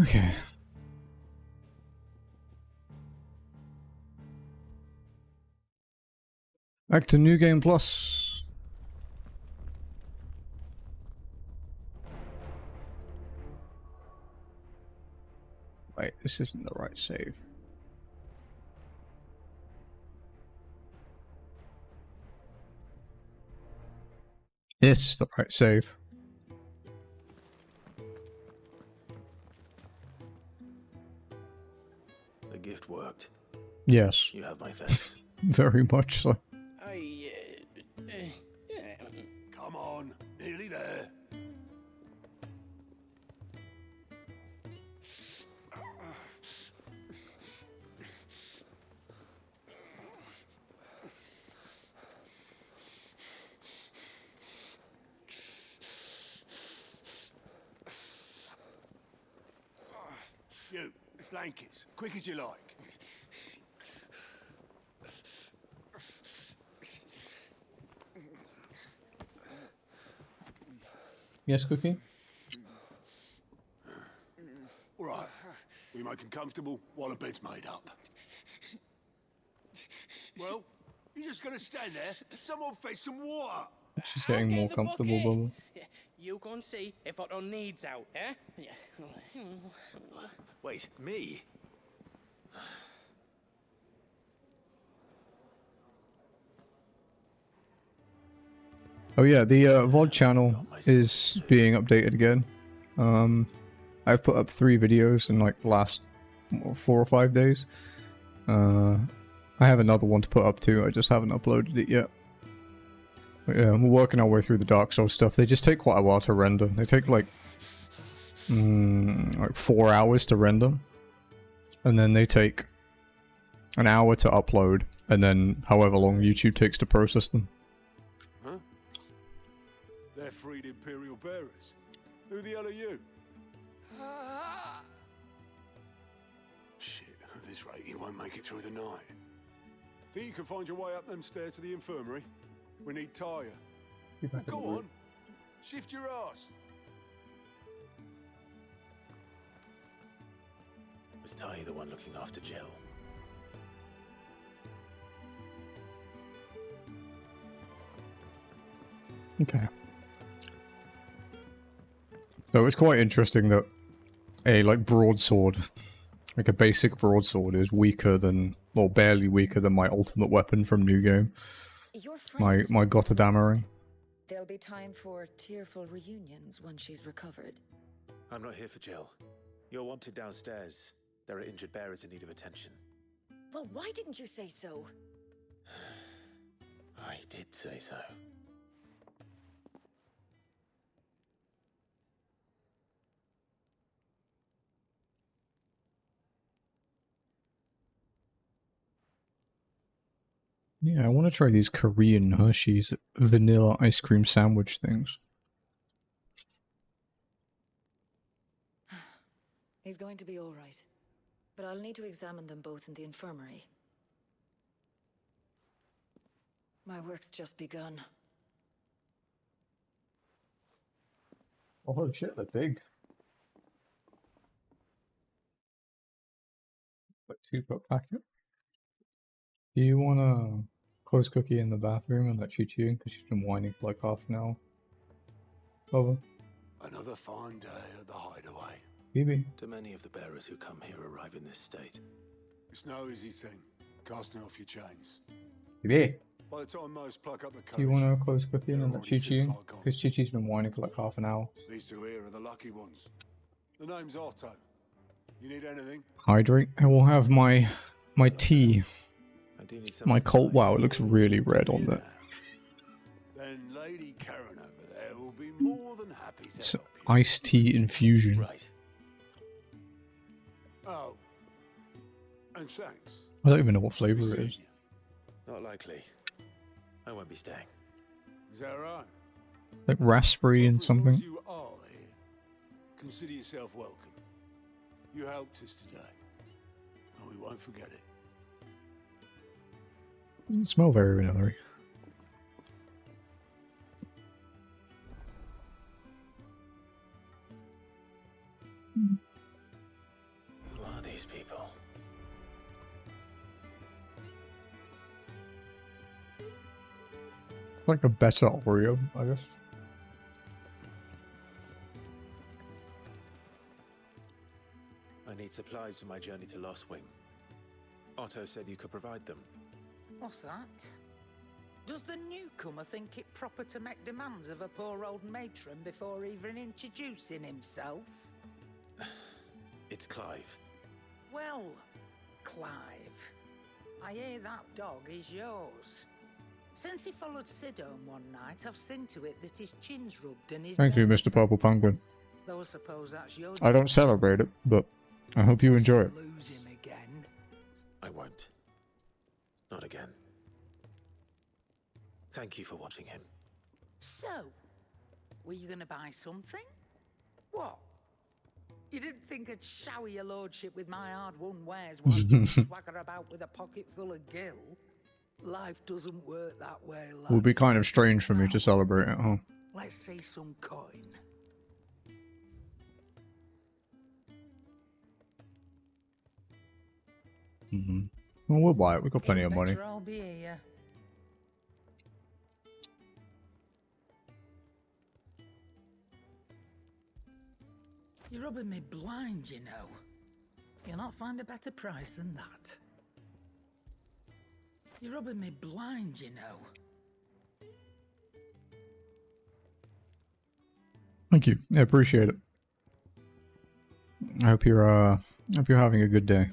Okay. Back to New Game Plus. Wait, this isn't the right save. This is the right save. The gift worked. Yes. You have my thanks. Very much so. Come on, nearly there. You, blankets, quick as you like. Yes, Cookie? All right, we make 'em comfortable while the bed's made up. Well, you just gonna stand there? Someone fetch some water. She's getting more comfortable, Bubba. You go and see if Otto needs out, eh? Wait, me? Oh yeah, the VOD channel is being updated again. I've put up 3 videos in like the last 4 or 5 days. I have another one to put up too, I just haven't uploaded it yet. But yeah, we're working our way through the Dark Souls stuff. They just take quite a while to render. They take like 4 hours to render. And then they take an hour to upload, and then however long YouTube takes to process them. Huh? They're freed Imperial bearers. Who the hell are you? Shit, at this rate you won't make it through the night. Think you can find your way up them stairs to the infirmary? We need Tyre. Well, go on. Shift your ass. Was Tyre the one looking after Jill? Okay. So it's quite interesting that a like broadsword, like a basic broadsword, is weaker than, well, barely weaker than my ultimate weapon from New Game. My Gotterdammerung. There'll be time for tearful reunions once she's recovered. I'm not here for Jill. You're wanted downstairs. There are injured bearers in need of attention. Well, why didn't you say so? I did say so. Yeah, I want to try these Korean Hershey's vanilla ice cream sandwich things. He's going to be all right. But I'll need to examine them both in the infirmary. My work's just begun. Oh, holy shit, they're big. Like 2-foot packet. Do you want to close Cookie in the bathroom and let you chew? Because she's been whining for like half an hour. Over. Another fine day at the hideaway. Phoebe. Do many of the bearers who come here arrive in this state? It's no easy thing, casting off your chains. Phoebe. By the time most pluck up the courage, Do you want to close Cookie and they're let already Chi too Chi? far gone. Because Chi Chi's been whining for like half an hour. These two here are the lucky ones. The name's Otto. You need anything? Hydrate. I will have my tea. I do need My something Colt. to Wow, it looks really red on that. Then Lady Karen over there will be more than happy to It's help you. iced tea infusion. Right. Oh. And thanks. I don't even know what flavor it Seeing is. you. Not likely. I won't be staying. Is that right? Like raspberry and Well, for as long as something. you are here, consider yourself welcome. You helped us today, and we won't forget it. Doesn't smell very vanilla-y. people. Like a better Oreo, I guess. I need supplies for my journey to Lost Wing. Otto said you could provide them. What's that? Does the newcomer think it proper to make demands of a poor old matron before even introducing himself? It's Clive. Well, Clive, I hear that dog is yours. Since he followed Sid home one night, I've seen to it that his chin's rubbed and his... Thank you, Mr. Purple Penguin. Though I suppose that's your... I don't celebrate it, but I hope you enjoy it. Lose him again. I won't. Not again. Thank you for watching him. So, were you going to buy something? What? You didn't think I'd shower your lordship with my hard-won wares while you swagger about with a pocket full of gil? Life doesn't work that way, lad. It would be kind of strange for me to celebrate it, huh? Let's see some coin. Well, we'll buy it. We've got plenty of money. Better I'll be here. You're rubbing me blind, you know. You'll not find a better price than that. You're rubbing me blind, you know. Thank you. I appreciate it. I hope you're having a good day.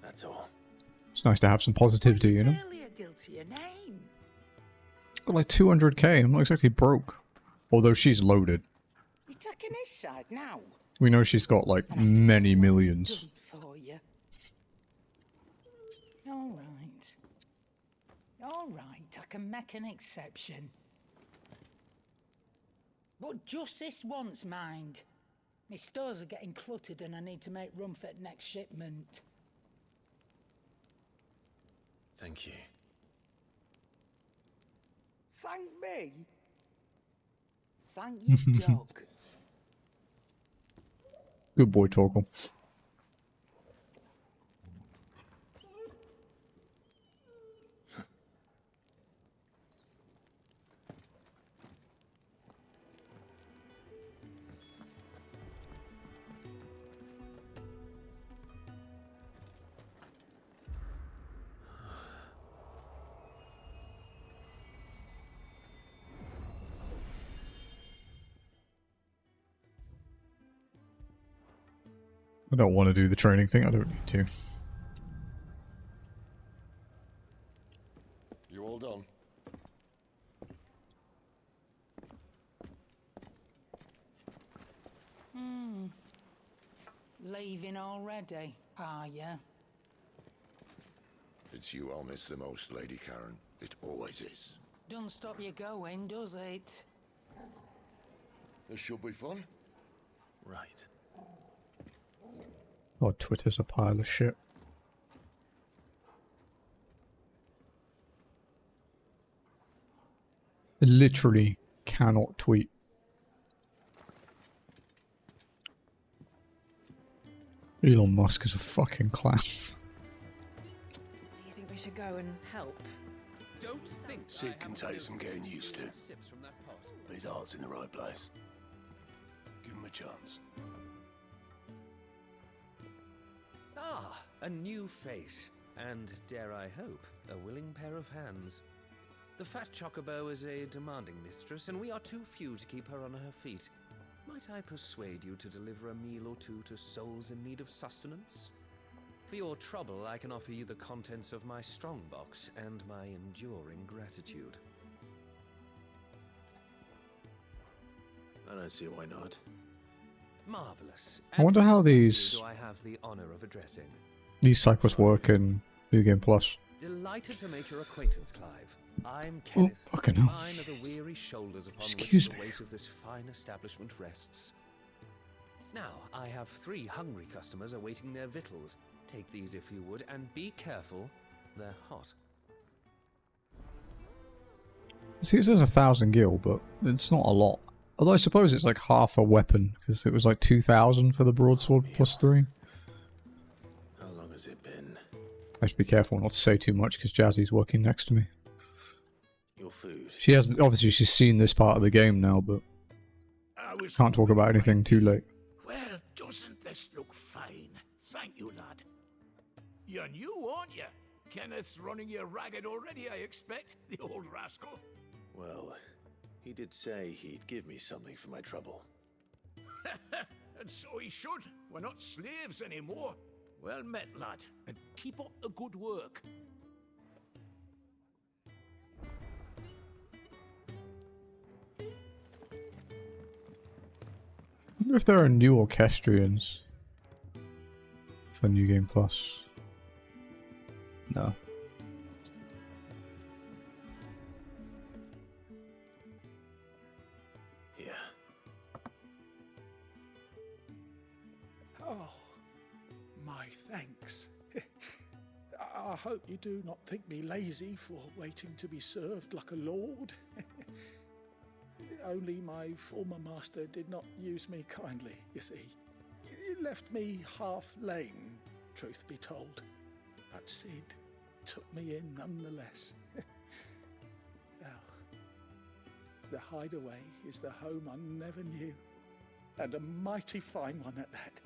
That's all. It's nice to have some positivity, you know? Barely a guilty name. Got like 200k. I'm not exactly broke. Although she's loaded. You're taking his side now. We know she's got like many millions. Done for you. All right. All right, I can make an exception. But just this once, mind. My stores are getting cluttered and I need to make room for the next shipment. Thank you. Thank me? Thank your dog. Good boy, Torkel. I don't want to do the training thing. I don't need to. You all done? Leaving already, are ya? It's you I'll miss the most, Lady Karen. It always is. Don't stop you going, does it? This should be fun. Right. Oh, Twitter's a pile of shit. I literally cannot tweet. Elon Musk is a fucking clown. Do you think we should go and help? Don't think Sid can take some getting used to. But his heart's in the right place. Give him a chance. Ah, a new face, and dare I hope, a willing pair of hands. The fat chocobo is a demanding mistress, and we are too few to keep her on her feet. Might I persuade you to deliver a meal or two to souls in need of sustenance? For your trouble, I can offer you the contents of my strongbox and my enduring gratitude. I don't see why not. Marvelous. I wonder how these do I have the honor of addressing? cycles work in New Game Plus. Delighted to make your acquaintance, Clive. I'm Kenneth. fucking hell. Mine are the weary shoulders upon Excuse which the me. weight of this fine establishment rests. Now, I have 3 hungry customers awaiting their victuals. Take these if you would, and be careful, they're hot. See, it says 1,000 gil, but it's not a lot. Although I suppose it's like half a weapon, because it was like 2,000 for the broadsword plus 3. has it been? I should be careful not to say too much because Jazzy's working next to me. Your food. She hasn't, obviously she's seen this part of the game now, but can't talk about anything too late. Well, doesn't this look fine? Thank you, lad. You're new, aren't you? Kenneth's running you ragged already, I expect, the old rascal. Well, he did say he'd give me something for my trouble. And so he should. We're not slaves anymore. Well met, lad, and keep up the good work. I wonder if there are new orchestrions for New Game Plus. No. Here. Oh, my thanks. I hope you do not think me lazy for waiting to be served like a lord. Only my former master did not use me kindly, you see. He left me half lame, truth be told. But Sid took me in nonetheless. Well, the hideaway is the home I never knew, and a mighty fine one at that.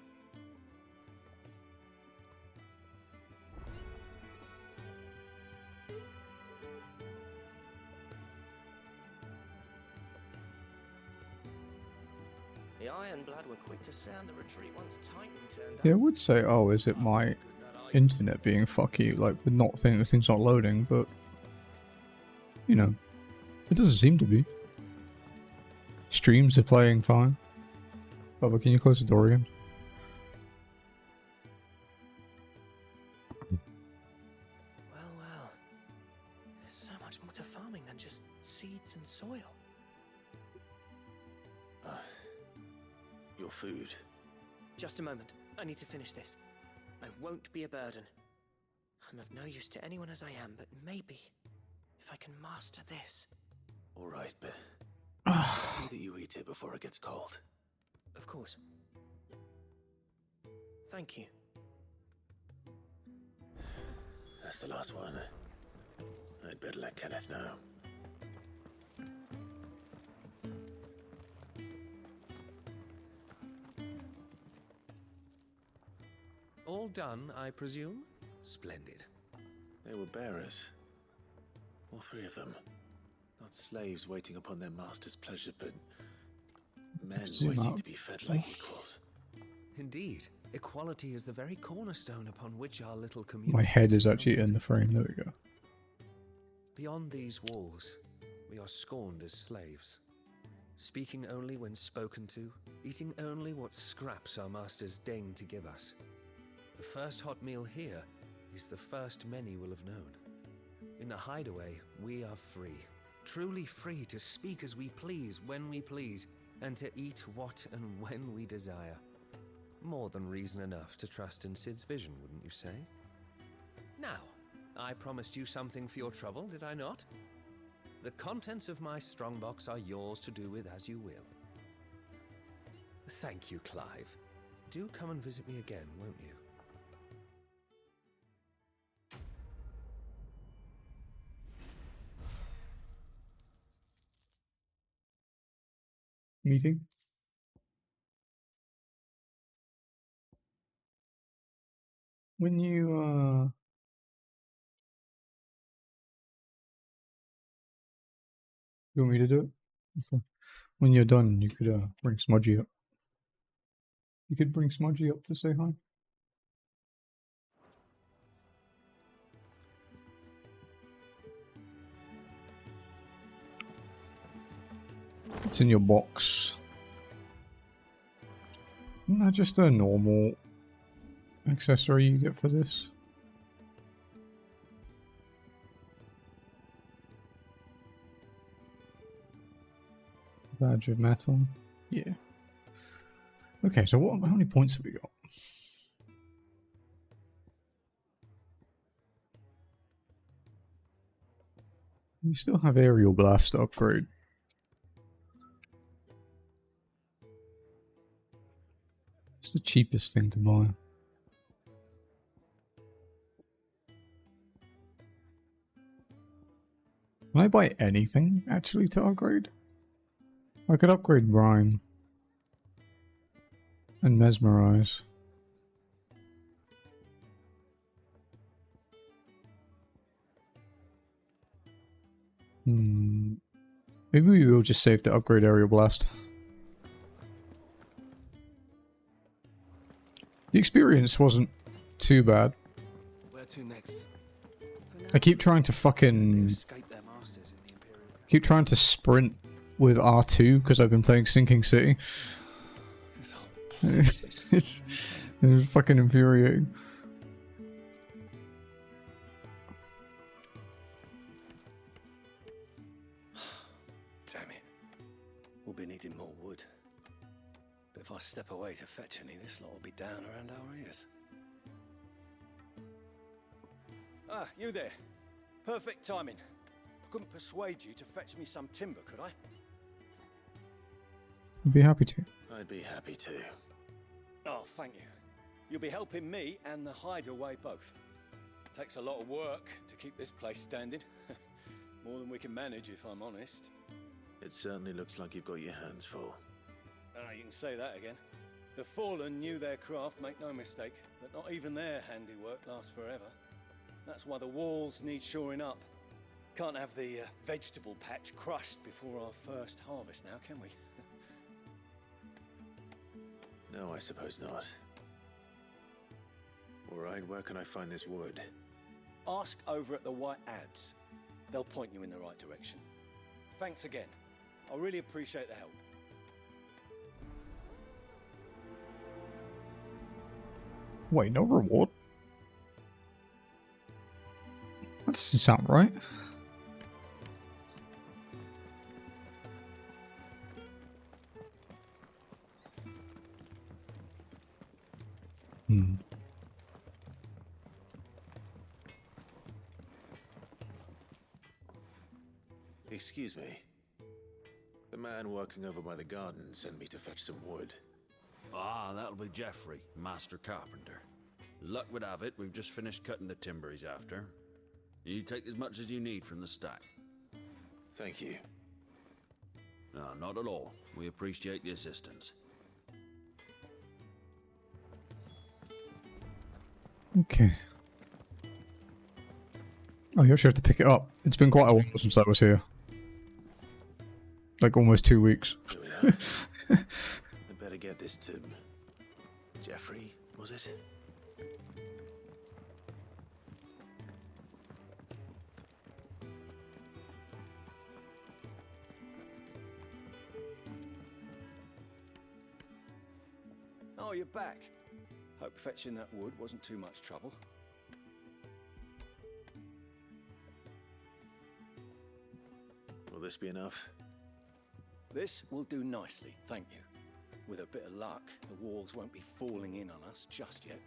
The Ironblood were quick to sound the retreat once Titan turned up. Yeah, I would say, oh, is it my internet being fucky, like with not thinking the thing's not loading, but you know, it doesn't seem to be. Streams are playing fine. Bubba, can you close the door again? Well, there's so much more to farming than just seeds and soil. Your food. Just a moment. I need to finish this. I won't be a burden. I'm of no use to anyone as I am, but maybe if I can master this. All right, but see that you eat it before it gets cold. Of course. Thank you. That's the last one. I'd better let Kenneth know. All done, I presume? Splendid. They were bearers. All three of them. Not slaves waiting upon their master's pleasure, but men waiting to be fed like equals. Indeed. Equality is the very cornerstone upon which our little community... My head is actually in the frame, there we go. Beyond these walls, we are scorned as slaves. Speaking only when spoken to, eating only what scraps our masters deign to give us. The first hot meal here is the first many will have known. In the hideaway, we are free. Truly free to speak as we please, when we please, and to eat what and when we desire. More than reason enough to trust in Sid's vision, wouldn't you say? Now, I promised you something for your trouble, did I not? The contents of my strongbox are yours to do with as you will. Thank you, Clive. Do come and visit me again, won't you? Meeting? When you, you want me to do it? Okay. When you're done, you could, bring Smudgy up. You could bring Smudgy up to say hi. It's in your box. Isn't that just a normal accessory you get for this? Badge of metal. Yeah. Okay, so how many points have we got? We still have aerial blast to upgrade. It's the cheapest thing to buy. Can I buy anything actually to upgrade? I could upgrade Rhyme and Mesmerize. Maybe we will just save to upgrade Aerial Blast. The experience wasn't too bad. Where to next? I keep trying to fucking... keep trying to sprint with R2 because I've been playing Sinking City. It's fucking infuriating. Damn it. We'll be needing more wood. But if I step away to fetch any, this lot will be down around our ears. Ah, you there. Perfect timing. I couldn't persuade you to fetch me some timber, could I? I'd be happy to. I'd be happy to. Oh, thank you. You'll be helping me and the hideaway both. Takes a lot of work to keep this place standing. More than we can manage, if I'm honest. It certainly looks like you've got your hands full. Ah, you can say that again. The Fallen knew their craft, make no mistake, but not even their handiwork lasts forever. That's why the walls need shoring up. Can't have the vegetable patch crushed before our first harvest now, can we? No, I suppose not. Alright, where can I find this wood? Ask over at the White Ads. They'll point you in the right direction. Thanks again. I really appreciate the help. Wait, no reward? That doesn't sound right. Excuse me. The man working over by the garden sent me to fetch some wood. Ah, that'll be Geoffrey, master carpenter. Luck would have it, we've just finished cutting the timber he's after. You take as much as you need from the stack. Thank you. No, not at all. We appreciate the assistance. Okay. Oh, you actually have to pick it up. It's been quite a while since I was here. Like almost 2 weeks. I better get this to... Geoffrey, was it? Oh, you're back. Hope fetching that wood wasn't too much trouble. Will this be enough? This will do nicely, thank you. With a bit of luck, the walls won't be falling in on us just yet.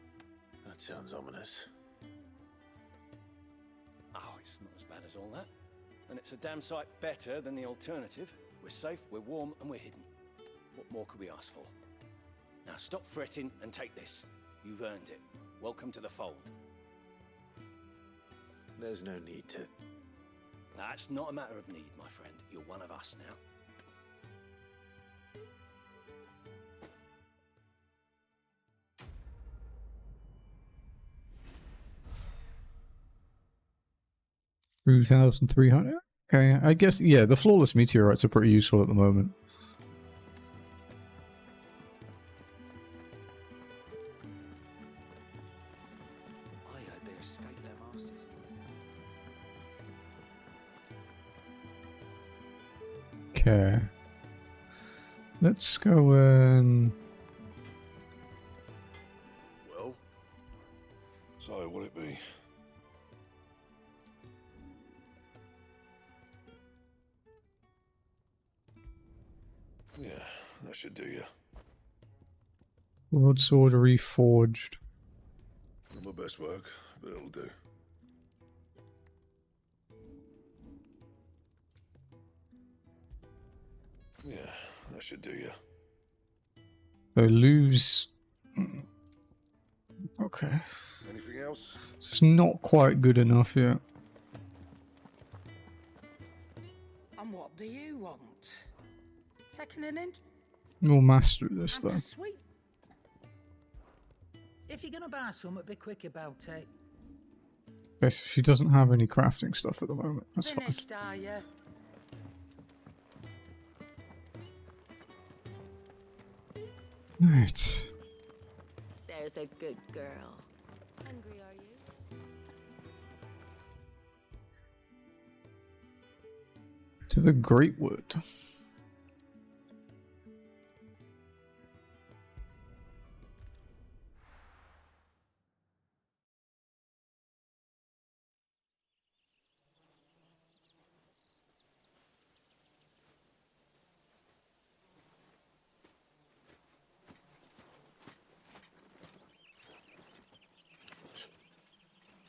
That sounds ominous. Oh, it's not as bad as all that. And it's a damn sight better than the alternative. We're safe, we're warm, and we're hidden. What more could we ask for? Now stop fretting and take this. You've earned it. Welcome to the fold. There's no need to... That's not a matter of need, my friend. You're one of us now. $2,300. Okay, I guess, yeah, the flawless meteorites are pretty useful at the moment. I heard they escaped their masters. Okay. Let's go in. Well, so what'll it be? Yeah, that should do you. Broadsword reforged. Not my best work, but it'll do. Yeah, that should do you. So lose. Okay. Anything else? It's not quite good enough yet. do you want? Taking an inch? We'll master this though. Sweet. If you're gonna buy some, be quick about it. Okay, so she doesn't have any crafting stuff at the moment. That's fine. Finished, are you? Right. There's a good girl. Hungry, are you? To the Great Wood.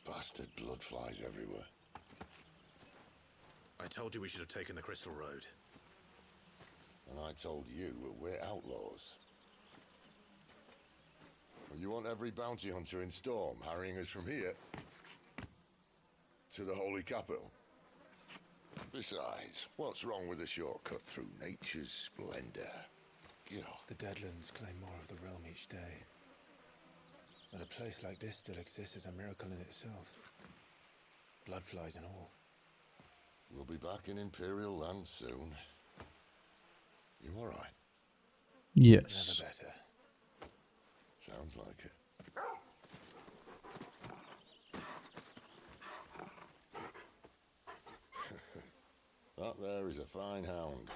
Bastard blood flies everywhere. I told you we should have taken the Crystal Road. And I told you we're outlaws. Well, you want every bounty hunter in Storm harrying us from here to the Holy Capital? Besides, what's wrong with a shortcut through nature's splendor? You know. The Deadlands claim more of the realm each day. But a place like this still exists is a miracle in itself. Bloodflies and all. We'll be back in Imperial land soon. You all right? Yes. Never better. Sounds like it. That there is a fine hound.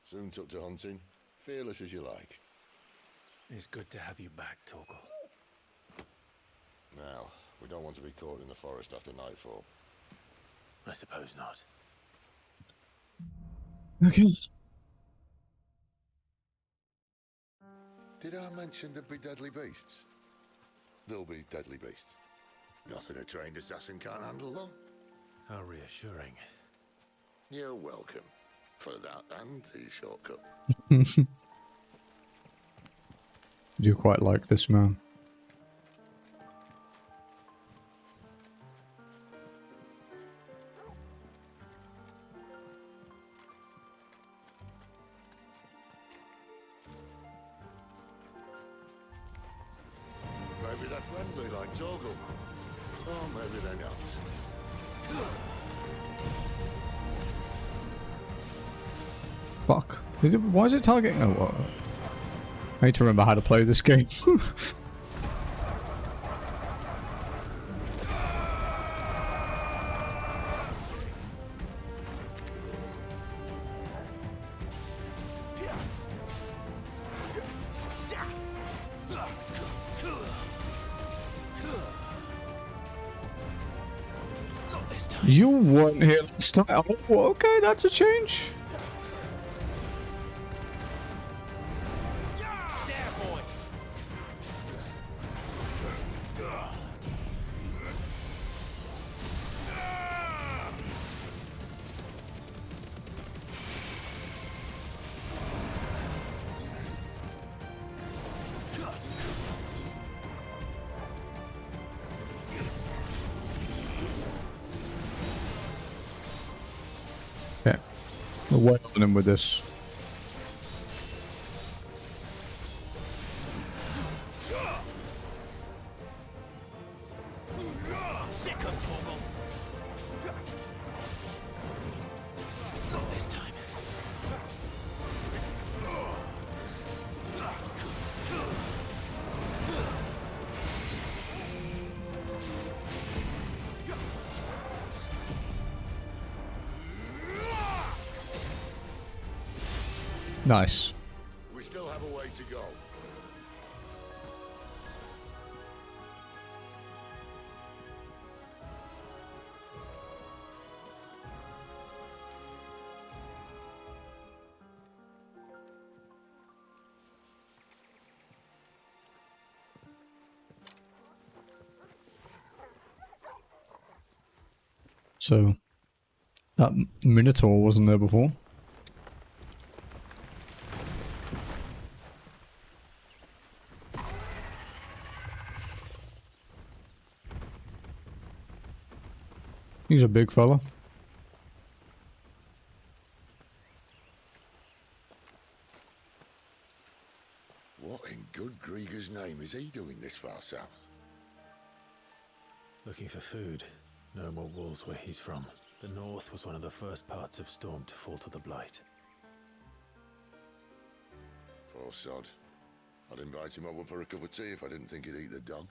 Soon took to hunting. Fearless as you like. It's good to have you back, Torgal. Now, we don't want to be caught in the forest after nightfall. I suppose not. Okay. Did I mention there'd be deadly beasts? There'll be deadly beasts. Nothing a trained assassin can't handle, though. How reassuring. You're welcome. For that and the shortcut. Do quite like this man. Maybe they're friendly like Torgal. Or maybe they're not. Fuck. Why is it targeting? Oh, what? I need to remember how to play this game. You weren't here last time. Oh, okay, that's a change. Okay, we're wailing him with this. Sick of Torgal. Not this time. Nice. We still have a way to go. So, that Minotaur wasn't there before. He's a big fella. he doing this far south? Looking for food. No more wolves where he's from. The north was one of the first parts of Storm to fall to the Blight. Poor sod. I'd invite him over for a cup of tea if I didn't think he'd eat the dog.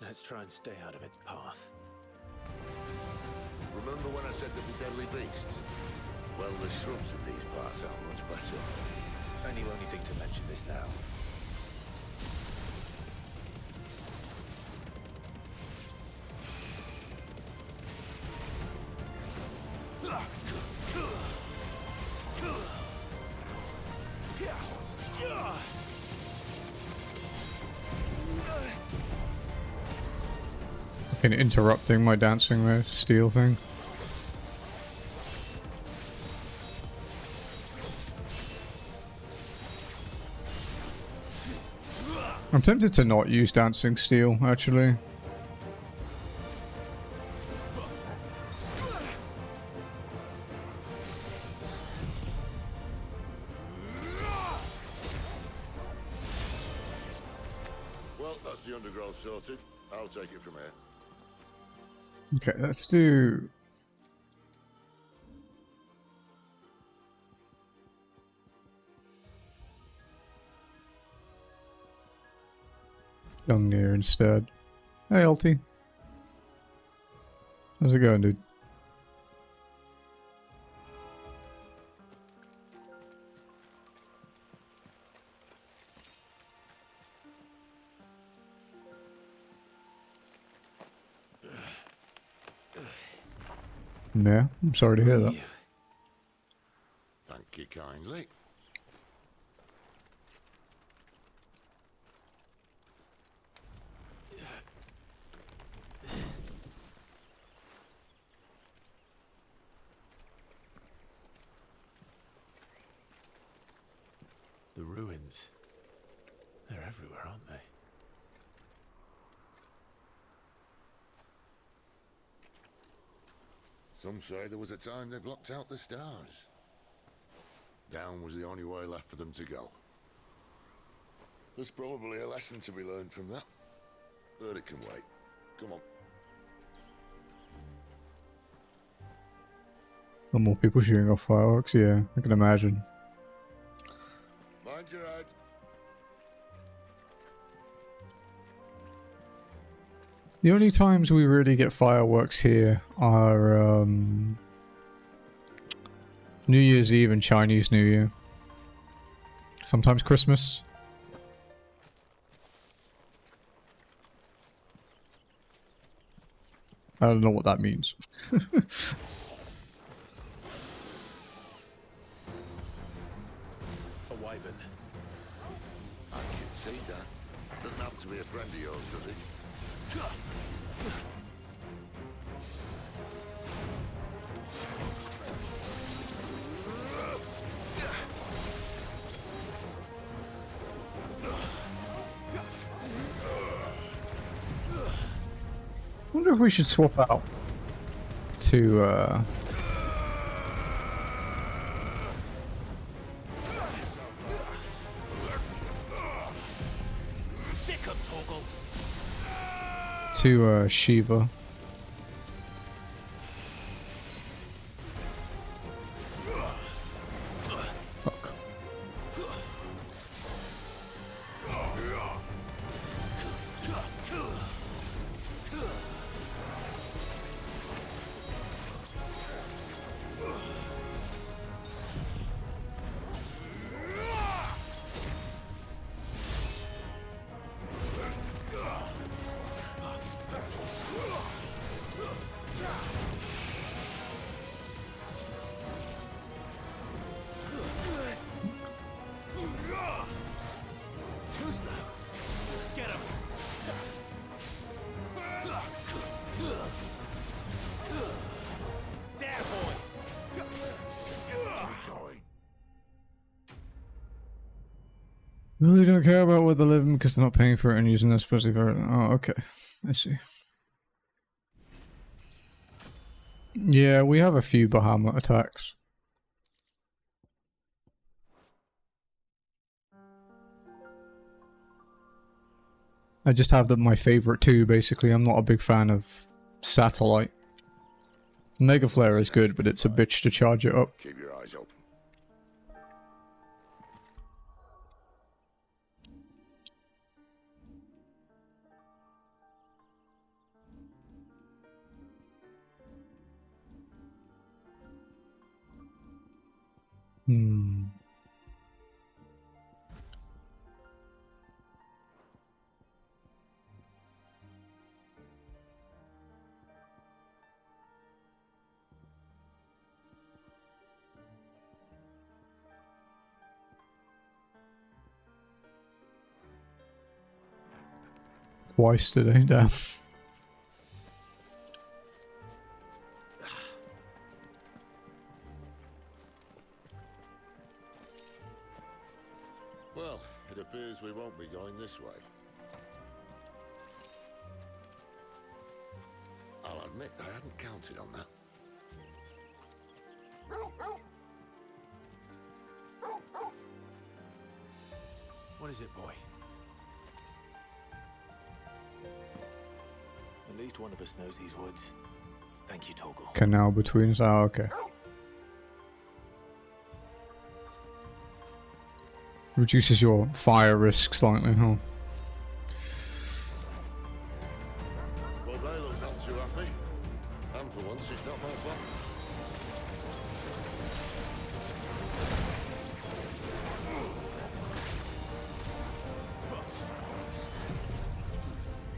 Let's try and stay out of its path. Remember when I said there'd be deadly beasts? Well, the shrubs in these parts aren't much better. And you only think to mention this now. Fucking interrupting my dancing there, steel thing. I'm tempted to not use dancing steel, actually. Well, that's the undergrowth sorted. I'll take it from here. Okay, let's do... Gungnir instead. Hey, LT. How's it going, dude? Yeah, I'm sorry to hear that. Thank you kindly. The ruins. They're everywhere, aren't they? Some say there was a time they blocked out the stars. Down was the only way left for them to go. There's probably a lesson to be learned from that. But it can wait. Come on. And more people shooting off fireworks, yeah, I can imagine. Mind your head. The only times we really get fireworks here are New Year's Eve and Chinese New Year. Sometimes Christmas. I don't know what that means. A wyvern. I can see that. Doesn't have to be a friend of yours, does it? I wonder if we should swap out to Shiva. Fuck. Really don't care about where they're living because they're not paying for it and using their specialty for it. Oh, okay. Let's see. Yeah, we have a few Bahamut attacks. I just have my favorite two, basically. I'm not a big fan of Satellite. Mega Flare is good, but it's a bitch to charge it up. Keep your eyes open. Hmm. Twice today, damn. Well, it appears we won't be going this way. I'll admit I hadn't counted on that. What is it, boy? At least one of us knows these woods. Thank you, Torgal. Canal between us. Oh, okay. Reduces your fire risk slightly, huh? Well, they look not too happy. And for once, it's not my fault.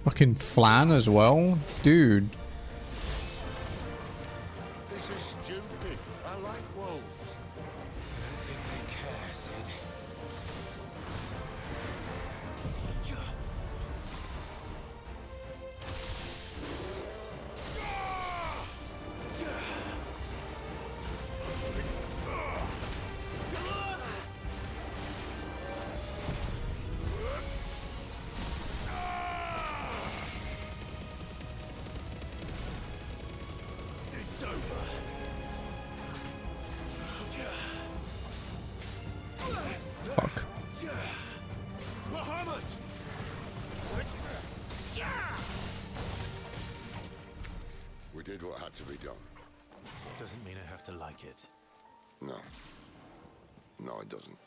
Fucking Flan as well? Dude. This is stupid. I like wolves. I don't think they care, Sid. It's over. Fuck. Bahamut! We did what had to be done. Doesn't mean I have to like it. No. No, it doesn't.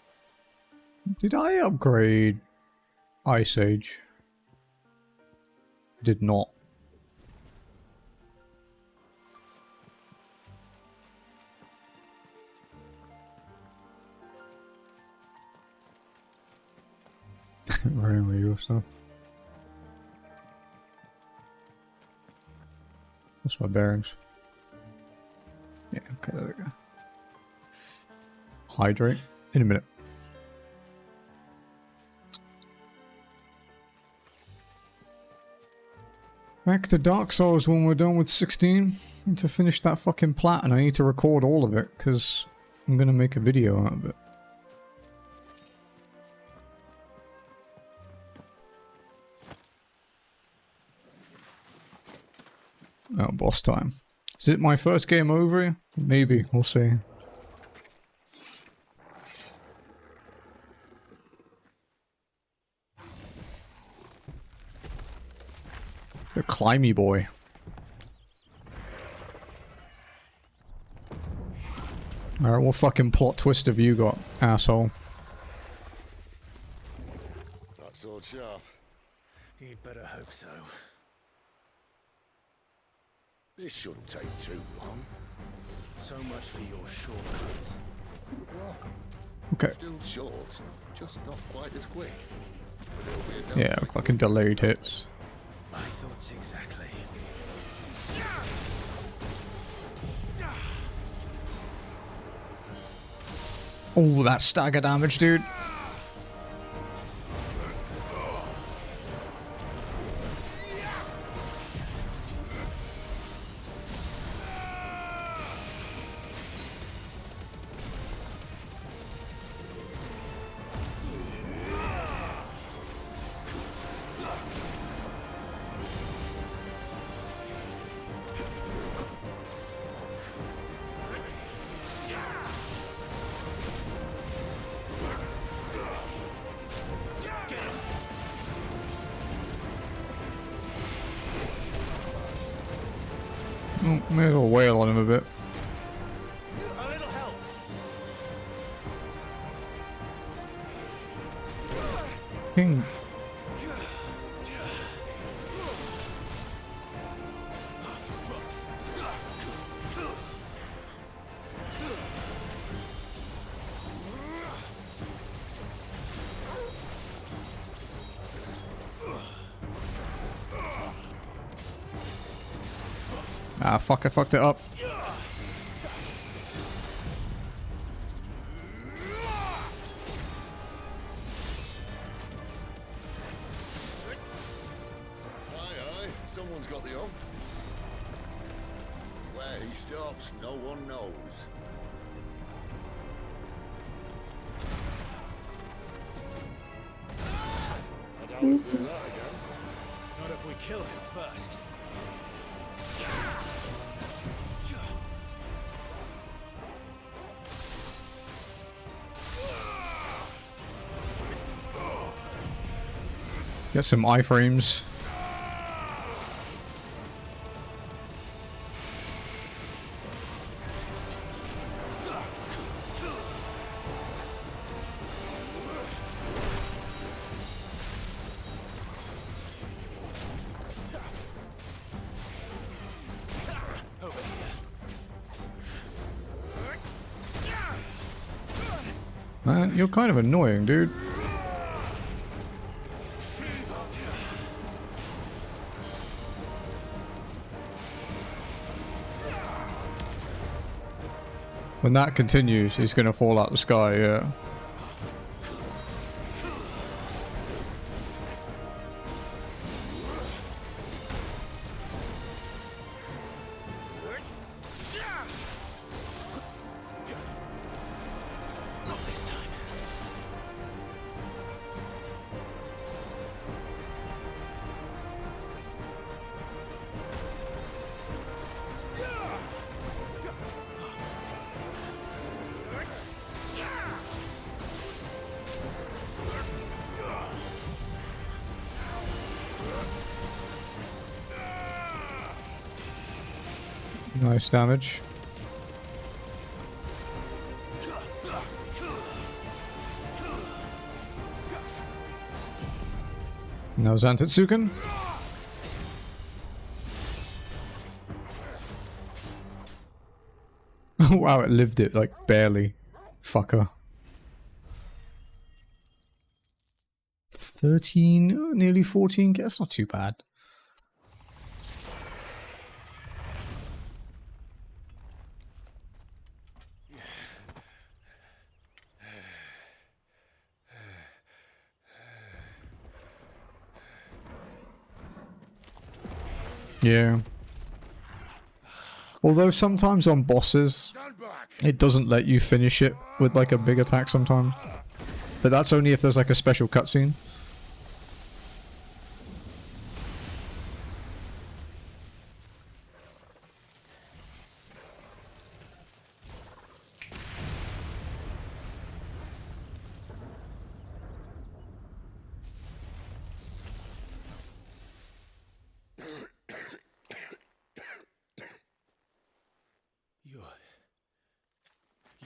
Did I upgrade Ice Age? Did not. Running with you stuff. What's my bearings? Yeah, okay, there we go. Hydrate in a minute. Back to Dark Souls when we're done with 16. I need to finish that fucking plat and I need to record all of it because I'm gonna make a video out of it. Oh, boss time. Is it my first game over? Maybe, we'll see. The climby boy. Alright, what fucking plot twist have you got, asshole? That sword sharp. You'd better hope so. This shouldn't take too long. So much for your shortcut. Well, Okay. still short, just not quite as quick. But it'll be a Yeah, fucking delayed hits. My thoughts exactly. Oh, that stagger damage, dude. Oh, may as well wail on him a bit. A little help. King. Ah, fuck, I fucked it up. Aye, someone's got the hump. Where he stops, no one knows. I doubt we'll do that again. Not if we kill him first. Get some iframes. Man, you're kind of annoying, dude. When that continues, he's gonna fall out the sky, yeah. Not this time. Nice damage. Now Zantetsuken. Wow, it lived it, like, barely. Fucker. 13, nearly 14, that's not too bad. Yeah. Although sometimes on bosses, it doesn't let you finish it with like a big attack sometimes. But that's only if there's like a special cutscene.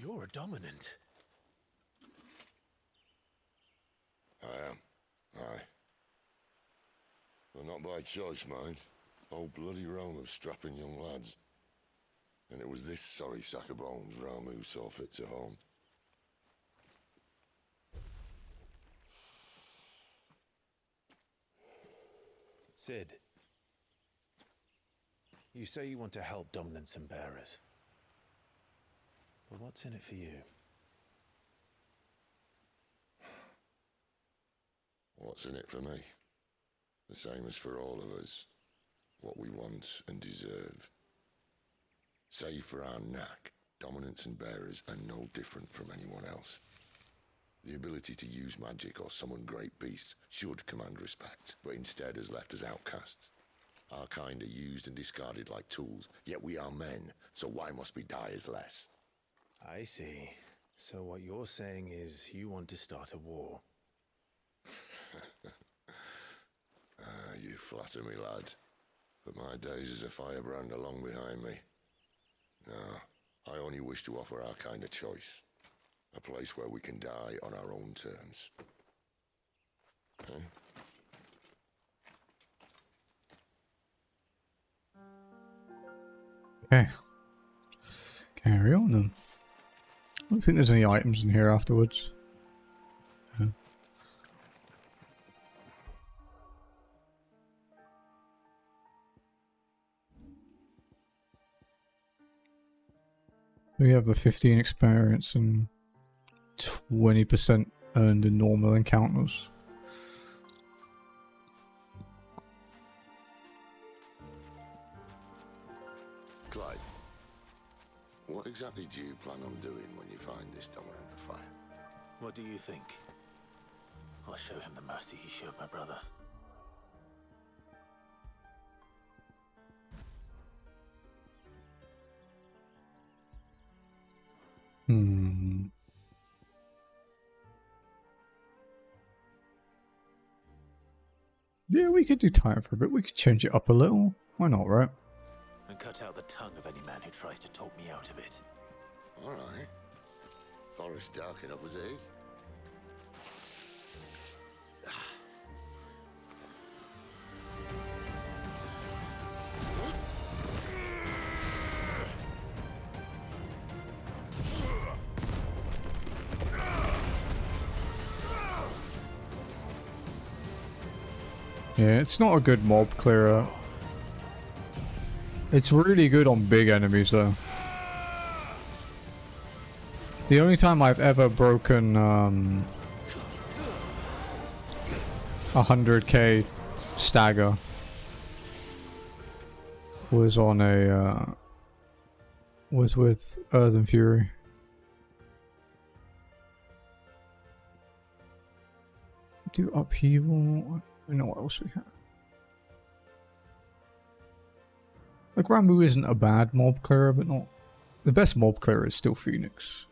You're a dominant. I am. Aye. Well, not by choice, mind. Whole bloody realm of strapping young lads. And it was this sorry sack of bones Ramu saw fit to home. Sid, you say you want to help dominants and bearers. But what's in it for you? What's in it for me? The same as for all of us. What we want and deserve. Save for our knack, dominants and bearers are no different from anyone else. The ability to use magic or summon great beasts should command respect, but instead has left us outcasts. Our kind are used and discarded like tools, yet we are men, so why must we die as less? I see. So what you're saying is you want to start a war. You flatter me, lad. but my days as a firebrand are long behind me. No, I only wish to offer our kind of choice. A place where we can die on our own terms. Huh? Okay. Carry on then. I don't think there's any items in here afterwards. Yeah. We have a 15 experience and 20% earned in normal encounters. Clive, what exactly do you plan on doing when you find this dominant of fire? What do you think? I'll show him the mercy he showed my brother. Yeah, we could do time for a bit. We could change it up a little. Why not, right? And cut out the tongue of any man who tries to talk me out of it. Alright. Forest dark enough as it is. Yeah, it's not a good mob clearer. It's really good on big enemies though. The only time I've ever broken 100k stagger was on a was with Earth and Fury. Do upheaval. I don't know what else we have. Like Rambu isn't a bad mob clearer, but not the best mob clearer is still Phoenix.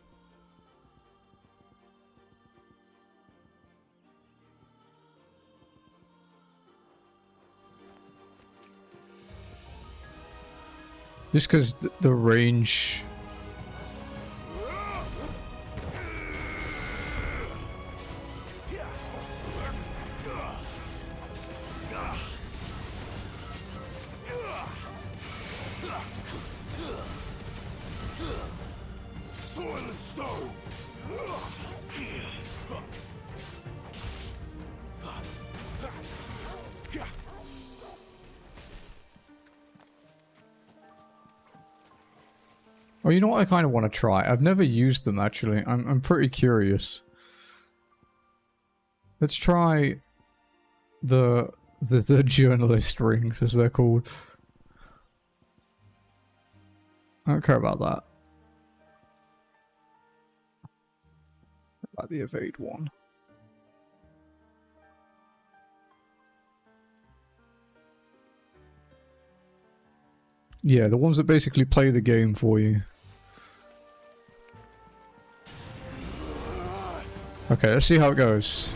Just because the range. Silent stone. Oh, you know what I kind of want to try? I've never used them actually. I'm pretty curious. Let's try the journalist rings, as they're called. I don't care about that. About the evade one. Yeah, the ones that basically play the game for you. Okay, let's see how it goes.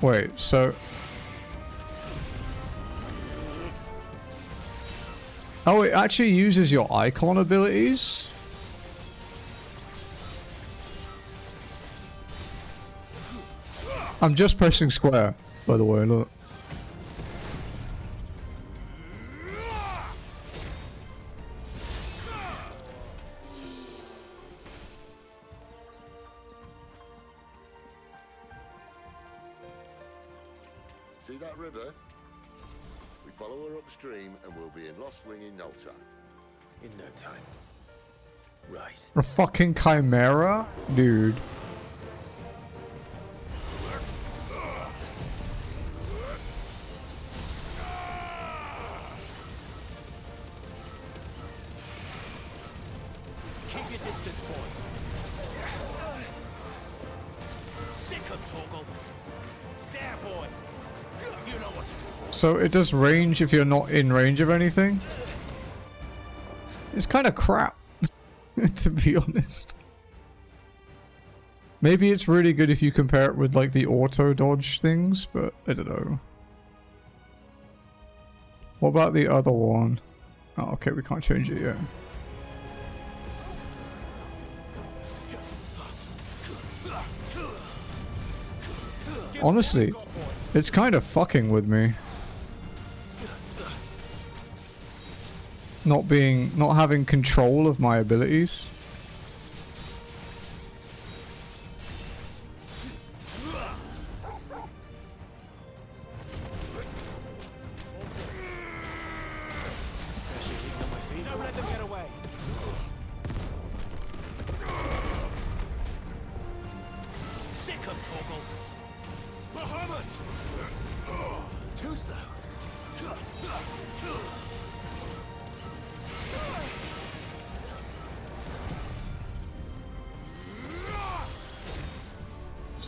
Wait, so... Oh, it actually uses your icon abilities? I'm just pressing square, by the way, look. See that river? We follow her upstream and we'll be in Lost Wing in no time. In no time. Right. A fucking chimera? Dude. Keep your distance, boy. Sick of Torgal. There, boy. You know what to do. So it does range if you're not in range of anything? It's kind of crap, to be honest. Maybe it's really good if you compare it with like the auto dodge things, but I don't know. What about the other one? Oh, okay, we can't change it yet. Honestly, it's kind of fucking with me. Not having control of my abilities. Don't let them get away. Sick of Torgal. Muhammad! Too slow.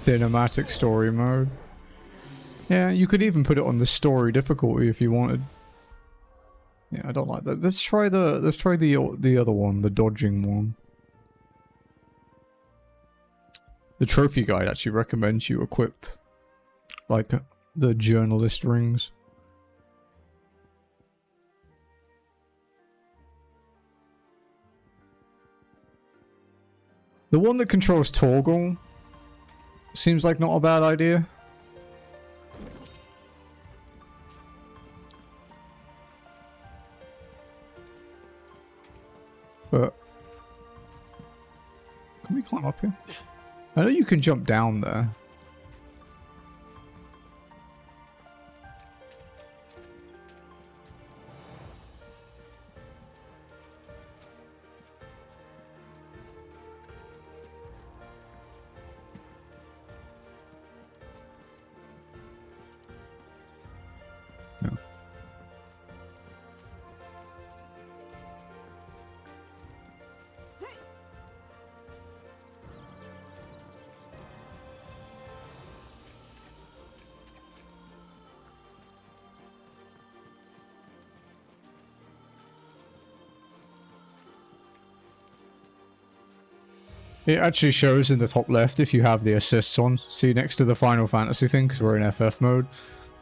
Cinematic story mode. Yeah, you could even put it on the story difficulty if you wanted. Yeah, I don't like that. Let's try the other one, the dodging one. The trophy guide actually recommends you equip like the journalist rings. The one that controls Torgal seems like not a bad idea. But can we climb up here? I know you can jump down there. No. It actually shows in the top left if you have the assists on. See next to the Final Fantasy thing, because we're in FF mode.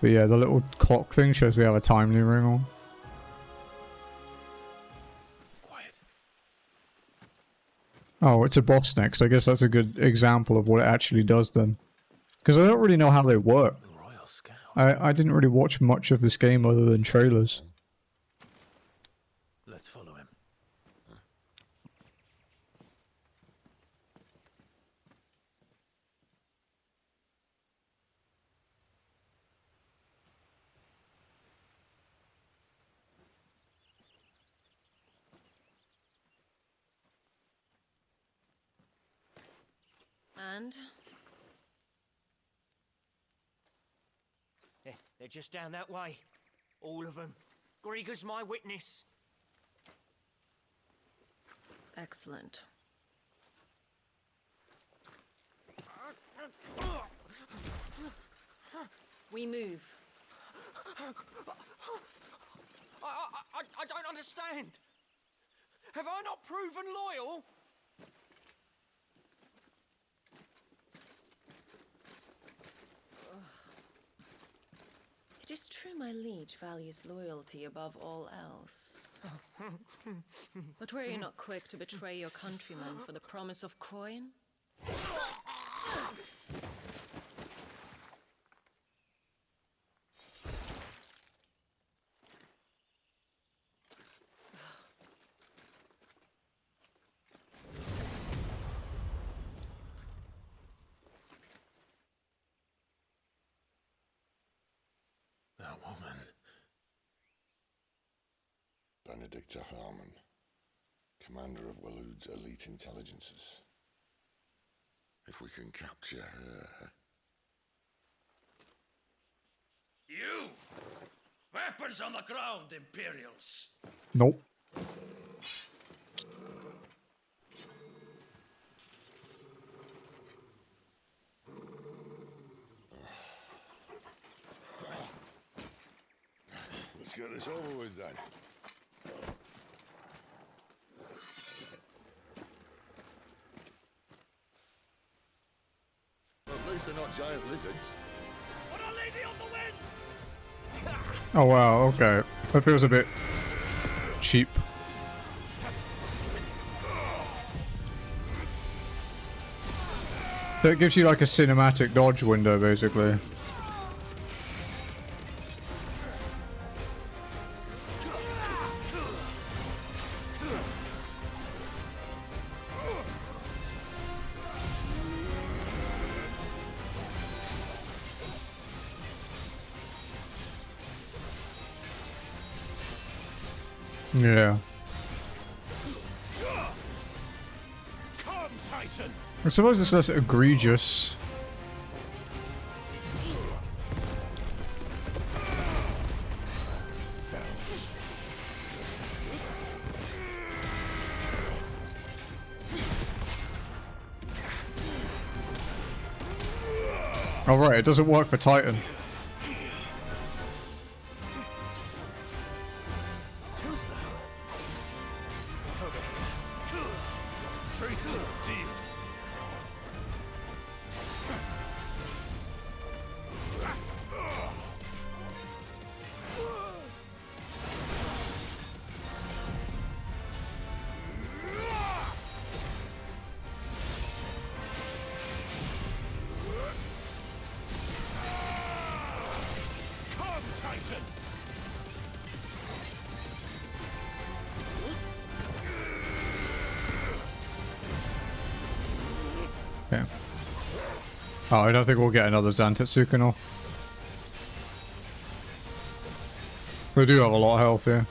But yeah, the little clock thing shows we have a timely ring on. Quiet. Oh, it's a boss next. I guess that's a good example of what it actually does then. Because I don't really know how they work. I didn't really watch much of this game other than trailers. Let's follow him. And? They're just down that way. All of them. Grieger's my witness. Excellent. We move. I don't understand. Have I not proven loyal? It is true my liege values loyalty above all else. But were you not quick to betray your countrymen for the promise of coin? That woman. Benedicta Harmon, commander of Waloed's elite intelligences. If we can capture her... You! Weapons on the ground, Imperials! Nope. Let's get this over with then. least they're not giant lizards. Oh wow, okay. That feels a bit cheap. So it gives you like a cinematic dodge window, basically. Yeah. I suppose it's less egregious. Oh right, it doesn't work for Titan. Yeah. Oh, I don't think we'll get another Zantetsuka now. We do have a lot of health here.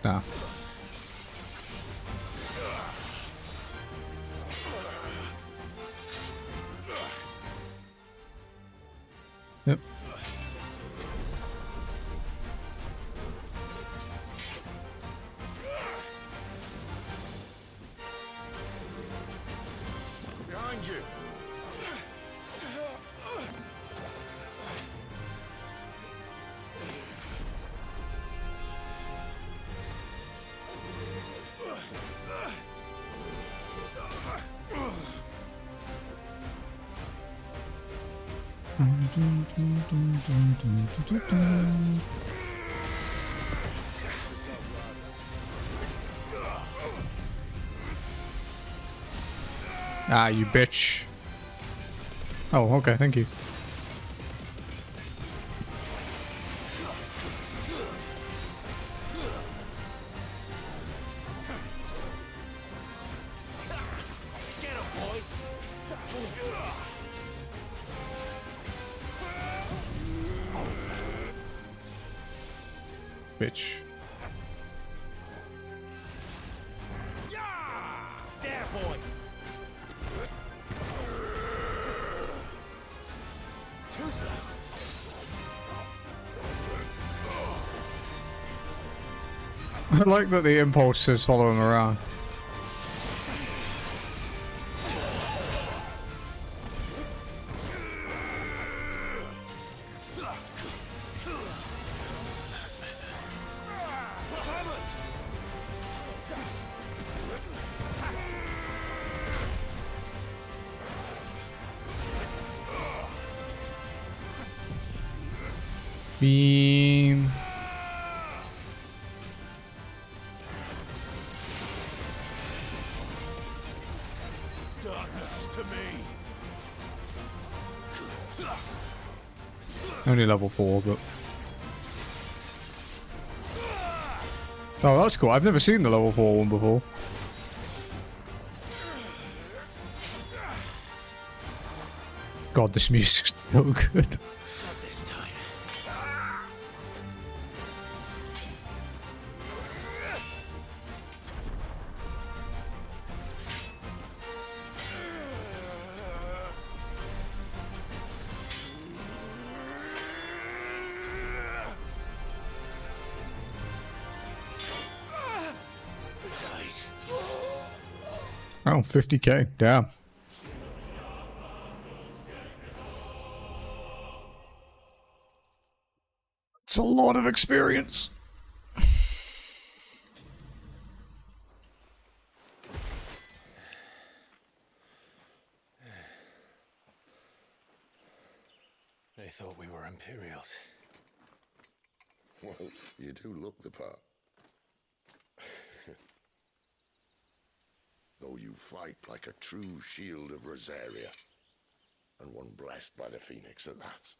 Nah. Yep. Behind you. Ah, you bitch. Oh, okay, thank you. Bitch. There, boy. Too slow. I like that the impulses follow him around. Beam. Darkness to me. Only level 4, but... Oh, that's cool. I've never seen the level 4 one before. God, this music's so good. Oh, 50k. Damn. It's a lot of experience. They thought we were Imperials. Well, you do look the part. Though you fight like a true shield of Rosaria, and one blessed by the Phoenix at that.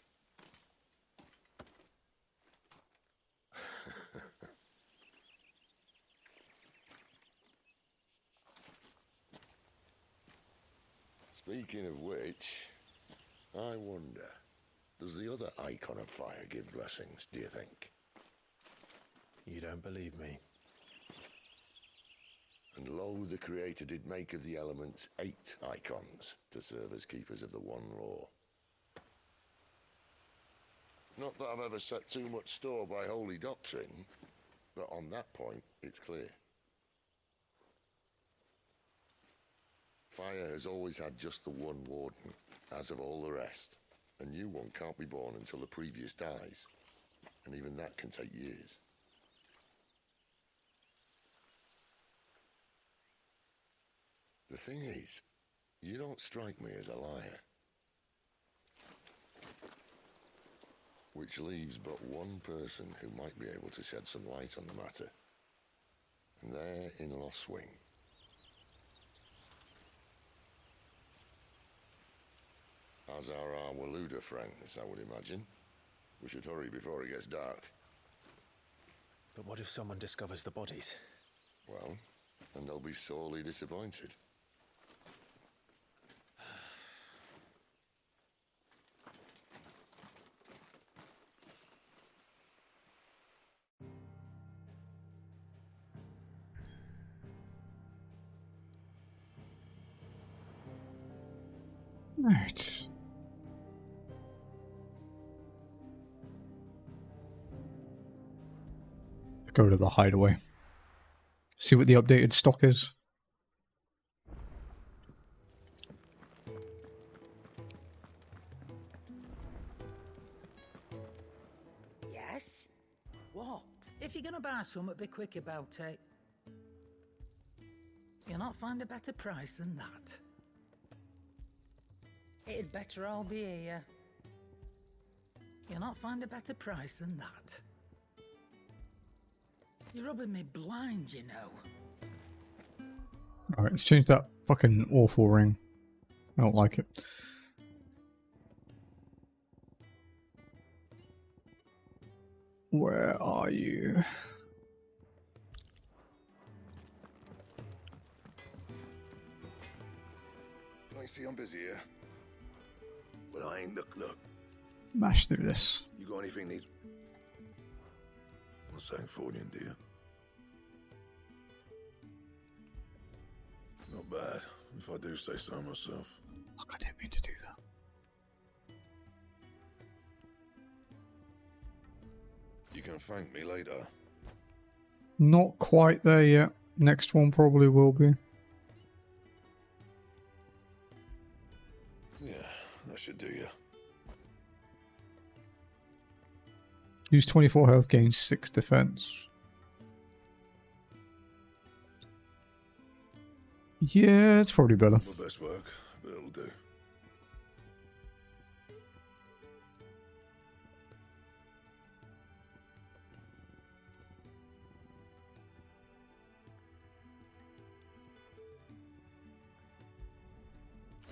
Speaking of which, I wonder, does the other icon of fire give blessings, do you think? You don't believe me? And lo, the Creator did make of the elements 8 icons to serve as keepers of the one law. Not that I've ever set too much store by holy doctrine, but on that point, it's clear. Fire has always had just the one warden, as of all the rest. A new one can't be born until the previous dies, and even that can take years. The thing is, you don't strike me as a liar. Which leaves but one person who might be able to shed some light on the matter. And they're in Lost Swing. As are our Waluda friends, I would imagine. We should hurry before it gets dark. But what if someone discovers the bodies? Well, and they'll be sorely disappointed. Right. Go to the hideaway. See what the updated stock is. Yes? What? If you're gonna buy something, be quick about it. You'll not find a better price than that. It'd better all be here. You'll not find a better price than that. You're rubbing me blind, you know. Alright, let's change that fucking awful ring. I don't like it. Where are you? I see I'm busy here. Well, I ain't look. Mash through this. You got anything needs? Not saying forwarding, do you? Not bad, if I do say so myself. Fuck, I didn't mean to do that. You can thank me later. Not quite there yet. Next one probably will be. Yeah, that should do you. Use 24 health, gain 6 defense. Yeah, it's probably better. My best work, but it'll do.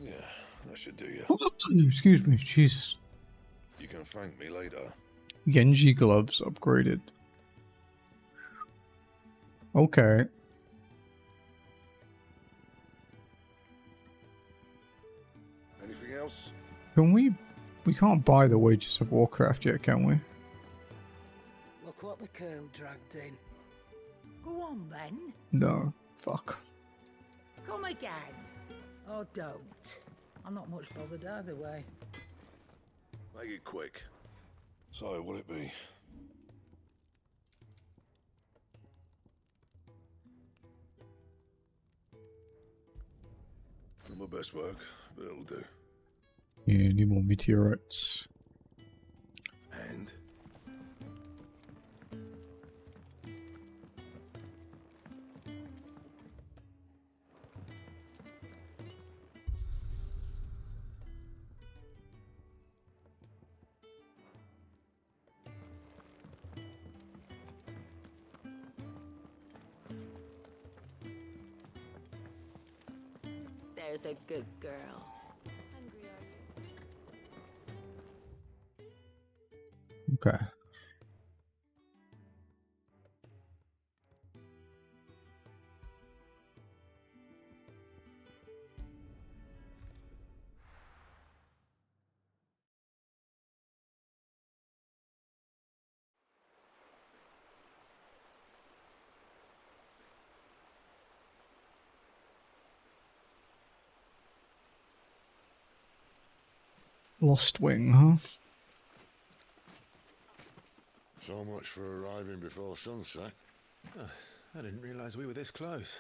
Yeah, that should do you. Excuse me, Jesus. You can thank me later. Genji gloves upgraded. Okay. Anything else? Can we can't buy the Wages of Warcraft yet, can we? Look what the curl dragged in. Go on then. No. Fuck. Come again. Or don't. I'm not much bothered either way. Make it quick. So, what'll it be? Not my best work, but it'll do. Yeah, need more meteorites. And? There's a good girl. Okay. Lost Wing, huh? So much for arriving before sunset. Oh, I didn't realize we were this close.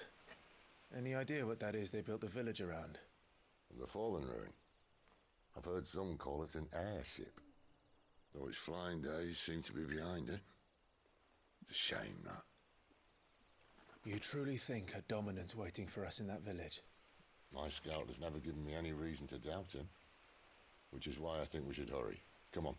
Any idea what that is they built the village around? The fallen ruin. I've heard some call it an airship. Though its flying days seem to be behind it. It's a shame, that. You truly think a dominant's waiting for us in that village? My scout has never given me any reason to doubt him. Which is why I think we should hurry. Come on.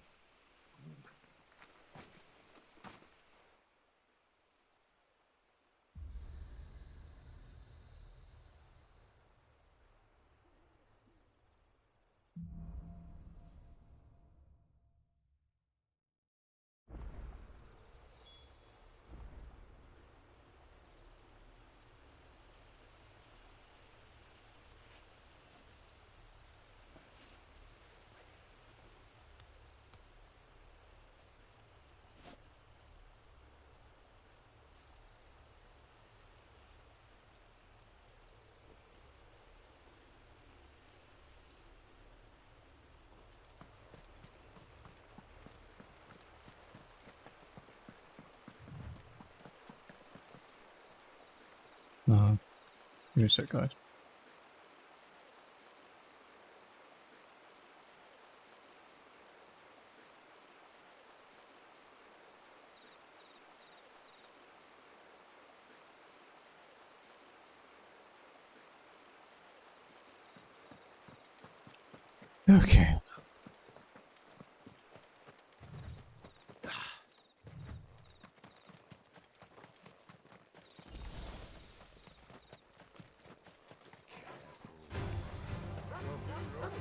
Give me a sec, guys. Okay.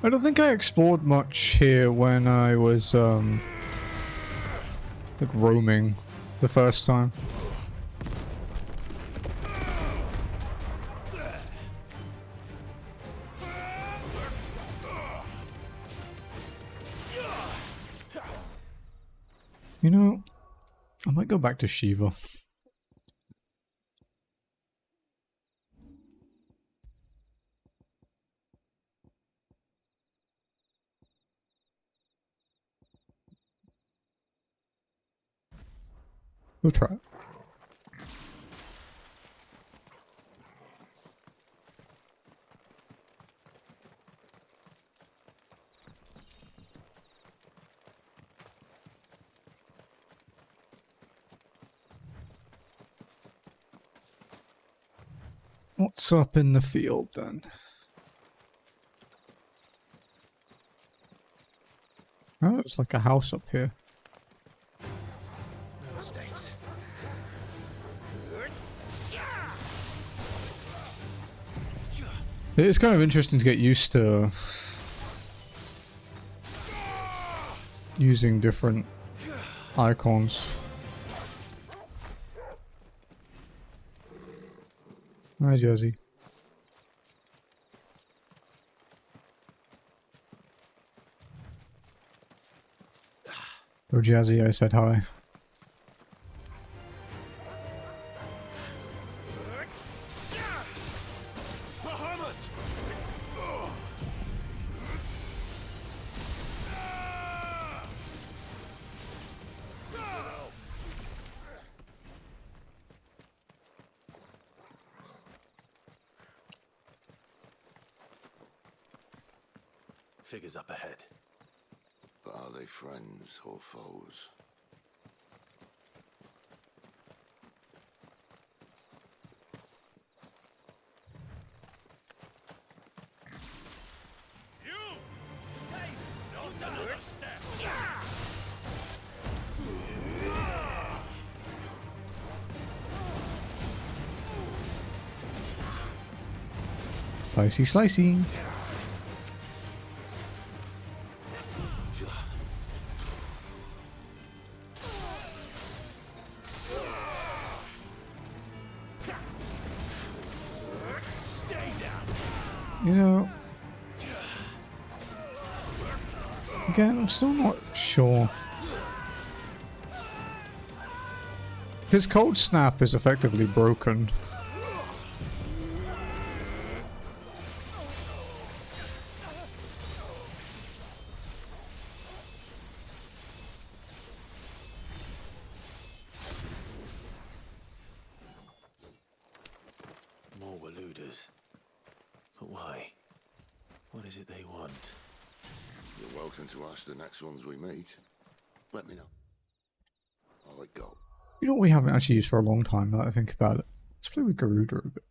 I don't think I explored much here when I was like roaming the first time. You know, I might go back to Shiva. We'll try it. What's up in the field then? Oh, it's like a house up here. No mistakes. It's kind of interesting to get used to using different icons. Hi, Jazzy. Oh, Jazzy, I said hi. Figures up ahead. But are they friends or foes? Slicey, slicey. You know, again, I'm still not sure. His cold snap is effectively broken. More Waluders. But why? What is it they want? You're welcome to ask the next ones we meet. Let me know. I'll let go. You know what we haven't actually used for a long time, now that I think about it? Let's play with Garuda a bit.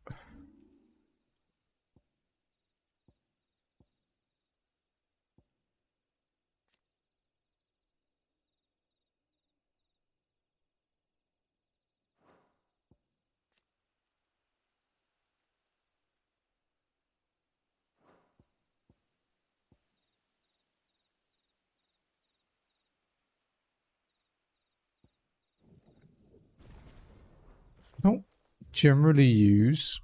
I don't generally use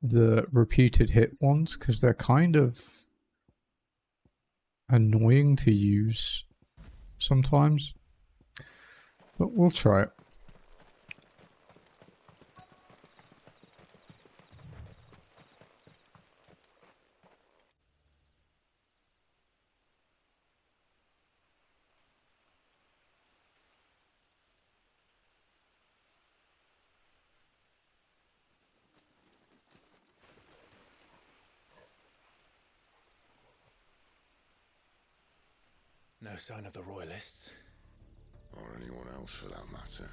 the repeated hit ones because they're kind of annoying to use sometimes, but we'll try it. No sign of the Royalists. Or anyone else for that matter.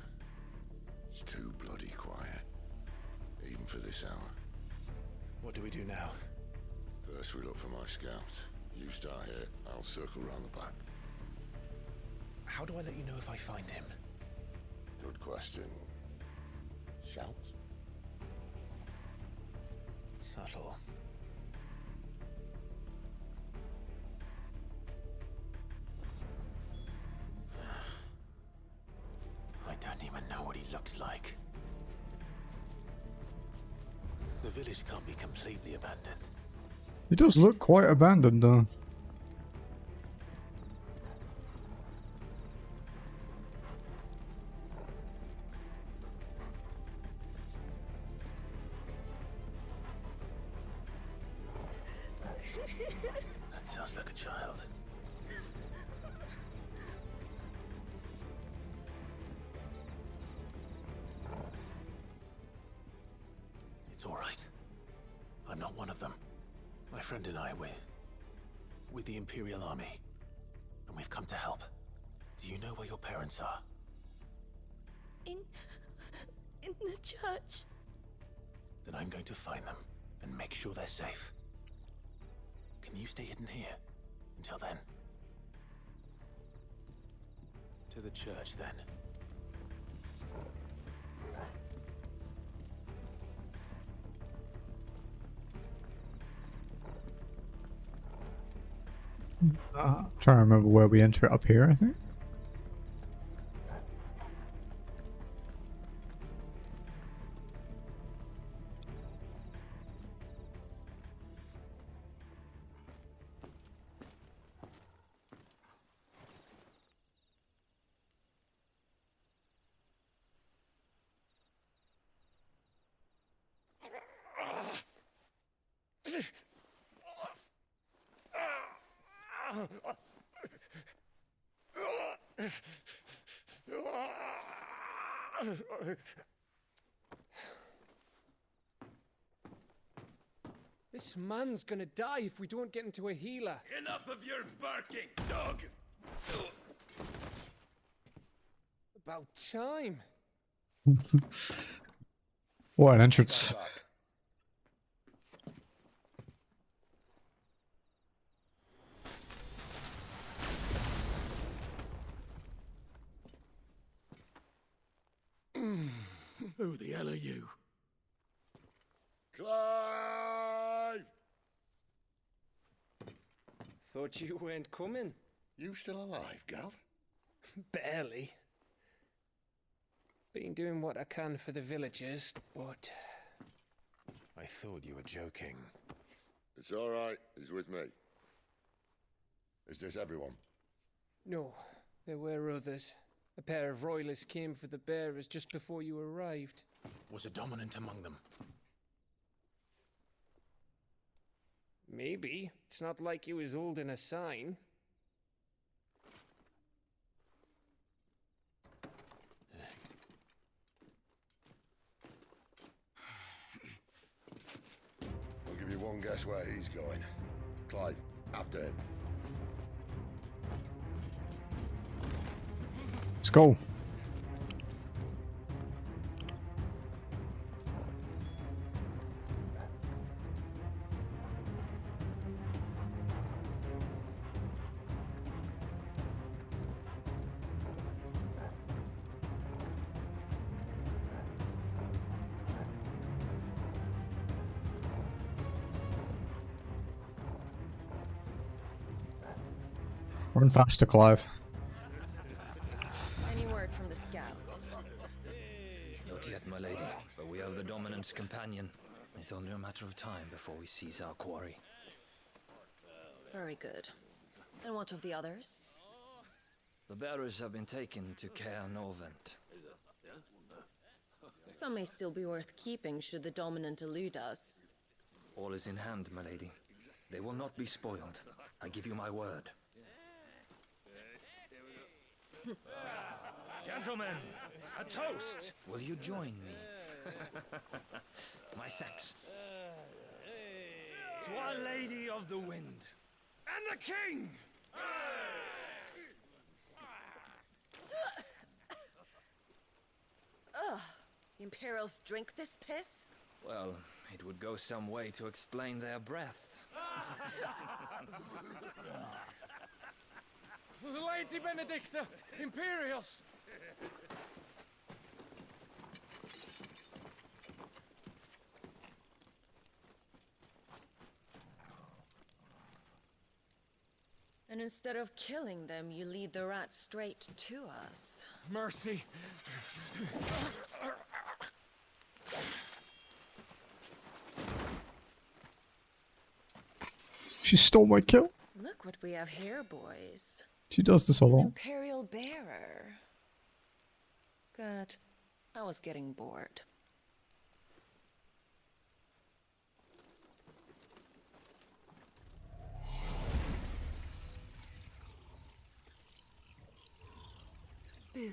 It's too bloody quiet. Even for this hour. What do we do now? First we look for my scout. You start here, I'll circle round the back. How do I let you know if I find him? Good question. Shout? Subtle. I don't even know what he looks like. The village can't be completely abandoned. It does look quite abandoned though. That sounds like a child. It's all right. I'm not one of them. My friend and I, we're with the Imperial Army, and we've come to help. Do you know where your parents are? In the church. Then I'm going to find them and make sure they're safe. Can you stay hidden here until then? To the church, then. Trying to remember where we enter it up here, I think. This man's gonna die if we don't get into a healer. Enough of your barking, dog! About time. What an entrance. Who the hell are you? Clive! Thought you weren't coming. You still alive, Gav? Barely. Been doing what I can for the villagers, but... I thought you were joking. It's all right. He's with me. Is this everyone? No, there were others. A pair of royalists came for the bearers just before you arrived. Was a dominant among them? Maybe. It's not like he was holding a sign. I'll give you one guess where he's going. Clive, after him. Let's go. Run faster, Clive. Any word from the scouts? Not yet, my lady, but we have the dominant's companion. It's only a matter of time before we seize our quarry. Very good. And what of the others? The bearers have been taken to Caer Norvent. Some may still be worth keeping should the dominant elude us. All is in hand, my lady. They will not be spoiled. I give you my word. Gentlemen, a toast! Will you join me? My thanks. To Our Lady of the Wind and the King! Ugh. Imperials drink this piss? Well, it would go some way to explain their breath. Lady Benedicta! Imperials! And instead of killing them, you lead the rats straight to us. Mercy! She stole my kill. Look what we have here, boys. She does this a An lot. imperial bearer. Good. I was getting bored. Boo.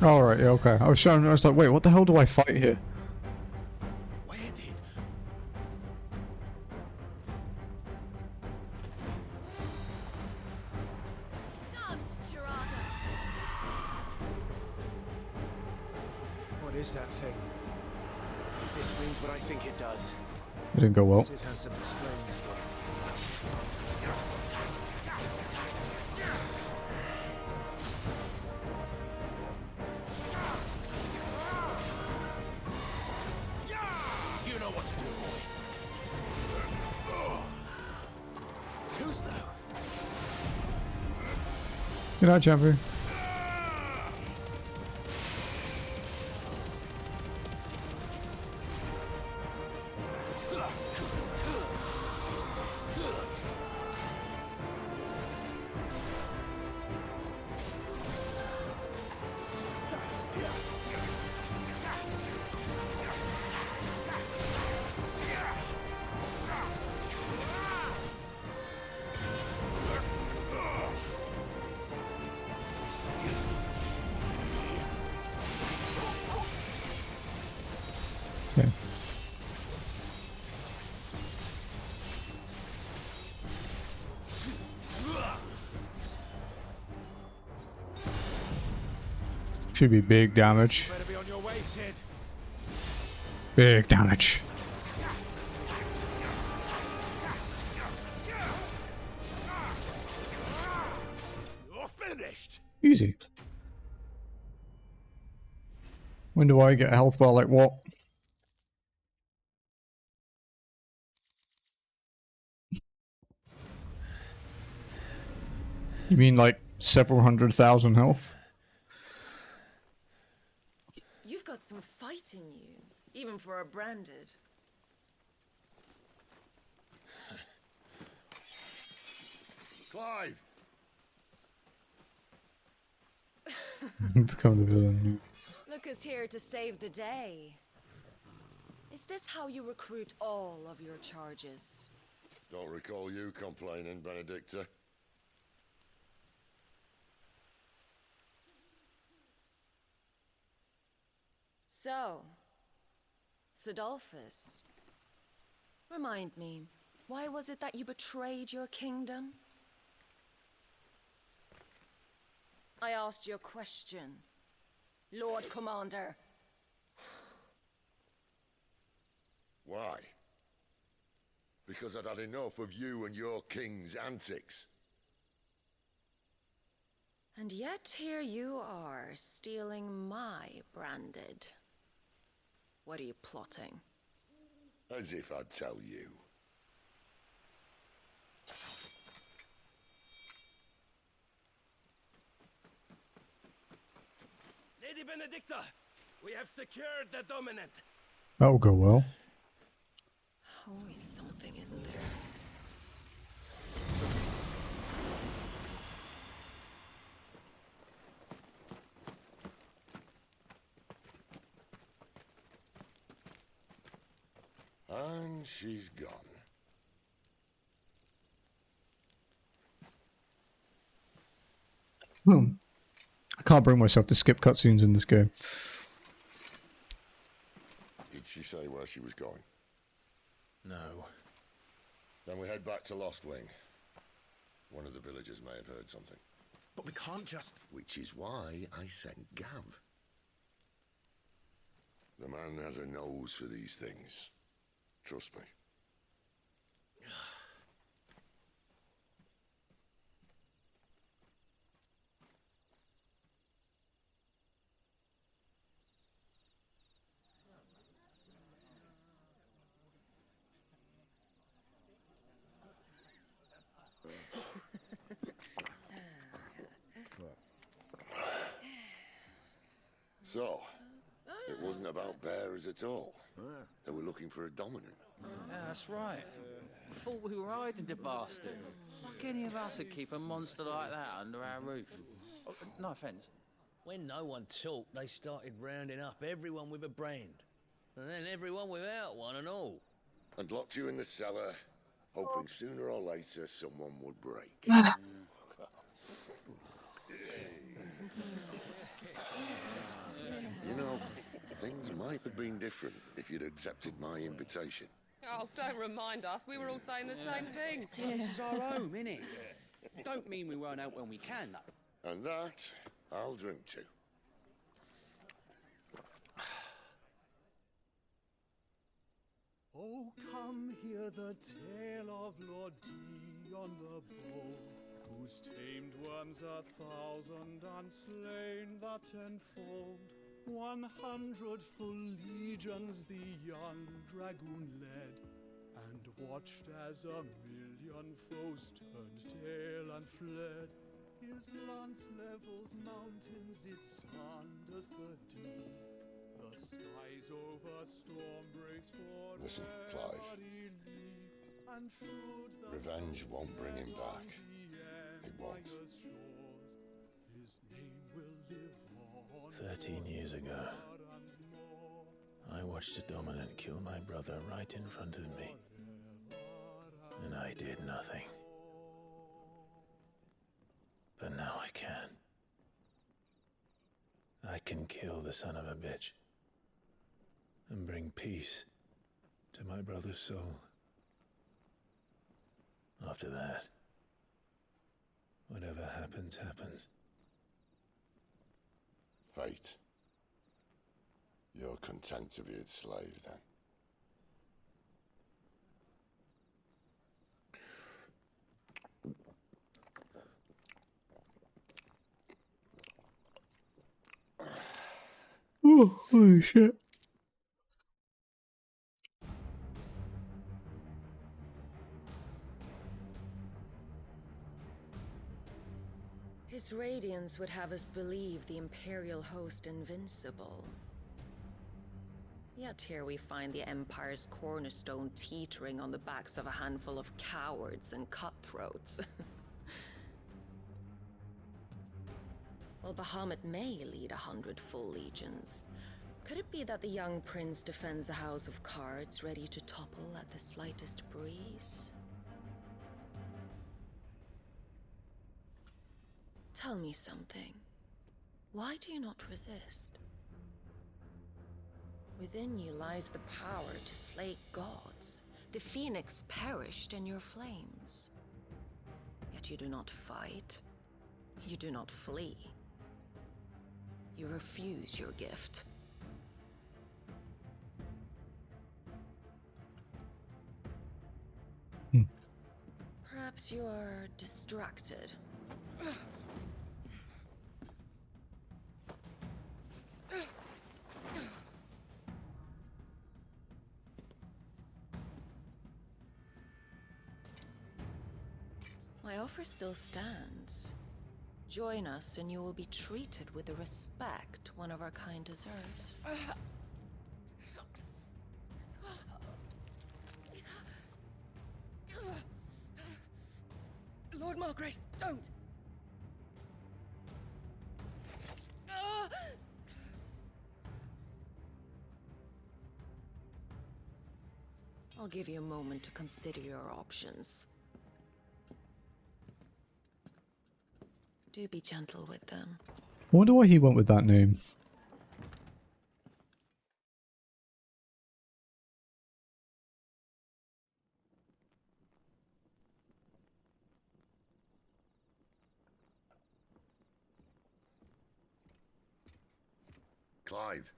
Alright, yeah, okay. I was like, wait, what the hell do I fight here? Where did? What is that thing? If this means what I think it does. It didn't go well. Sid has some explaining to do. You know what to do, boy. Too slow. Good night, champion. Okay. Should be big damage. Better be on your way, Sid. Big damage. Easy. When do I get a health bar like what? You mean like several 100,000 health? You've got some fight in you, even for a branded. Clive! Become the villain. Look who's here to save the day. Is this how you recruit all of your charges? Don't recall you complaining, Benedicta. So, Sidolphus, remind me, why was it that you betrayed your kingdom? I asked you a question, Lord Commander. Why? Because I'd had enough of you and your king's antics. And yet here you are, stealing my branded. What are you plotting? As if I'd tell you. Lady Benedicta, we have secured the dominant. That'll go well. Always something, isn't there? And she's gone. I can't bring myself to skip cutscenes in this game. Did she say where she was going? No. Then we head back to Lost Wing. One of the villagers may have heard something. But we can't just... Which is why I sent Gav. The man has a nose for these things. Trust me. So, it wasn't about bearers at all. They were looking for a dominant. Yeah, that's right. Thought we were hiding the bastard. Like any of us would keep a monster like that under our roof. Oh, no offence. When no one talked, they started rounding up everyone with a brand. And then everyone without one and all. And locked you in the cellar, hoping sooner or later someone would break. You know, things might have been different if you'd accepted my invitation. Oh, don't remind us. We were all saying the same thing. This is our home, innit? Don't mean we won't out when we can, though. And that, I'll drink to. Oh, come hear the tale of Lord Dion the Bold, whose tamed worms 1,000 and slain the tenfold. 100 full legions the young dragoon led, and watched as 1,000,000 foes turned tail and fled. His lance levels mountains, it sanders the deep. The skies over storm breaks for Listen, Clive. Revenge won't bring him back. It won't. 13 years ago, I watched a dominant kill my brother right in front of me. And I did nothing. But now I can. I can kill the son of a bitch. And bring peace to my brother's soul. After that, whatever happens, happens. Fate. You're content to be its slave, then? Oh, holy shit. His radiance would have us believe the Imperial host invincible. Yet here we find the Empire's cornerstone teetering on the backs of a handful of cowards and cutthroats. Well, Bahamut may lead 100 full legions. Could it be that the young prince defends a house of cards ready to topple at the slightest breeze? Tell me something. Why do you not resist? Within you lies the power to slay gods. The phoenix perished in your flames. Yet you do not fight. You do not flee. You refuse your gift. Perhaps you are distracted. My offer still stands. Join us and you will be treated with the respect one of our kind deserves. Lord Margrace, don't! I'll give you a moment to consider your options. Do be gentle with them. I wonder why he went with that name. Clive.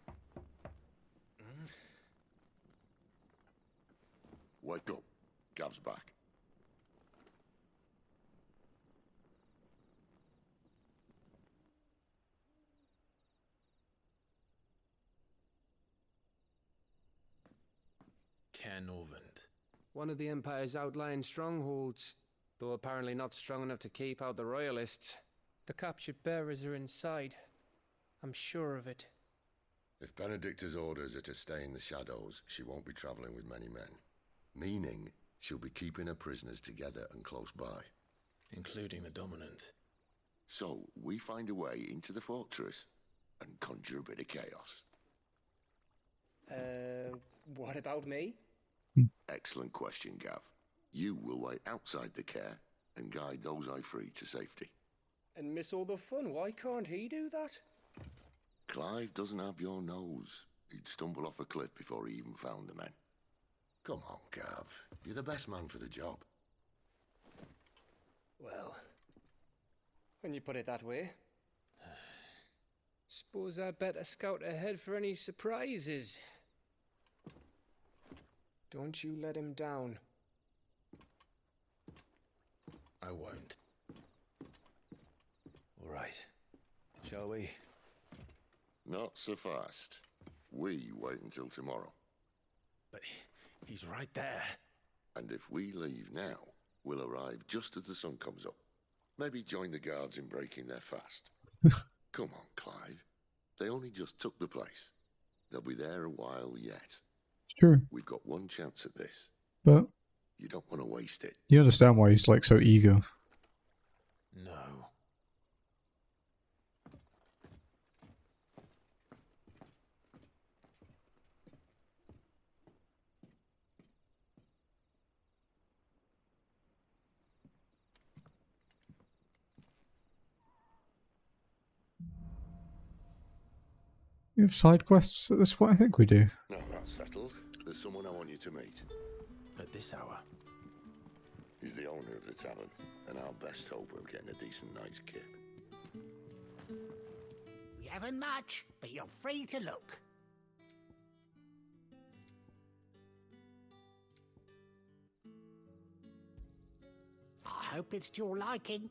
Wake up. Gav's back. Canovant. One of the Empire's outlying strongholds, though apparently not strong enough to keep out the Royalists. The captured bearers are inside. I'm sure of it. If Benedicta's orders are to stay in the shadows, she won't be travelling with many men. Meaning, she'll be keeping her prisoners together and close by. Including the Dominant. So, we find a way into the fortress and conjure a bit of chaos. What about me? Excellent question, Gav. You will wait outside the care and guide those I free to safety. And miss all the fun. Why can't he do that? Clive doesn't have your nose. He'd stumble off a cliff before he even found the men. Come on, Gav. You're the best man for the job. Well, when you put it that way. Suppose I better scout ahead for any surprises. Don't you let him down. I won't. All right. Shall we? Not so fast. We wait until tomorrow. But he's right there. And if we leave now, we'll arrive just as the sun comes up. Maybe join the guards in breaking their fast. Come on, Clive. They only just took the place. They'll be there a while yet. Sure. We've got one chance at this. But you don't want to waste it. You understand why he's like so eager. No. We have side quests at this point? I think we do. Now that's settled. There's someone I want you to meet. At this hour? He's the owner of the tavern, and our best hope of getting a decent night's kip. We haven't much, but you're free to look. I hope it's to your liking.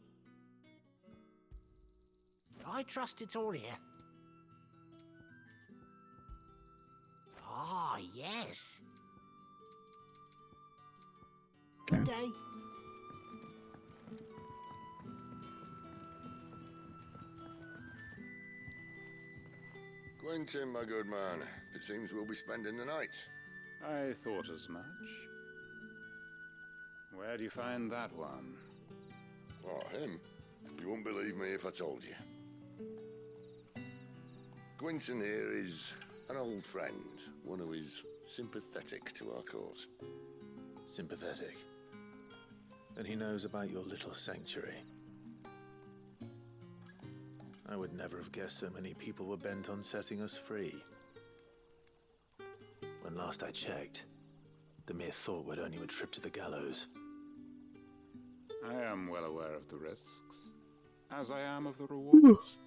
I trust it's all here. Ah, yes. Good day. Quentin, my good man. It seems we'll be spending the night. I thought as much. Where do you find that one? Oh, him? You wouldn't believe me if I told you. Quentin here is an old friend, one who is sympathetic to our cause. Sympathetic. And he knows about your little sanctuary. I would never have guessed so many people were bent on setting us free. When last I checked, the mere thought would earn you a trip to the gallows. I am well aware of the risks, as I am of the rewards.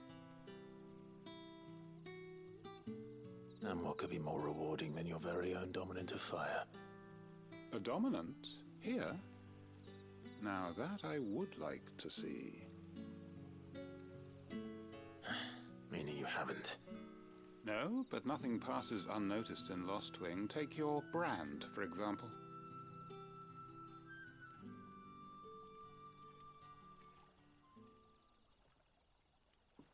And what could be more rewarding than your very own dominant of fire? A dominant? Here? Now that I would like to see. Meaning you haven't? No, but nothing passes unnoticed in Lostwing. Take your brand, for example.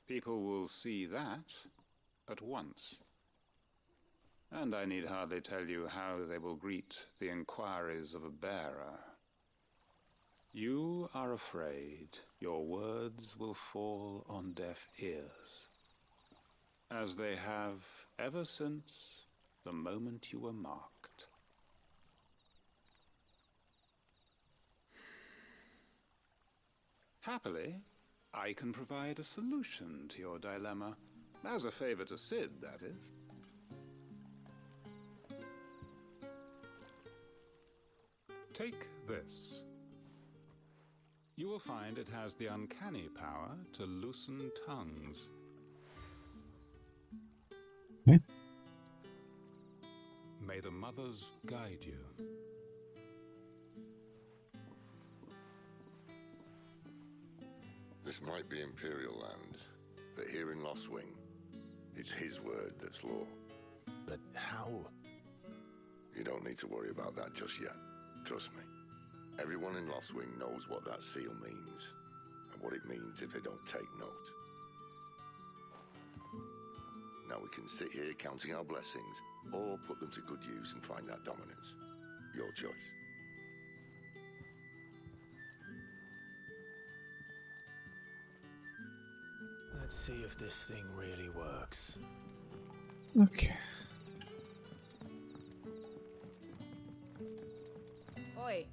People will see that at once. And I need hardly tell you how they will greet the inquiries of a bearer. You are afraid your words will fall on deaf ears, as they have ever since the moment you were marked. Happily, I can provide a solution to your dilemma, as a favor to Sid, that is. Take this. You will find it has the uncanny power to loosen tongues. May the mothers guide you. This might be Imperial land, but here in Lostwing, it's his word that's law. But how? You don't need to worry about that just yet. Trust me. Everyone in Lostwing knows what that seal means, and what it means if they don't take note. Now we can sit here counting our blessings, or put them to good use and find that dominance. Your choice. Let's see if this thing really works. Okay. Oi. I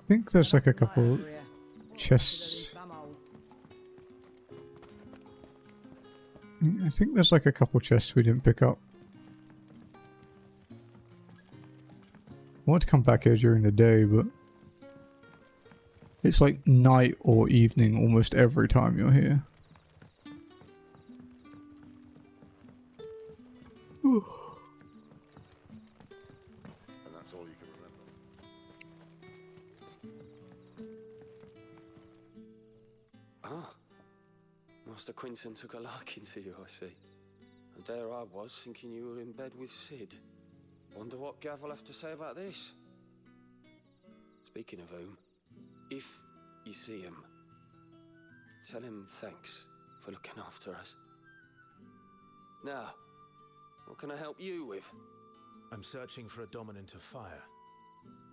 think there's like a couple chests. I think there's like a couple chests we didn't pick up. I want to come back here during the day, but it's like night or evening almost every time you're here. And that's all you can remember. Ah. Master Quentin took a liking to you, I see. And there I was, thinking you were in bed with Sid. Wonder what Gav will have to say about this. Speaking of whom, if you see him, tell him thanks for looking after us. Now, what can I help you with? I'm searching for a dominant of fire.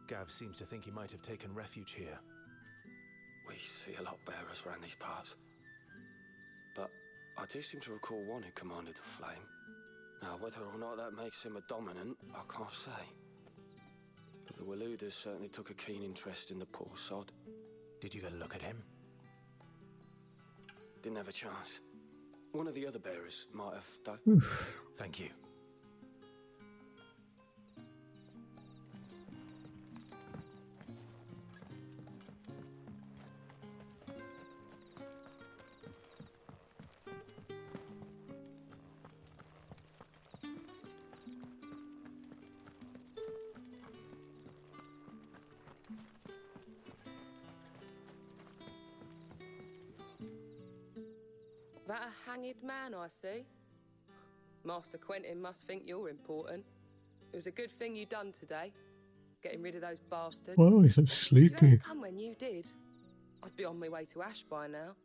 Gav seems to think he might have taken refuge here. We see a lot bearers around these parts. But I do seem to recall one who commanded the flame. Now, whether or not that makes him a dominant, I can't say. But the Waluders certainly took a keen interest in the poor sod. Did you get a look at him? Didn't have a chance. One of the other bearers might have done. Thank you. That a hanged man I see? Master Quentin must think you're important. was a good thing you done today, getting rid of those bastards. Why are we so If you sleepy? hadn't come when you did, I'd be on my way to Ash by now,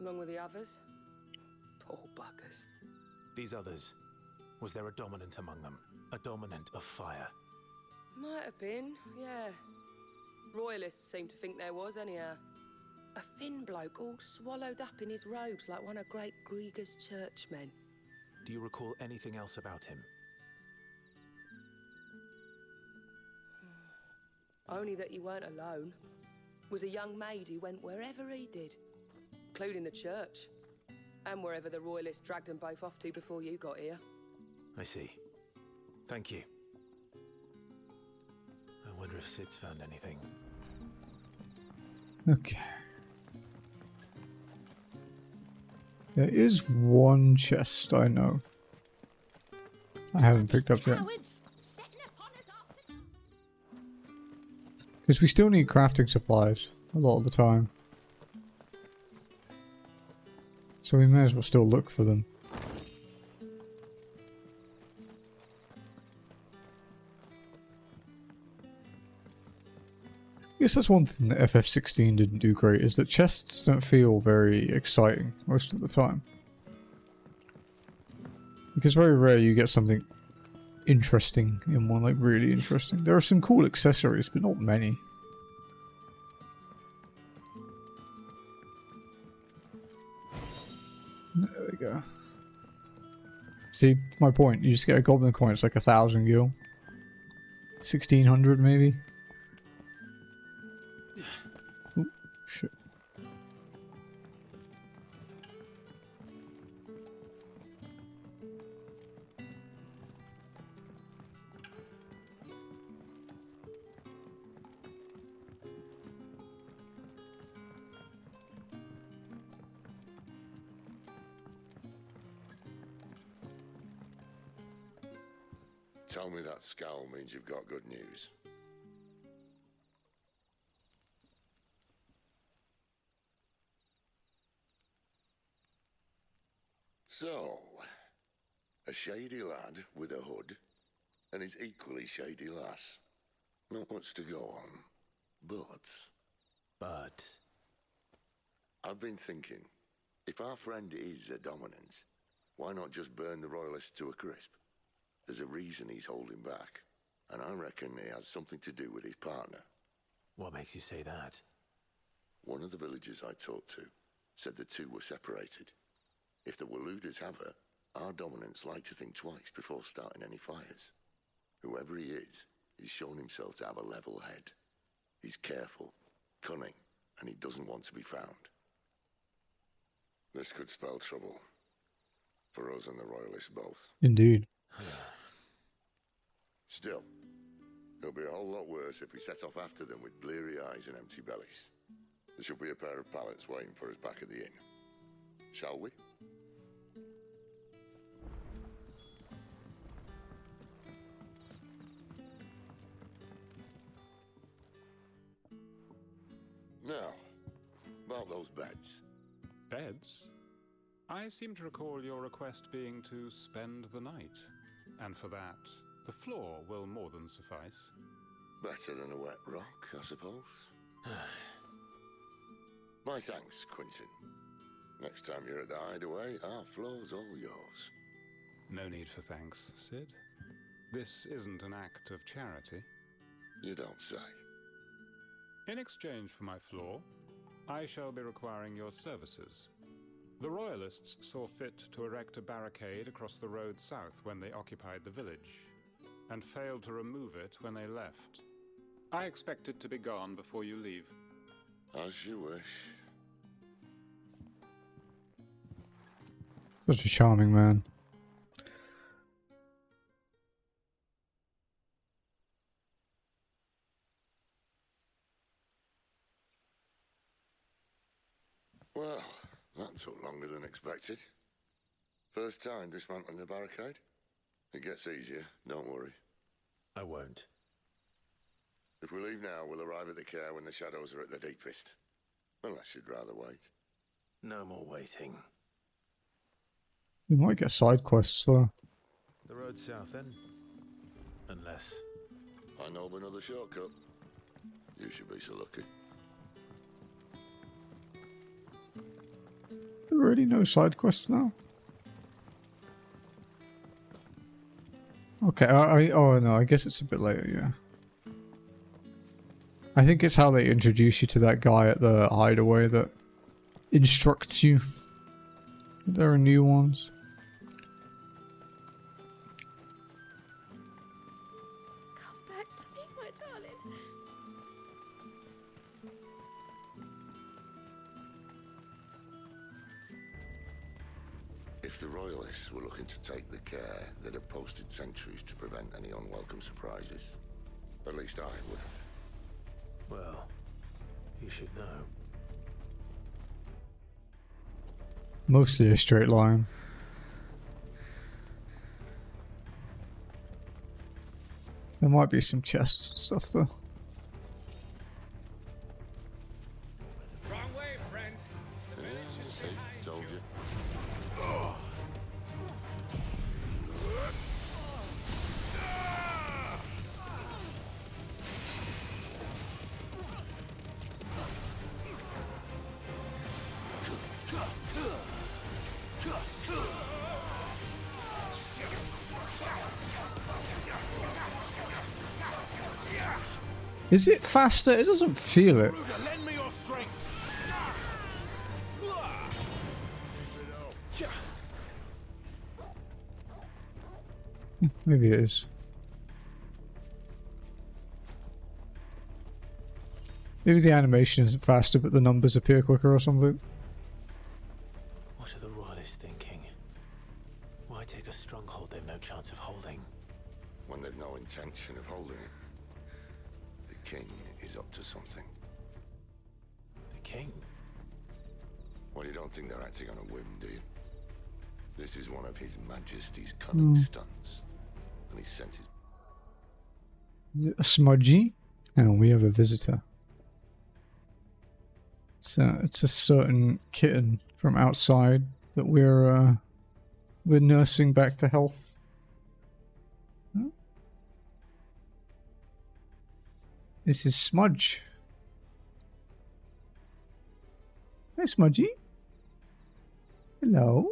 along with the others. Poor buggers. These others, was there a dominant among them? A dominant of fire? Might have been, yeah. Royalists seem to think there was, anyhow. A thin bloke all swallowed up in his robes like one of Great Grieger's churchmen. Do you recall anything else about him? Only that you weren't alone. Was a young maid who went wherever he did, including the church, and wherever the Royalists dragged them both off to before you got here. I see. Thank you. I wonder if Sid's found anything. Okay. There is one chest I know I haven't picked up yet. Because we still need crafting supplies a lot of the time. So we may as well still look for them. I guess that's one thing that FF16 didn't do great, is that chests don't feel very exciting most of the time. Because very rare you get something interesting in one, like really interesting. There are some cool accessories, but not many. There we go. See, my point. You just get a goblin coin, it's like 1,000 gil. 1,600 maybe. Oh, shit. Tell me that scowl means you've got good news. So, a shady lad with a hood, and his equally shady lass. Not much to go on, but... I've been thinking, if our friend is a dominant, why not just burn the Royalists to a crisp? There's a reason he's holding back, and I reckon it has something to do with his partner. What makes you say that? One of the villagers I talked to said the two were separated. If the Waluders have her, our dominants like to think twice before starting any fires. Whoever he is, he's shown himself to have a level head. He's careful, cunning, and he doesn't want to be found. This could spell trouble. For us and the Royalists both. Indeed. Still, it'll be a whole lot worse if we set off after them with bleary eyes and empty bellies. There should be a pair of pallets waiting for us back at the inn. Shall we? Now, about those beds. Beds? I seem to recall your request being to spend the night. And for that, the floor will more than suffice. Better than a wet rock, I suppose. My thanks, Quinton. Next time you're at the hideaway, our floor's all yours. No need for thanks, Sid. This isn't an act of charity. You don't say. In exchange for my floor, I shall be requiring your services. The Royalists saw fit to erect a barricade across the road south when they occupied the village, and failed to remove it when they left. I expect it to be gone before you leave. As you wish. Such a charming man. Well, that took longer than expected. First time dismantling the barricade? It gets easier, don't worry. I won't. If we leave now, we'll arrive at the care when the shadows are at their deepest. Unless you'd rather wait. No more waiting. We might get side quests though. The road south then? Unless... I know of another shortcut. You should be so lucky. There are really no side quests now. Okay, oh no, I guess it's a bit later, yeah. I think it's how they introduce you to that guy at the hideaway that instructs you. There are new ones. Come back to me, my darling. If the Royalists were looking to take the care, they'd have posted sentries to prevent any unwelcome surprises. At least I would have. Well, you should know. Mostly a straight line. There might be some chests and stuff though. Wrong way, friend. The village is behind Told you. Is it faster? It doesn't feel it. Lend me your strength. Maybe it is. Maybe the animation isn't faster, but the numbers appear quicker or something. What are the Royalists thinking? Why take a stronghold they've no chance of holding? When they've no intention of holding it. The king is up to something. The king? Well, you don't think they're acting on a whim, do you? This is one of His Majesty's cunning stunts. And he sent his... A smudgy? And we have a visitor. So it's a certain kitten from outside that we're nursing back to health. Huh? This is Smudge. Hi, Smudgy. Hello.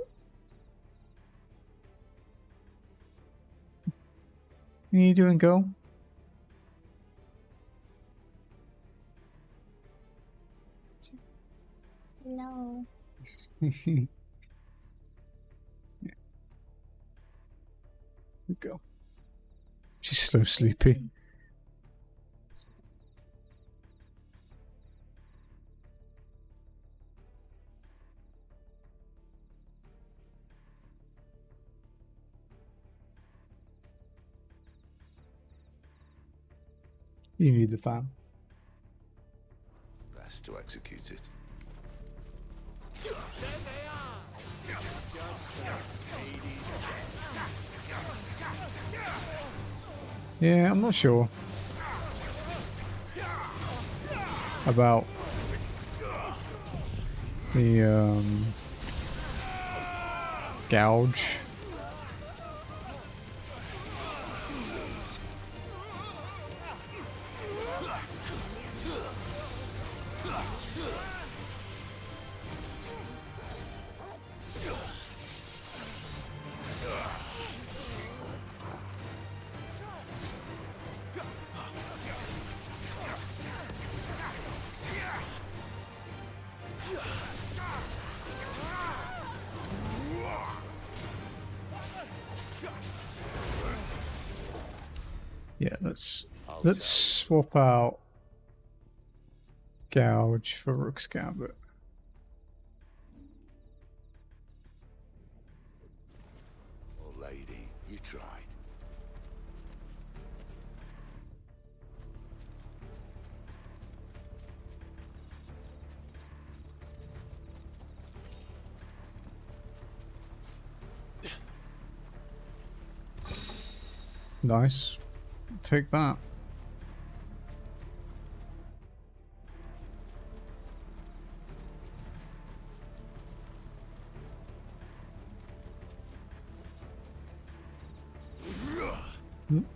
How you doing, girl? No. Here we go. She's so sleepy. You need the fan. Best to execute it. Yeah, I'm not sure about the gouge. Yeah, let's swap out gouge for Rook's Gambit. Oh, lady, you tried. Nice. Take that.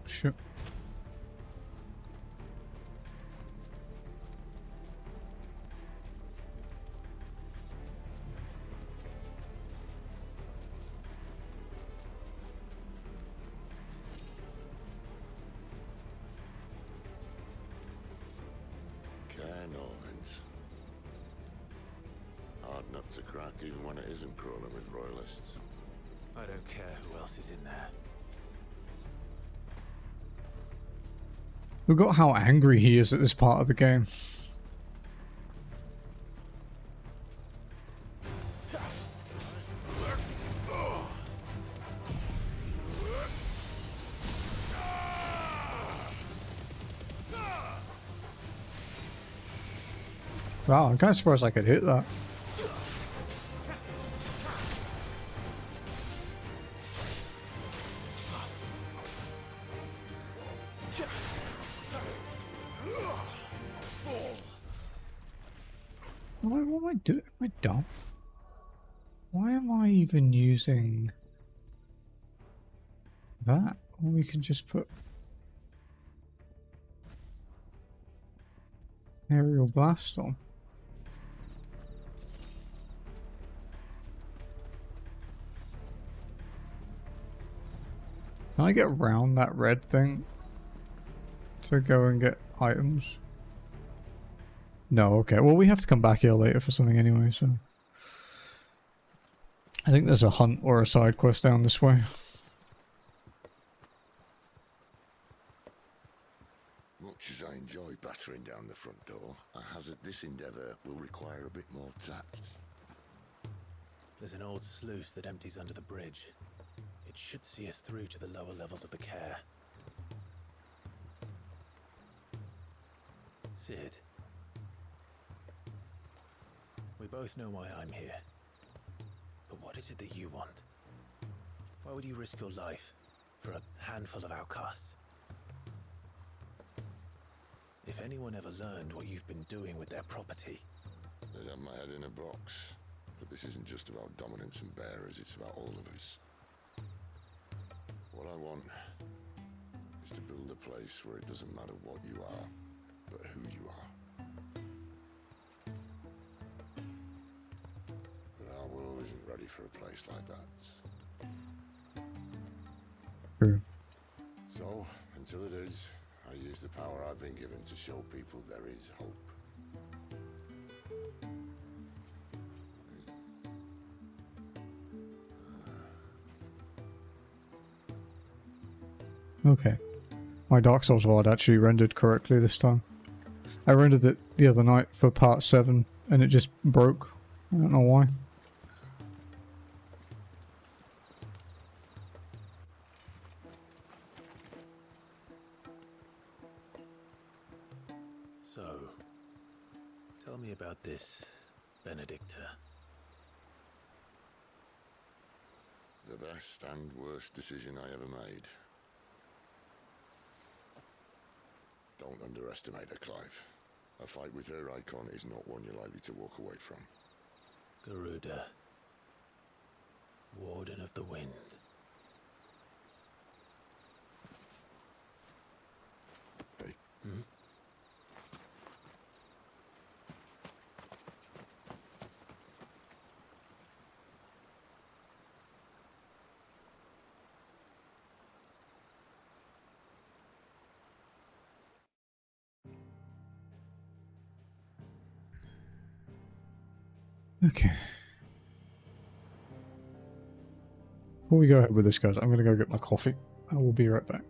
Sure. know, Vince. Hard nut to crack even when it isn't crawling with royalists. I don't care who else is in there. We got how angry he is at this part of the game. Wow, I'm kind of surprised I could hit that. What am I doing? Am I dumb? Why am I even using that? Well, we can just put aerial blast on. Can I get around that red thing to go and get items? No, okay. Well, we have to come back here later for something anyway, so... I think there's a hunt or a side quest down this way. Much as I enjoy battering down the front door, I hazard this endeavour will require a bit more tact. There's an old sluice that empties under the bridge. It should see us through to the lower levels of the care. Sid. We both know why I'm here. But what is it that you want? Why would you risk your life for a handful of outcasts? If anyone ever learned what you've been doing with their property... They'd have my head in a box. But this isn't just about dominance and bearers, it's about all of us. What I want is to build a place where it doesn't matter what you are, but who you are. But our world isn't ready for a place like that. True. So, until it is, I use the power I've been given to show people there is hope. Okay. My Dark Souls VOD actually rendered correctly this time. I rendered it the other night for part 7 and it just broke. I don't know why. So, tell me about this, Benedicta. The best and worst decision I ever made. Don't underestimate her, Clive. A fight with her icon is not one you're likely to walk away from. Garuda. Warden of the Wind. Hey. Hmm? Okay. Before we go ahead with this, guys, I'm going to go get my coffee. I will be right back.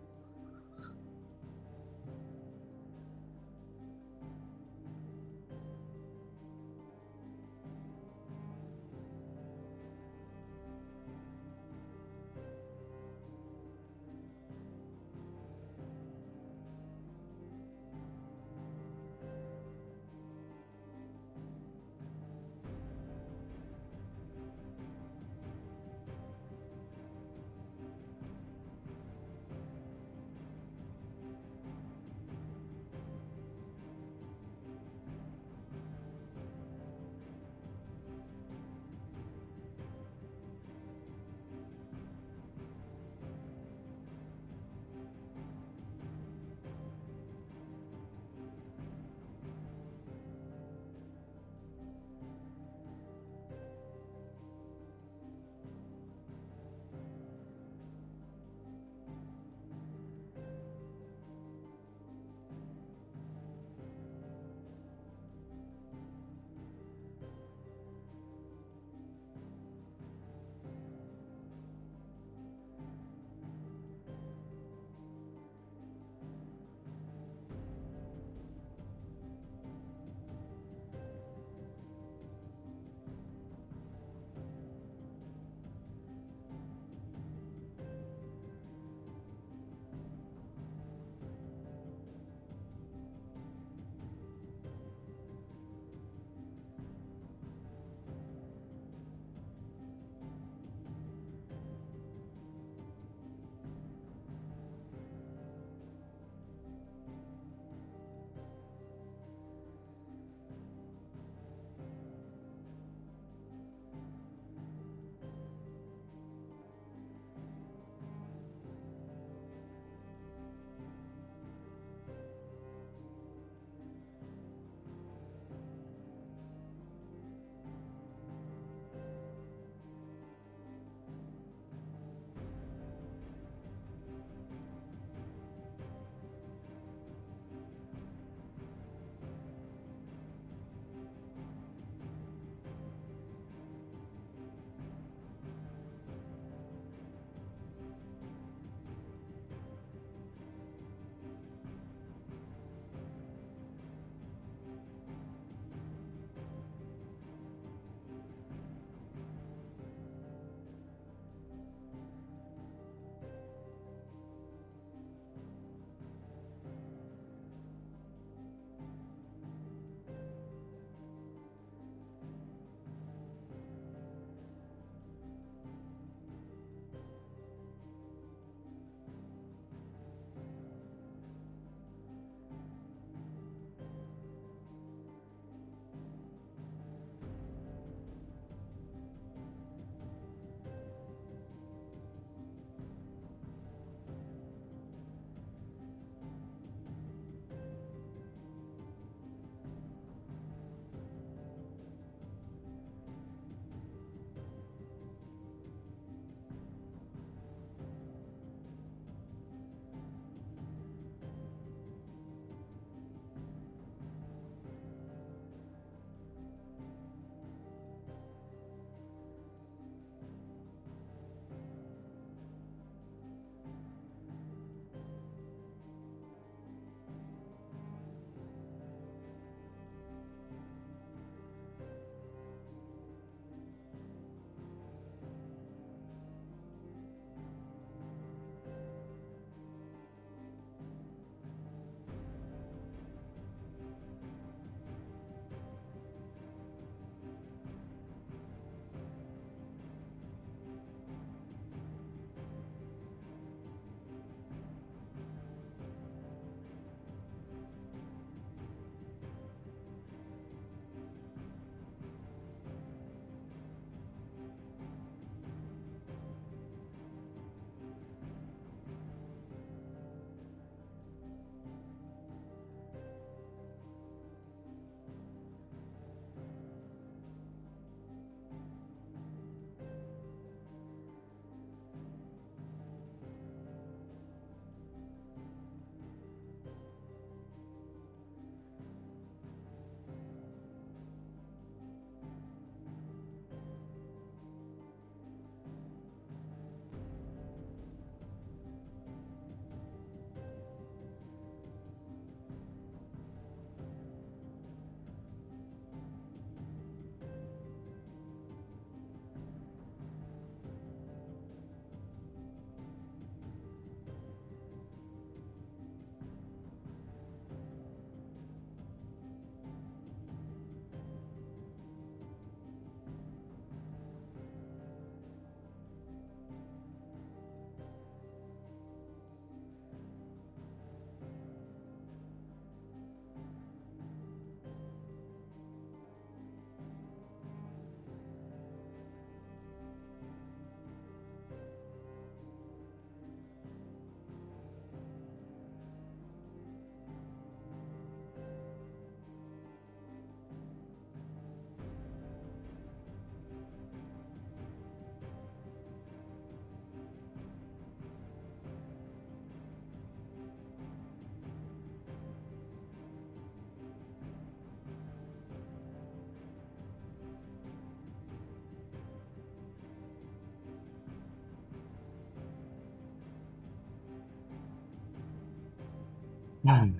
My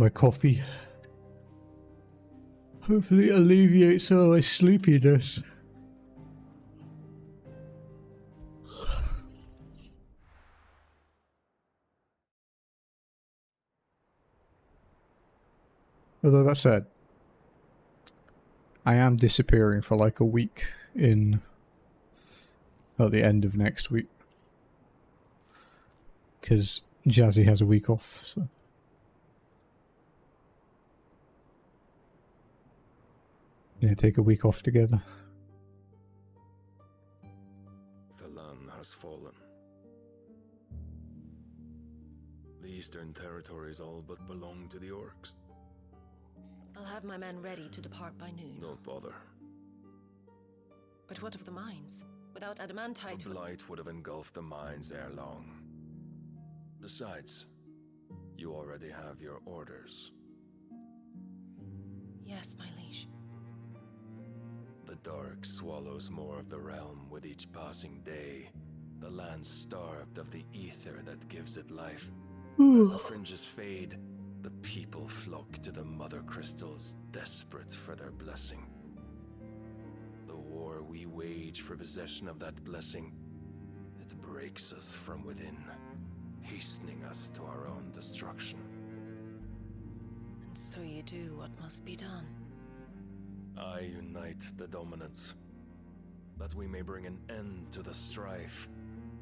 coffee. Hopefully it alleviates some of my sleepiness. Although that said, I am disappearing for like a week at the end of next week. Because Jazzy has a week off, so. Yeah, take a week off together. The land has fallen. The Eastern Territories all but belong to the orcs. I'll have my men ready to depart by noon. Don't bother. But what of the mines? Without adamantite... The blight would have engulfed the mines ere long. Besides, you already have your orders. Yes, my liege. The dark swallows more of the realm with each passing day. The land starved of the ether that gives it life. As the fringes fade, the people flock to the mother crystals, desperate for their blessing. The war we wage for possession of that blessing, it breaks us from within, hastening us to our own destruction. And so you do what must be done. I unite the dominants, that we may bring an end to the strife,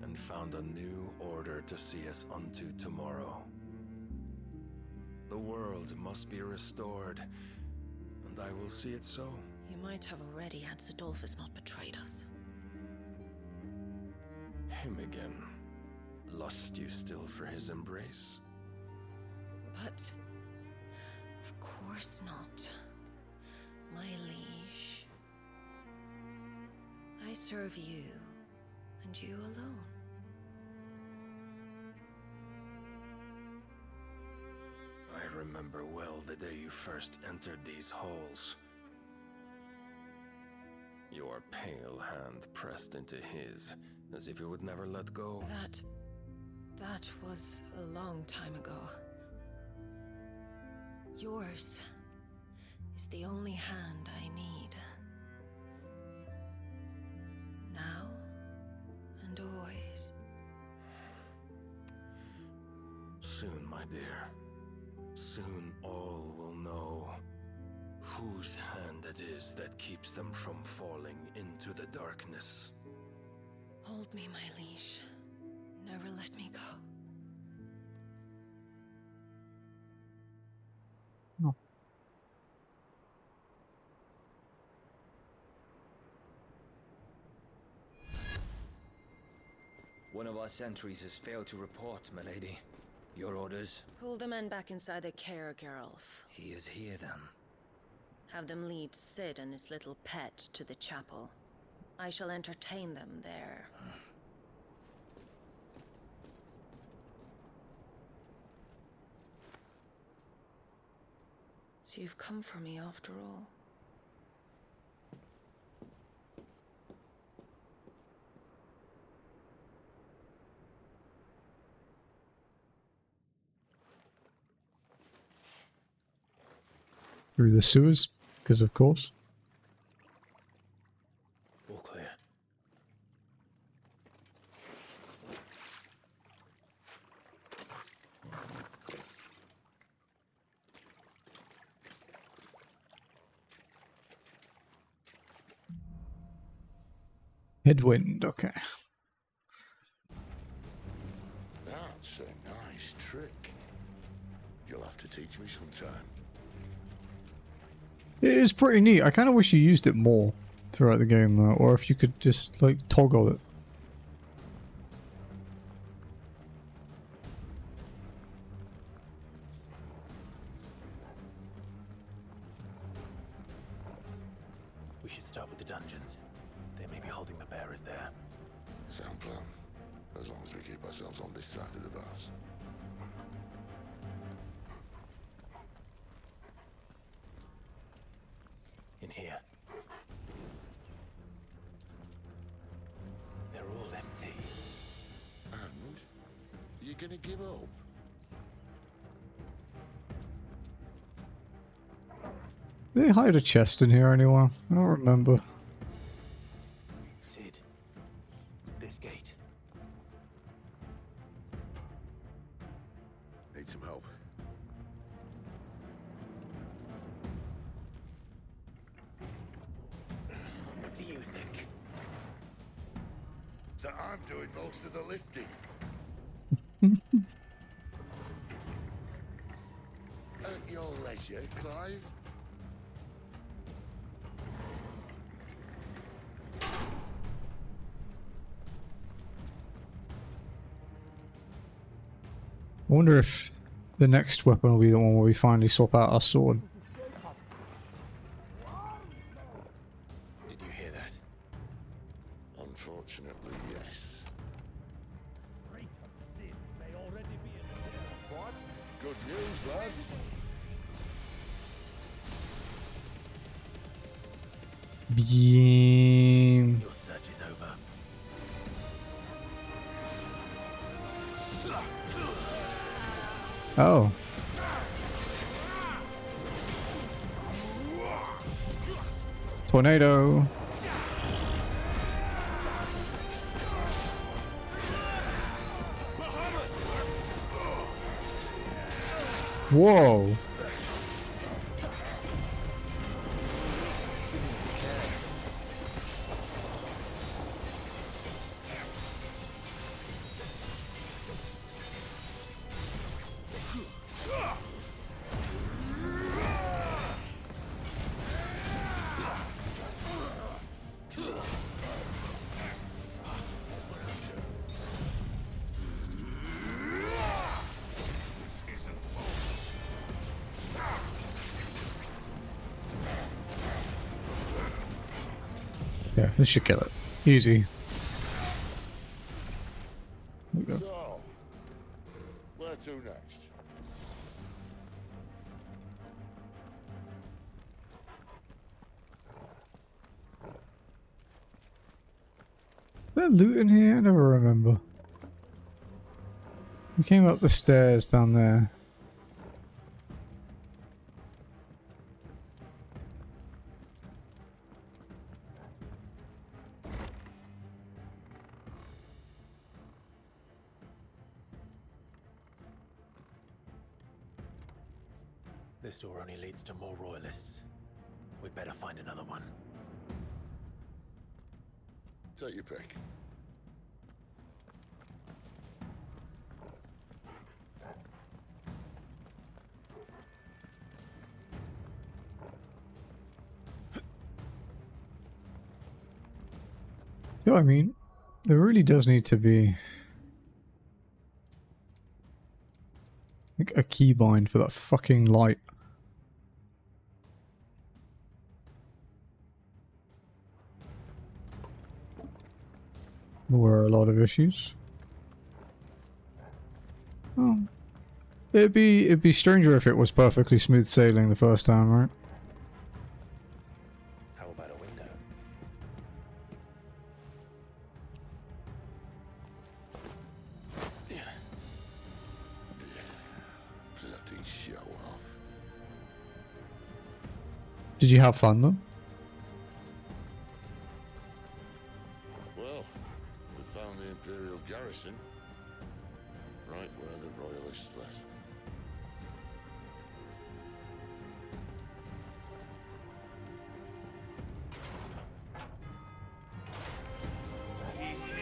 and found a new order to see us unto tomorrow. The world must be restored, and I will see it so. You might have already had Sidolphus not betrayed us. Him again. Lust you still for his embrace? But... of course not. My liege. I serve you, and you alone. I remember well the day you first entered these halls. Your pale hand pressed into his, as if you would never let go. That was a long time ago. Yours is the only hand I need. Now and always. Soon, my dear. Soon all will know whose hand it is that keeps them from falling into the darkness. Hold me, my liege. Never let me go. No. One of our sentries has failed to report, my lady. Your orders? Pull the men back inside their care, Geralf. He is here, then. Have them lead Sid and his little pet to the chapel. I shall entertain them there. So you've come for me after all. Through the sewers, because of course. All clear. Headwind, okay. That's a nice trick. You'll have to teach me sometime. It is pretty neat. I kind of wish you used it more throughout the game, though, or if you could just, like, toggle it. We should start with the dungeons. They may be holding the bearers there. Sound plan. As long as we keep ourselves on this side of the bars. In here. They're all empty. gonna give up? Did they hide a chest in here anywhere? I don't remember. Sid, this gate. Need some help. What do you think? That I'm doing most of the lifting. At your leisure, Clive. I wonder if the next weapon will be the one where we finally swap out our sword. Did you hear that? Unfortunately, yes. What? Good news, lads. Beam. Your search is over. Oh. Tornado. Whoa. Yeah, this should kill it. Easy. There we go. So, where to next? Is there loot in here? I never remember. We came up the stairs down there. This door only leads to more royalists. We'd better find another one. Take your pick. You know what I mean? There really does need to be like a keybind for that fucking light. There were a lot of issues. Oh. It'd be stranger if it was perfectly smooth sailing the first time, right? How about a window? Bloody show off. Did you have fun though? Well, we found the Imperial garrison. Right where the Royalists left them. He's here.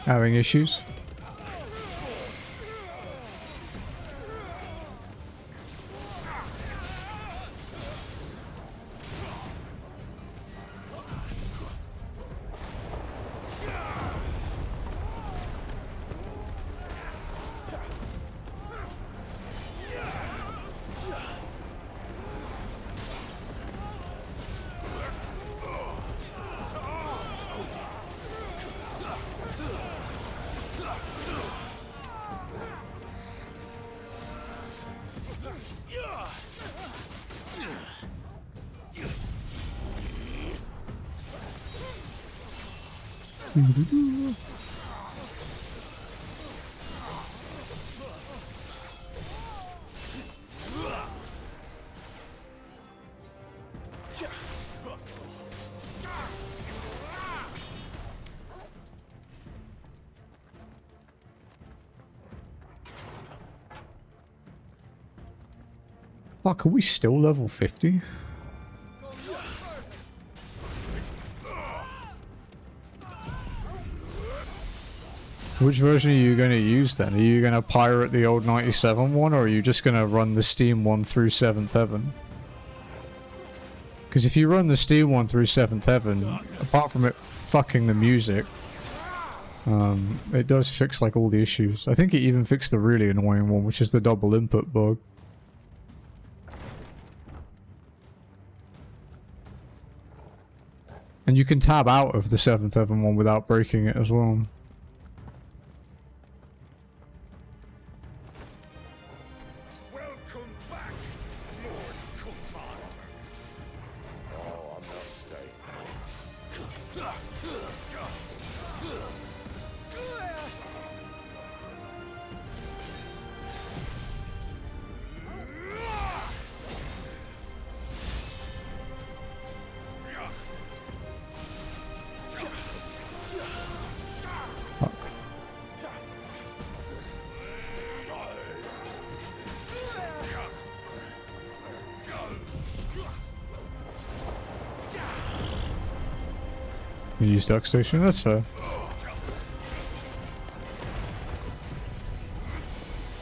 Having issues? Fuck, are we still level 50? Which version are you going to use then? Are you going to pirate the old 97 one, or are you just going to run the Steam one through 7th Heaven? Because if you run the Steam one through 7th Heaven, apart from it fucking the music, it does fix like all the issues. I think it even fixed the really annoying one, which is the double input bug. And you can tab out of the 7th Heaven one without breaking it as well. Welcome back, Lord Commander. Oh, I'm not staying. You use Duck Station, that's fair.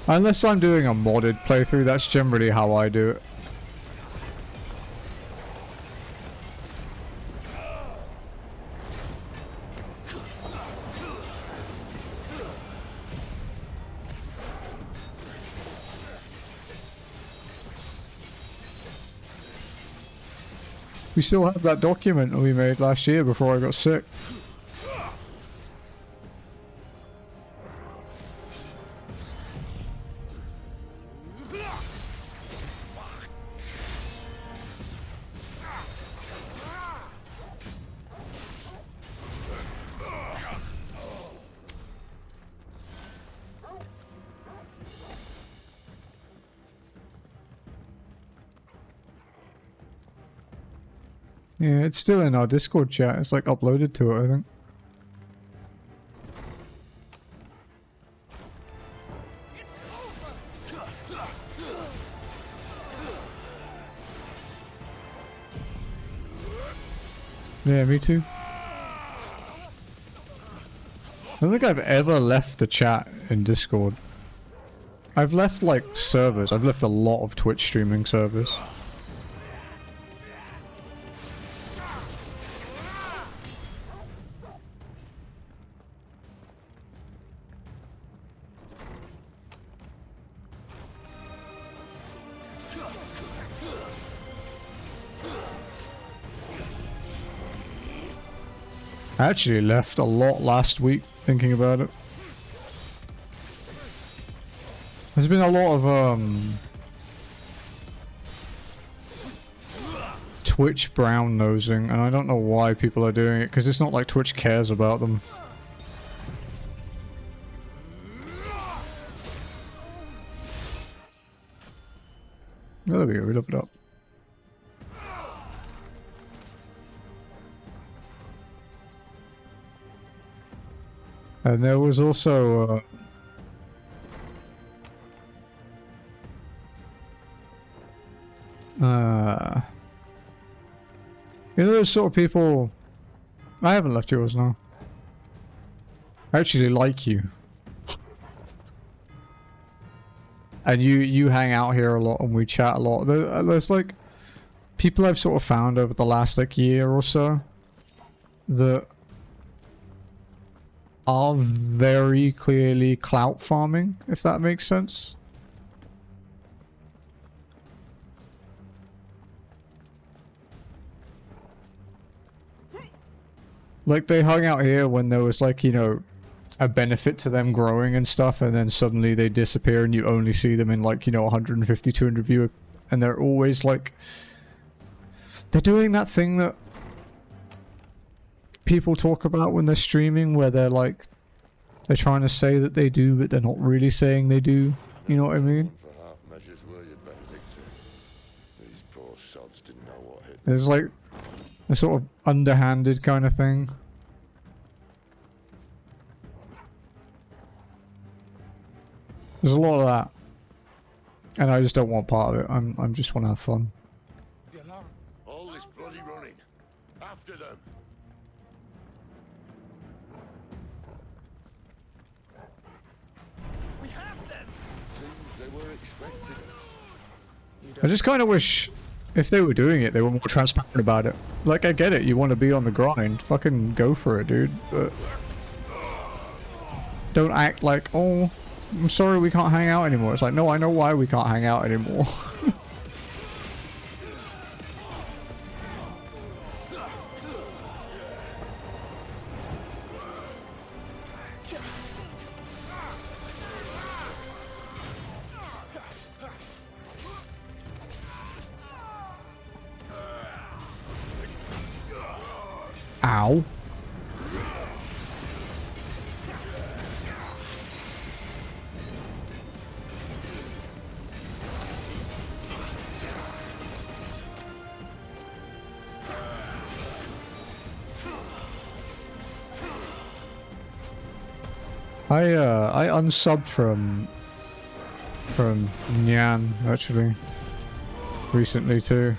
Unless I'm doing a modded playthrough, that's generally how I do it. We still have that document that we made last year before I got sick. Yeah, it's still in our Discord chat. It's like uploaded to it, I think. Yeah, me too. I don't think I've ever left the chat in Discord. I've left like servers. I've left a lot of Twitch streaming servers. I actually left a lot last week, thinking about it. There's been a lot of, Twitch brown nosing, and I don't know why people are doing it, because it's not like Twitch cares about them. Oh, there we go, we leveled up. And there was also, you know those sort of people... I haven't left yours now. I actually like you. And you hang out here a lot and we chat a lot. There's like people I've sort of found over the last like year or so that are very clearly clout farming, if that makes sense. Like they hung out here when there was like, you know, a benefit to them growing and stuff, and then suddenly they disappear and you only see them in like, you know, 150, 200 viewer, and they're always like, they're doing that thing that people talk about when they're streaming, where they're like, they're trying to say that they do, but they're not really saying they do. You know what I mean? For half measures, were you, Benedicta? These poor sods didn't know what hit. There's like a sort of underhanded kind of thing. There's a lot of that, and I just don't want part of it. I'm just want to have fun. All this bloody running. After them. We have them. Seems they were expecting us. I just kind of wish, if they were doing it, they were more transparent about it. Like, I get it, you want to be on the grind. Fucking go for it, dude. But don't act like, oh, I'm sorry we can't hang out anymore. It's like, no, I know why we can't hang out anymore. Ow. I unsubbed from Nyan actually recently too.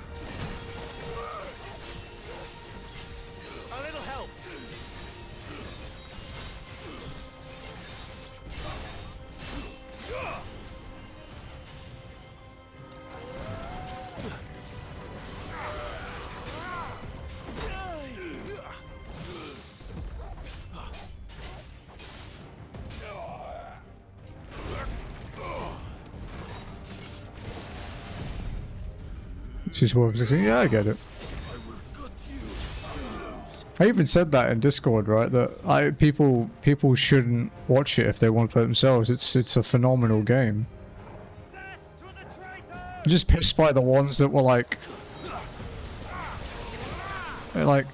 She's 12, 16. Yeah, I get it. I even said that in Discord, right? That people shouldn't watch it if they want to play it themselves. It's a phenomenal game. I'm just pissed by the ones that were like,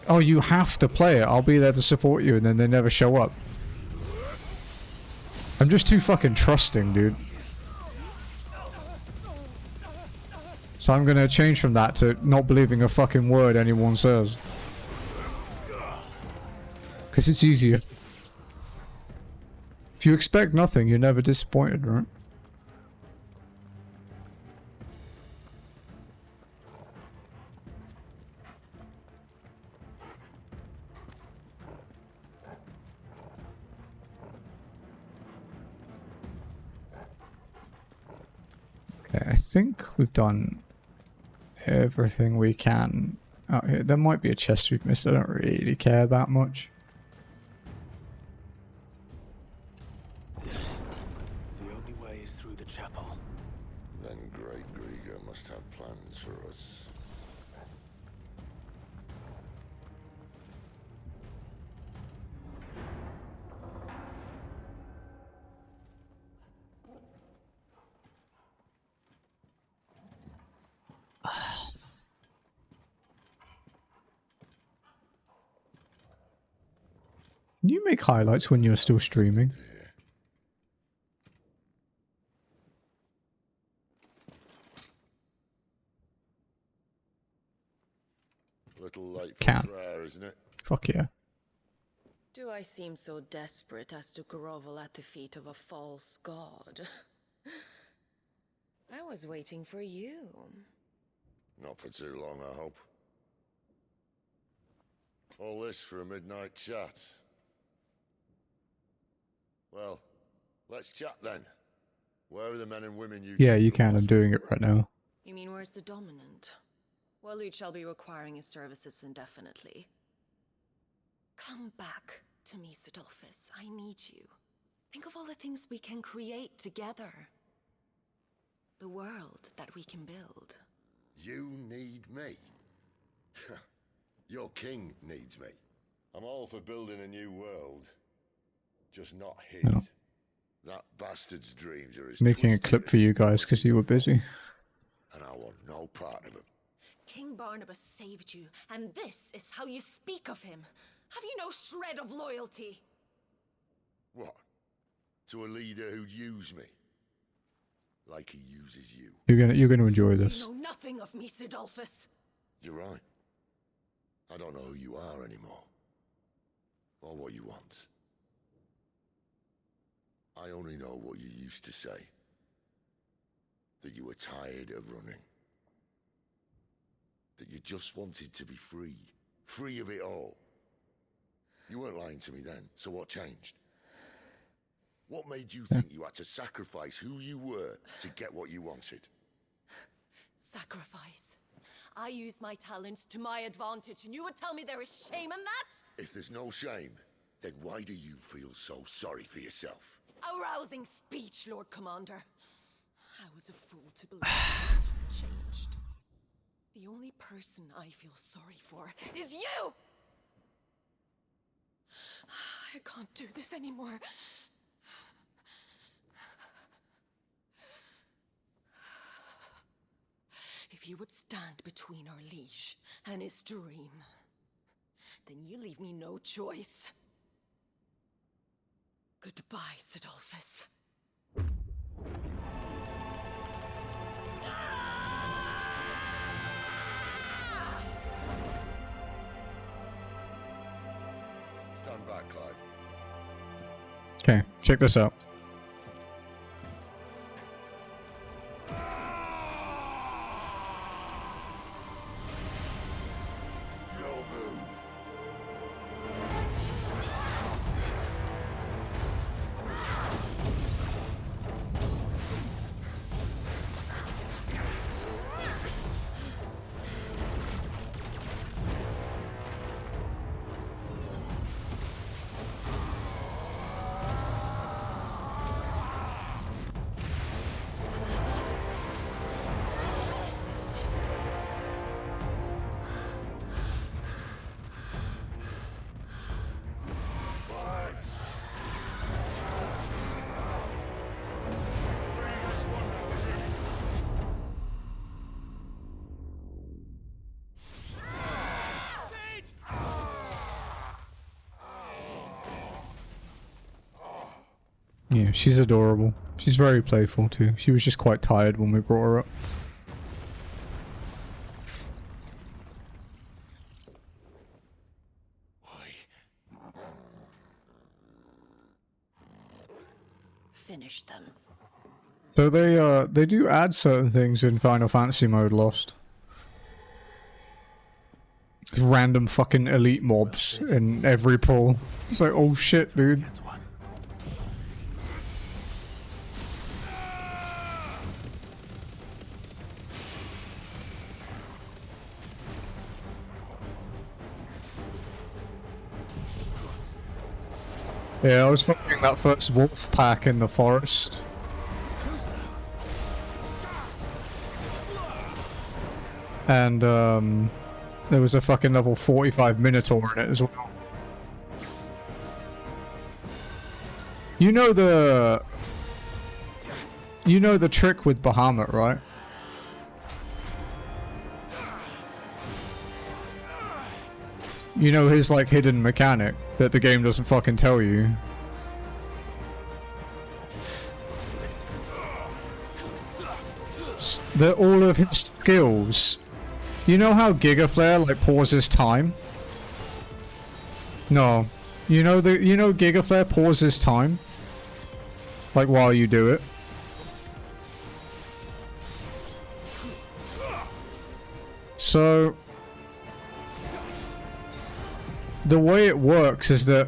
oh, you have to play it. I'll be there to support you, and then they never show up. I'm just too fucking trusting, dude. So I'm gonna change from that to not believing a fucking word anyone says. Because it's easier. If you expect nothing, you're never disappointed, right? Okay, I think we've done everything we can out here. There might be a chest we've missed. I don't really care that much. The only way is through the chapel. Then Great Grieger must have plans for us. Can you make highlights when you're still streaming? Little late for Can. prayer, isn't it? Fuck yeah. Do I seem so desperate as to grovel at the feet of a false god? I was waiting for you. Not for too long, I hope. All this for a midnight chat. Well, let's chat then. Where are the men and women you... Yeah, you can. I'm doing it right now. You mean where's the dominant? Well, Lude shall be requiring his services indefinitely. Come back to me, Sidolphus. I need you. Think of all the things we can create together. The world that we can build. You need me? Your king needs me. I'm all for building a new world. Just not his. No. That bastard's dreams are as Making a clip for you guys because you were busy. and I want no part of him. King Barnabas saved you, and this is how you speak of him. Have you no shred of loyalty? What? To a leader who'd use me? Like he uses you. You're gonna enjoy this. You know nothing of me, Sidolphus. You're right. I don't know who you are anymore. Or what you want. I only know what you used to say. That you were tired of running. That you just wanted to be free. Free of it all. You weren't lying to me then, so what changed? What made you think you had to sacrifice who you were to get what you wanted? Sacrifice. I use my talents to my advantage, and you would tell me there is shame in that? If there's no shame, then why do you feel so sorry for yourself? A rousing speech, Lord Commander. I was a fool to believe that I've changed. The only person I feel sorry for is you! I can't do this anymore. If you would stand between our liege and his dream, then you leave me no choice. Goodbye, Sidolphus. Stand back, Clive. Okay, check this out. Yeah, she's adorable. She's very playful too. She was just quite tired when we brought her up. Finish them. So they do add certain things in Final Fantasy mode Lost. Random fucking elite mobs in every pull. It's like, oh shit, dude. Yeah, I was fucking that first wolf pack in the forest. And there was a fucking level 45 Minotaur in it as well. You know the trick with Bahamut, right? You know his like hidden mechanic that the game doesn't fucking tell you. All of his skills. You know how Giga Flare like pauses time? No. You know Giga Flare pauses time? Like while you do it. So the way it works is that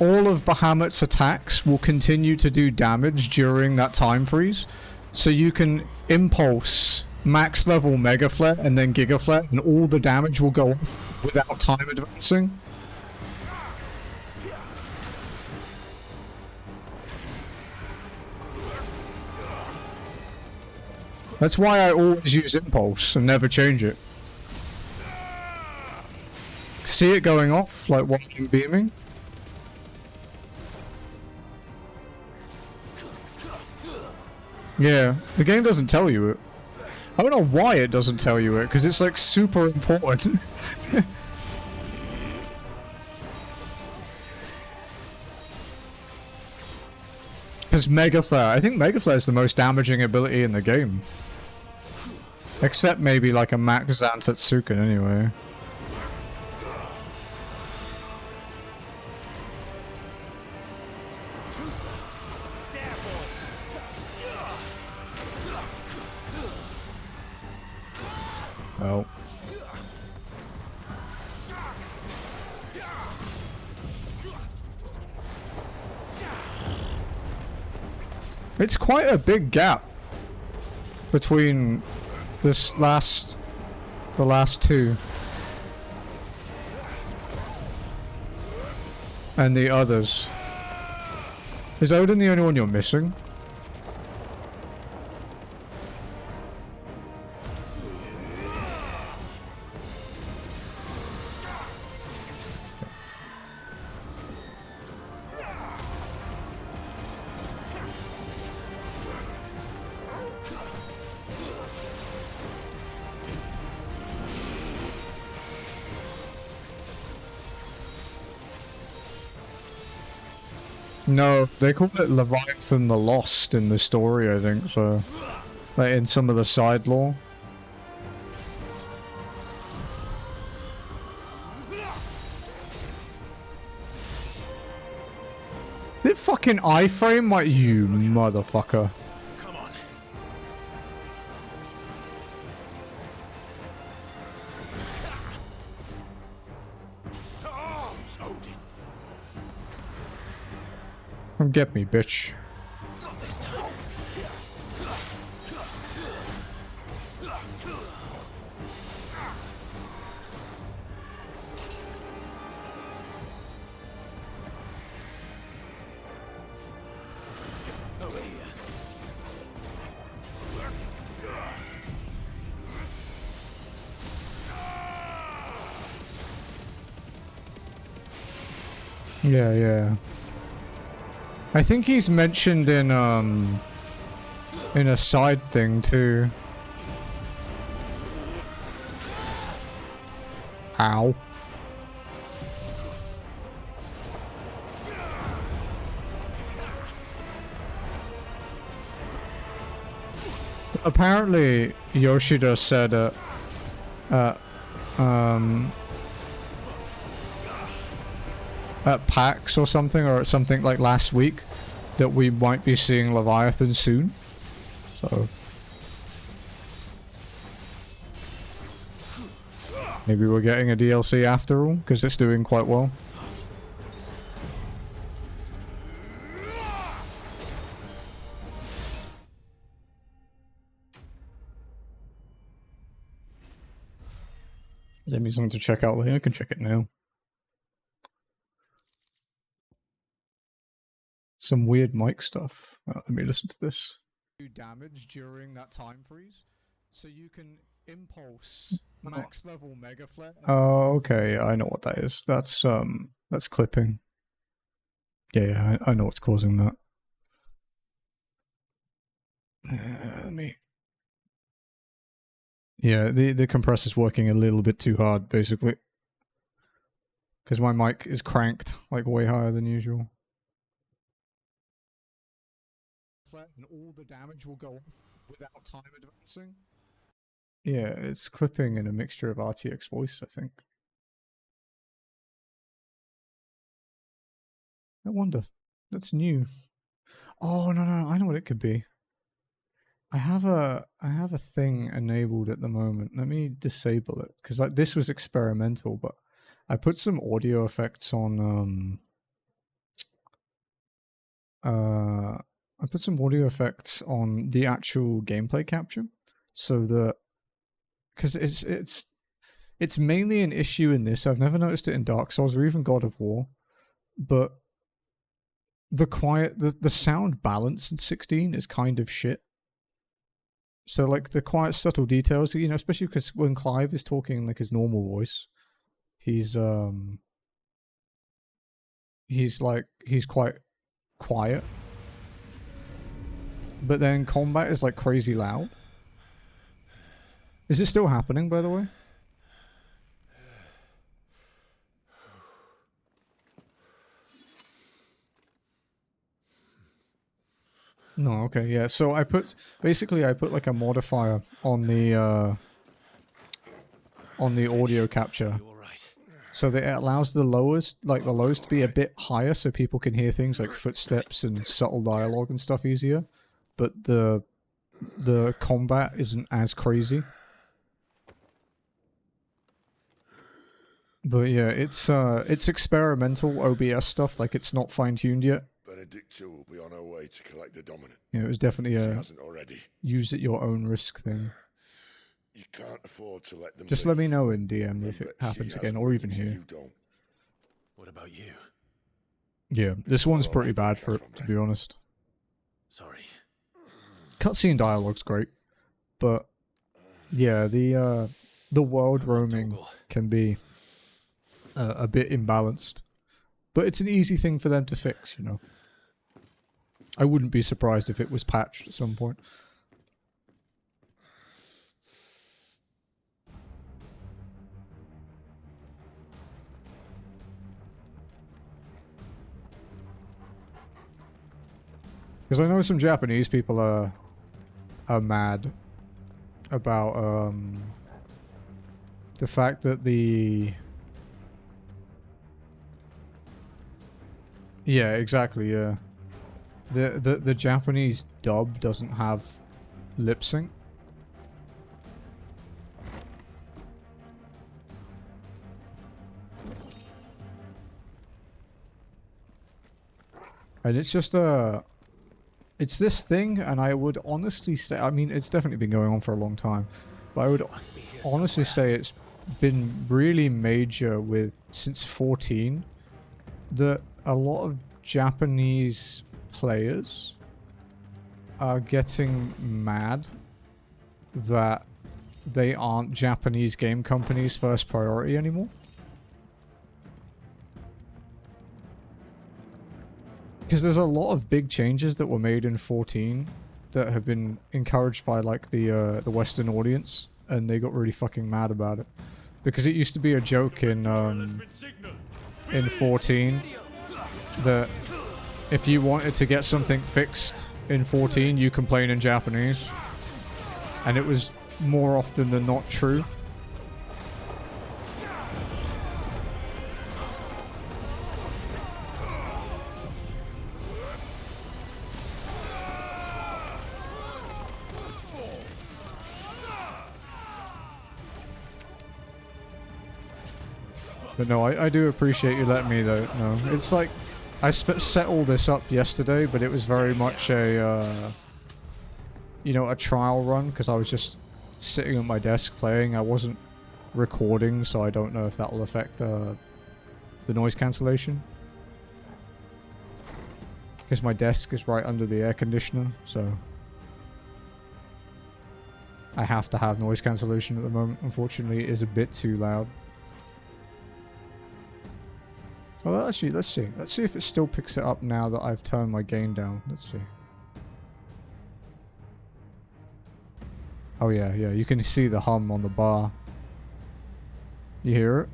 all of Bahamut's attacks will continue to do damage during that time freeze. So you can impulse max level Mega Flare and then Giga Flare and all the damage will go off without time advancing. That's why I always use impulse and never change it. See it going off, like while I'm beaming? Yeah, the game doesn't tell you it. I don't know why it doesn't tell you it, because it's like super important. Because Mega Flare, I think Mega Flare is the most damaging ability in the game. Except maybe like a Max Zantetsuken anyway. Oh. It's quite a big gap between the last two and the others. Is Odin the only one you're missing? No, they call it Leviathan the Lost in the story, I think, so... Like, in some of the side lore. Did fucking iframe my... You motherfucker. Come on. To arms, Odin. Come get me, bitch. Not this time. Over here. Yeah, yeah. I think he's mentioned in a side thing too. Ow. Apparently Yoshida said at PAX or something like last week that we might be seeing Leviathan soon. So maybe we're getting a DLC after all, because it's doing quite well. Does that mean something to check out later? I can check it now. Some weird mic stuff. Let me listen to this. Damage during that time freeze, so you can impulse max level mega flare. Oh, okay. I know what that is. That's clipping. Yeah, I know what's causing that. Let me. Yeah, the compressor's working a little bit too hard, basically, because my mic is cranked like way higher than usual. And all the damage will go off without time advancing. Yeah, it's clipping in a mixture of RTX voice, I think. I wonder. That's new. Oh no, I know what it could be. I have a thing enabled at the moment. Let me disable it, because like this was experimental, but I put some audio effects on I put some audio effects on the actual gameplay capture, so that, because it's mainly an issue in this. I've never noticed it in Dark Souls or even God of War, but the sound balance in 16 is kind of shit. So like the quiet subtle details, you know, especially because when Clive is talking like his normal voice, he's quite quiet. But then combat is like crazy loud. Is it still happening, by the way? No, okay, yeah. So I put like a modifier on the audio capture, so that it allows the lows to be a bit higher, so people can hear things like footsteps and subtle dialogue and stuff easier. But the combat isn't as crazy. But yeah, it's experimental OBS stuff. Like, it's not fine tuned yet. Benedicta will be on her way to collect the dominant. Yeah, it was definitely She a hasn't already. use at your own risk thing. You can't afford to let them Just leave. let me know in DM if it happens again, or even here. You don't. What about you? Yeah, this one's pretty bad for it, to be honest. Sorry. Cutscene dialogue's great, but yeah, the world roaming can be a bit imbalanced. But it's an easy thing for them to fix, you know. I wouldn't be surprised if it was patched at some point. Because I know some Japanese people are mad about the fact that yeah, exactly, yeah. The Japanese dub doesn't have lip sync. And it's just it's this thing, and I would honestly say, I mean, it's definitely been going on for a long time, but I would honestly say it's been really major since 14, that a lot of Japanese players are getting mad that they aren't Japanese game companies' first priority anymore. Because there's a lot of big changes that were made in 14 that have been encouraged by like the Western audience, and they got really fucking mad about it. Because it used to be a joke in 14 that if you wanted to get something fixed in 14, you complain in Japanese. And it was more often than not true. But no, I do appreciate you letting me though. No, it's like I set all this up yesterday, but it was very much a you know, a trial run, because I was just sitting at my desk playing. I wasn't recording, so I don't know if that will affect the noise cancellation. Because my desk is right under the air conditioner, so I have to have noise cancellation at the moment. Unfortunately, it is a bit too loud. Well, actually, let's see. Let's see if it still picks it up now that I've turned my gain down. Let's see. Oh yeah, yeah, you can see the hum on the bar. You hear it?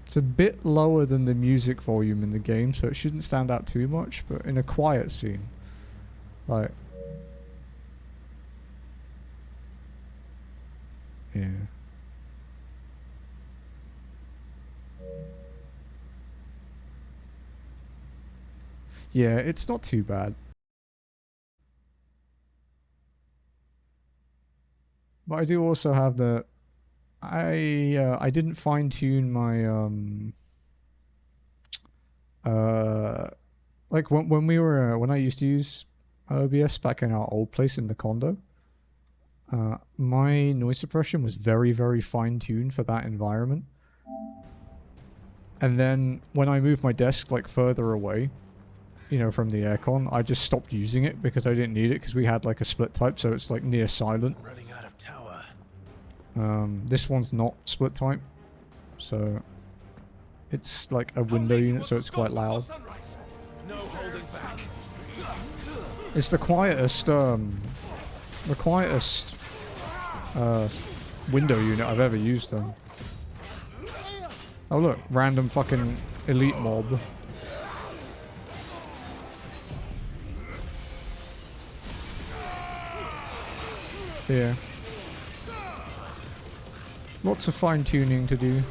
It's a bit lower than the music volume in the game, so it shouldn't stand out too much, but in a quiet scene, like... Yeah. Yeah, it's not too bad. But I do also have the... I didn't fine-tune my, like, when we were, when I used to use OBS back in our old place in the condo, my noise suppression was very, very fine-tuned for that environment. And then, when I moved my desk, like, further away, you know, from the aircon, I just stopped using it because I didn't need it, because we had, like, a split type, so it's, like, near silent. Running out of tower. This one's not split type, so it's like a window unit, so it's quite loud. No holding back. It's the quietest window unit I've ever used though. Oh look, random fucking elite mob. Yeah. Lots of fine-tuning to do.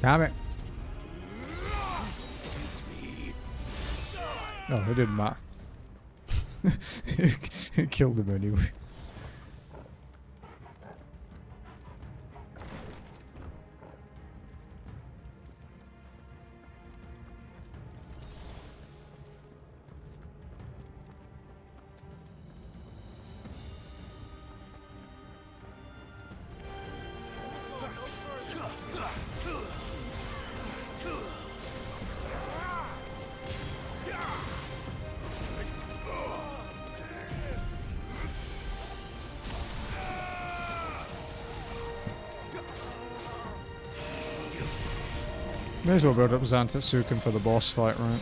Damn it. Oh, it didn't matter. It killed him anyway. May as well build up Zantetsuken for the boss fight, right?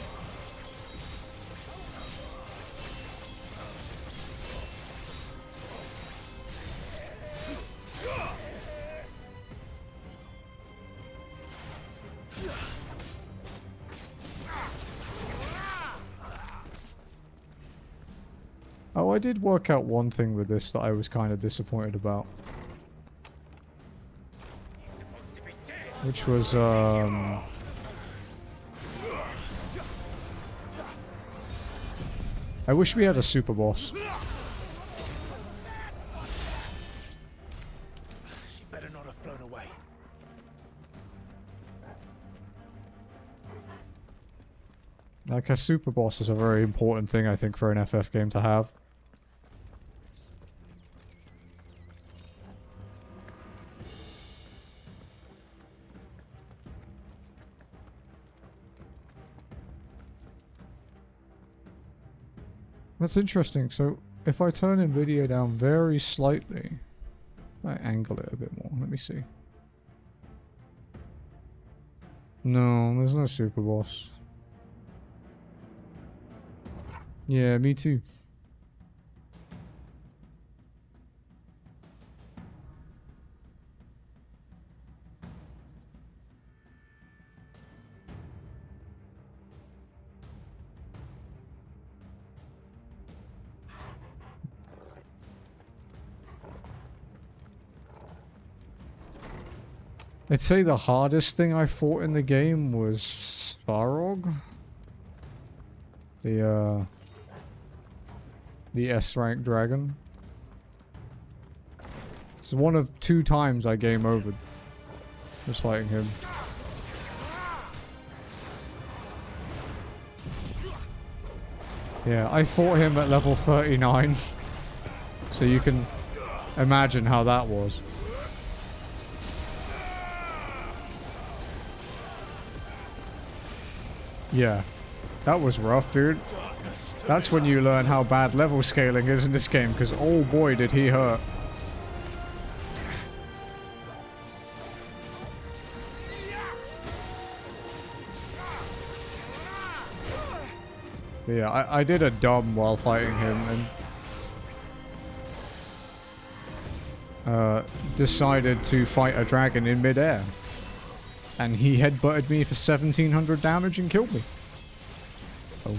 Oh, I did work out one thing with this that I was kind of disappointed about. Which was, I wish we had a super boss. She better not have flown away. Like, a super boss is a very important thing, I think, for an FF game to have. That's interesting. So, if I turn NVIDIA down very slightly, I angle it a bit more. Let me see. No, there's no super boss. Yeah, me too. I'd say the hardest thing I fought in the game was Svarog. The S-rank dragon. It's one of 2 times I game over just fighting him. Yeah, I fought him at level 39. So you can imagine how that was. Yeah, that was rough, dude. That's when you learn how bad level scaling is in this game, because oh boy did he hurt. But yeah, I did a dumb while fighting him and decided to fight a dragon in midair. And he headbutted me for 1700 damage and killed me. Oh.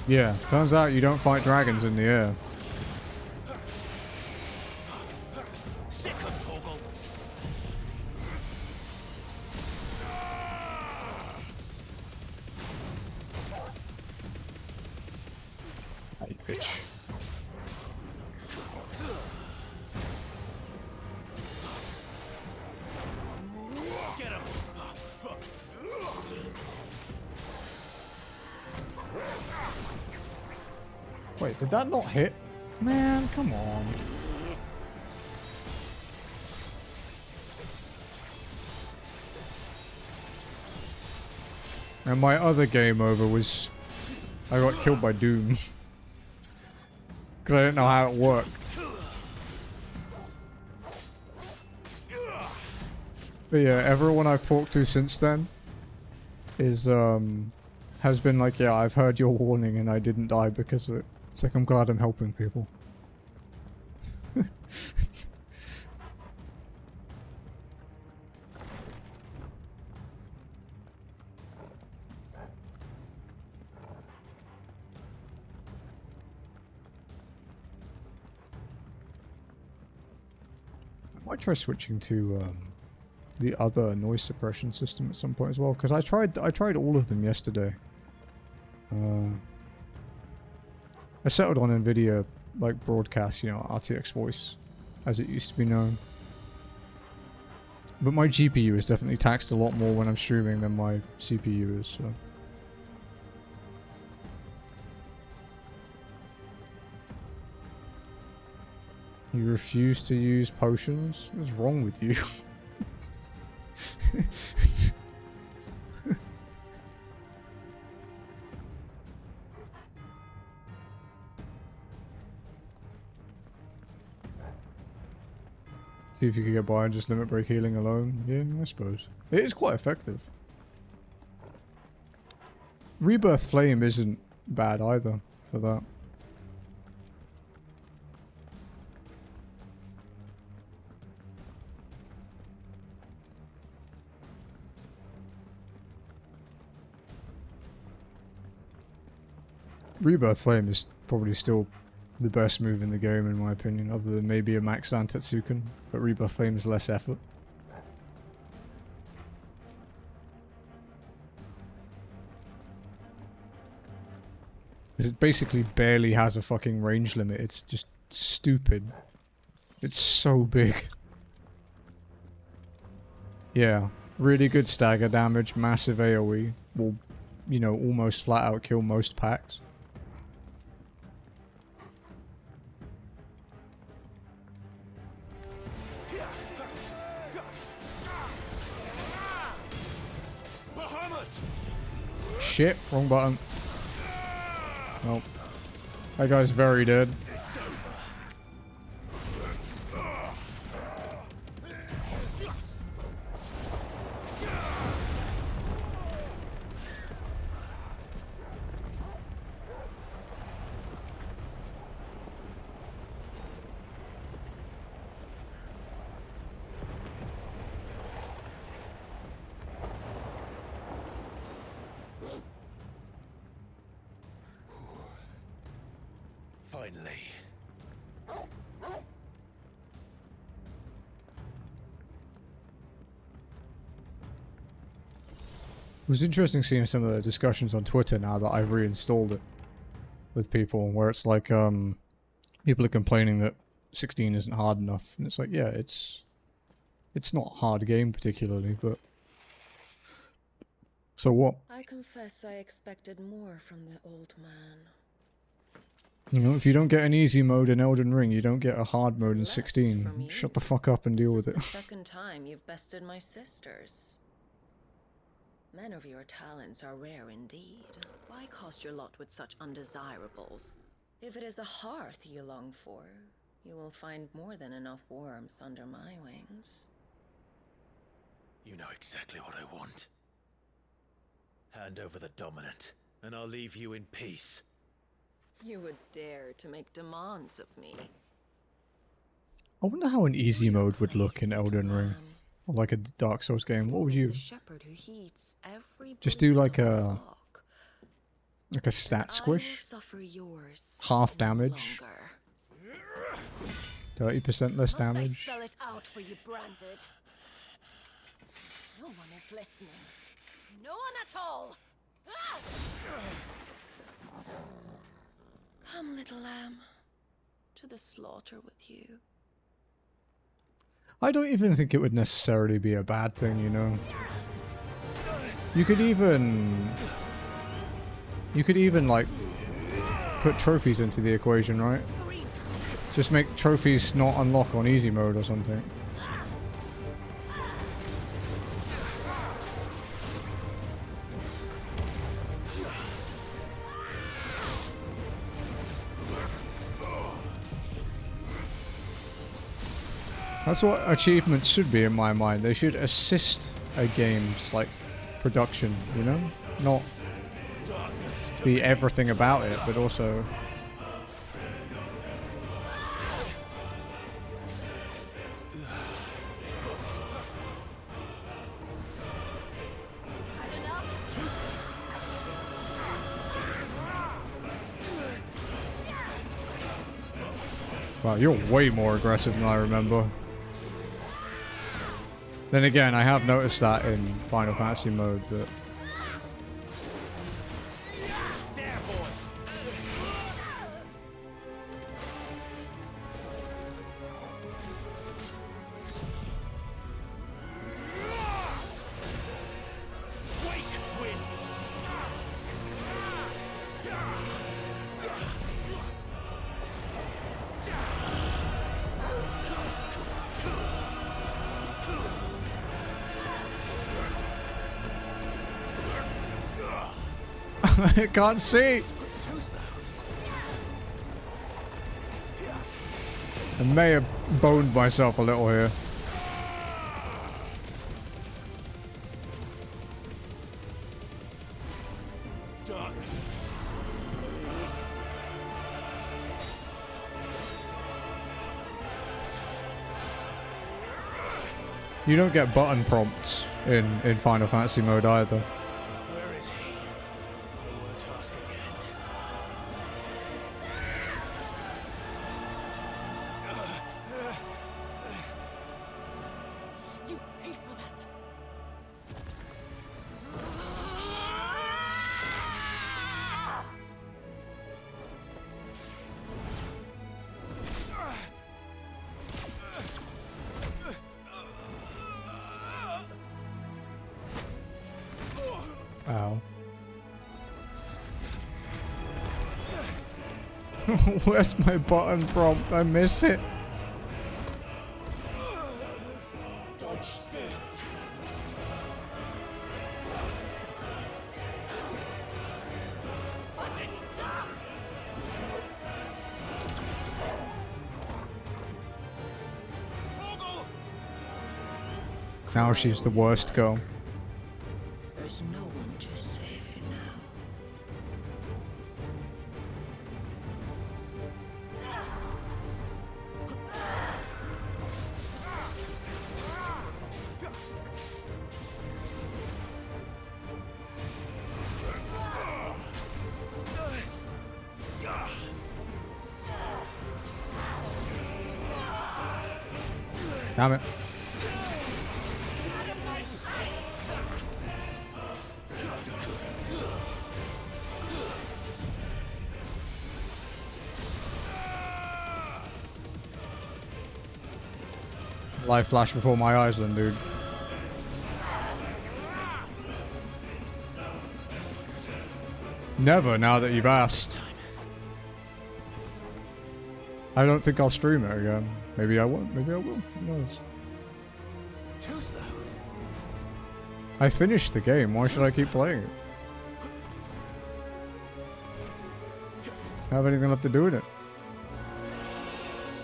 Yeah, turns out you don't fight dragons in the air. Bitch. Wait, did that not hit? Man, come on. And my other game over was... I got killed by Doom. Because I didn't know how it worked. But yeah, everyone I've talked to since then is, has been like, yeah, I've heard your warning and I didn't die because of it. It's like, I'm glad I'm helping people. I might try switching to the other noise suppression system at some point as well, because I tried all of them yesterday. I settled on NVIDIA like broadcast, you know, RTX voice, as it used to be known. But my GPU is definitely taxed a lot more when I'm streaming than my CPU is, so. You refuse to use potions? What's wrong with you? See if you can get by and just limit break healing alone. Yeah, I suppose. It is quite effective. Rebirth Flame isn't bad either for that. Rebirth Flame is probably still the best move in the game in my opinion, other than maybe a Max Zantetsuken, but Rebirth Flame is less effort. It basically barely has a fucking range limit, it's just stupid. It's so big. Yeah, really good stagger damage, massive AoE, will, you know, almost flat out kill most packs. Shit, wrong button. Nope. That guy's very dead. Finally. It was interesting seeing some of the discussions on Twitter now that I've reinstalled it with people, where it's like, people are complaining that 16 isn't hard enough, and it's like, yeah, it's not a hard game particularly, but so what? I confess I expected more from the old man. You know, if you don't get an easy mode in Elden Ring, you don't get a hard mode in 16. Shut the fuck up and deal with it. This is the second time you've bested my sisters. Men of your talents are rare indeed. Why cost your lot with such undesirables? If it is the hearth you long for, you will find more than enough warmth under my wings. You know exactly what I want. Hand over the dominant, and I'll leave you in peace. You would dare to make demands of me. I wonder how an easy mode would look in Elden Ring. Or like a Dark Souls game. What would you... Just do like a stat squish? Half damage? 30% less damage? Must I spell it out for you, Branded? No one is listening. No one at all! Ah! Come, little lamb, to the slaughter with you. I don't even think it would necessarily be a bad thing, you know. You could even... You could even like put trophies into the equation, right? Just make trophies not unlock on easy mode or something. That's what achievements should be in my mind. They should assist a game's like production, you know? Not be everything about it, but also wow, you're way more aggressive than I remember. Then again, I have noticed that in Final Fantasy mode, but... I can't see. I may have boned myself a little here. You don't get button prompts in Final Fantasy mode either. Ow. Where's my button prompt? I miss it. Dodge this. Now she's the worst girl. There's no one to save you now. Damn it. Life flashed before my eyes then, dude. Never, now that you've asked. I don't think I'll stream it again. Maybe I won't, maybe I will. Who knows? Too slow. I finished the game, why should I keep playing it? I have anything left to do with it.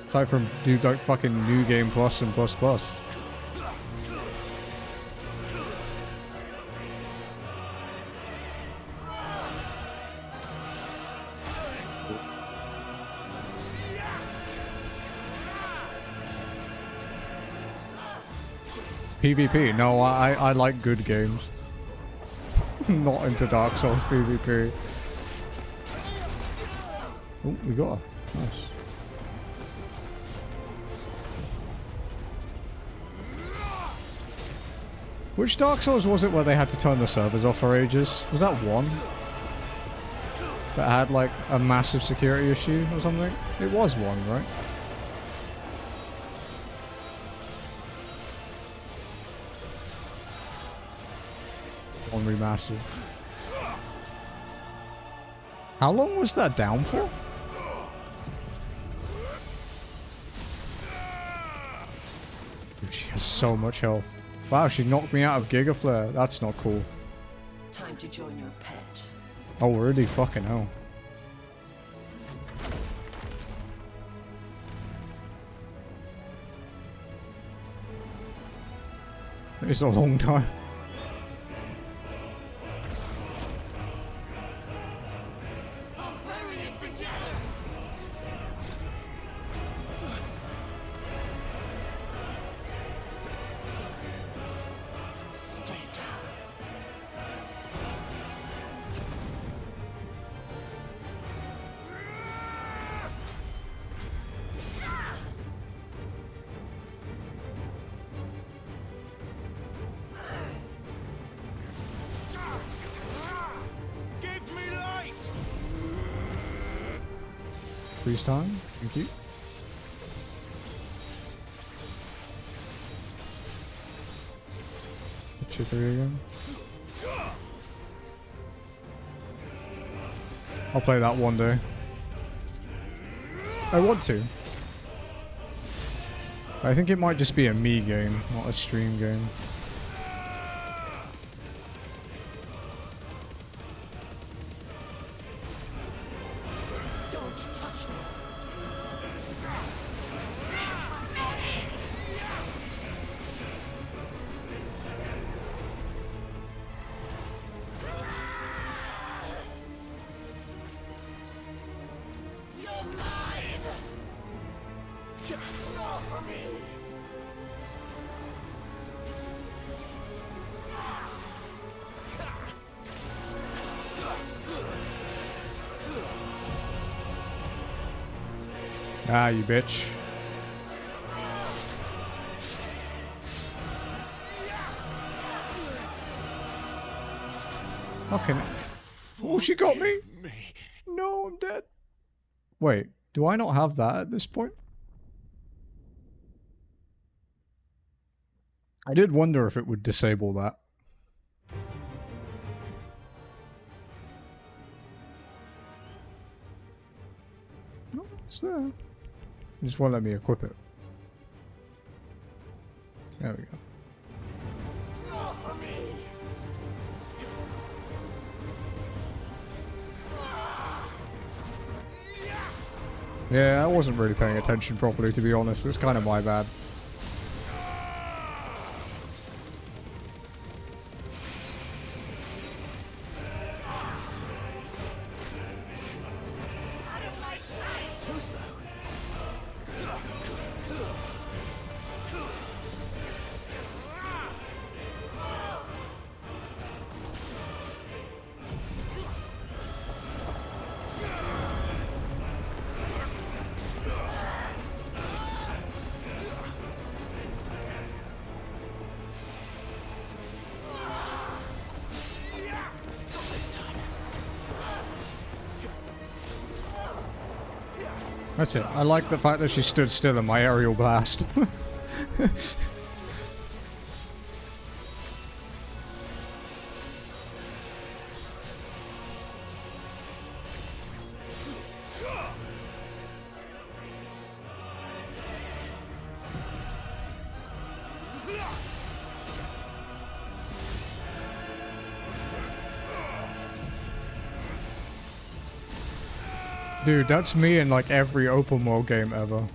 Aside from do like fucking New Game Plus and Plus Plus. PvP? No, I like good games. Not into Dark Souls PvP. Oh, we got her. Nice. Which Dark Souls was it where they had to turn the servers off for ages? Was that one? That had like a massive security issue or something? It was one, right? One remastered. How long was that down for? Dude, she has so much health. Wow, she knocked me out of Giga Flare. That's not cool. Time to join your pet. Oh, really? Fucking hell. It's a long time. I'll bury it together. Stay down. Give me light! Freeze time. Thank you. Hit you three again. I'll play that one day. I want to. I think it might just be a me game, not a stream game. Don't touch me. You're mine. Not for me. Ah, you bitch. Okay. Oh, she got me. No, I'm dead. Wait, do I not have that at this point? I did wonder if it would disable that. No, it's there. It just won't let me equip it. There we go. Not for me. Yeah, I wasn't really paying attention properly, to be honest. It's kind of my bad. Too slow. That's it. I like the fact that she stood still in my aerial blast. Dude, that's me in like every open world game ever.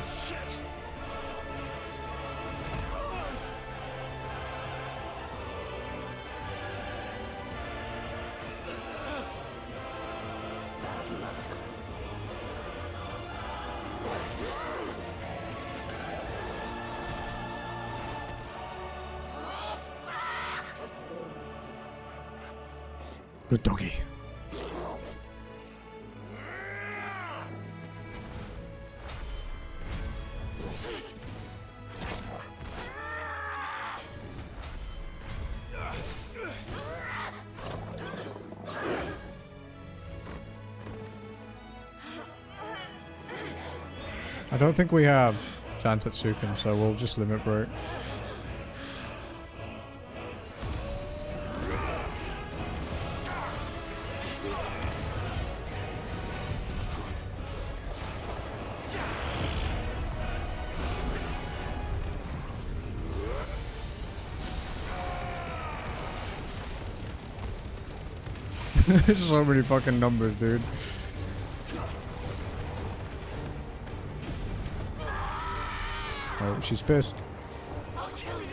Shit. Good doggy. I don't think we have Santetsuken, so we'll just limit break. There's so many fucking numbers, dude. Oh, she's pissed. I'll kill you.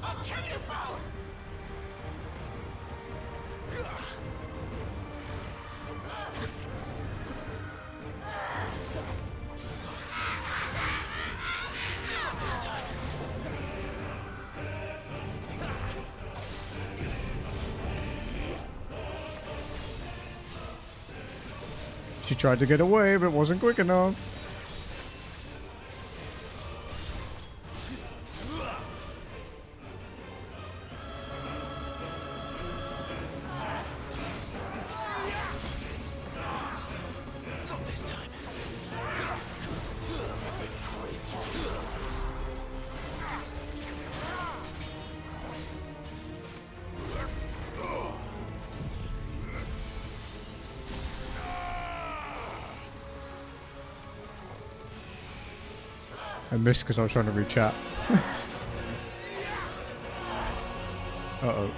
I'll kill you both. This time. She tried to get away, but wasn't quick enough. Not this time. I missed because I was trying to read chat. Uh-oh.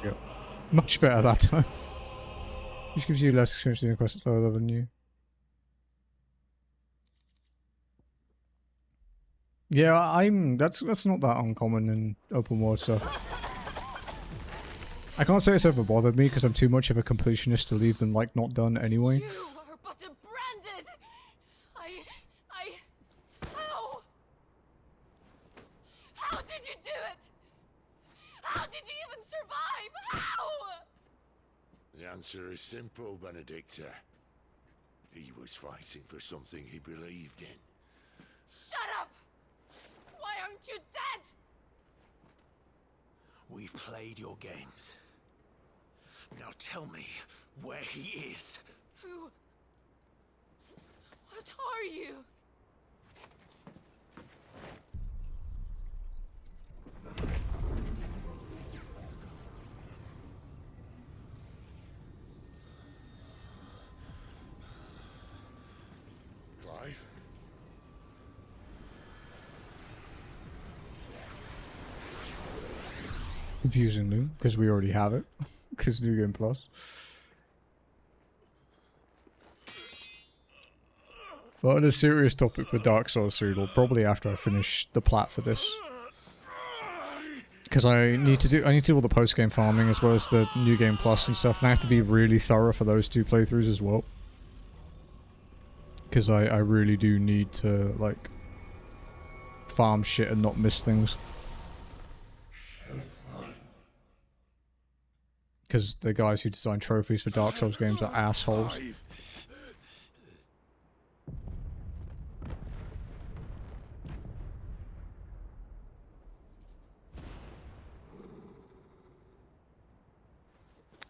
Yep. Much better that time. Which gives you less experience doing quests lower level than you. Yeah, that's not that uncommon in open world stuff. I can't say it's ever bothered me because I'm too much of a completionist to leave them like not done anyway. You are but a branded. How? How did you do it? How did you even survive? How? The answer is simple, Benedicta. He was fighting for something he believed in. Shut up! Why aren't you dead? We've played your games. Now tell me where he is. Who? What are you? Clive? Confusingly, because we already have it. Because New Game Plus. But on a serious topic with Dark Souls 3, well, probably after I finish the plat for this. Because I need to do all the post-game farming as well as the New Game Plus and stuff, and I have to be really thorough for those two playthroughs as well. Because I really do need to, like, farm shit and not miss things. Because the guys who design trophies for Dark Souls games are assholes.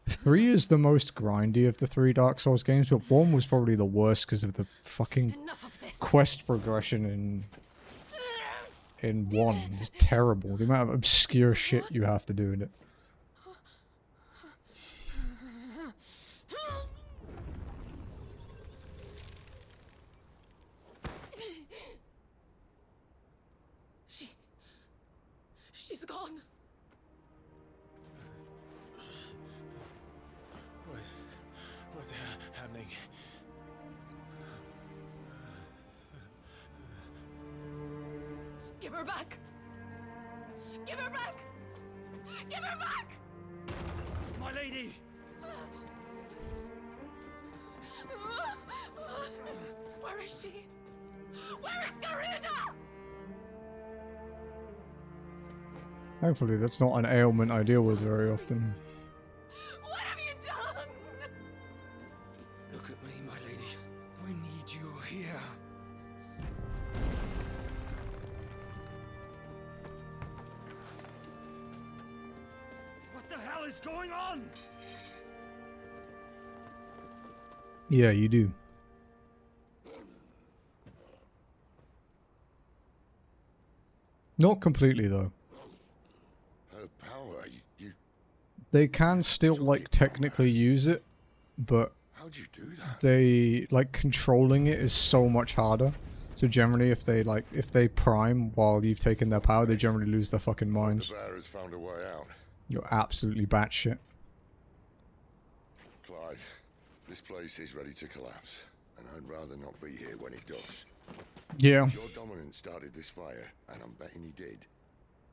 Three is the most grindy of the three Dark Souls games, but 1 was probably the worst because of the fucking quest progression in 1 is terrible. The amount of obscure shit you have to do in it. She's gone. What's happening? Give her back. Give her back. Give her back. My lady! Where is she? Where is Garuda? Thankfully, that's not an ailment I deal with very often. What have you done? Look at me, my lady. We need you here. is going on? Yeah, you do. Not completely though. Her power, you... They can still like technically use it, but How'd you do that? they like controlling it is so much harder. So generally if they prime while you've taken their power, they generally lose their fucking minds. The bear has found a way out. You're absolutely batshit. Clive, this place is ready to collapse, and I'd rather not be here when it does. Yeah. If your dominant started this fire, and I'm betting he did,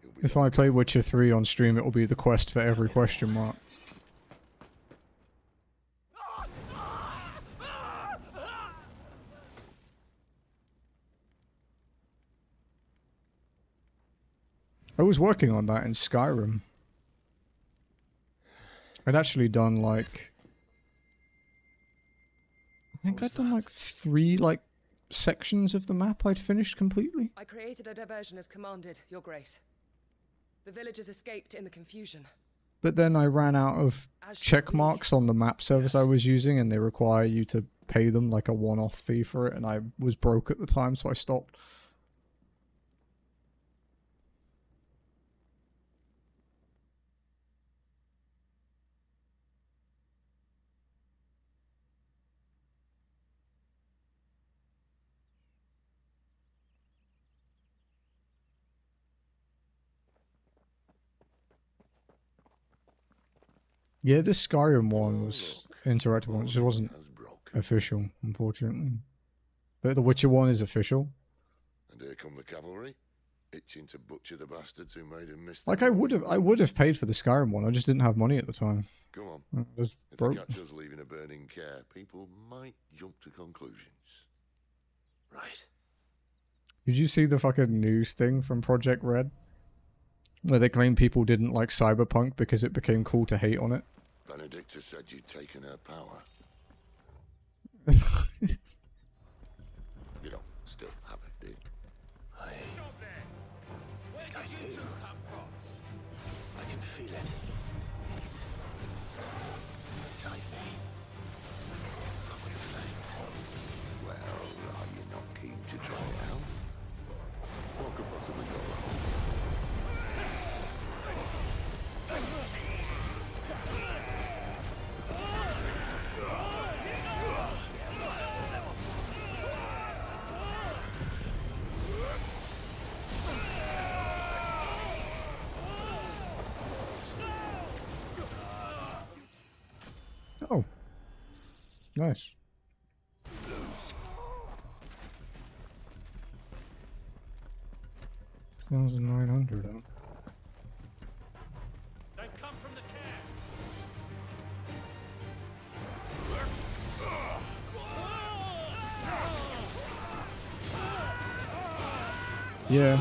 he'll be... If I play Witcher 3 on stream, it'll be the quest for every question mark. I was working on that in Skyrim. I'd actually done like... I think I'd done like 3 like sections of the map I'd finished completely. I created a diversion as commanded, Your Grace. The villagers escaped in the confusion. But then I ran out of check marks on the map service I was using, and they require you to pay them like a one-off fee for it, and I was broke at the time, so I stopped. Yeah, this Skyrim one was interactive one. It just wasn't official, unfortunately. But the Witcher one is official. And here come the cavalry, itching to butcher the bastards who made him miss. Like I would have paid for the Skyrim one. I just didn't have money at the time. Go on. I was If broke. they catch us leaving a burning care, people might jump to conclusions. Right. Did you see the fucking news thing from Project Red? Where they claim people didn't like Cyberpunk because it became cool to hate on it? Benedicta said you'd taken her power. You don't still have it, do you? I think I do. I can feel it. It's inside me. Up with the flames. Well, are you not keen to try it out? What could possibly go wrong? Oh. Nice. 1,900. They've come from the camp. Yeah.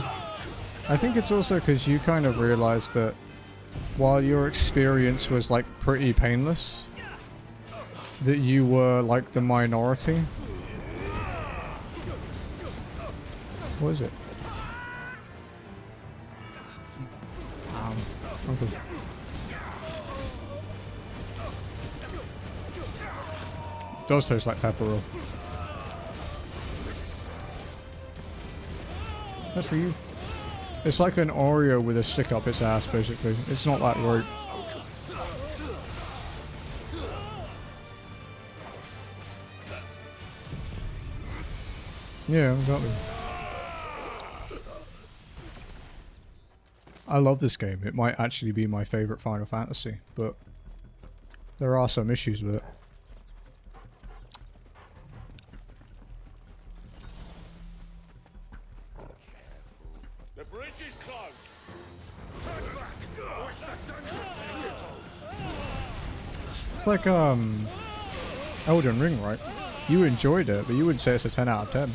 I think it's also because you kind of realized that while your experience was like pretty painless, that you were like the minority. What is it? Okay. Does taste like pepper roll. That's for you. It's like an Oreo with a stick up its ass, basically. It's not that great. Yeah, exactly. I love this game. It might actually be my favorite Final Fantasy, but there are some issues with it. The bridge is closed. Turn back. Or it's that dungeon's It's like, Elden Ring, right? You enjoyed it, but you wouldn't say it's a 10 out of 10.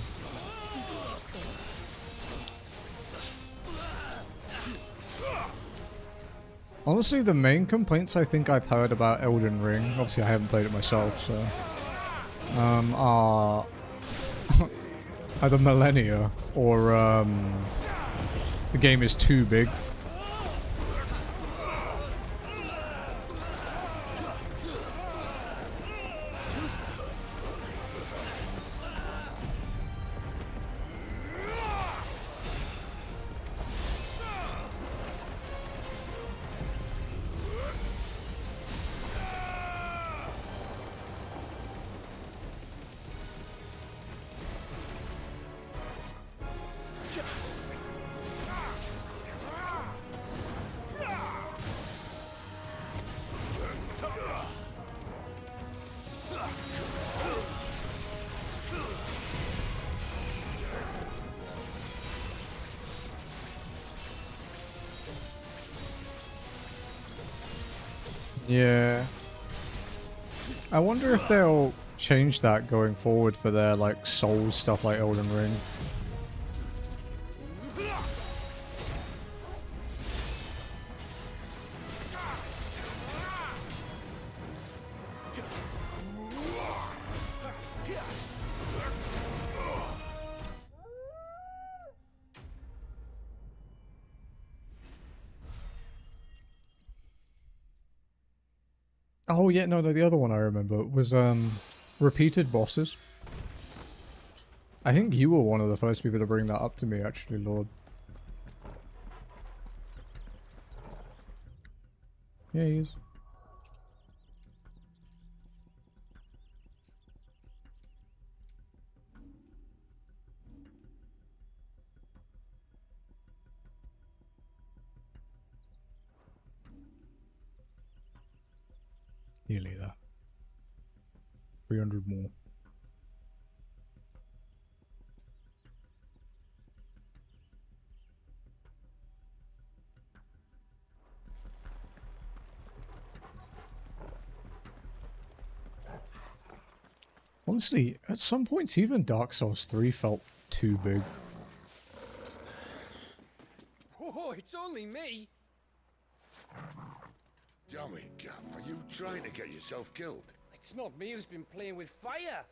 Honestly, the main complaints I think I've heard about Elden Ring, obviously I haven't played it myself, so, are either millennia or, the game is too big. Yeah. I wonder if they'll change that going forward for their like Souls stuff like Elden Ring. Oh yeah, no, the other one I remember was repeated bosses. I think you were one of the first people to bring that up to me, actually, Lord. Yeah, he is. Nearly there. 300 more. Honestly, at some points even Dark Souls 3 felt too big. Oh, it's only me. Damn it, Gav, are you trying to get yourself killed? It's not me who's been playing with fire.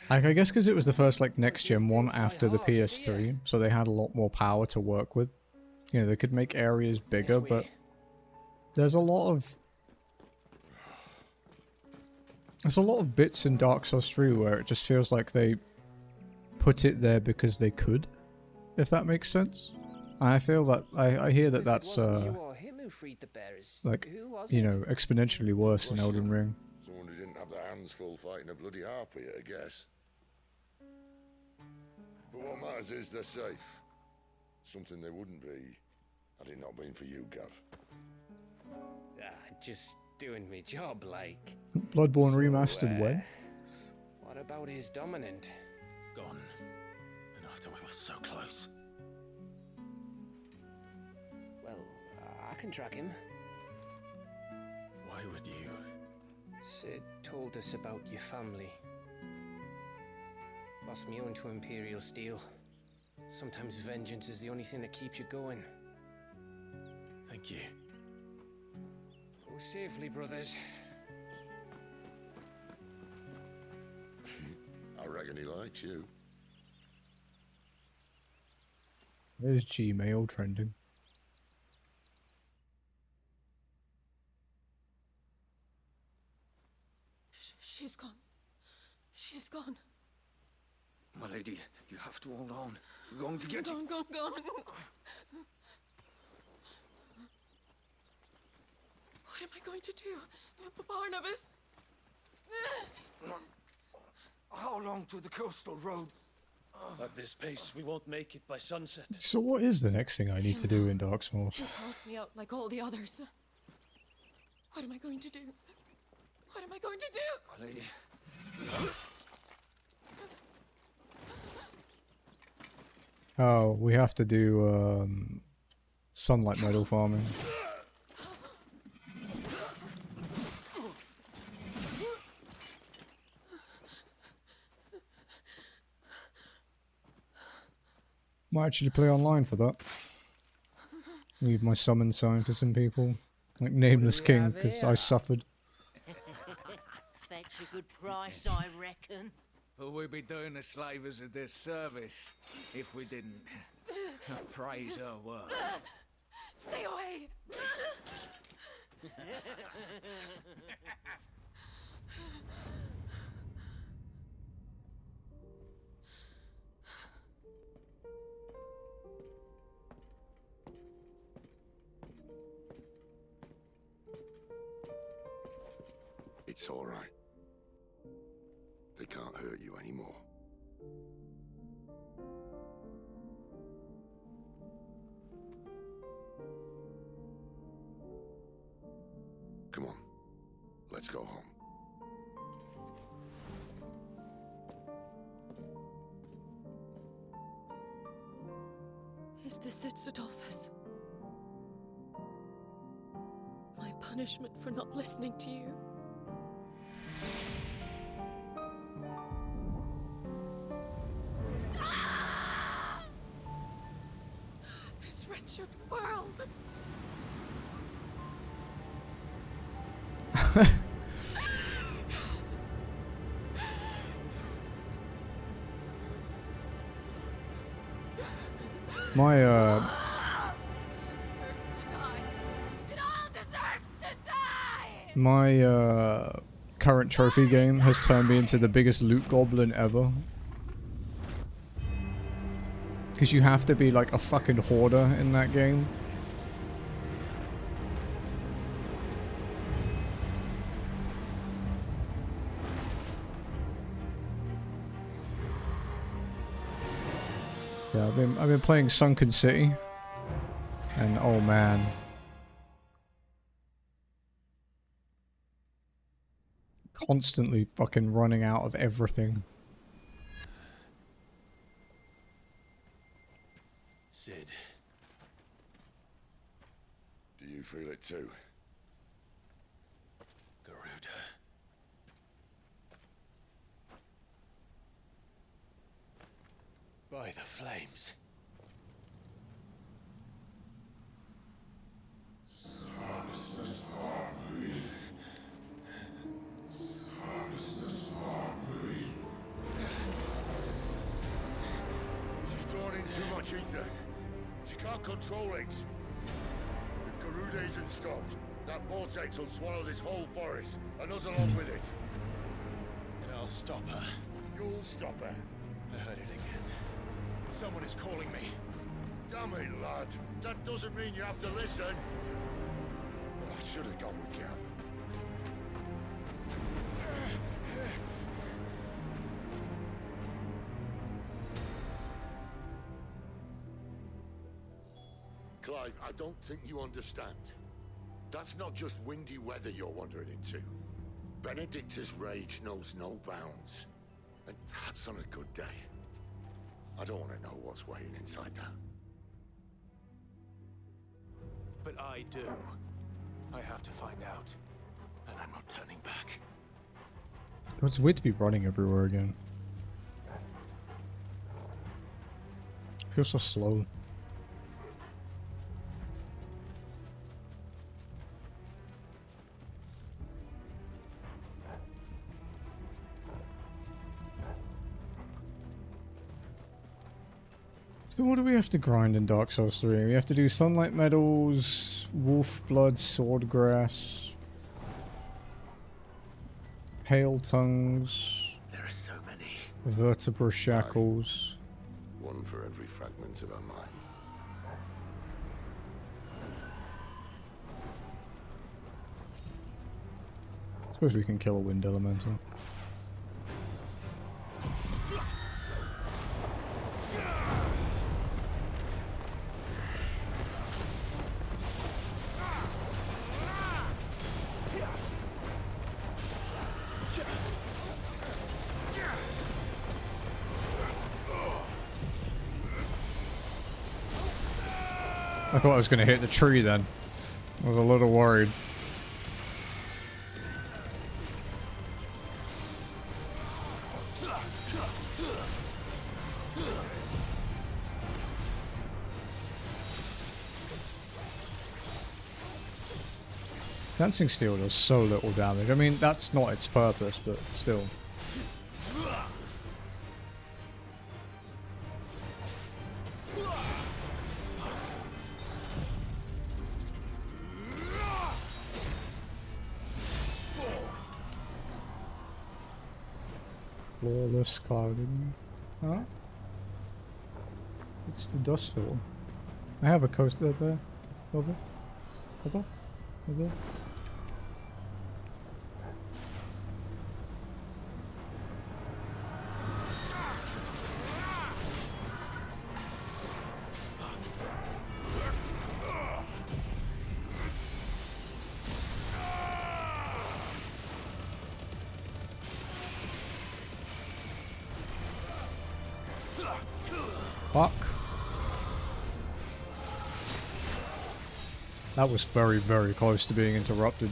Like, I guess because it was the first like next gen one after the PS3, so they had a lot more power to work with. You know, they could make areas bigger, but there's a lot of bits in Dark Souls 3 where it just feels like they put it there because they could, if that makes sense. I feel that I hear that that's like, you know, exponentially worse in Elden Ring. Someone who didn't have their hands full fighting a bloody harpy, I guess. But what matters is they're safe. Something they wouldn't be had it not been for you, Gav. Just doing my job, like. Bloodborne Remastered when? What about his dominant? Gone. And after we were so close. Well, I can track him. Why would you? Sid told us about your family. Lost me own to Imperial Steel. Sometimes vengeance is the only thing that keeps you going. Thank you. Go safely, brothers. I reckon he likes you. There's Gmail trending. She's gone. She's gone. My lady, you have to hold on. We're going to get you. Gone. What am I going to do? Barnabas? How long to the coastal road? At this pace, we won't make it by sunset. So what is the next thing I need to do in Dark Souls? You cast me out like all the others. What am I going to do? What am I going to do? My lady. Oh, we have to do sunlight medal farming. Might actually play online for that. Leave my summon sign for some people. Like Nameless King, because I suffered. Fetch a good price, I reckon. But we'd be doing the slavers a disservice if we didn't praise her work. Stay away! It's all right. They can't hurt you anymore. Come on, let's go home. Is this it, Adolphus? My punishment for not listening to you. This wretched world. My My current trophy game has turned me into the biggest loot goblin ever. Because you have to be like a fucking hoarder in that game. Yeah, I've been playing Sunken City, and oh man, constantly fucking running out of everything. Sid, do you feel it too? Garuda. By the flames. She's drawn in too much ether. She can't control it. If Garuda isn't stopped, that vortex will swallow this whole forest, and us along with it. Then I'll stop her. You'll stop her. I heard it again. Someone is calling me. Damn it, lad. That doesn't mean you have to listen. I should have gone with Gav. Clive, I don't think you understand. That's not just windy weather you're wandering into. Benedicta's rage knows no bounds. And that's on a good day. I don't want to know what's waiting inside that. But I do. I have to find out. And I'm not turning back. It's weird to be running everywhere again. I feel so slow. So what do we have to grind in Dark Souls 3? We have to do Sunlight Medals, Wolf Blood, Swordgrass, Pale Tongues. There are so many. Vertebra Shackles. One for every fragment of our mind. I suppose we can kill a wind elemental. I thought I was going to hit the tree then. I was a little worried. Dancing Steel does so little damage. I mean, that's not its purpose, but still. Flawless clouding. Huh? It's the dust filter. I have a coaster there. Over. Over. Over. Fuck. That was very, very close to being interrupted.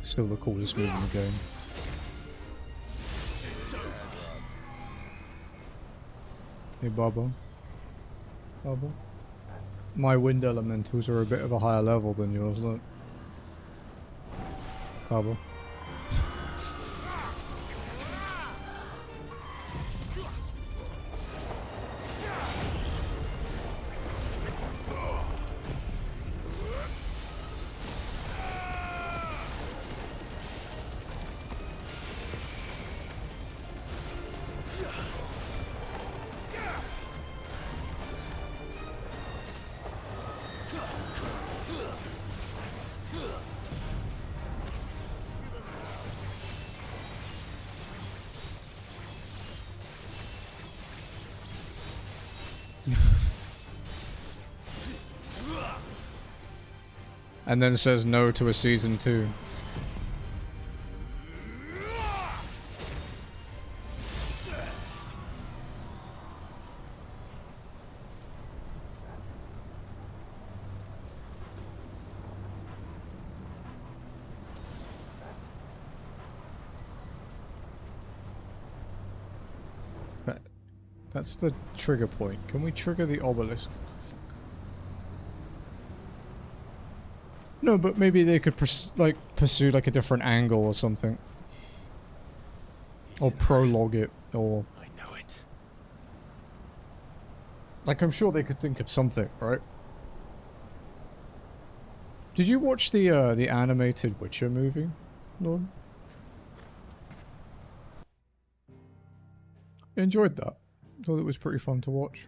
Still the coolest move in the game. Hey, Bubba. Bubba. My wind elementals are a bit of a higher level than yours, look. Bubba. And then says no to a season 2. That's the trigger point. Can we trigger the obelisk? Fuck. No, but maybe they could pursue like a different angle or something. Or prologue it, or... I know it. Like, I'm sure they could think of something, right? Did you watch the animated Witcher movie, Lord? I enjoyed that. Thought it was pretty fun to watch.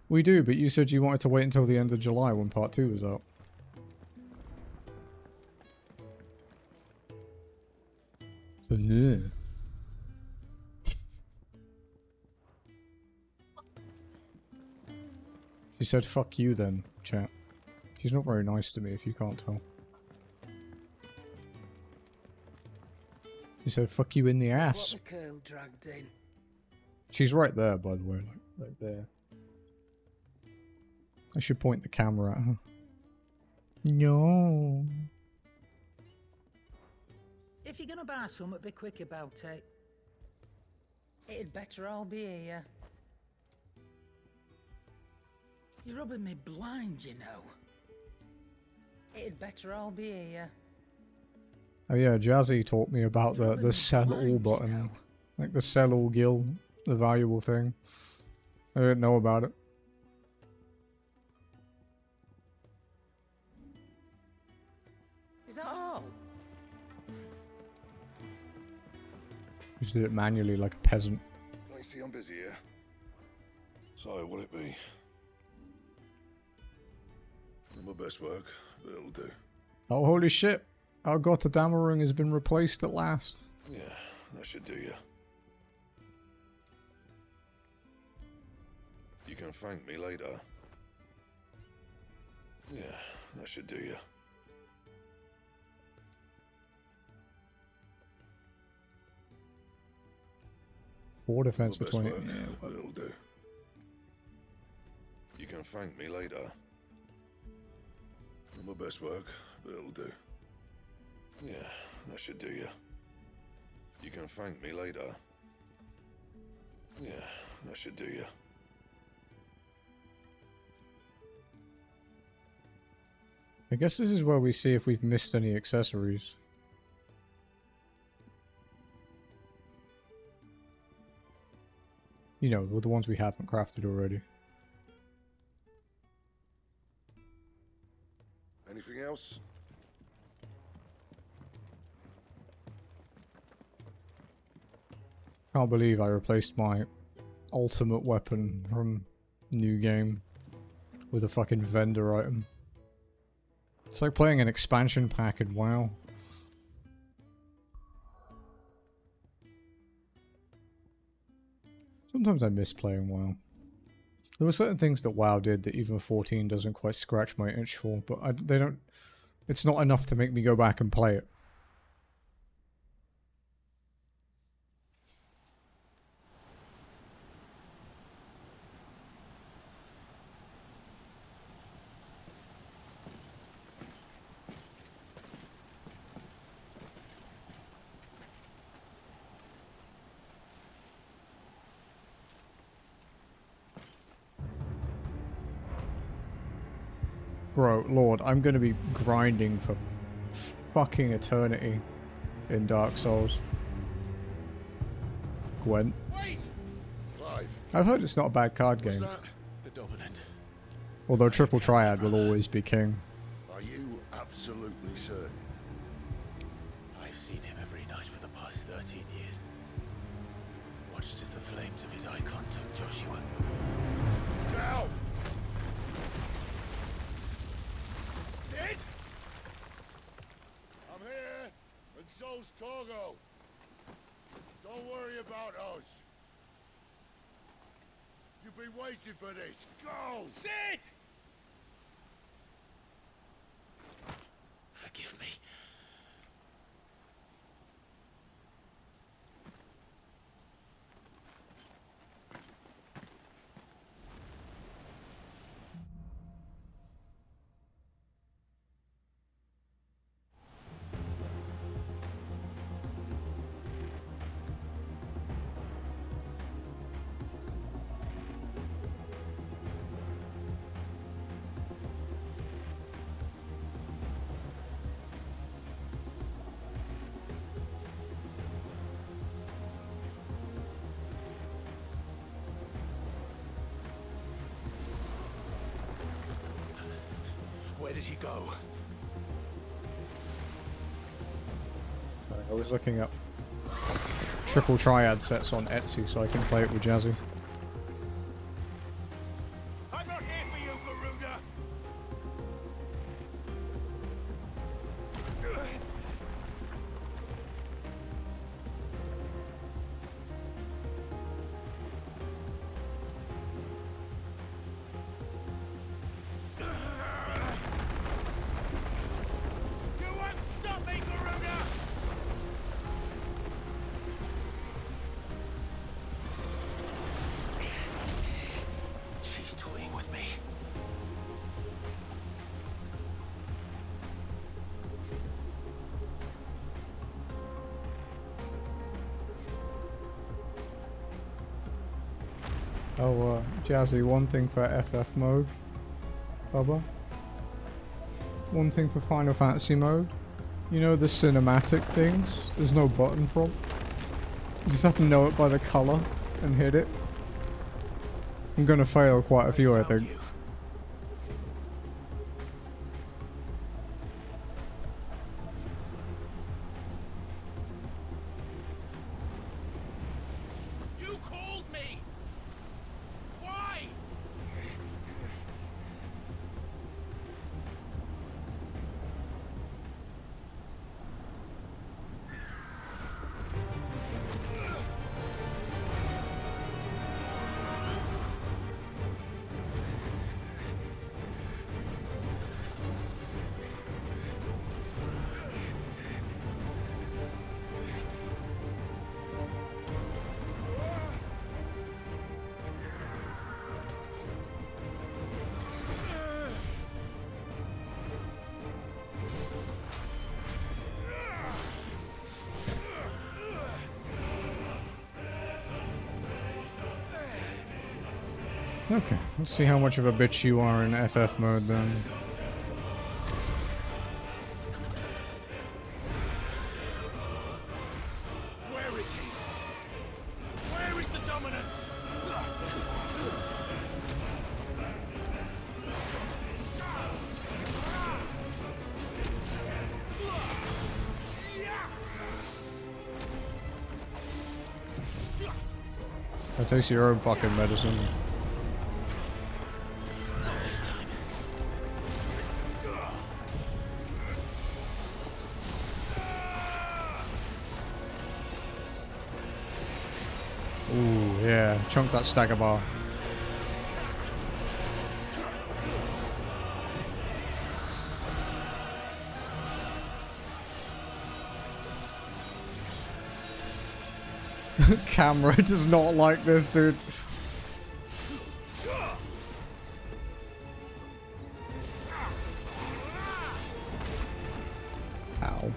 We do, but you said you wanted to wait until the end of July when part 2 was out. So, yeah. She said, fuck you then, chat. She's not very nice to me if you can't tell. She said, fuck you in the ass. What the curl dragged in. She's right there, by the way, like there. I should point the camera at her. No. If you're gonna buy something, be quick about it. It'd better all be here. You're rubbing me blind, you know. It'd better all be here. Oh yeah, Jazzy taught me about the sell all button. Like the sell all guild, the valuable thing. I didn't know about it. Is that all? Just did it manually like a peasant. Lacey, I'm busy here. So, will it be? Not my best work, but it'll do. Oh, holy shit. Our Gotterdammerung has been replaced at last. Yeah, that should do you. You can thank me later. Yeah, that should do you. Four defense for 20. Work, but it'll do. You can thank me later. Not my best work, but it'll do. Yeah, that should do you. You can thank me later. Yeah, that should do you. I guess this is where we see if we've missed any accessories. You know, the ones we haven't crafted already. Anything else? Can't believe I replaced my ultimate weapon from New Game with a fucking vendor item. It's like playing an expansion pack in WoW. Sometimes I miss playing WoW. There were certain things that WoW did that even 14 doesn't quite scratch my itch for, but they don't... It's not enough to make me go back and play it. Bro, Lord, I'm gonna be grinding for fucking eternity in Dark Souls. Gwent. Wait! Clive. I've heard it's not a bad card game. What's that? The dominant. Although Triple Triad will always be king. Are you absolutely certain? I've seen him every night for the past 13 years. Watched as the flames of his icon took Joshua. Now! Sid! I'm here, and so's Togo. Don't worry about us. You've been waiting for this. Go! Sid! Forgive me. Where did he go? Sorry, I was looking up Triple Triad sets on Etsy so I can play it with Jazzy. I'm not here for you, Garuda! You won't stop me, Garuda! She's toying with me. Oh, Jazzy, one thing for FF mode. Bubba. One thing for Final Fantasy mode. You know the cinematic things? There's no button prompt. You just have to know it by the color and hit it. I'm gonna fail quite a few, I think. You called me! Why? Okay, let's see how much of a bitch you are in FF mode then. Where is he? Where is the dominant? taste your own fucking medicine. Not this time. Ooh, yeah. Chunk that stagger bar. Camera does not like this, dude. Ow.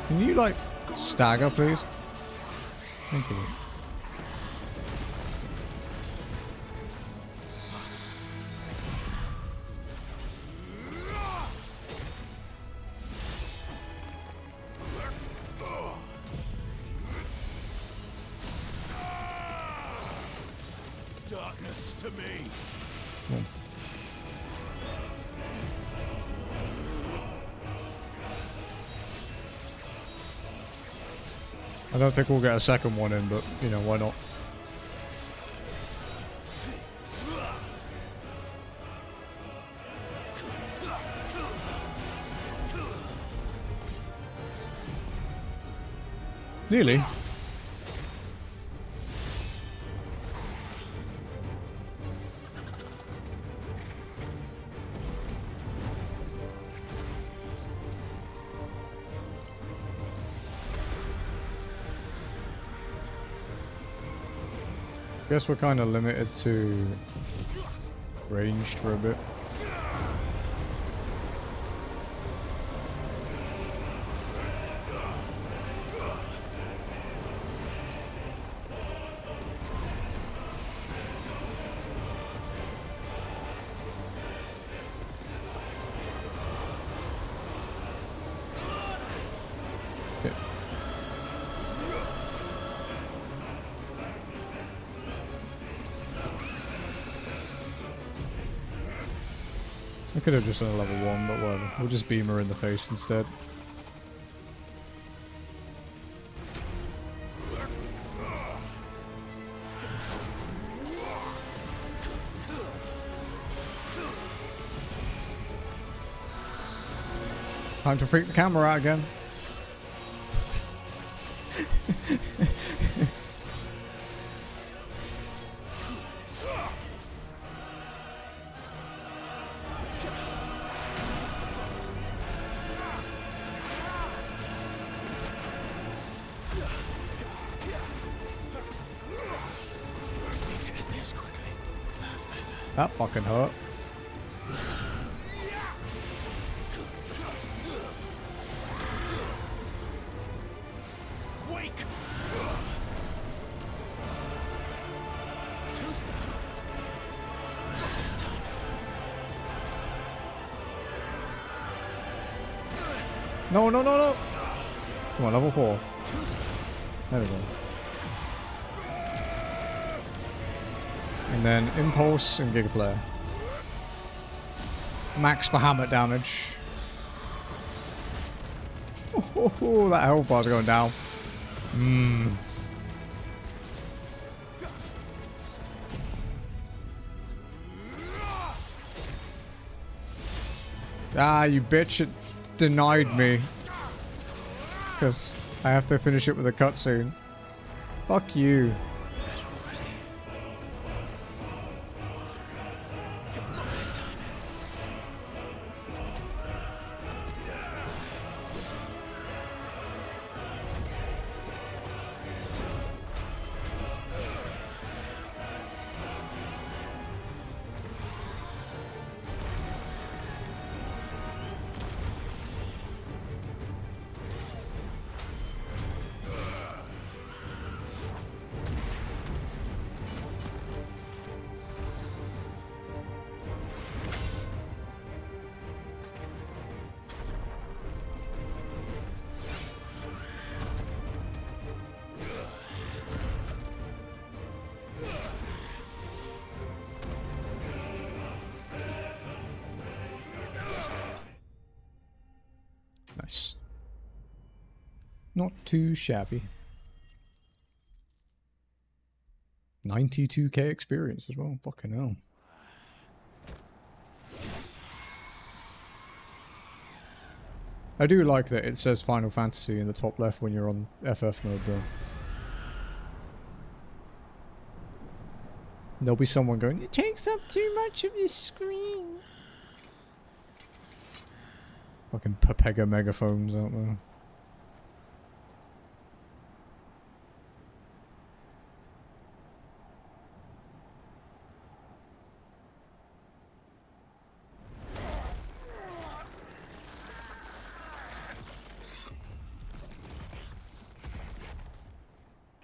Can you, like, stagger, please? Thank you. Darkness to me. Cool. I don't think we'll get a second one in, but, you know, why not? Nearly. Guess we're kind of limited to ranged for a bit. I could have just done a level 1, but whatever. We'll just beam her in the face instead. Time to freak the camera out again. That fucking hurt. Wake. No, no, no, no! Come on, level 4. There we go. And then Impulse and Giga Flare. Max Bahamut damage. Oh, that health bar's going down. Ah, you bitch, it denied me. Because I have to finish it with a cutscene. Fuck you. not too shabby. 92k experience as well. Fucking hell. I do like that it says Final Fantasy in the top left when you're on FF mode though. There'll be someone going, it takes up too much of your screen. Fucking Pepega megaphones out there.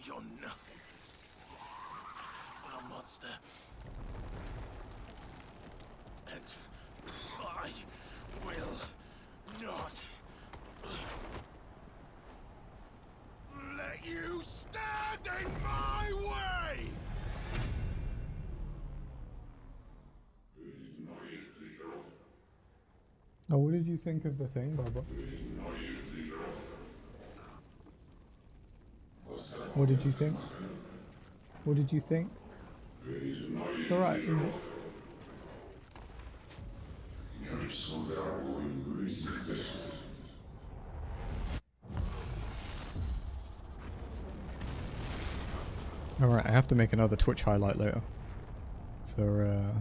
You're nothing but a monster. And I will not let you stand in my way! Oh, what did you think of the thing, Barbara? What did you think? What did you think? Alright. Alright, I have to make another Twitch highlight later. For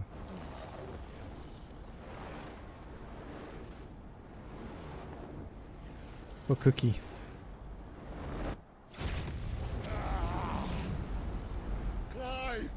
Cookie. Clive!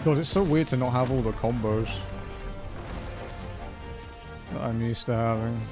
God, it's so weird to not have all the combos that I'm used to having.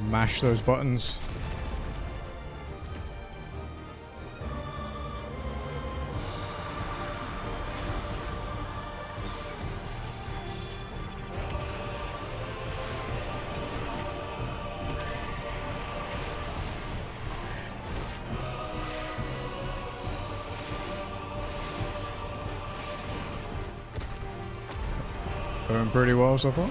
Mash those buttons. Going pretty well so far.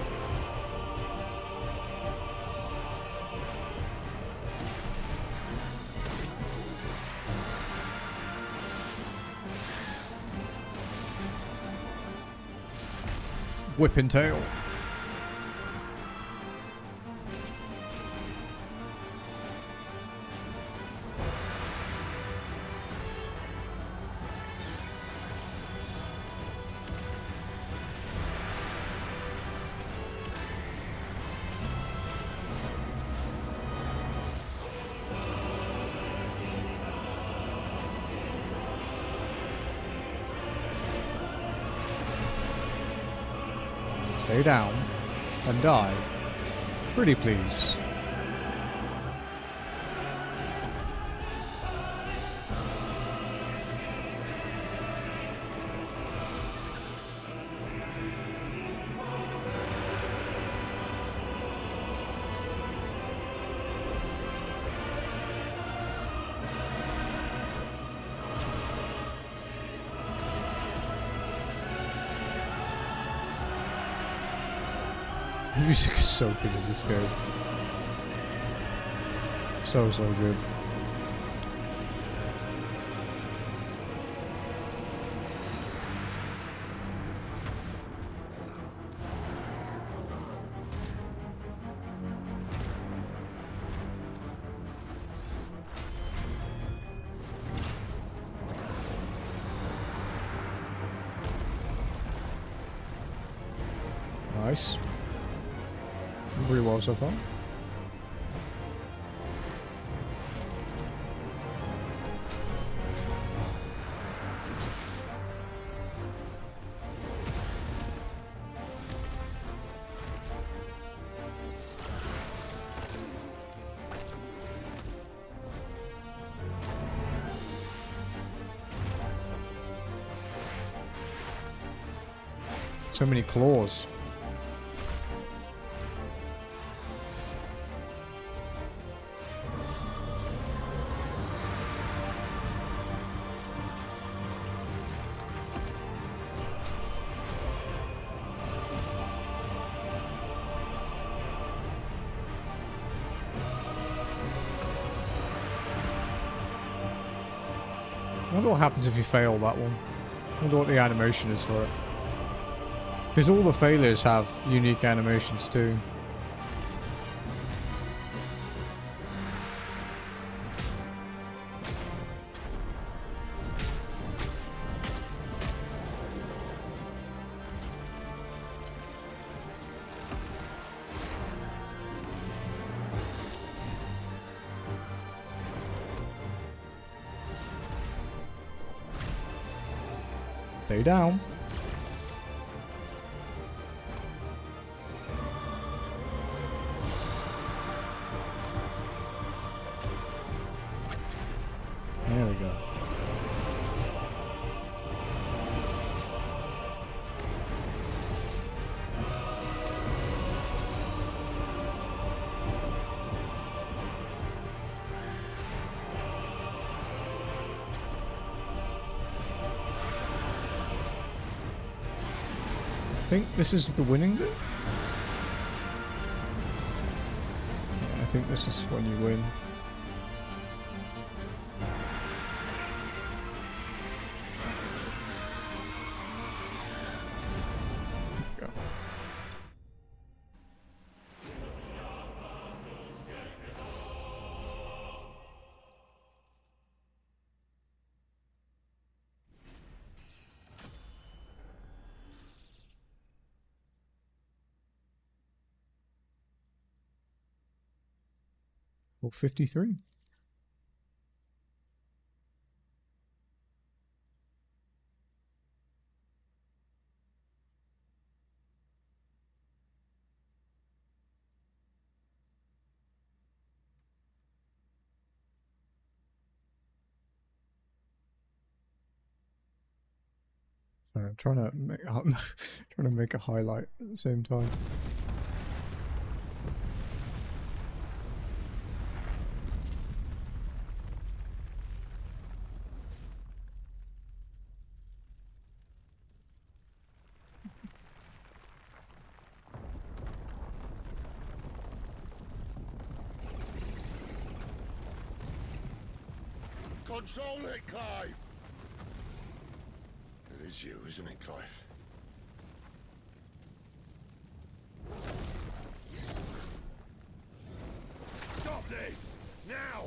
Whipping tail. Stay down. And die. Pretty please. Music is so good in this game. So good. Nice. Pretty well so far. So many claws. I wonder what happens if you fail that one. I wonder what the animation is for it. Because all the failures have unique animations too. Stay down. There we go. I think this is the winning bit. Yeah, I think this is when you win. Go. Or 53. Sorry, I'm trying to make a highlight at the same time. Control it, Clive! It is you, isn't it, Clive? Stop this! Now!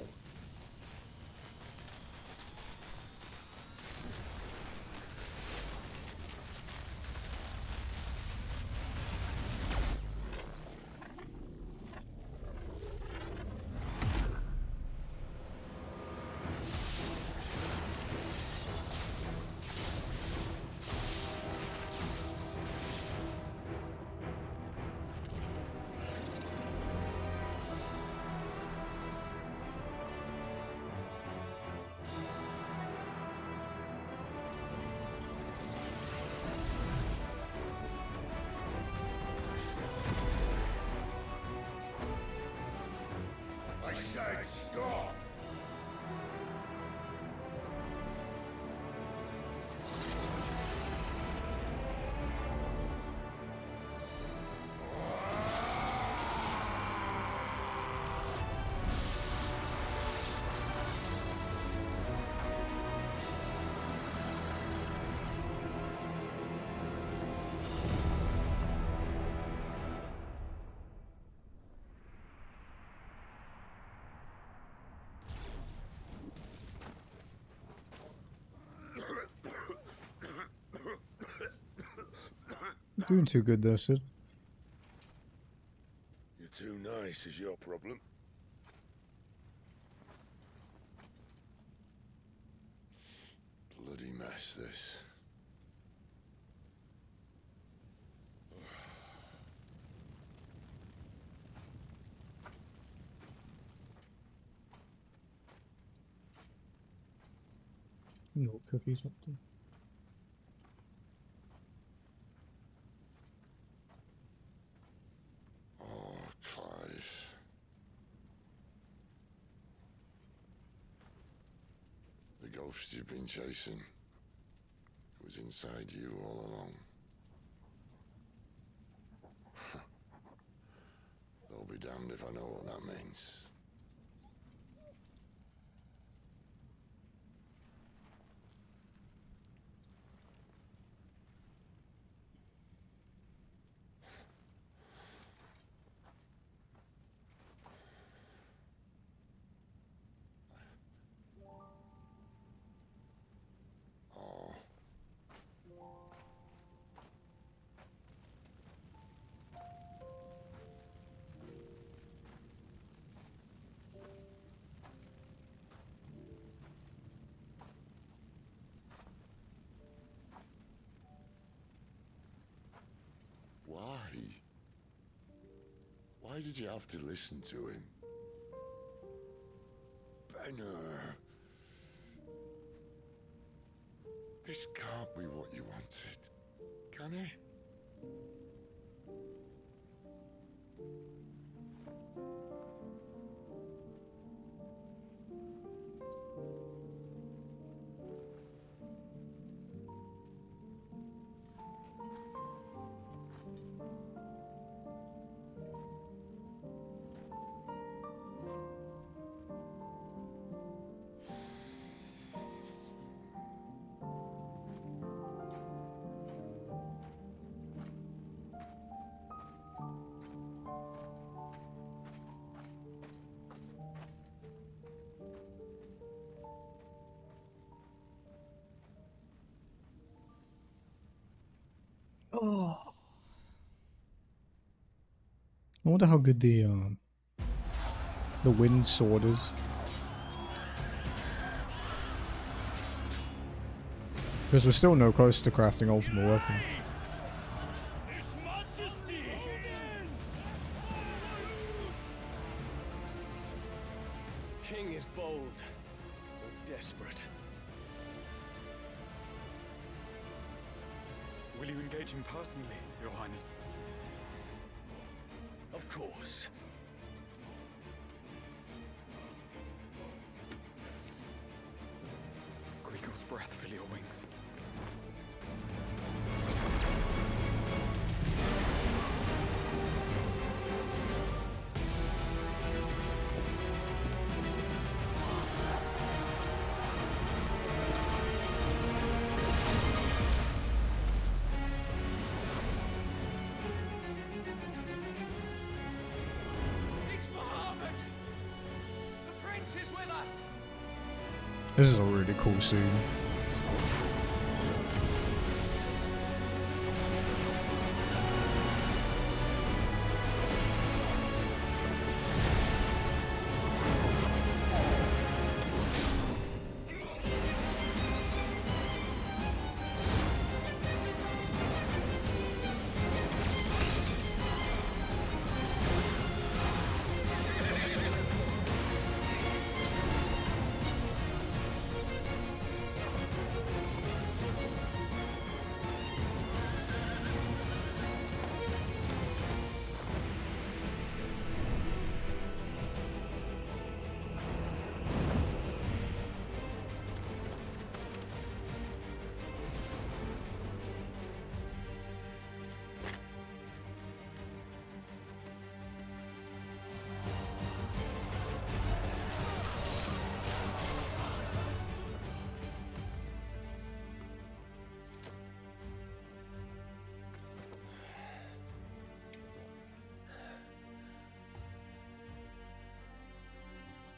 Doing too good there, Sid. You're too nice is your problem. Bloody mess, this. No cookies up there. Oh, Clive. The ghost you've been chasing was inside you all along. They'll be damned if I know what that means. Why did you have to listen to him? Benner. This can't be what you wanted, can it? Oh. I wonder how good the wind sword is. Because we're still no close to crafting ultimate weapon. King is bold, or desperate. Will you engage him personally, Your Highness? Of course. Griego's breath fill your wings. This is a really cool scene.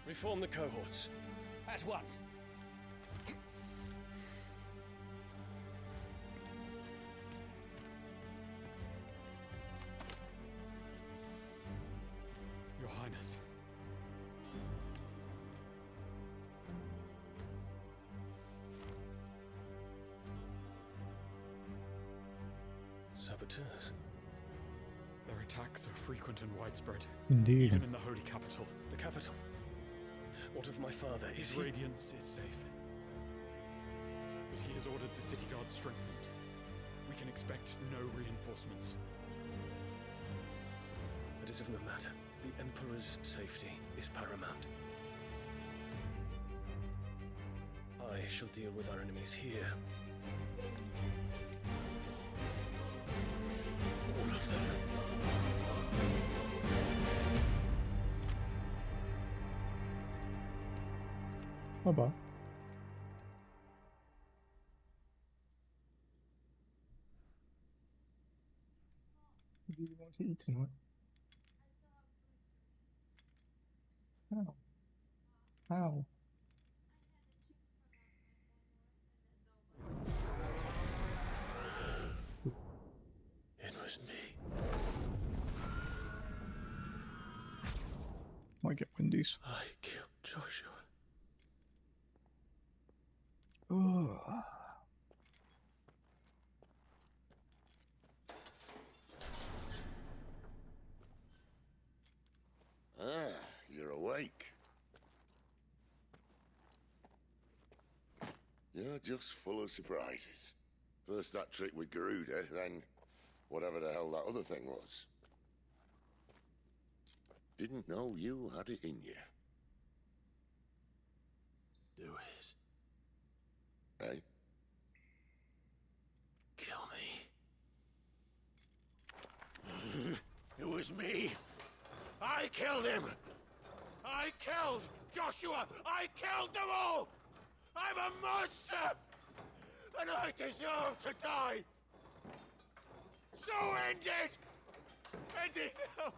Reform the cohorts. At once. Your Highness. Saboteurs. Their attacks are frequent and widespread. Indeed. Even in the holy capital. The capital? What of my father? Is His he... radiance is safe. But he has ordered the city guard strengthened. We can expect no reinforcements. That is of no matter. The Emperor's safety is paramount. I shall deal with our enemies here. All of them. Bye-bye. What do you want to eat tonight? How? How? It was me. Might get Wendy's. I killed Joshua. Ugh. Ah, you're awake. You're just full of surprises. First that trick with Garuda, then whatever the hell that other thing was. Didn't know you had it in you. Do it. Eh? Kill me. It was me. I killed him. I killed Joshua. I killed them all. I'm a monster. And I deserve to die. So end it. End it now.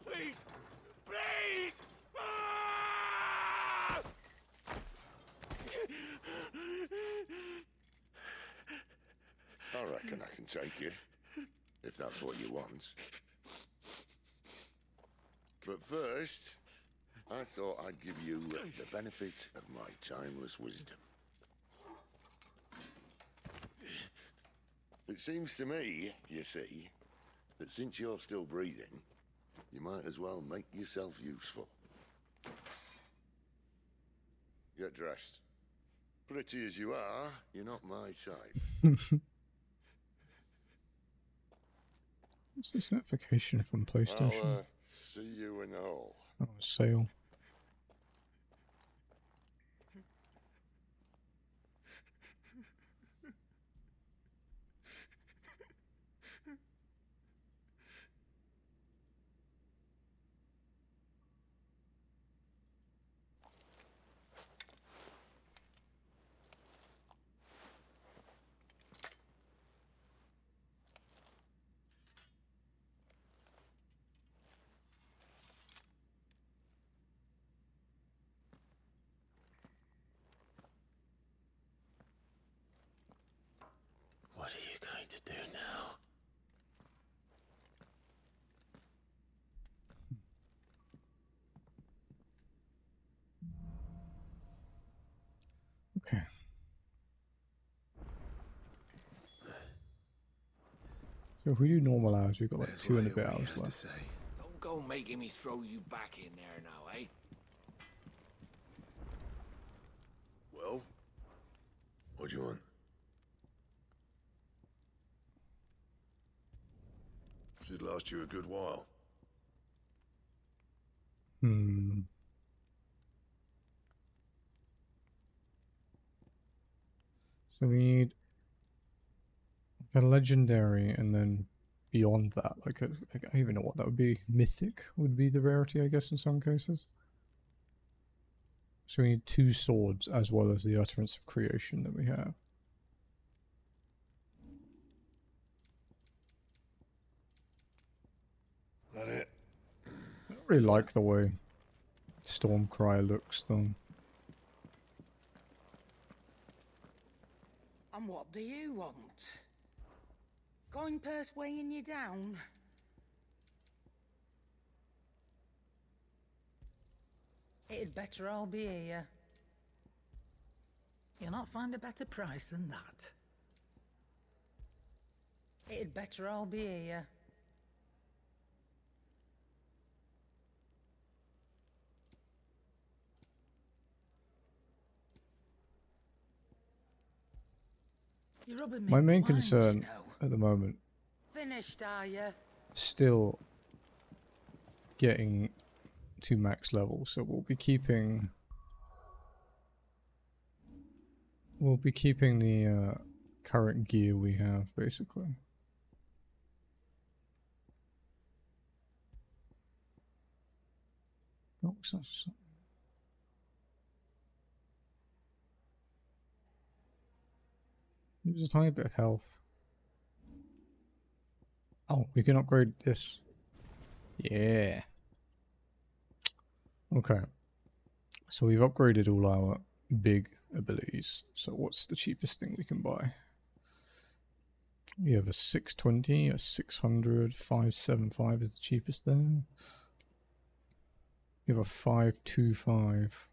Please. Please. Ah! I reckon I can take you, if that's what you want. But first, I thought I'd give you the benefit of my timeless wisdom. It seems to me, you see, that since you're still breathing, you might as well make yourself useful. Get dressed. Pretty as you are, you're not my type. What's this notification from PlayStation? I'll see you in the hall. Oh, sale. What are you going to do now? Okay. So if we do normal hours, we've got like 2 and a bit hours left. Don't go making me throw you back in there now, eh? Well, what do you want? Should last you a good while. Hmm. So we need a legendary, and then beyond that, like I don't even know what that would be. Mythic would be the rarity, I guess, in some cases. So we need 2 swords as well as the utterance of creation that we have. That it? I don't really like the way Stormcry looks, though. And what do you want? Going purse weighing you down? It'd better all be here. You'll not find a better price than that. It'd better all be here. You're rubbing me My main blind, concern you know. at the moment Finished, are you? still getting to max level, so we'll be keeping the current gear we have basically. Oh, there's a tiny bit of health. Oh, we can upgrade this. Yeah. Okay. So we've upgraded all our big abilities. So what's the cheapest thing we can buy? We have a 620, a 600, 575 is the cheapest there. We have a 525.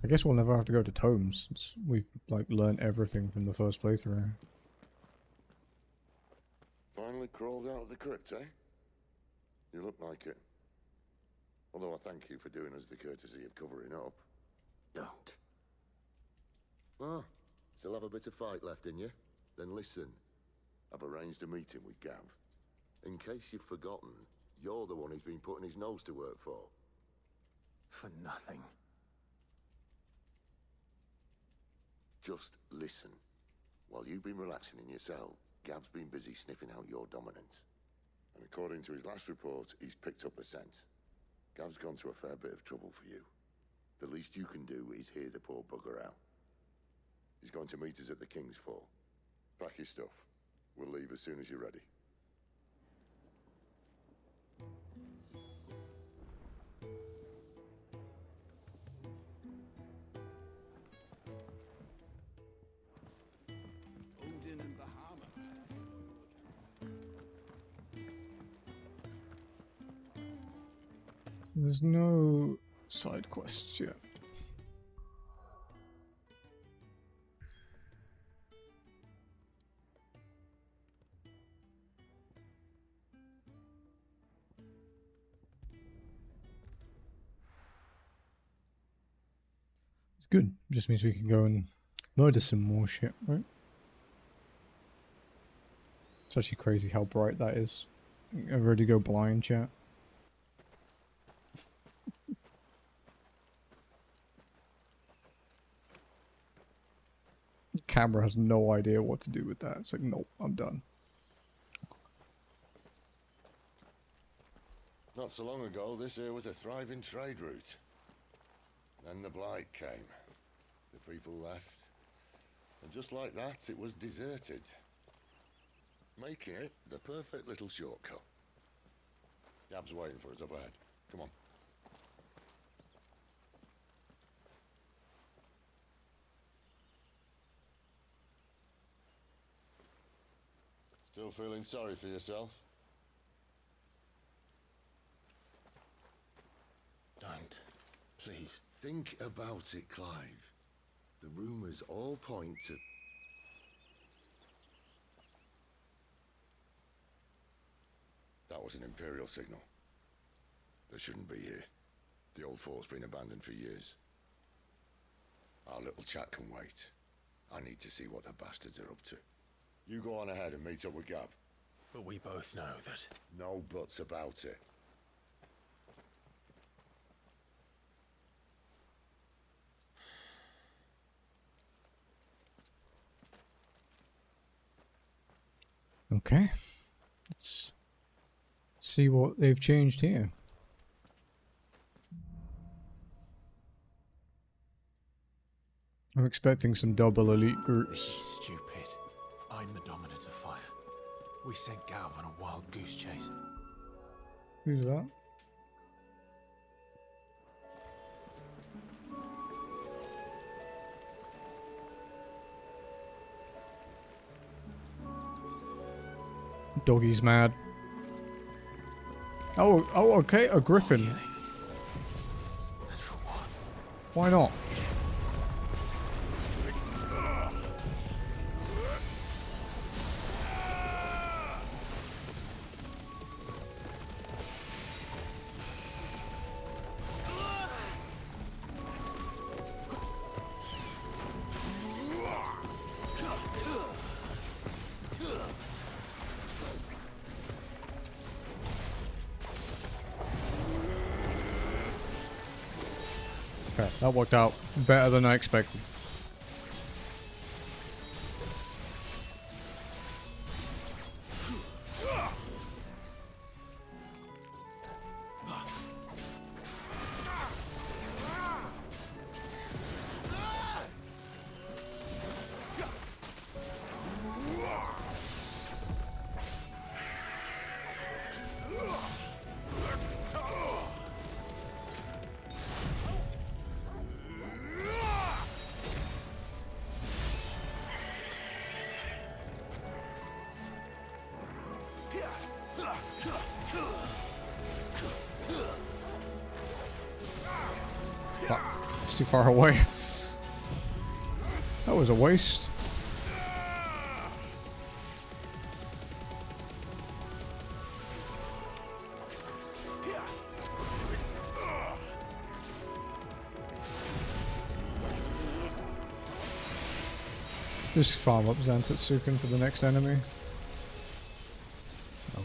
I guess we'll never have to go to tomes since we've like learned everything from the first playthrough. Finally crawled out of the crypt, eh? You look like it. Although I thank you for doing us the courtesy of covering up. Don't. Ah, still have a bit of fight left in you? Then listen. I've arranged a meeting with Gav. In case you've forgotten, you're the one he's been putting his nose to work for. For nothing. Just listen. While you've been relaxing in your cell, Gav's been busy sniffing out your dominance. And according to his last report, he's picked up the scent. Gav's gone to a fair bit of trouble for you. The least you can do is hear the poor bugger out. He's going to meet us at the King's Fall. Pack your stuff. We'll leave as soon as you're ready. Odin and the hammer. There's no side quests yet. It's good. Just means we can go and murder some more shit, right? It's actually crazy how bright that is. I'm ready to go blind, chat. The camera has no idea what to do with that. It's like, nope, I'm done. Not so long ago, this here was a thriving trade route. Then the Blight came. The people left. And just like that, it was deserted. Making it the perfect little shortcut. Gav's waiting for us up ahead. Come on. Still feeling sorry for yourself? Don't. Please. Think about it, Clive. The rumors all point to... That was an Imperial signal. They shouldn't be here. The old fort's been abandoned for years. Our little chat can wait. I need to see what the bastards are up to. You go on ahead and meet up with Gav. But we both know that... No buts about it. Okay. Let's see what they've changed here. I'm expecting some double elite groups. Stupid. I'm the dominant of fire. We sent Gav on a wild goose chase. Who's that? Doggy's mad. Oh, okay, a griffin. Why not? Okay, that worked out better than I expected. It's too far away. That was a waste. Just farm up Zantetsuken for the next enemy. Oh.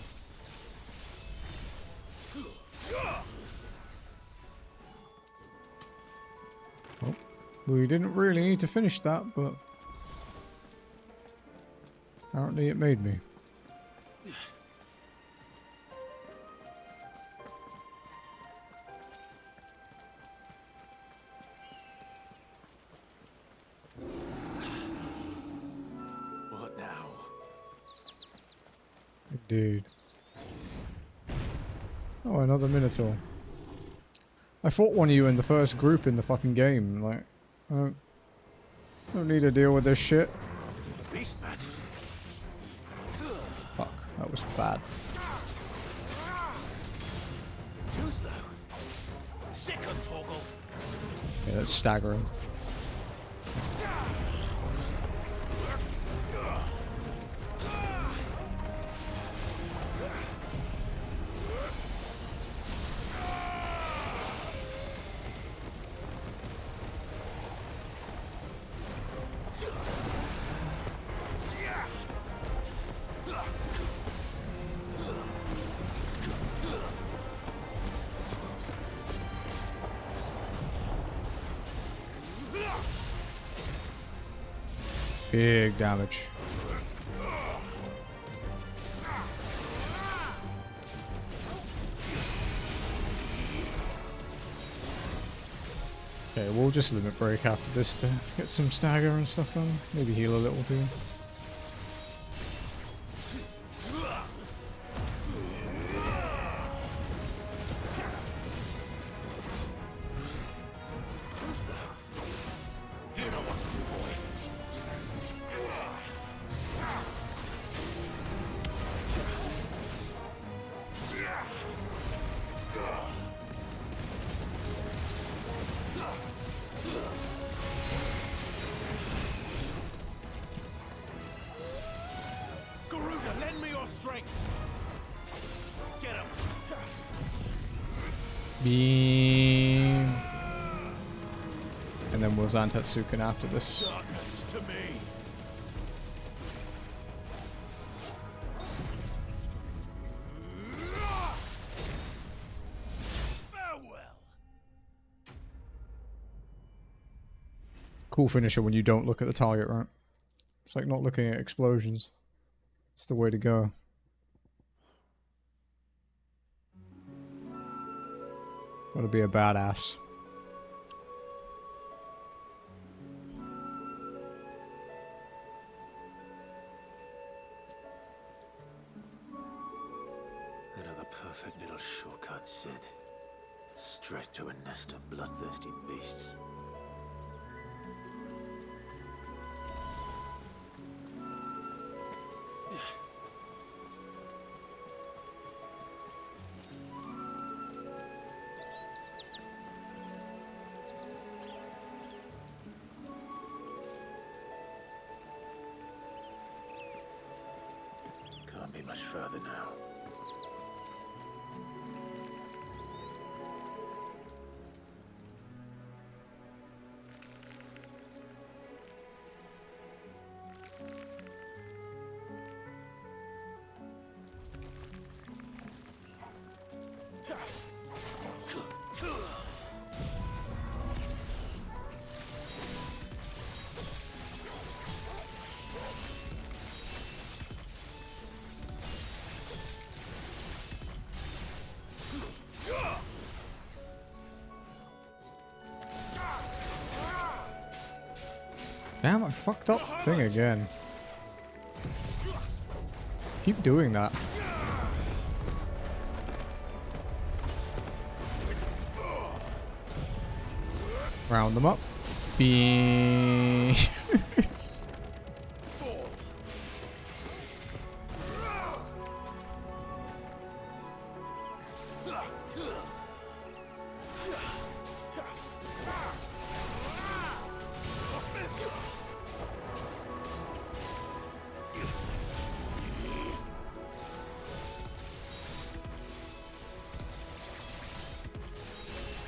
Oh. We didn't really need to finish that, but apparently it made me. What now? Indeed. Oh, another Minotaur. I fought one of you in the first group in the fucking game. Like, I don't need to deal with this shit. Beast man. Fuck, that was bad. Too slow. Sick on Torgal. Yeah, that's staggering. Big damage. Okay, we'll just limit break after this to get some stagger and stuff done. Maybe heal a little too. Lend me your strength. Get him. Beam. And then we'll Zantetsuken after this. Darkness to me. Farewell. Cool finisher when you don't look at the target, right? It's like not looking at explosions. It's the way to go. Gotta be a badass. Another perfect little shortcut, Sid. Straight to a nest of bloodthirsty beasts. much further now. Damn, I fucked up the thing again. Keep doing that. Round them up. Beep.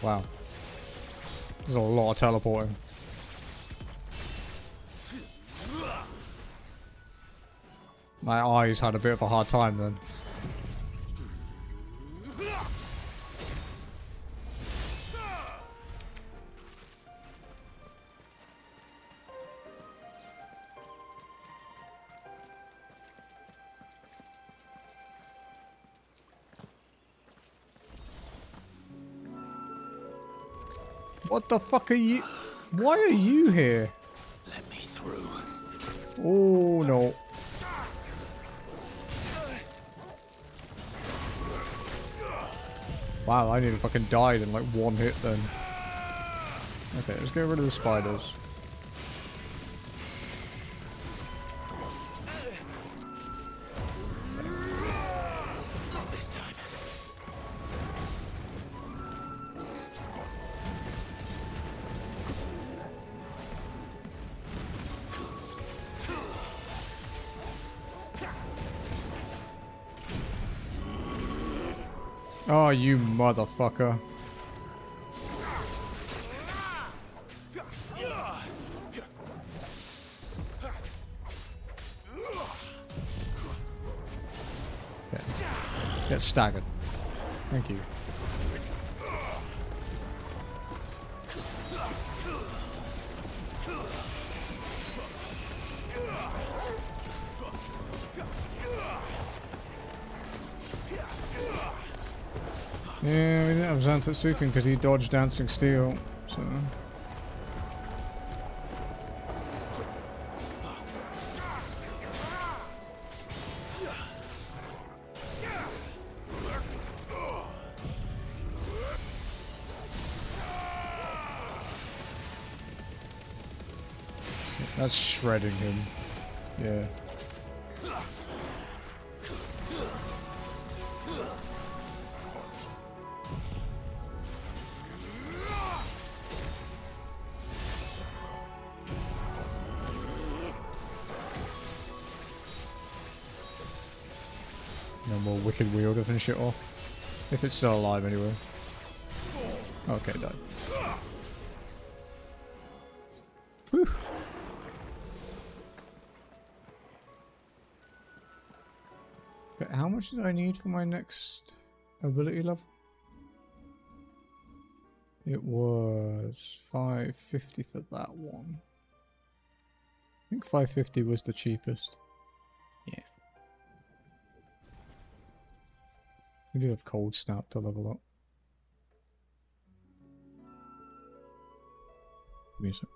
Wow. There's a lot of teleporting. My eyes had a bit of a hard time then. What the fuck are you? Why are you here? Let me through. Oh no. Wow, I nearly fucking died in like one hit then. Okay, let's get rid of the spiders. Not this time. Oh, you motherfucker. Okay. Get staggered. Thank you. Yeah, we didn't have Zantetsuken because he dodged Dancing Steel, so... That's shredding him. Yeah. No more wicked wheel to finish it off. If it's still alive anyway. Okay, died. Whew. But how much did I need for my next ability level? It was 550 for that one. I think 550 was the cheapest. Yeah. We do have Cold Snap to level up. Give me a sec.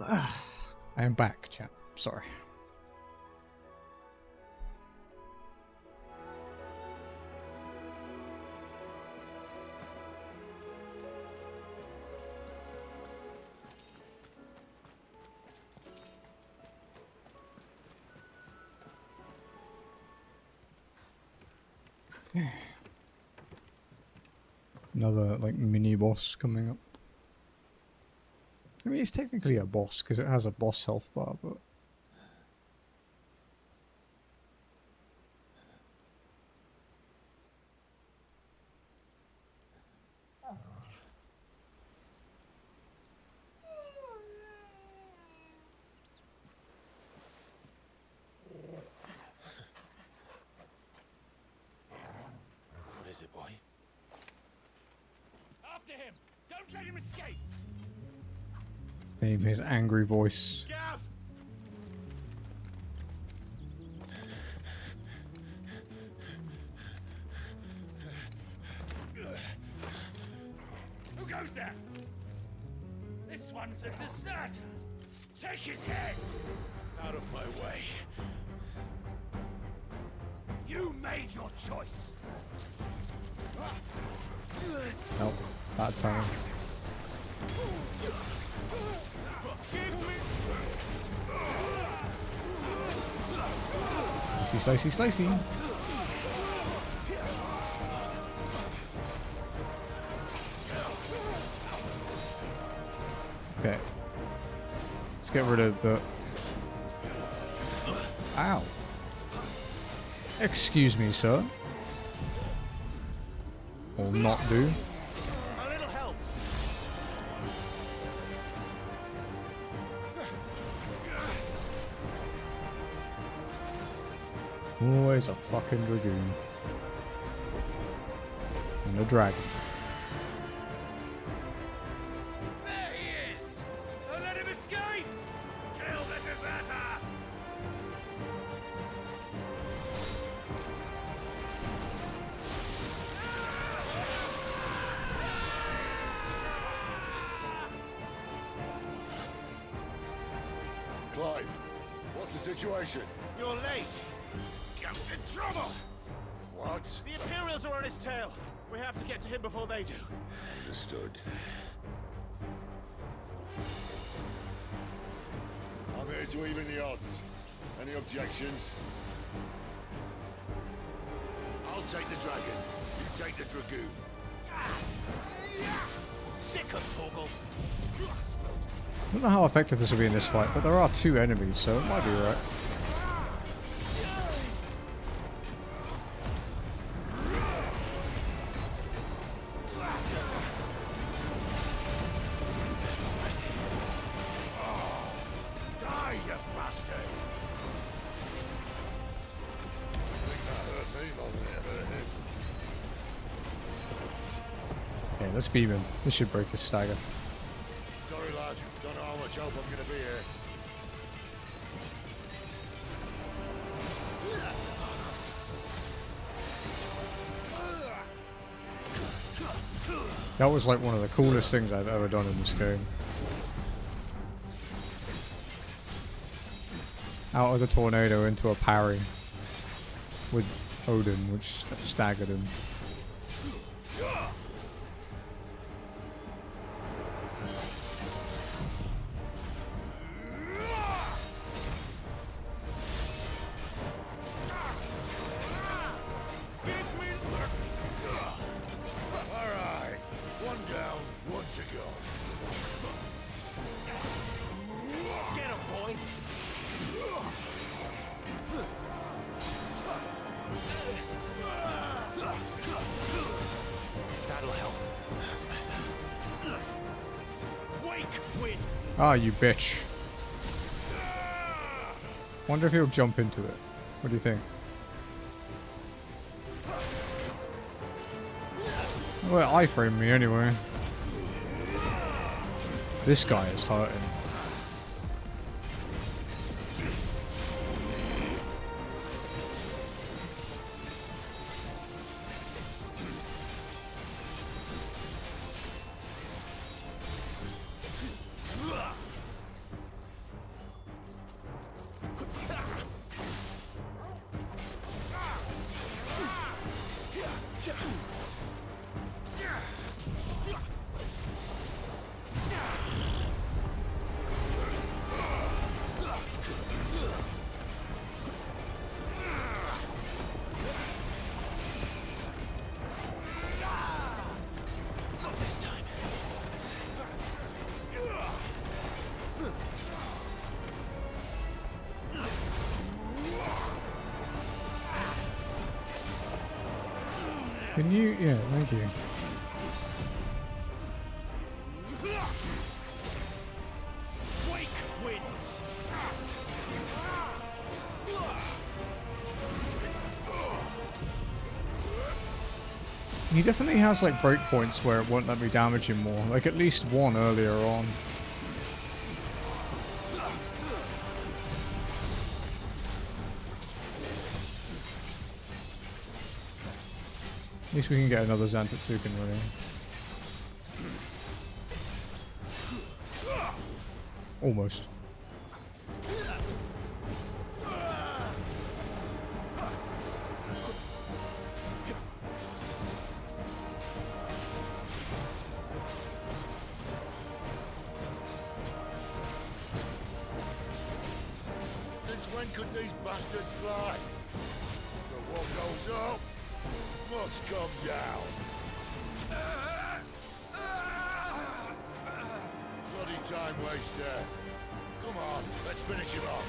I am back, chat. Sorry. Another like mini boss coming up. I mean, it's technically a boss because it has a boss health bar, but What is it, boy? After him! Don't let him escape! name his angry voice. Gav! Who goes there? This one's a deserter. Take his head! Out of my way. You made your choice. Nope, bad time. Slicey, slicey, slicey. Okay. Let's get rid of the... Ow. Excuse me, sir. Will not do. A little help. Always a fucking dragoon. And a dragon. There he is! Don't let him escape! Kill the deserter! Clive, what's the situation? You're late. Goat's in trouble. What? The Imperials are on his tail. We have to get to him before they do. Understood. I'm here to even the odds. Any objections? I'll take the dragon. You take the dragoon. Sick of Torgal. I don't know how effective this will be in this fight, but there are two enemies, so it might be right. Die, you bastard! I think that hurt me more than it hurt him. Okay, let's beam him. This should break his stagger. Sorry, lad. Don't know how much help I'm gonna be here. That was like one of the coolest things I've ever done in this game. Out of the tornado into a parry with Odin, which staggered him. Alright. One down, one to go. Get him, boy. That'll help. That's better. Wake wind. Ah, you bitch. Wonder if he'll jump into it. What do you think? Well, iframe me anyway. This guy is hurting. Not this time. Can you? Yeah, thank you. Wake winds. He definitely has like breakpoints where it won't let me damage him more. Like at least one earlier on. At least we can get another Zantetsuken running. Almost. Since when could these bastards fly? The what goes up must come down. Bloody time waster. Come on, let's finish him off.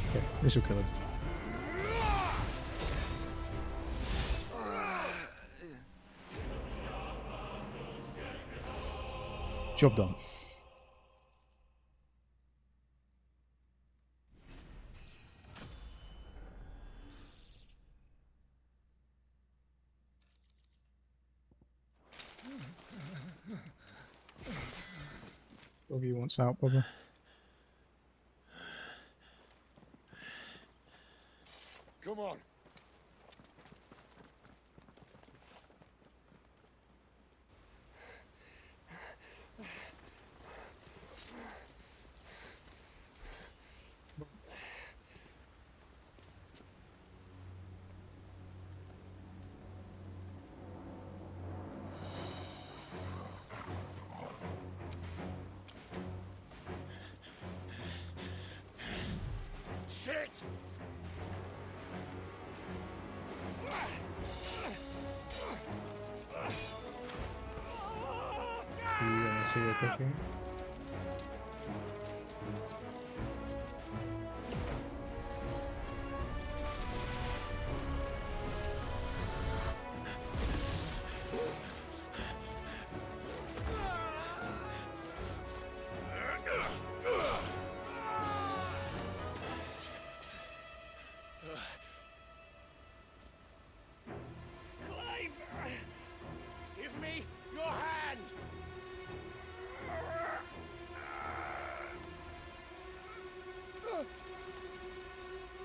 Okay, this will kill him. Job done. Bobby wants out, Bobby. Come on. Shit! Do you want to see her cooking? Clive! Give me your hand!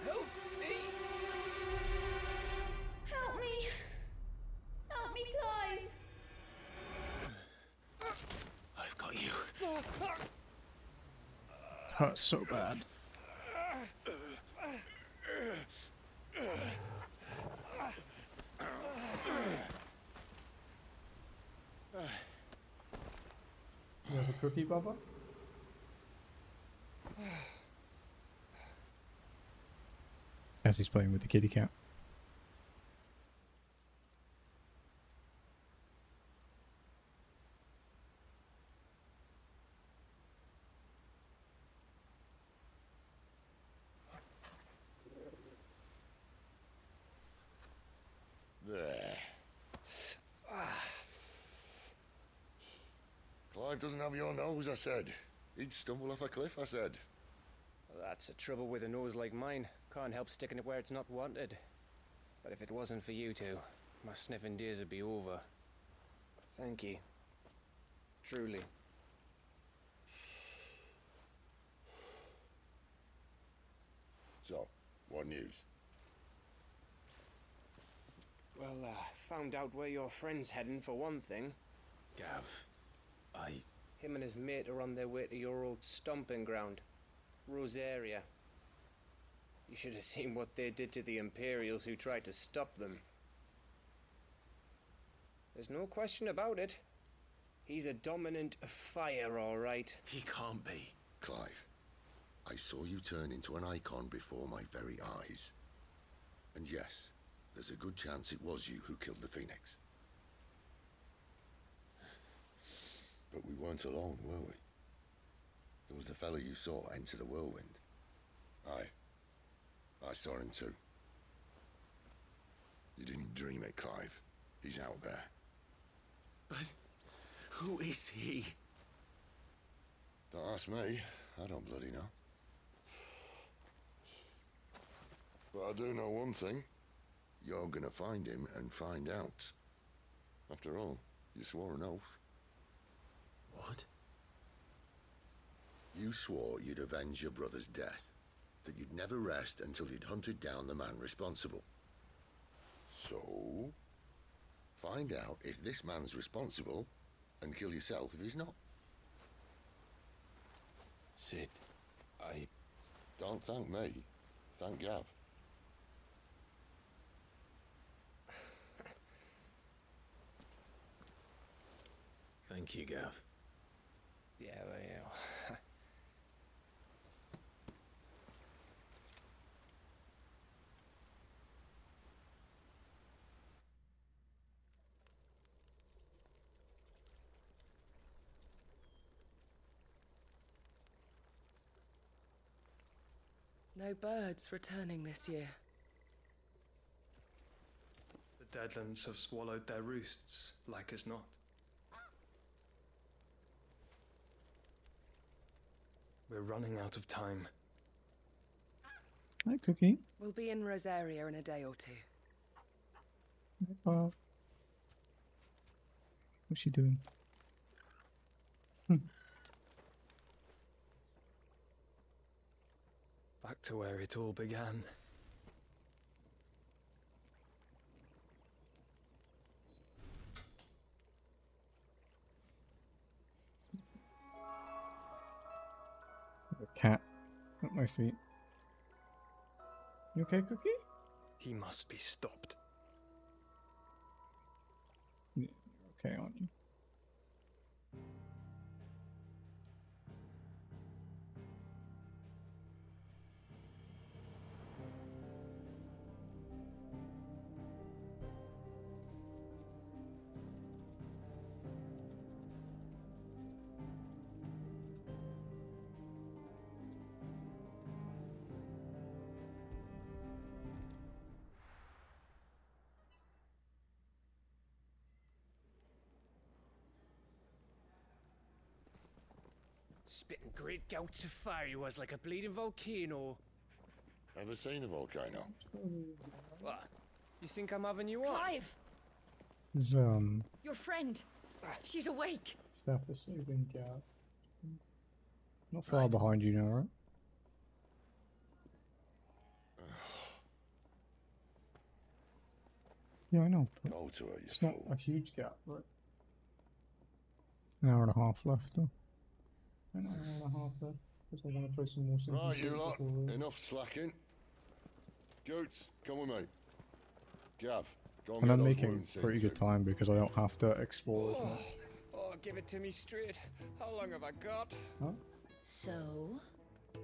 Help me! Help me! Help me, Clive! I've got you. Hurts so bad. You have a cookie, Bubba? As he's playing with the kitty cat. There. Clive doesn't have your nose, I said. He'd stumble off a cliff, I said. That's the trouble with a nose like mine. Can't help sticking it where it's not wanted. But if it wasn't for you two, my sniffing days would be over. Thank you. Truly. So, what news? Well, found out where your friend's heading for one thing. Gav, Him and his mate are on their way to your old stomping ground, Rosaria. You should have seen what they did to the Imperials who tried to stop them. There's no question about it. He's a dominant of fire, all right. He can't be. Clive, I saw you turn into an icon before my very eyes. And yes, there's a good chance it was you who killed the Phoenix. But we weren't alone, were we? There was the fellow you saw enter the whirlwind. I saw him too. You didn't dream it, Clive. He's out there. But who is he? Don't ask me. I don't bloody know. But I do know one thing. You're gonna find him and find out. After all, you swore an oath. What? You swore you'd avenge your brother's death. That you'd never rest until you'd hunted down the man responsible. So, find out if this man's responsible and kill yourself if he's not. Sid, I... Don't thank me. Thank Gav. Thank you, Gav. Yeah, well. No birds returning this year. The Deadlands have swallowed their roosts, like as not. We're running out of time. Hi, Cookie. We'll be in Rosaria in a day or two. What's she doing? Back to where it all began. A cat at my feet. You okay, Cookie? He must be stopped. Yeah, you're okay, aren't you? Spitting great gouts of fire he was, like a bleeding volcano. Ever seen a volcano? What? You think I'm having you on? Clive! This is, Your friend! She's awake! Stuff the saving Gav. Not far behind you now, right? Yeah, I know. But Go to her, you it's not fool. a huge gap, right? An hour and a half left, though. An hour and a half left. Because I want to play some more Simpsons. Right, you lot. Enough slacking. Goots, come with me. Gav, go and And get I'm those making wounds pretty seen good time because I don't have to explore as Oh, much. oh, give it to me straight. How long have I got? Huh? So?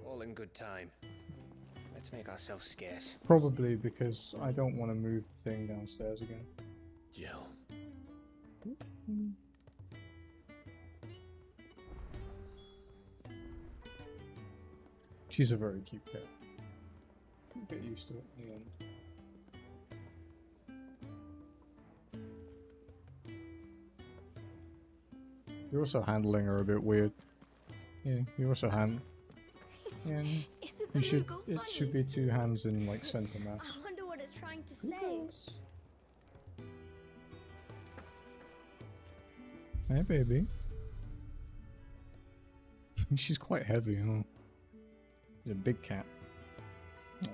All in good time. Let's make ourselves scarce. Probably because I don't want to move the thing downstairs again. Jill. She's a very cute cat. You'll get used to it in the end. You're also handling her a bit weird. Yeah, you also hand. Yeah, you should. It should be two hands in like center mass. I wonder what it's trying to say. Hey, baby. She's quite heavy, huh? She's a big cat. Aww.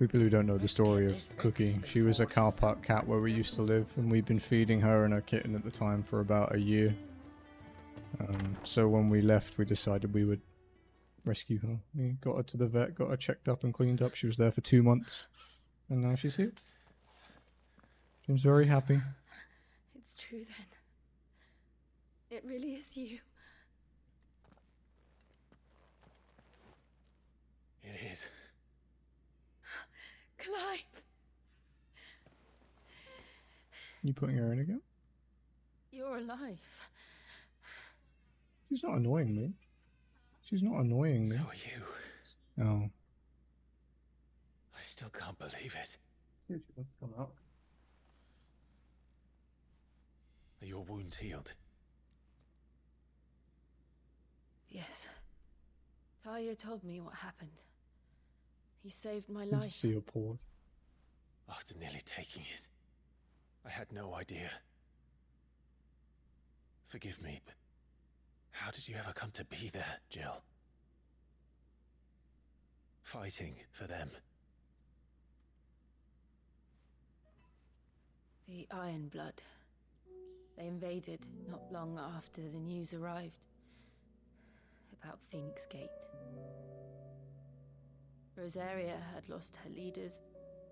People who don't know the story of Cookie, she was a car park cat where we used to live, and we'd been feeding her and her kitten at the time for about a year. So when we left, we decided we would rescue her. We got her to the vet, got her checked up and cleaned up. She was there for 2 months, and now she's here. Seems very happy. It's true then. It really is you. It is. Clive! You putting her in again? You're alive. She's not annoying me. She's not annoying me. So are you. Oh. I still can't believe it. See if she wants to come out. Are your wounds healed? Yes. Talia told me what happened. You saved my Did you life. see your paws? After nearly taking it, I had no idea. Forgive me, but how did you ever come to be there, Jill? Fighting for them. The Iron Blood. They invaded not long after the news arrived about Phoenix Gate. Rosaria had lost her leaders.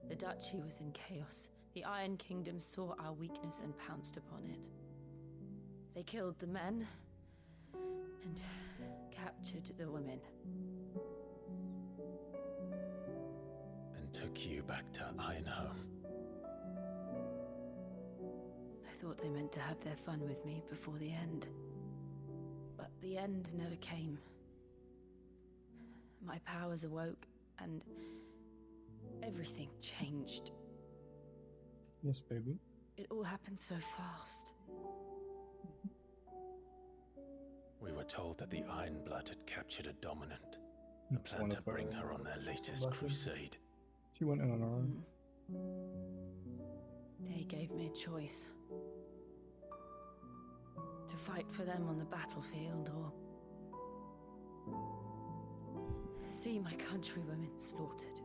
The duchy was in chaos. The Iron Kingdom saw our weakness and pounced upon it. They killed the men and captured the women. And took you back to Ironhome. I thought they meant to have their fun with me before the end. But the end never came. My powers awoke, and everything changed. Yes, baby. It all happened so fast. We were told that the Iron Blood had captured a dominant and planned to bring her on their latest crusade. She went in on her own. They gave me a choice. To fight for them on the battlefield, or see my countrywomen slaughtered.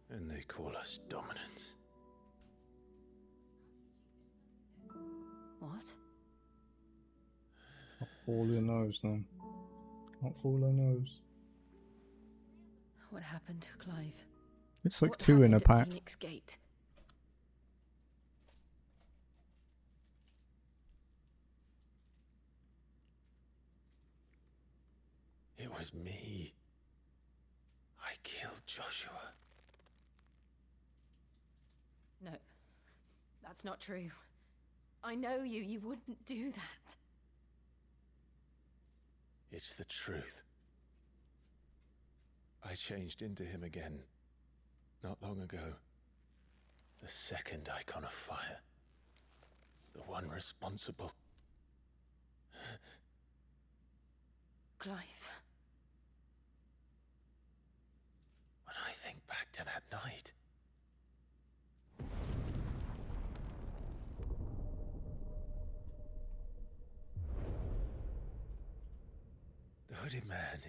And they call us dominants. What? Can't fool your nose, then. Can't fool her nose. What happened to Clive? It's like What 2 in a happened at pack. Phoenix Gate? It was me. I killed Joshua. No, that's not true. I know you. You wouldn't do that. It's the truth. I changed into him again, not long ago. The second icon of fire. The one responsible. Clive. When I think back to that night, the hooded man,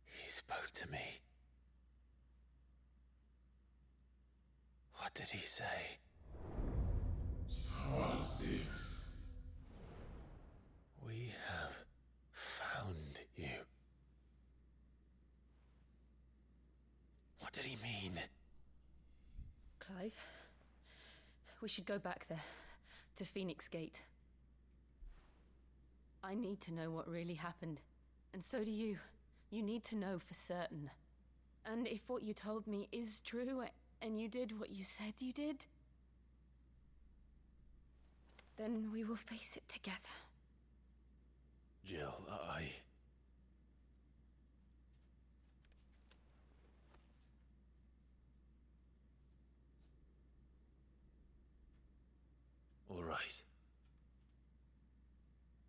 he spoke to me. What did he say? We have found you. What did he mean? Clive, we should go back there, to Phoenix Gate. I need to know what really happened, and so do you. You need to know for certain. And if what you told me is true, and you did what you said you did, then we will face it together. Jill, all right.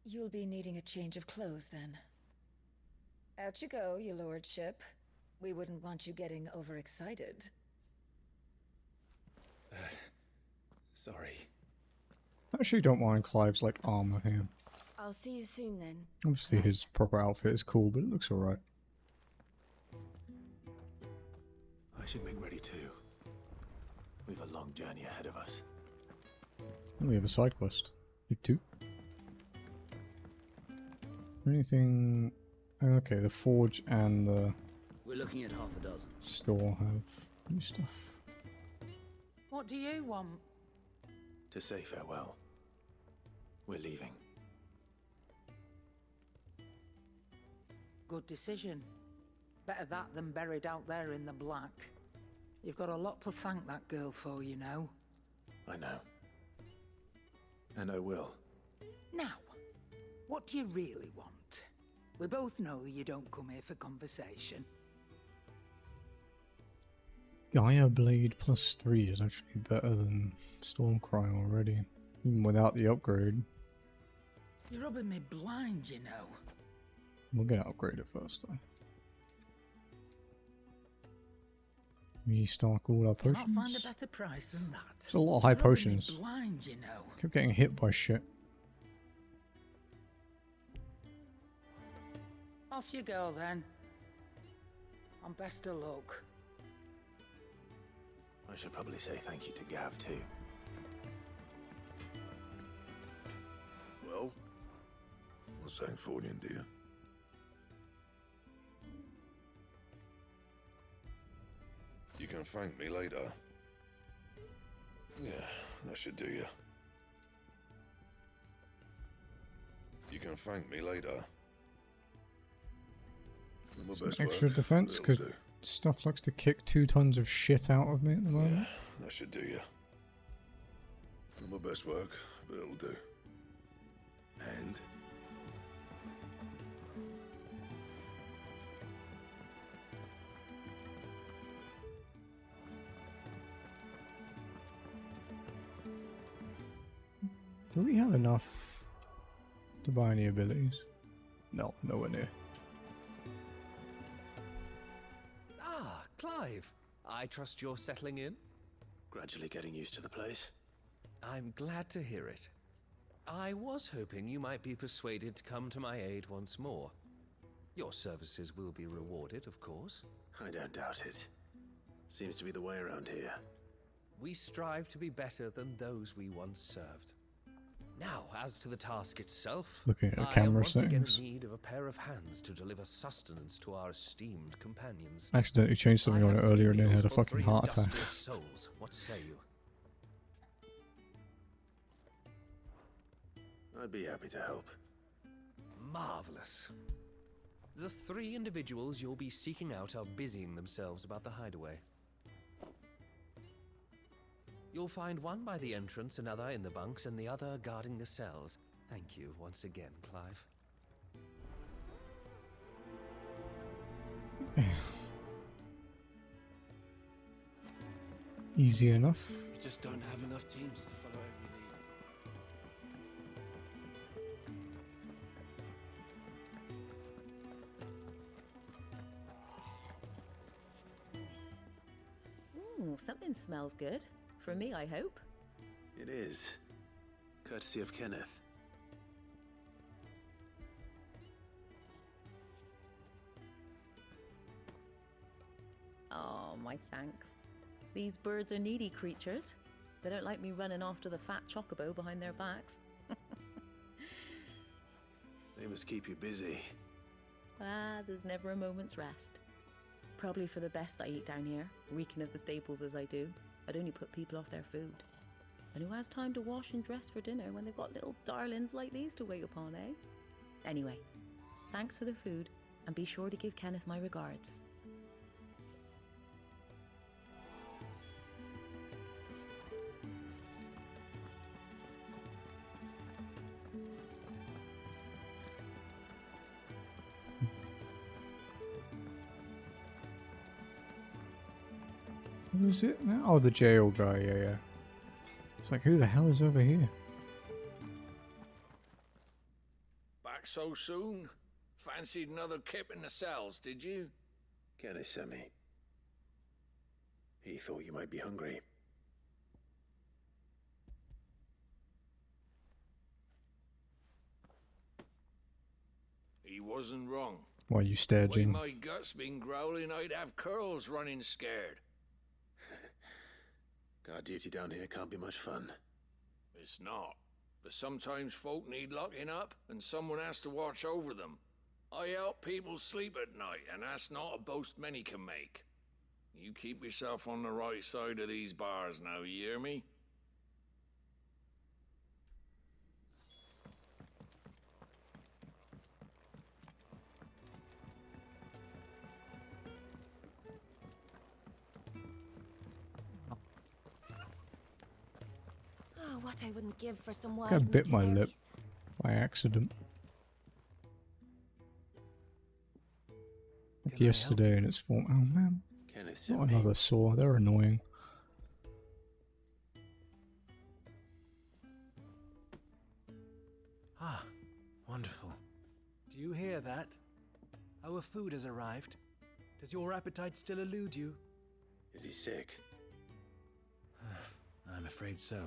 You'll be needing a change of clothes, then. Out you go, your lordship. We wouldn't want you getting overexcited. Sorry. I actually don't mind Clive's, like, armor here. I'll see you soon then. Obviously his proper outfit is cool, but it looks alright. I should make ready too. We've a long journey ahead of us. And we have a side quest. You too. Anything... Okay, the forge and the... We're looking at half a dozen. Store have new stuff. What do you want? To say farewell. We're leaving. Good decision. Better that than buried out there in the black. You've got a lot to thank that girl for, you know. I know. And I will. Now, what do you really want? We both know you don't come here for conversation. Gaia Blade +3 is actually better than Stormcry already, even without the upgrade. You're rubbing me blind, you know. We'll get upgraded first though. We stock all our You'll potions. not find a better price than that. There's a lot of high You're rubbing me potions. blind, you know. Kept getting hit by shit. Off you go then. And best of luck. I should probably say thank you to Gav too. Well, what's that for you, dear? You can thank me later. Yeah, that should do you. You can thank me later. My Some best extra work, defense, it'll because do. stuff likes to kick 2 tons of shit out of me at the moment. Yeah, that should do you. Not my best work, but it'll do. And Do we have enough to buy any abilities? No, nowhere near. Ah, Clive. I trust you're settling in? Gradually getting used to the place. I'm glad to hear it. I was hoping you might be persuaded to come to my aid once more. Your services will be rewarded, of course. I don't doubt it. Seems to be the way around here. We strive to be better than those we once served. Now, as to the task itself, Looking at the I am camera once again settings. in need of a pair of hands to deliver sustenance to our esteemed companions. I accidentally changed something on it earlier and then had a For fucking 3 heart attack. industrious souls. What say you? I'd be happy to help. Marvelous. The 3 individuals you'll be seeking out are busying themselves about the hideaway. You'll find one by the entrance, another in the bunks, and the other guarding the cells. Thank you once again, Clive. Easy enough. We just don't have enough teams to follow every lead. Ooh, something smells good. For me, I hope. It is. Courtesy of Kenneth. Oh, my thanks. These birds are needy creatures. They don't like me running after the fat chocobo behind their backs. They must keep you busy. Ah, there's never a moment's rest. Probably for the best I eat down here, reeking of the staples as I do. I'd only put people off their food. And who has time to wash and dress for dinner when they've got little darlings like these to wait upon, eh? Anyway, thanks for the food, and be sure to give Kenneth my regards. Who is it now? Oh, the jail guy, yeah. It's like, who the hell is over here? Back so soon? Fancied another kip in the cells, did you? Kenneth sent me. He thought you might be hungry. He wasn't wrong. Why you stare, Way Jim? my guts been growling, I'd have curls running scared. Guard duty down here can't be much fun. It's not. But sometimes folk need locking up, and someone has to watch over them. I help people sleep at night, and that's not a boast many can make. You keep yourself on the right side of these bars now, you hear me? Oh, what I wouldn't give for some I wild bit my berries. lip by accident. Like yesterday in its form. Oh man. Kenneth Not sent me. another saw. They're annoying. Ah, wonderful. Do you hear that? Our food has arrived. Does your appetite still elude you? Is he sick? I'm afraid so.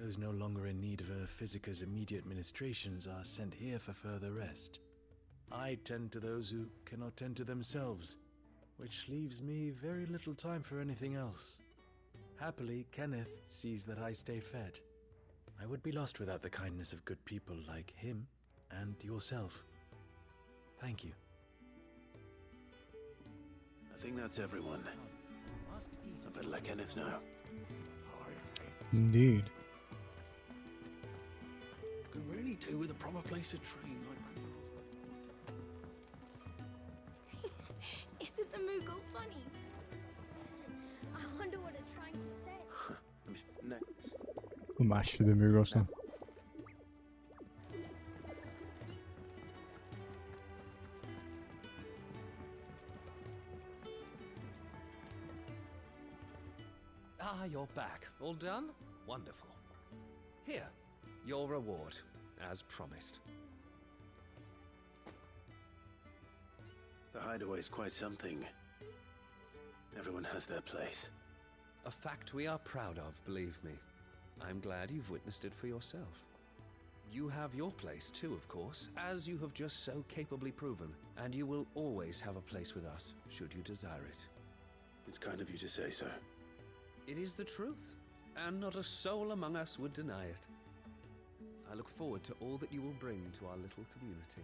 Those no longer in need of a physicker's immediate ministrations are sent here for further rest. I tend to those who cannot tend to themselves, which leaves me very little time for anything else. Happily, Kenneth sees that I stay fed. I would be lost without the kindness of good people like him and yourself. Thank you. I think that's everyone. I better let Kenneth know. Indeed. Could really do with a proper place to train like Isn't the Moogle funny? I wonder what it's trying to say. Next. Mash for the Mugos now. Ah, you're back. All done? Wonderful. Here, your reward, as promised. The hideaway's quite something. Everyone has their place. A fact we are proud of, believe me. I'm glad you've witnessed it for yourself. You have your place too, of course, as you have just so capably proven, and you will always have a place with us, should you desire it. It's kind of you to say so. It is the truth, and not a soul among us would deny it. I look forward to all that you will bring to our little community.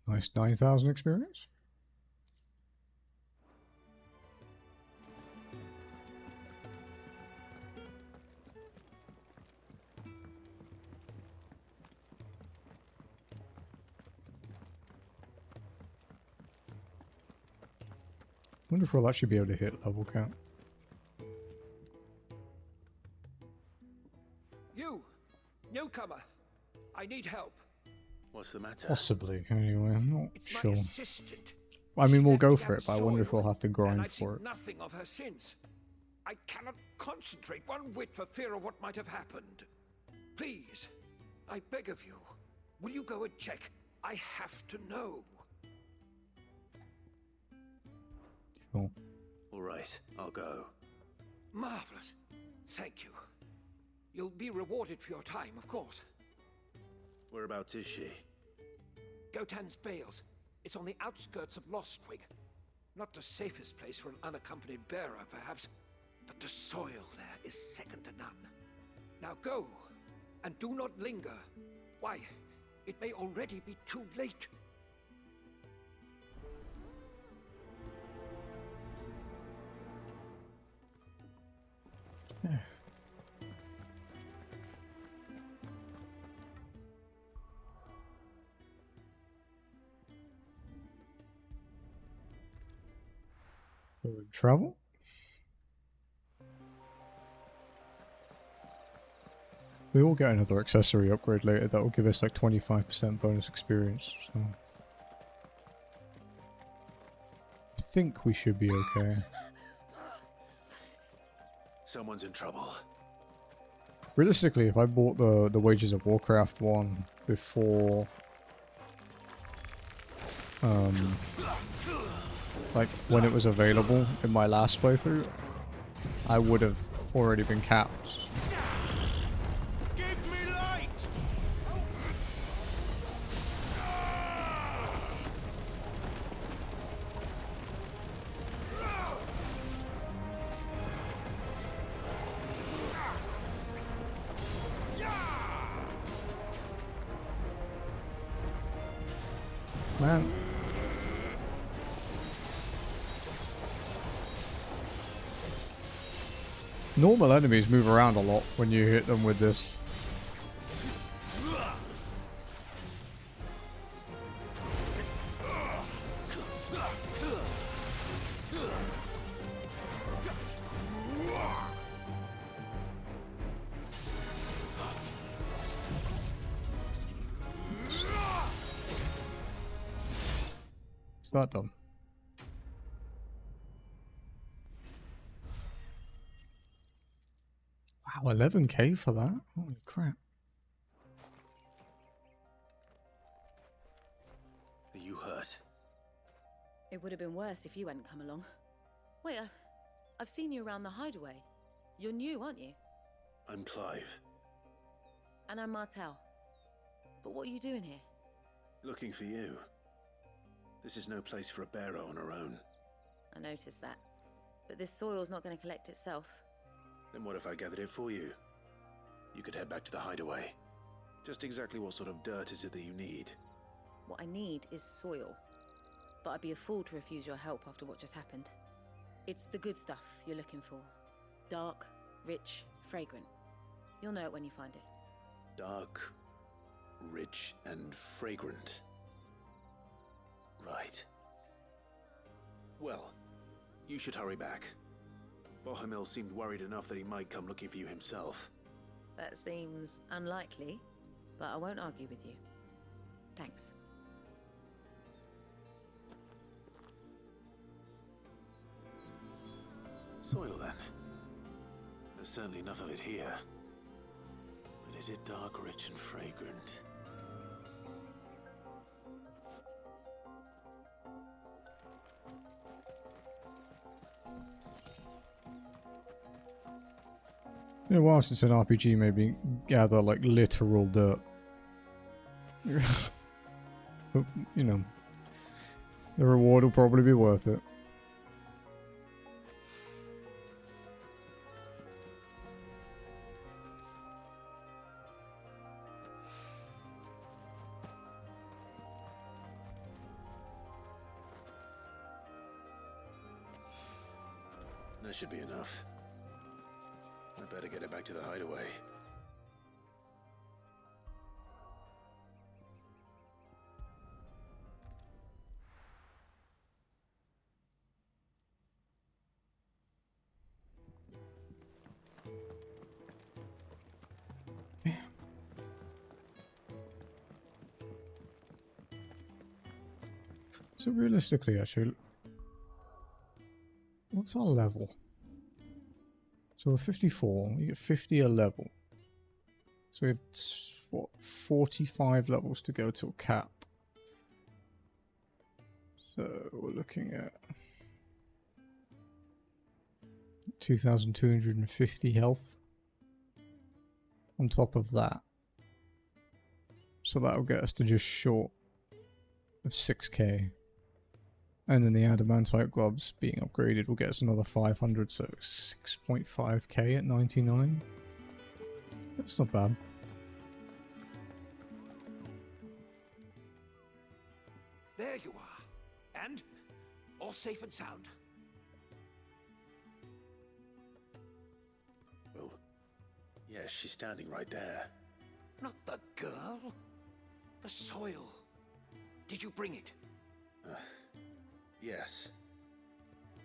Nice 9,000 experience. Wonder if we'll actually be able to hit level cap. You! Newcomer! I need help. What's the matter? Possibly, anyway, I'm not It's sure. my assistant. I mean, we'll She go left for the it, but I wonder if soil, we'll have to and grind I've seen for it. nothing of her since. I cannot concentrate one whit for fear of what might have happened. Please, I beg of you, will you go and check? I have to know. Sure. All right, I'll go. Marvelous. Thank you. You'll be rewarded for your time, of course. Whereabouts is she? Gotan's Bales. It's on the outskirts of Lostwig. Not the safest place for an unaccompanied bearer, perhaps, but the soil there is second to none. Now go, and do not linger. Why, it may already be too late. Travel? We will get another accessory upgrade later that will give us like 25% bonus experience, so I think we should be okay. Someone's in trouble. Realistically, if I bought the Wages of Warcraft one before like when it was available in my last playthrough, I would have already been capped. Give me light! Man. Normal enemies move around a lot when you hit them with this. It's not done. Wow, 11k for that? Holy crap. Are you hurt? It would have been worse if you hadn't come along. Wait, I've seen you around the hideaway. You're new, aren't you? I'm Clive. And I'm Martel. But what are you doing here? Looking for you. This is no place for a bearer on her own. I noticed that. But this soil's not going to collect itself. Then what if I gathered it for you? You could head back to the hideaway. Just exactly what sort of dirt is it that you need? What I need is soil. But I'd be a fool to refuse your help after what just happened. It's the good stuff you're looking for. Dark, rich, fragrant. You'll know it when you find it. Dark, rich, and fragrant. Right. Well, you should hurry back. Bohemil seemed worried enough that he might come looking for you himself. That seems unlikely, but I won't argue with you. Thanks. Soil, then. There's certainly enough of it here. But is it dark, rich, and fragrant? It's been a while since an RPG made me gather like literal dirt. But, you know, the reward will probably be worth it. That should be enough. I better get it back to the hideaway. So realistically, actually, what's our level? So we're 54, you get 50 a level. So we have, what, 45 levels to go till cap. So we're looking at 2,250 health on top of that. So that'll get us to just short of 6k. And then the adamantite gloves being upgraded will get us another 500, so 6.5k at 99. That's not bad. There you are. And all safe and sound. Well, yes, she's standing right there. Not the girl. The soil. Did you bring it? Yes.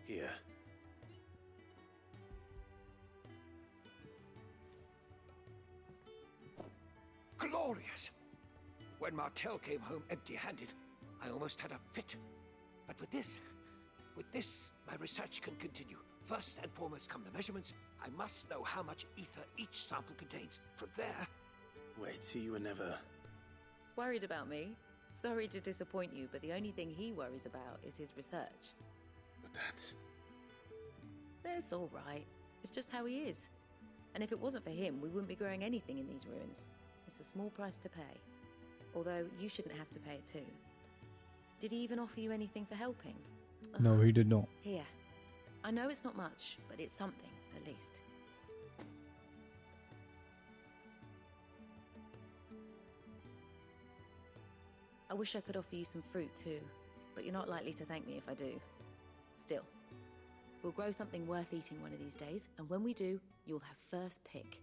Here. Glorious! When Martel came home empty-handed, I almost had a fit. But with this, my research can continue. First and foremost come the measurements. I must know how much ether each sample contains. From there... Wait, so you were never... Worried about me? Sorry to disappoint you, but the only thing he worries about is his research. But that's... That's all right. It's just how he is. And if it wasn't for him, we wouldn't be growing anything in these ruins. It's a small price to pay. Although, you shouldn't have to pay it too. Did he even offer you anything for helping? No, he did not. Here. I know it's not much, but it's something, at least. I wish I could offer you some fruit too, but you're not likely to thank me if I do. Still, we'll grow something worth eating one of these days, and when we do, you'll have first pick.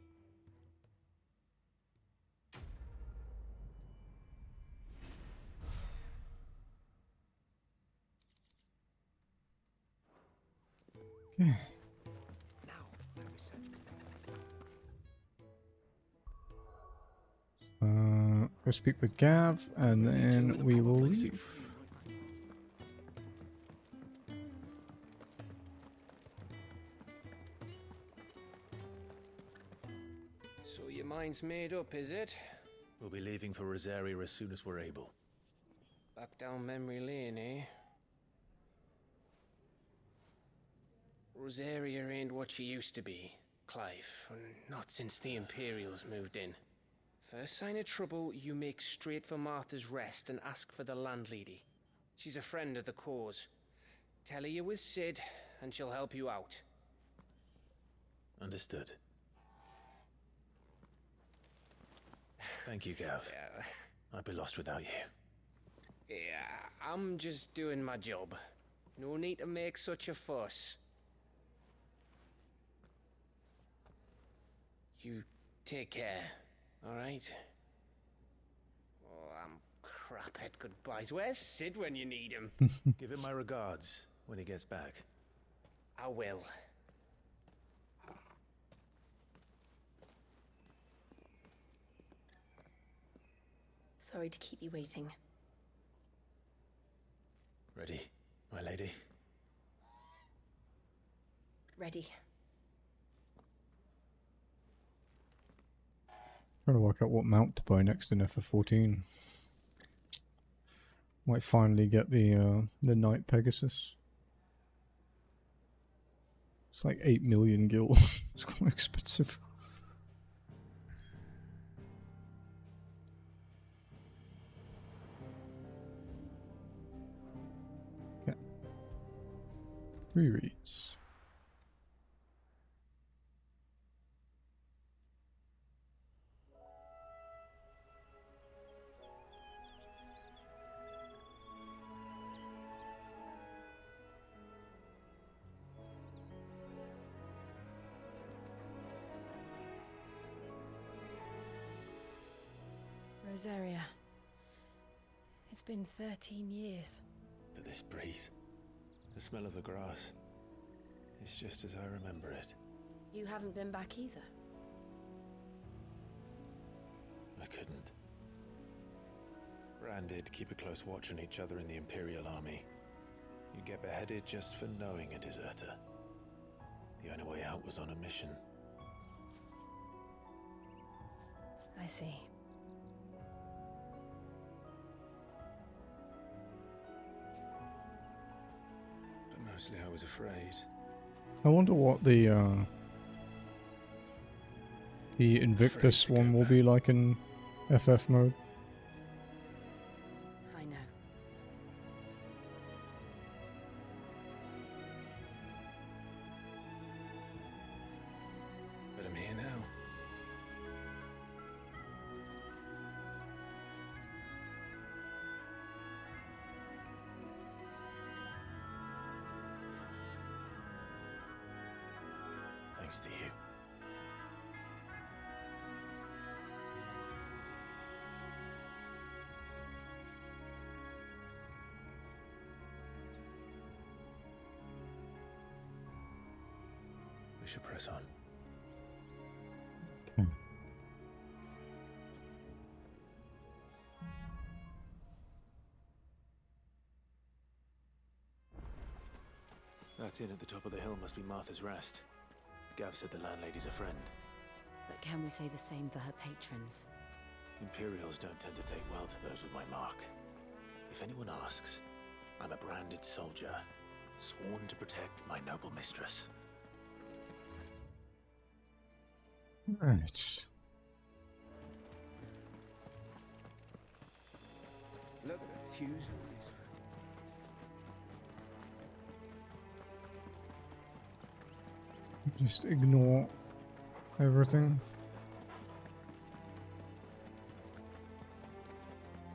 Okay. Go speak with Gav, and then we will leave. So your mind's made up, is it? We'll be leaving for Rosaria as soon as we're able. Back down memory lane, eh? Rosaria ain't what she used to be, Clive. Not since the Imperials moved in. First sign of trouble, you make straight for Martha's Rest and ask for the landlady. She's a friend of the cause. Tell her you're with Sid, and she'll help you out. Understood. Thank you, Gav. Yeah. I'd be lost without you. Yeah, I'm just doing my job. No need to make such a fuss. You take care, alright? Oh, I'm crap at goodbyes. Where's Sid when you need him? Give him my regards when he gets back. I will. Sorry to keep you waiting. Ready, my lady? Ready. Trying to work out what mount to buy next in FF14. Might finally get the Knight Pegasus. It's like 8 million gil. It's quite expensive. Okay. 3 reads. Rosaria. It's been 13 years. But this breeze, the smell of the grass, it's just as I remember it. You haven't been back either. I couldn't. Branded, keep a close watch on each other in the Imperial Army. You'd get beheaded just for knowing a deserter. The only way out was on a mission. I see. But mostly I was afraid. I wonder what the Invictus one will be like in FF mode. I know. But I'm here now. Thanks to you. We should press on. Okay. That inn at the top of the hill must be Martha's Rest. Gav said the landlady's a friend. But can we say the same for her patrons? Imperials don't tend to take well to those with my mark. If anyone asks, I'm a branded soldier, sworn to protect my noble mistress. Right. Look at the fuse on this. Just ignore everything.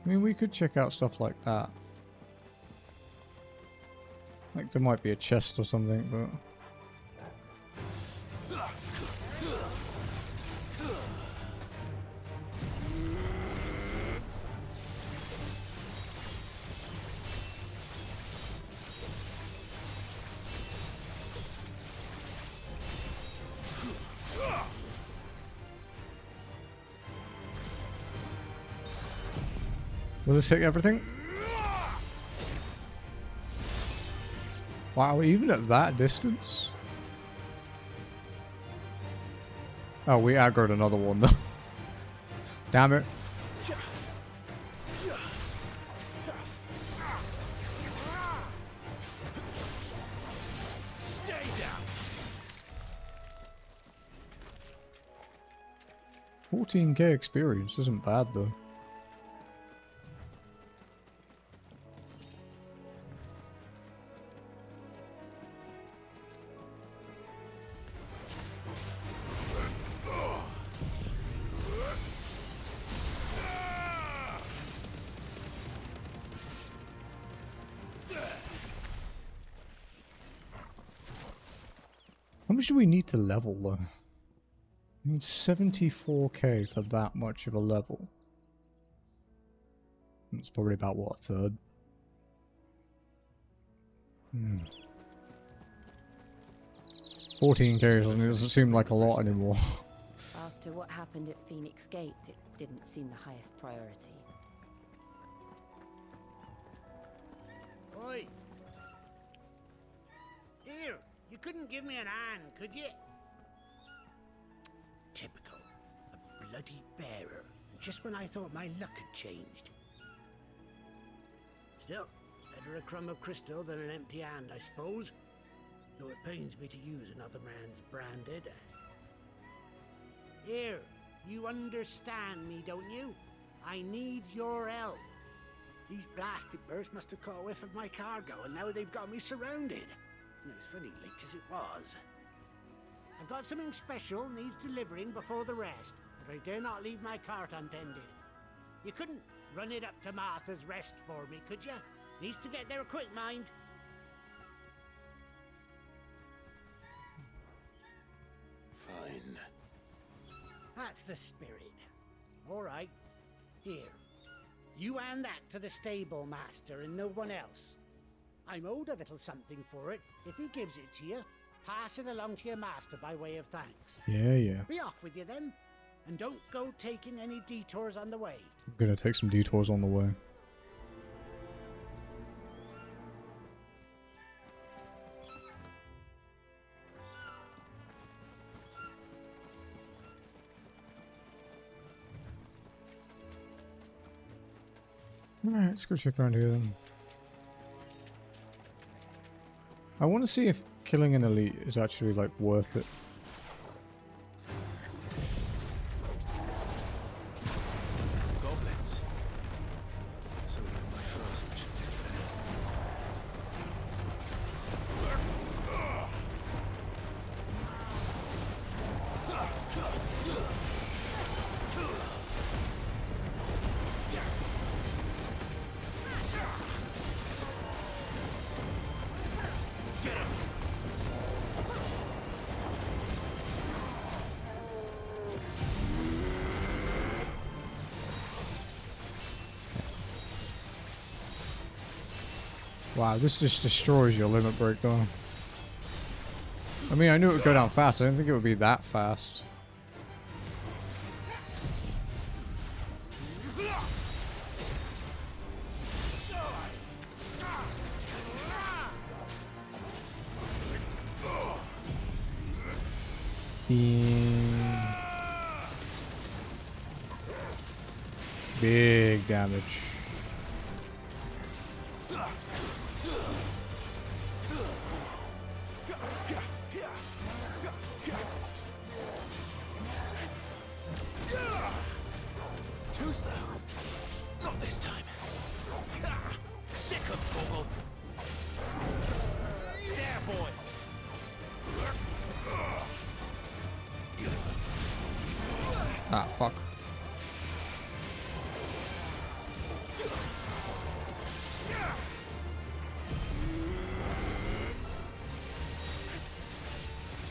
I mean, we could check out stuff like that. Like there might be a chest or something, but... Will this hit everything? Wow, even at that distance? Oh, we aggroed another one though. Damn it. Stay down. 14k experience isn't bad though. How much do we need to level though? We need 74k for that much of a level. It's probably about what, a third? 14k doesn't seem like a lot anymore. After what happened at Phoenix Gate, it didn't seem the highest priority. Oi! Here, you couldn't give me an hand, could you? Typical. A bloody bearer. Just when I thought my luck had changed. Still, better a crumb of crystal than an empty hand, I suppose. Though it pains me to use another man's branded. Here, you understand me, don't you? I need your help. These blasted birds must have caught a whiff of my cargo, and now they've got me surrounded. And it was funny late as it was. I've got something special needs delivering before the rest, but I dare not leave my cart untended. You couldn't run it up to Martha's Rest for me, could you? Needs to get there quick, mind. Fine. That's the spirit. All right. Here. You hand that to the stable master and no one else. I'm owed a little something for it. If he gives it to you, pass it along to your master by way of thanks. Yeah. Be off with you then. And don't go taking any detours on the way. I'm gonna take some detours on the way. Alright, let's go check around here then. I want to see if killing an elite is actually like worth it. Goblins. So even my first mission is Wow, this just destroys your limit break though. I mean, I knew it would go down fast. I didn't think it would be that fast. Big damage. Who's there? Not this time. Sick of trouble. There, boy. Ah, fuck.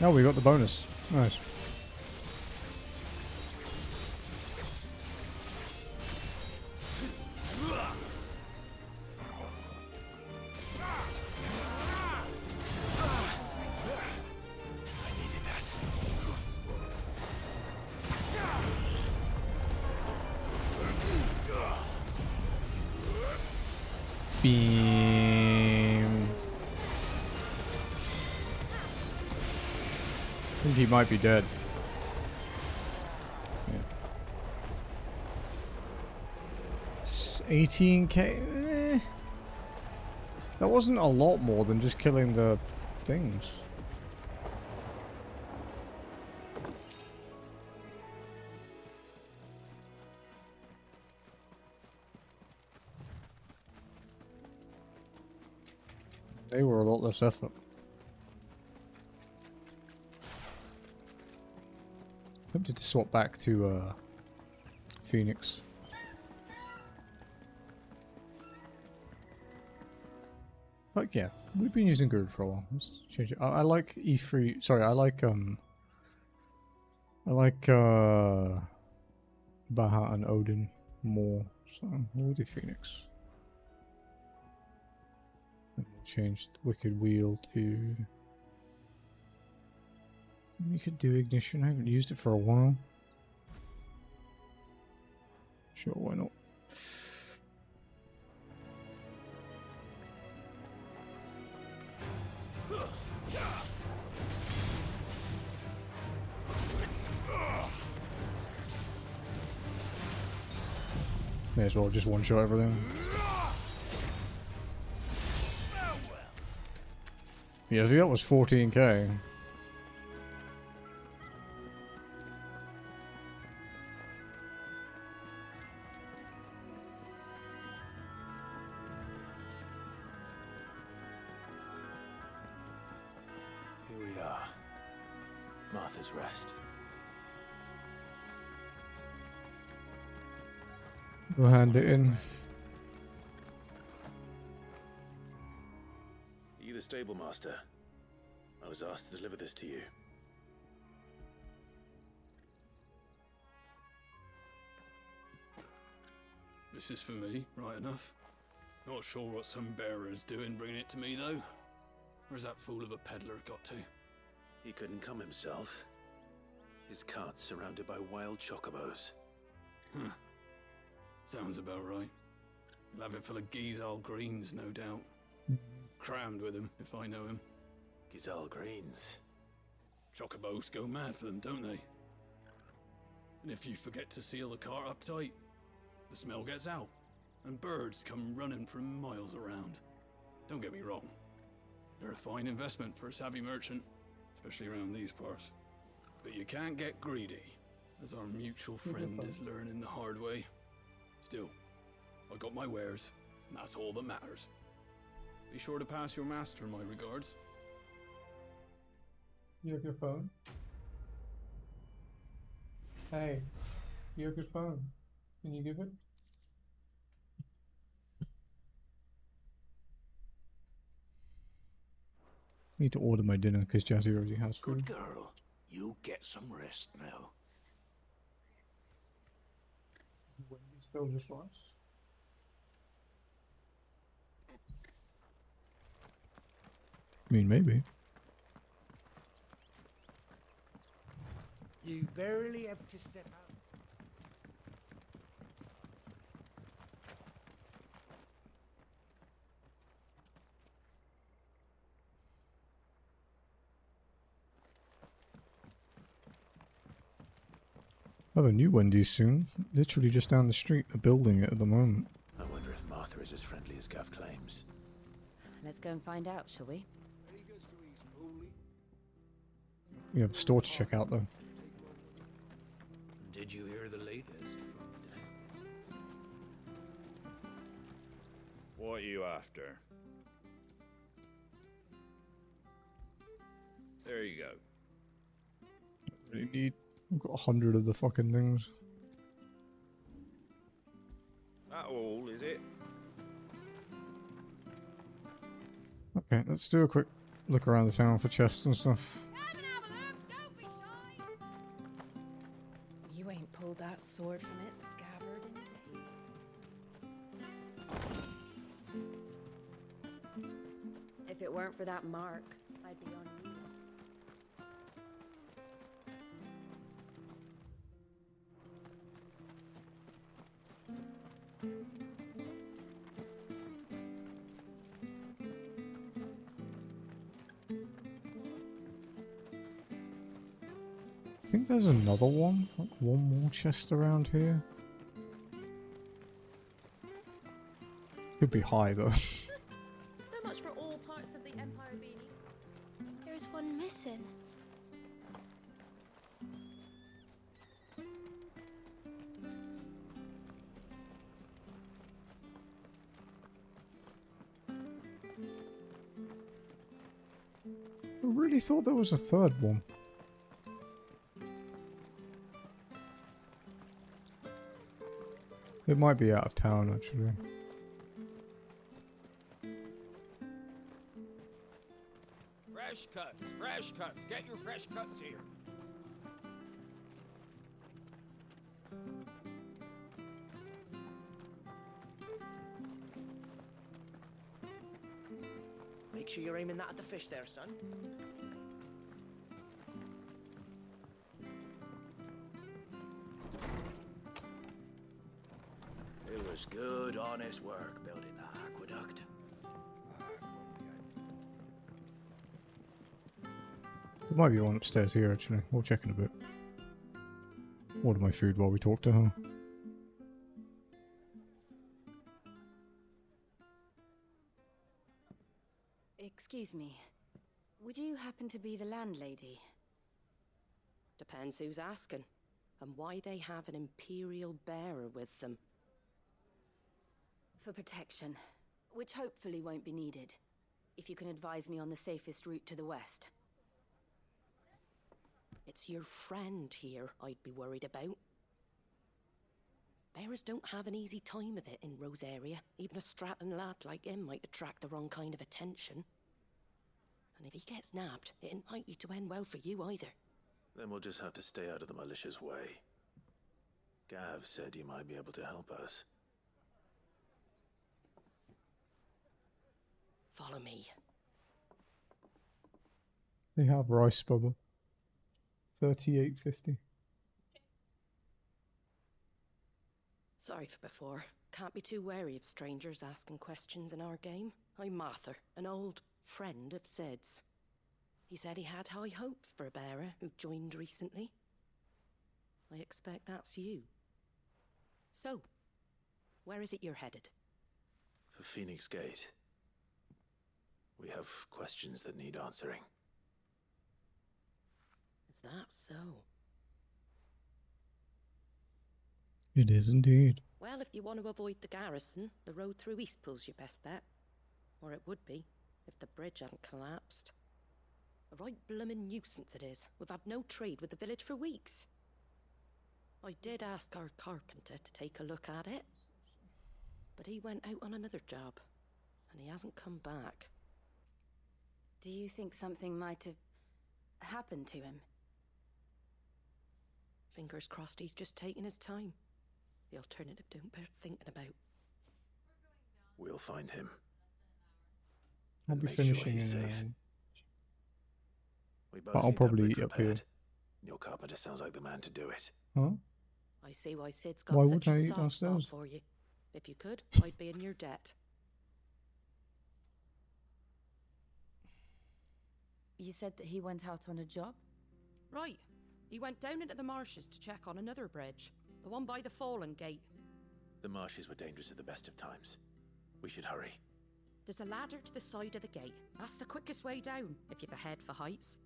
Oh, we got the bonus. Nice. Beam. I think he might be dead. Yeah. 18k? Eh. That wasn't a lot more than just killing the things. They were a lot less effort. Tempted to swap back to Phoenix. But yeah, we've been using Guru for a while. Let's change it. I like E3. Sorry, I like Baha and Odin more. So we'll do Phoenix. And we'll change the Wicked Wheel to. We could do Ignition. I haven't used it for a while. Sure, why not? May as well just one-shot everything. Yeah, see, that was 14k. Here we are. Martha's Rest. We'll hand it in. Are you the stable master? I was asked to deliver this to you. This is for me, right enough. Not sure what some bearer is doing bringing it to me, though. Where's that fool of a peddler got to? He couldn't come himself. His cart's surrounded by wild chocobos. Huh. Sounds about right. He'll have it full of Gizal greens, no doubt. Crammed with him, if I know him. Gizal greens? Chocobos go mad for them, don't they? And if you forget to seal the cart up tight, the smell gets out, and birds come running from miles around. Don't get me wrong. They're a fine investment for a savvy merchant, especially around these parts. But you can't get greedy, as our mutual friend is learning the hard way. Still, I got my wares, and that's all that matters. Be sure to pass your master my regards. You have your phone? Hey, you have your phone. Can you give it? Need to order my dinner because Jazzy already has food. Good girl. You get some rest now. Wendy's still just rice? I mean, maybe. You barely have to step out. I have a new Wendy's soon. Literally just down the street. They're building it at the moment. I wonder if Martha is as friendly as Gav claims. Let's go and find out, shall we? We have a store to check out though. Did you hear the latest from Dan? What are you after? There you go. Really need. I've got 100 of the fucking things. That all, is it? Okay, let's do a quick look around the town for chests and stuff. You ain't pulled that sword from its scabbard in days. If it weren't for that mark, I'd be on you. I think there's another one. Like one more chest around here. Could be high though. So much for all parts of the Empire being equal. There's one missing. I really thought there was a third one. It might be out of town actually. Fresh cuts. Get your fresh cuts here. Make sure you're aiming that at the fish there, son. It was good, honest work building that aqueduct. There might be one upstairs here actually. We'll check in a bit. Order my food while we talk to her. Excuse me. Would you happen to be the landlady? Depends who's asking, and why they have an Imperial bearer with them. For protection, which hopefully won't be needed. If you can advise me on the safest route to the west. It's your friend here I'd be worried about. Bearers don't have an easy time of it in Rose area. Even a Stratton lad like him might attract the wrong kind of attention. And if he gets nabbed, it ain't likely to end well for you either. Then we'll just have to stay out of the malicious way. Gav said he might be able to help us. Follow me. They have rice, Bubba. 38.50. Sorry for before. Can't be too wary of strangers asking questions in our game. I'm Martha, an old friend of Sid's. He said he had high hopes for a bearer who joined recently. I expect that's you. So, where is it you're headed? For Phoenix Gate. We have questions that need answering. Is that so? It is indeed. Well, if you want to avoid the garrison, the road through Eastpool's your best bet. Or it would be, if the bridge hadn't collapsed. A right bloomin' nuisance it is. We've had no trade with the village for weeks. I did ask our carpenter to take a look at it. But he went out on another job. And he hasn't come back. Do you think something might have happened to him? Fingers crossed he's just taking his time. The alternative don't bear thinking about. We'll find him. I'll be Make sure finishing he's in safe. We both but I'll need that probably bridge eat up here. repaired. Your carpenter sounds like the man to do it. Huh? I see why Sid's got Why such wouldn't I a eat soft downstairs? spot for you. If you could, I'd be in your debt. You said that he went out on a job? Right. He went down into the marshes to check on another bridge. The one by the Fallen Gate. The marshes were dangerous at the best of times. We should hurry. There's a ladder to the side of the gate. That's the quickest way down, if you've a head for heights.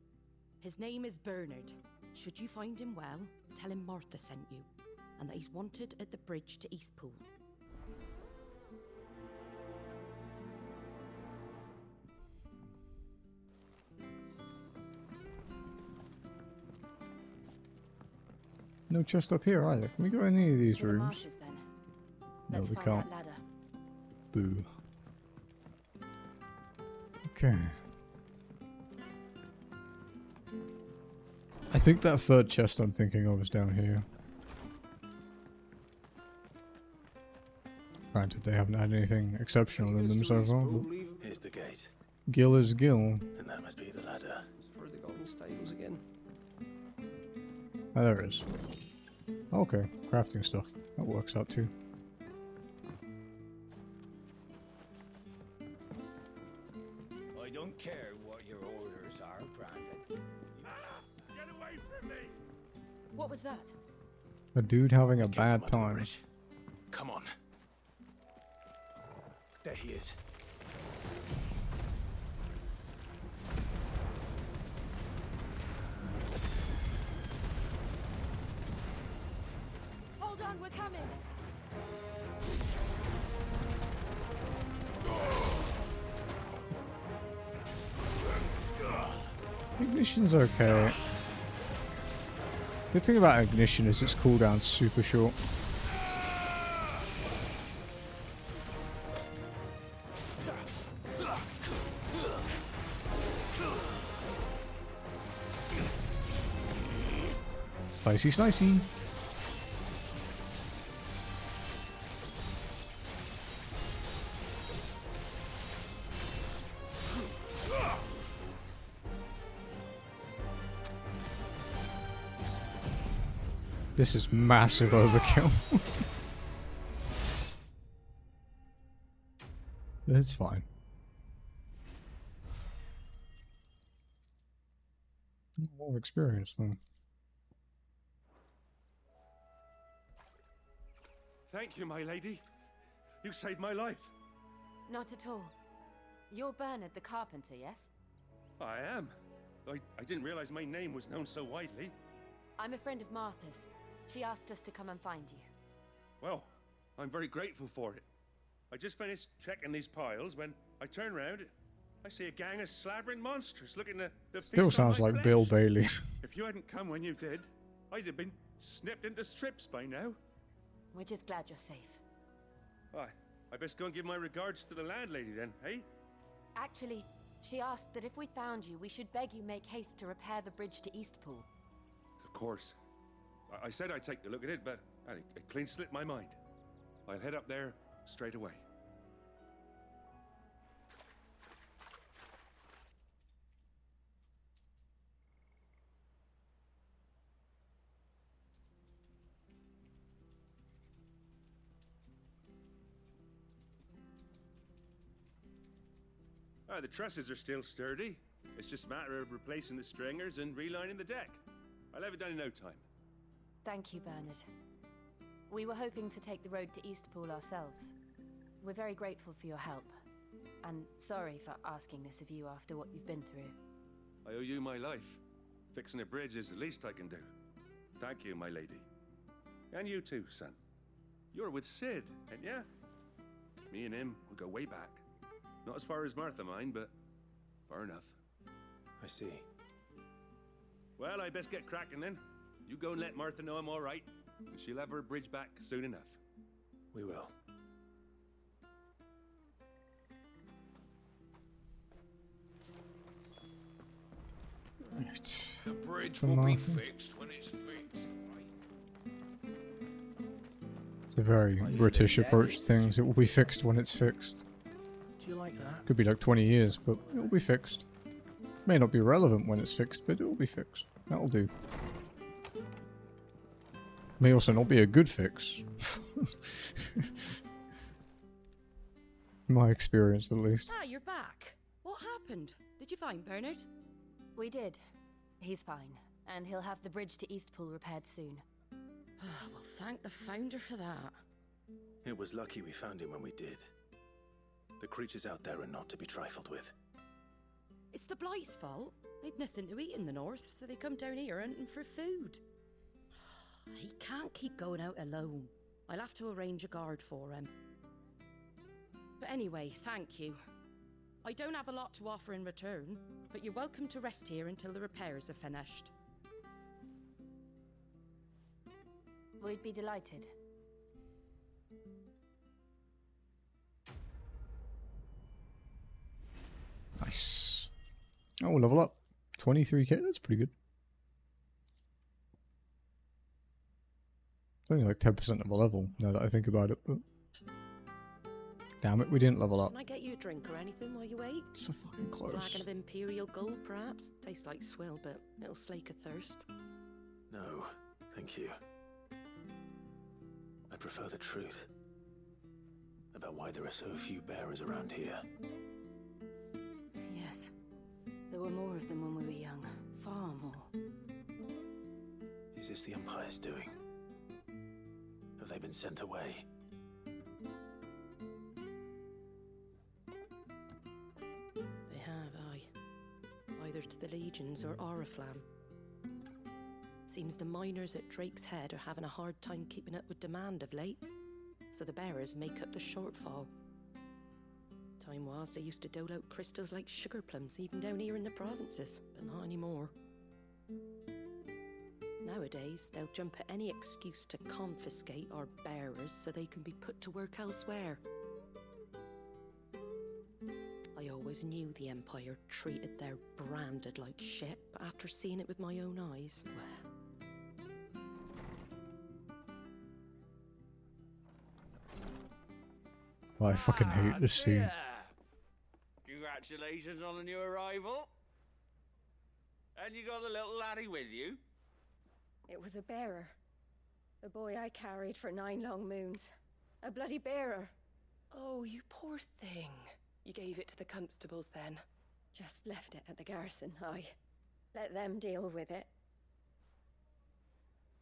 His name is Bernard. Should you find him well, tell him Martha sent you, and that he's wanted at the bridge to Eastpool. No chest up here either. Can we go in any of these To the rooms? marshes, then. No, Let's we find can't. that ladder. Boo. Okay. I think that third chest I'm thinking of is down here. Granted, they haven't had anything exceptional in them so far, but Here's the gate. Gil is Gil. And that must be the ladder. For the golden stables again. Oh, there it is. Okay, crafting stuff. That works out too. I don't care what your orders are, Brandon. Get away from me! What was that? A dude having a bad time. Come on. There he is. Hold on, we're coming. Ignition's okay. Good thing about ignition is its cooldown's super short. Slicey slicey. This is massive overkill. It's fine. A lot of experience though. Thank you, my lady. You saved my life. Not at all. You're Bernard the carpenter, yes? I am. I didn't realize my name was known so widely. I'm a friend of Martha's. She asked us to come and find you. Well, I'm very grateful for it. I just finished checking these piles when I turn around. I see a gang of slavering monsters looking to feast Still on sounds my like flesh. Bill Bailey. If you hadn't come when you did, I'd have been snipped into strips by now. We're just glad you're safe. I best go and give my regards to the landlady then, hey? Actually, she asked that if we found you, we should beg you make haste to repair the bridge to Eastpool. Of course. I said I'd take a look at it, but it clean slipped my mind. I'll head up there straight away. The trusses are still sturdy. It's just a matter of replacing the stringers and relining the deck. I'll have it done in no time. Thank you, Bernard. We were hoping to take the road to Eastpool ourselves. We're very grateful for your help. And sorry for asking this of you after what you've been through. I owe you my life. Fixing a bridge is the least I can do. Thank you, my lady. And you too, son. You're with Sid, ain't ya? Me and him will go way back. Not as far as Martha, mind, but far enough. I see. Well, I best get cracking then. You go and let Martha know I'm all right, and she'll have her bridge back soon enough. We will. Right. The bridge From will be Martha. fixed when it's fixed. It's a very British approach to things. It will be fixed when it's fixed. Do you like that? Could be like 20 years, but it will be fixed. May not be relevant when it's fixed, but it will be fixed. That'll do. May also not be a good fix. My experience, at least. Ah, you're back. What happened? Did you find Bernard? We did. He's fine, and he'll have the bridge to Eastpool repaired soon. Well, thank the founder for that. It was lucky we found him when we did. The creatures out there are not to be trifled with. It's the Blight's fault. They'd nothing to eat in the north, so they come down here hunting for food. He can't keep going out alone. I'll have to arrange a guard for him. But anyway, thank you. I don't have a lot to offer in return, but you're welcome to rest here until the repairs are finished. We'd be delighted. Nice. Oh, level up. 23k, that's pretty good. It's only like 10% of a level, now that I think about it, but... Damn it, we didn't level up. Can I get you a drink or anything while you wait? So fucking close. Flagon of Imperial Gold, perhaps? Tastes like swill, but it'll slake a thirst. No, thank you. I prefer the truth. About why there are so few bearers around here. Yes. There were more of them when we were young. Far more. Is this the Empire's doing? Have they been sent away? They have, aye. Either to the Legions or Oriflamme. Seems the miners at Drake's Head are having a hard time keeping up with demand of late, so the bearers make up the shortfall. Time was they used to dole out crystals like sugar plums even down here in the provinces, but not anymore. Nowadays, they'll jump at any excuse to confiscate our bearers so they can be put to work elsewhere. I always knew the Empire treated their branded like shit, but after seeing it with my own eyes, well... I fucking hate this scene. Congratulations on the new arrival. And you got the little laddie with you? It was a bearer. The boy I carried for 9 long moons. A bloody bearer. Oh, you poor thing. You gave it to the constables then? Just left it at the garrison, I let them deal with it.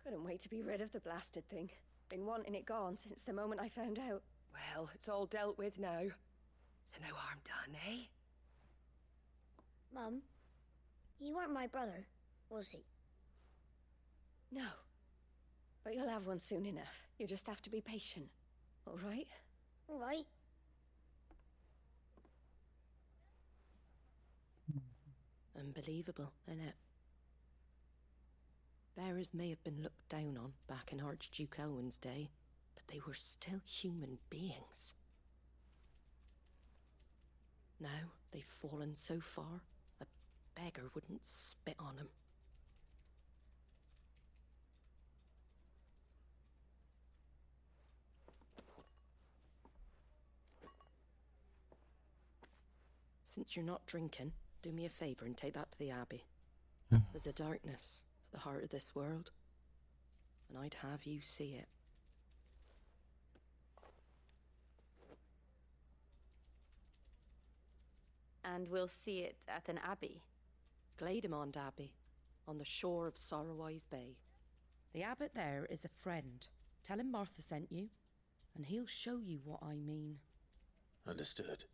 Couldn't wait to be rid of the blasted thing. Been wanting it gone since the moment I found out. Well, it's all dealt with now. So no harm done, eh? Mum, you weren't my brother, was he? No. But you'll have one soon enough. You just have to be patient. All right? All right. Unbelievable, innit? Bearers may have been looked down on back in Archduke Elwin's day, but they were still human beings. Now they've fallen so far, a beggar wouldn't spit on them. Since you're not drinking, do me a favour and take that to the Abbey. There's a darkness at the heart of this world, and I'd have you see it. And we'll see it at an abbey? Glademond Abbey, on the shore of Sorrowise Bay. The abbot there is a friend. Tell him Martha sent you, and he'll show you what I mean. Understood.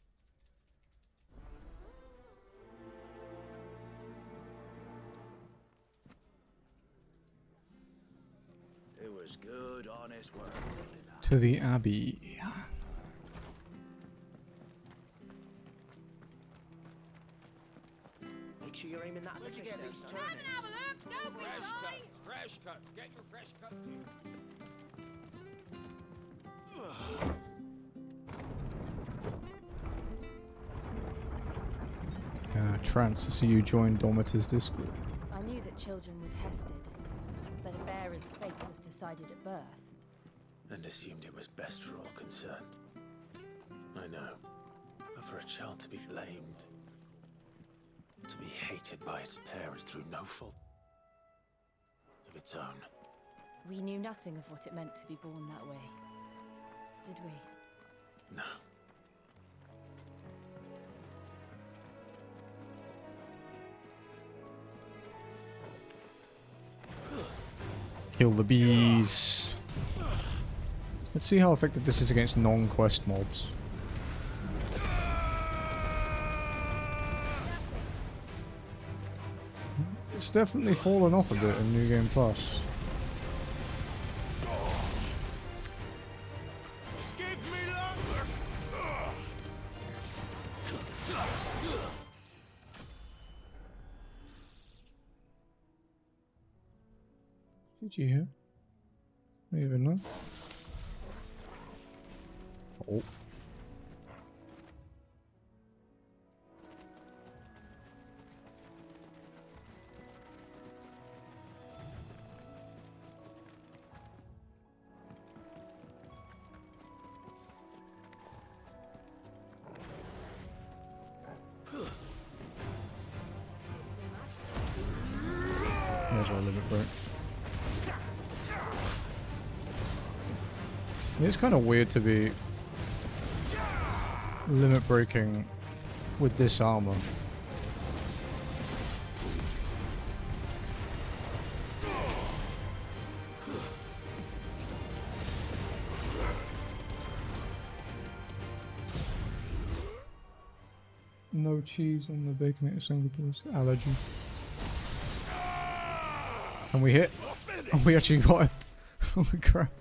It was good, honest work. To the Abbey. Make sure you're aiming that at the fish there, son. Come and have a look, don't be shy. Fresh cuts. Get your fresh cuts here. Trance, I see you joined Domitor's Discord. I knew that children were tested, that a bearer's fate was decided at birth. And assumed it was best for all concerned. I know. But for a child to be blamed, to be hated by its parents through no fault of its own. We knew nothing of what it meant to be born that way, did we? No. Kill the bees. Let's see how effective this is against non-quest mobs. It's definitely fallen off a bit in New Game Plus. Give me longer. GG here. don't even know. Oh. There's our limit break. It's kind of weird to be limit breaking with this armor. No cheese on the Baconator Singapore's allergy. And we hit. And we actually got him. Holy crap.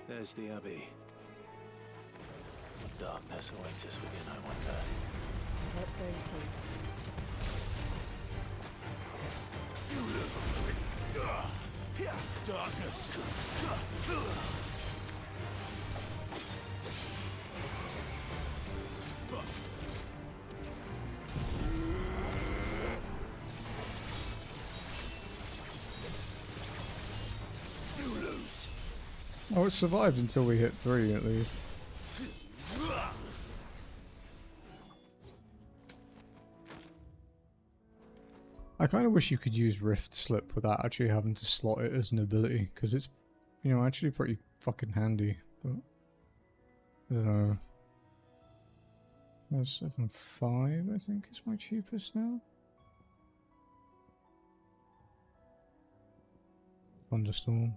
There's the Abbey. What darkness awaits us within, I wonder. Let's go and see. Darkness. Oh, it survived until we hit 3 at least. I kind of wish you could use Rift Slip without actually having to slot it as an ability, because it's, you know, actually pretty fucking handy, but I don't know. 7.5 I think is my cheapest now. Thunderstorm.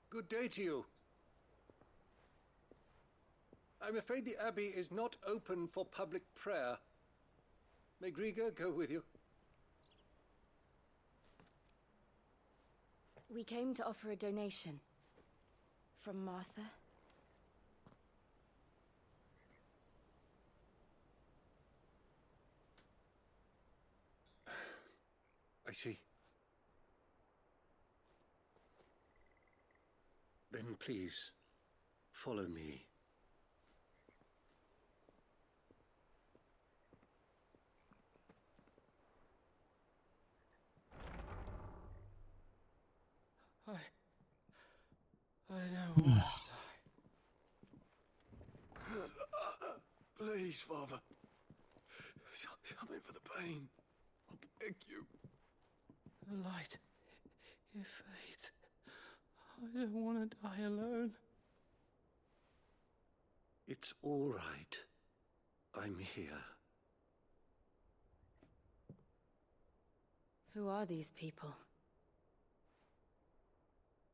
Good day to you. I'm afraid the Abbey is not open for public prayer. May Grieger go with you? We came to offer a donation. From Martha. I see. Then please, follow me. I don't want to die. Please, Father. Something for the pain. I beg you. The light, it fades. I don't want to die alone. It's all right. I'm here. Who are these people?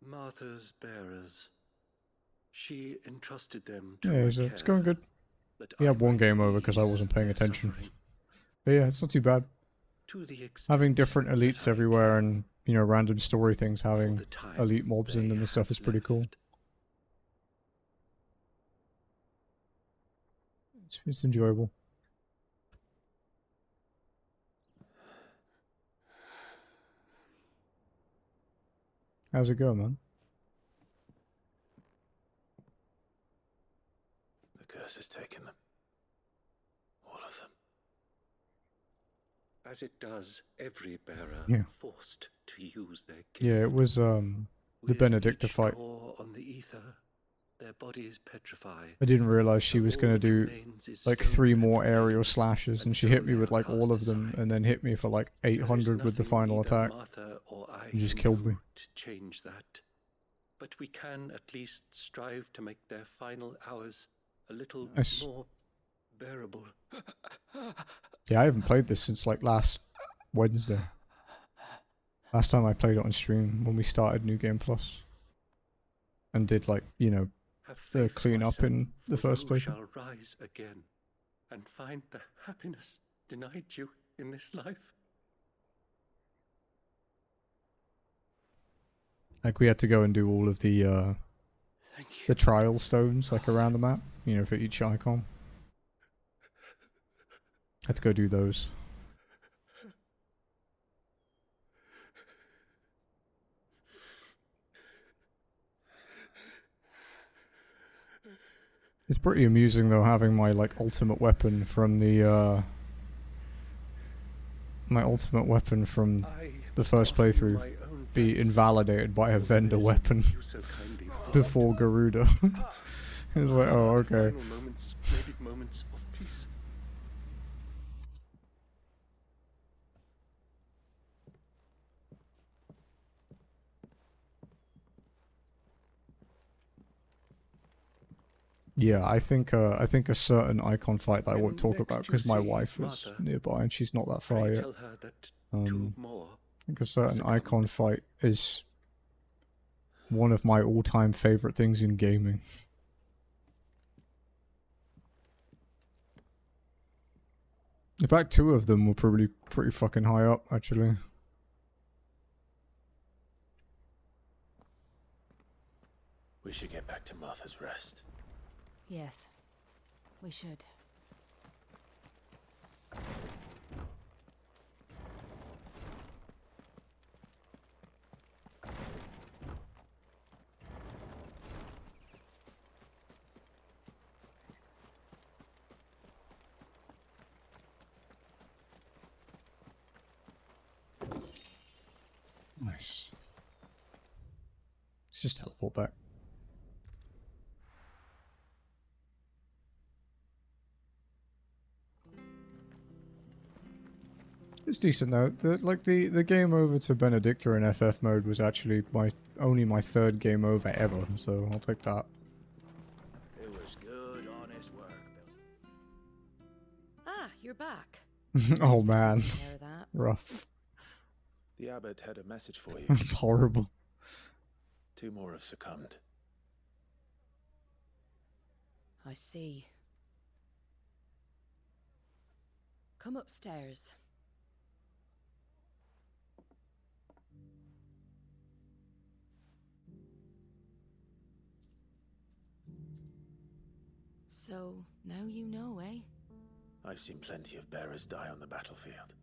Martha's bearers. She entrusted them to Yeah, my it's care, going good. We had one game over because I wasn't paying attention. But yeah, it's not too bad. To the extent Having different elites everywhere and, you know, random story things having elite mobs in them and stuff is pretty cool. It's enjoyable. How's it going, man? The curse has taken them. All of them. As it does every bearer, Yeah. forced to use their gift. Yeah, it was the Benedicta fight. On the ether, their bodies petrify. I didn't realize she was going to do like 3 more aerial slashes, and she hit me with like all of them and then hit me for like 800 with the final attack. And just killed me. To change that. but we can at least strive to make their final hours a little Nice. more bearable. Yeah, I haven't played this since like last Wednesday. Last time I played it on stream when we started New Game Plus. And did like, you know, the clean up in the first place. You shall rise again and find the happiness denied you in this life. Like we had to go and do all of the trial stones like around the map, you know, for each icon. Had to go do those. It's pretty amusing though having my like ultimate weapon from the first playthrough be invalidated by a vendor weapon before Garuda. It's like, oh, okay. Moments, maybe moments of peace. Yeah, I think a certain icon fight that I won't talk about because my wife is nearby and she's not that far yet. I think a certain icon fight is one of my all-time favorite things in gaming. In fact, two of them were probably pretty fucking high up, actually. We should get back to Martha's Rest. Yes, we should. Nice. Let's just teleport back. It's decent though. The game over to Benedicta in FF mode was actually only my third game over ever, so I'll take that. It was good, honest work, Bill. Ah, you're back. Oh man, Hear that? rough. The abbot had a message for you. It's horrible. 2 more have succumbed. I see. Come upstairs. So, now you know, eh? I've seen plenty of bearers die on the battlefield.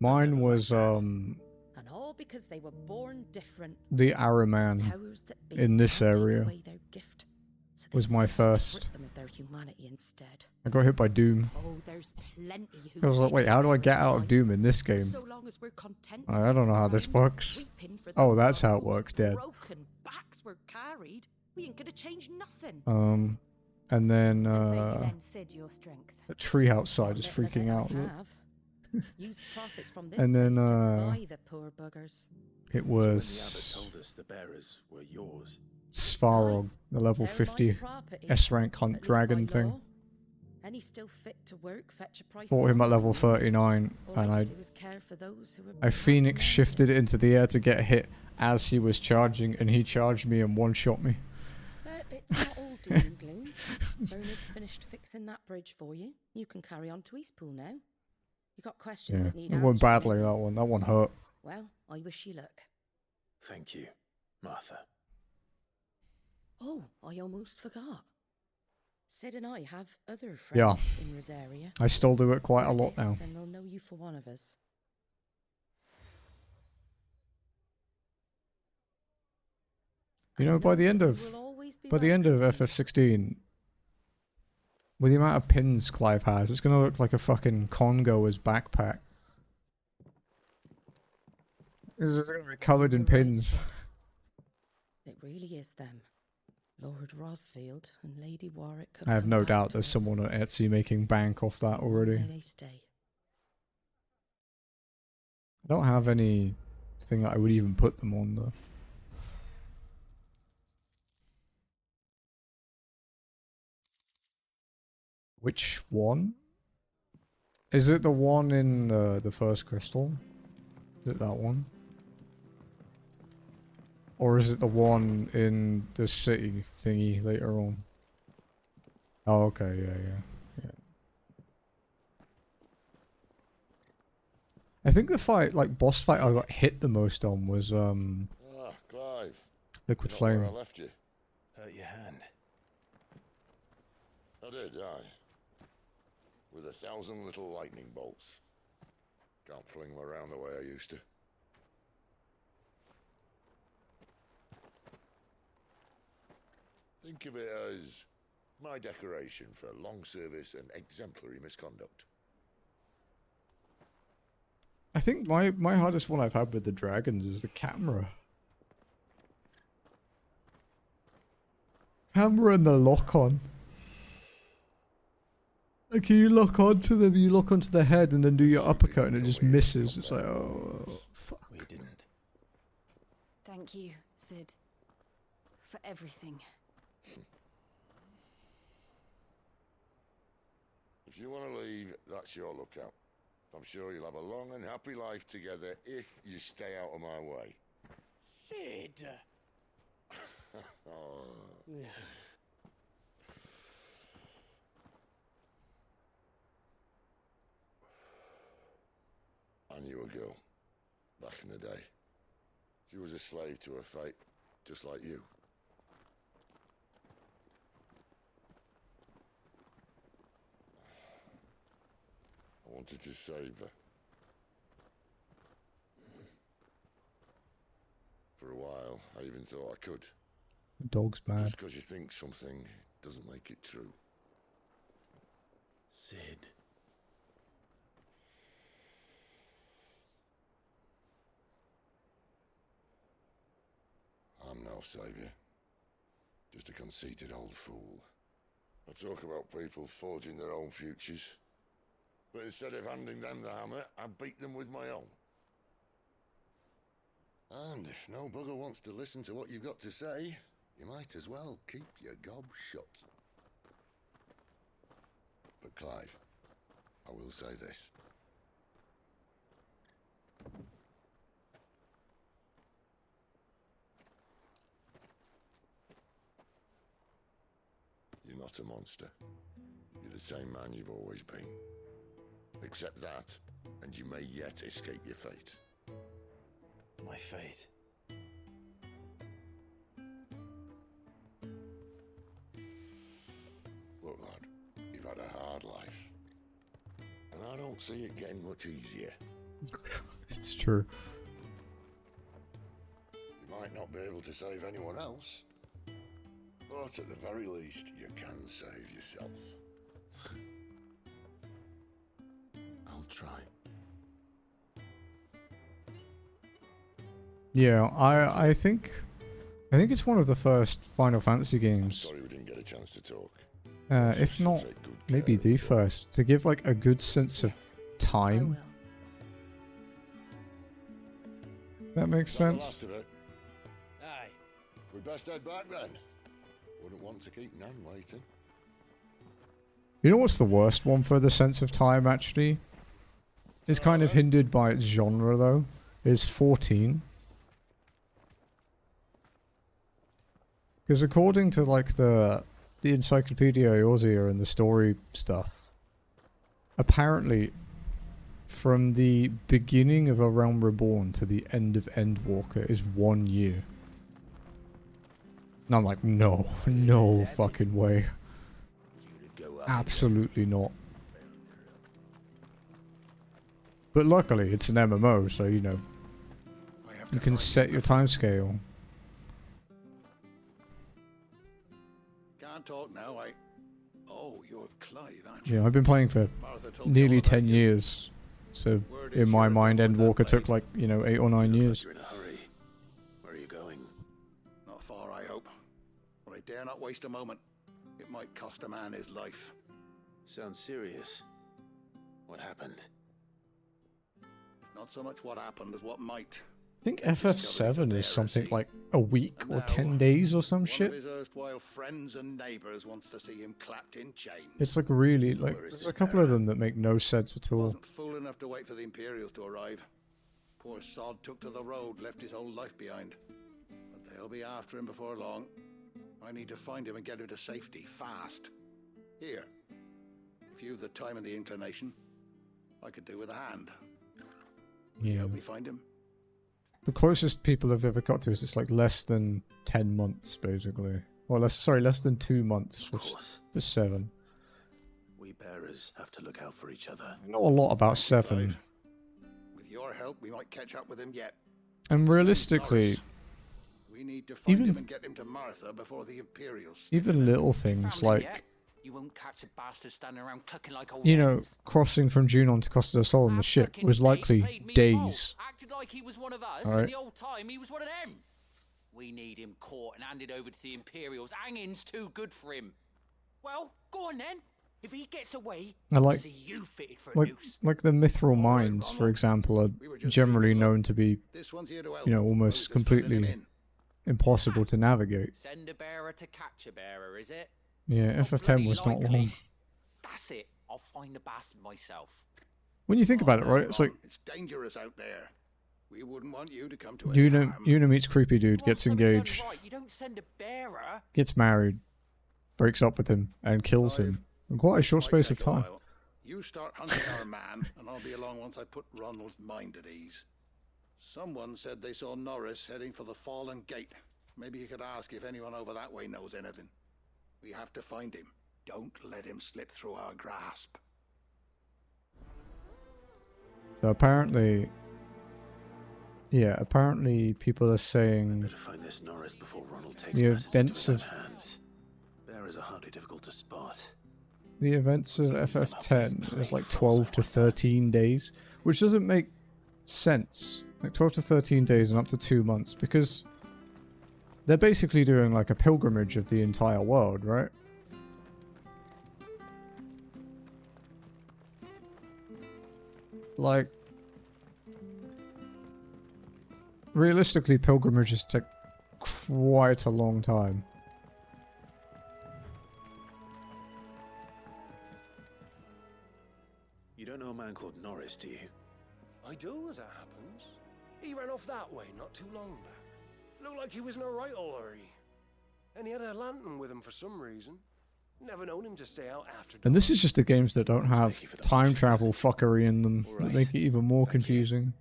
Mine was And all because they were born different. the Araman Powers that be in this can't take area away their gift, so they was my first. strip them of their humanity instead. I got hit by Doom. Oh, there's plenty who I was like, take wait, how do I it get out of fine, Doom in this game? so long as we're content I don't know how this works. weeping for Oh, the that's how it souls works, Dad. broken backs were carried. We ain't gonna change nothing. And then So you lend Sid your strength. the tree outside is freaking out. Look. Use the profits from this And then place to buy the poor buggers. it When the abbot was told us the bearers were yours. Svarog, the level They're 50 my property, S-rank at hunt least dragon by thing. law. Any still fit to work, fetch a price. Fought him at more level than these. 39 All and I I do is care for those who are I Phoenix shifted it into the air to get hit as he was charging and he charged me and one-shot me. But it's not all doom and gloom. Bernard's finished fixing that bridge for you. You can carry on to Eastpool now. You got questions Yeah, that need it went answering, badly, maybe? that one. That one hurt. Well, I wish you luck. Thank you, Martha. Oh, I almost forgot. Sid and I have other friends Yeah. in Rosaria. I still do it quite a lot now. And they'll know you for one of us. You know, by the end of FF16, with the amount of pins Clive has, it's gonna look like a fucking Congo's backpack. It's gonna be covered in pins. It really is them. Lord Rosfield and Lady Warwick. I have no doubt there's someone on Etsy making bank off that already. Where they stay. I don't have anything that I would even put them on though. Which one? Is it the one in the first crystal? Is it that one? Or is it the one in the city thingy later on? Oh, okay, yeah. I think the fight, like boss fight I got hit the most on was Clive. Liquid Not Flame. where I left you. Hurt your hand. I did, aye. With 1,000 little lightning bolts. Can't fling them around the way I used to. Think of it as my decoration for long service and exemplary misconduct. I think my hardest one I've had with the dragons is the camera. Camera and the lock on. Like you lock onto them, you lock onto the head and then do your uppercut and it just misses. It's like, oh, fuck. We didn't. Thank you, Sid. For everything. If you want to leave, that's your lookout. I'm sure you'll have a long and happy life together if you stay out of my way. Sid! Oh. I knew a girl back in the day. She was a slave to her fate, just like you. I wanted to save her. For a while, I even thought I could. The dog's bad. Just because you think something doesn't make it true. Sid. I'm no savior. Just a conceited old fool. I talk about people forging their own futures. But instead of handing them the hammer, I beat them with my own. And if no bugger wants to listen to what you've got to say, you might as well keep your gob shut. But Clive, I will say this. You're not a monster. You're the same man you've always been. Accept that, and you may yet escape your fate. My fate. Look, lad, you've had a hard life. And I don't see it getting much easier. It's true. You might not be able to save anyone else, but at the very least, you can save yourself. I'll try. Yeah, I think it's one of the first Final Fantasy games. Sorry we didn't get a chance to talk. If not, maybe the first to give like a good sense of time. That makes That's the sense. last of it. Aye. We'd best head back then. Wouldn't want to keep Nan waiting. You know what's the worst one for the sense of time actually? It's kind of hindered by its genre though. Is 14. Because according to like the Encyclopedia Eorzea and the story stuff, apparently from the beginning of A Realm Reborn to the end of Endwalker is 1 year. And I'm like, no fucking way. Absolutely not. But luckily it's an MMO, so you know, you can set your timescale. Can't talk now, Oh, you're Clive, aren't you? Yeah, I've been playing for nearly 10 years. So in my mind, Endwalker took like, you know, 8 or 9 years. You're in a hurry. Where are you going? Not far, I hope. But I dare not waste a moment. It might cost a man his life. Sounds serious. What happened? Not so much what happened as what might. think FF7 is something like a week or 10 days or some One shit. of his erstwhile friends and neighbors wants to see him clapped in chains. It's like really, like, there's a couple of them that make no sense at all. Wasn't fool enough to wait for the Imperials to arrive. Poor sod took to the road, left his whole life behind. But they'll be after him before long. I need to find him and get him to safety, fast. Here, if you've the time and the inclination, I could do with a hand. Will you Yeah. help me find him? The closest people I've ever got to is it's like less than 10 months, basically. Or less than 2 months for 7. We bearers have to look out for each other. I know a lot about 7. With your help, we might catch up with him yet. And realistically, We need to find even him and get him to Martha before the Imperials. even little things like, You won't catch a bastard standing around clucking like old you know, hens. crossing from Junon to Costa del Sol in the ship was likely days. Acted like he was one of us, Alright. and the old time he was one of them. We need him caught and handed over to the Imperials. Hanging's too good for him. Well, go on then. If he gets away, I like, see you fitted for a like, noose. like the mithril mines, for example, are generally known to be, you know, almost completely impossible to navigate. Send a bearer to catch a bearer, is it? Yeah, Not FF10 bloody was not likely. long. That's it. I'll find the bastard myself. When you think about it, right, it's like, It's dangerous out there. We wouldn't want you to come to Una meets creepy dude, gets engaged, Right, you don't send a bearer. gets married, breaks up with him, and kills him in quite a short space of time. You start hunting our man, and I'll be along once I put Ronald's mind at ease. Someone said they saw Norris heading for the Fallen Gate. Maybe you could ask if anyone over that way knows anything. We have to find him. Don't let him slip through our grasp. So apparently, yeah, apparently people are saying Better find this Norris before Ronald takes the matters events into his of own hands. Bearers are hardly difficult to spot. the events of FF10 is like 12 to 13 days, which doesn't make sense. Like 12 to 13 days and up to 2 months, because they're basically doing like a pilgrimage of the entire world, right? Like, realistically, pilgrimages take quite a long time. You don't know a man called Norris, do you? I do, as it happens. He ran off that way not too long back. Looked like he was in a right old hurry. And he had a lantern with him for some reason. Never known him to stay out after dark. And this is just the games that don't have time travel fuckery in them that make it even more confusing.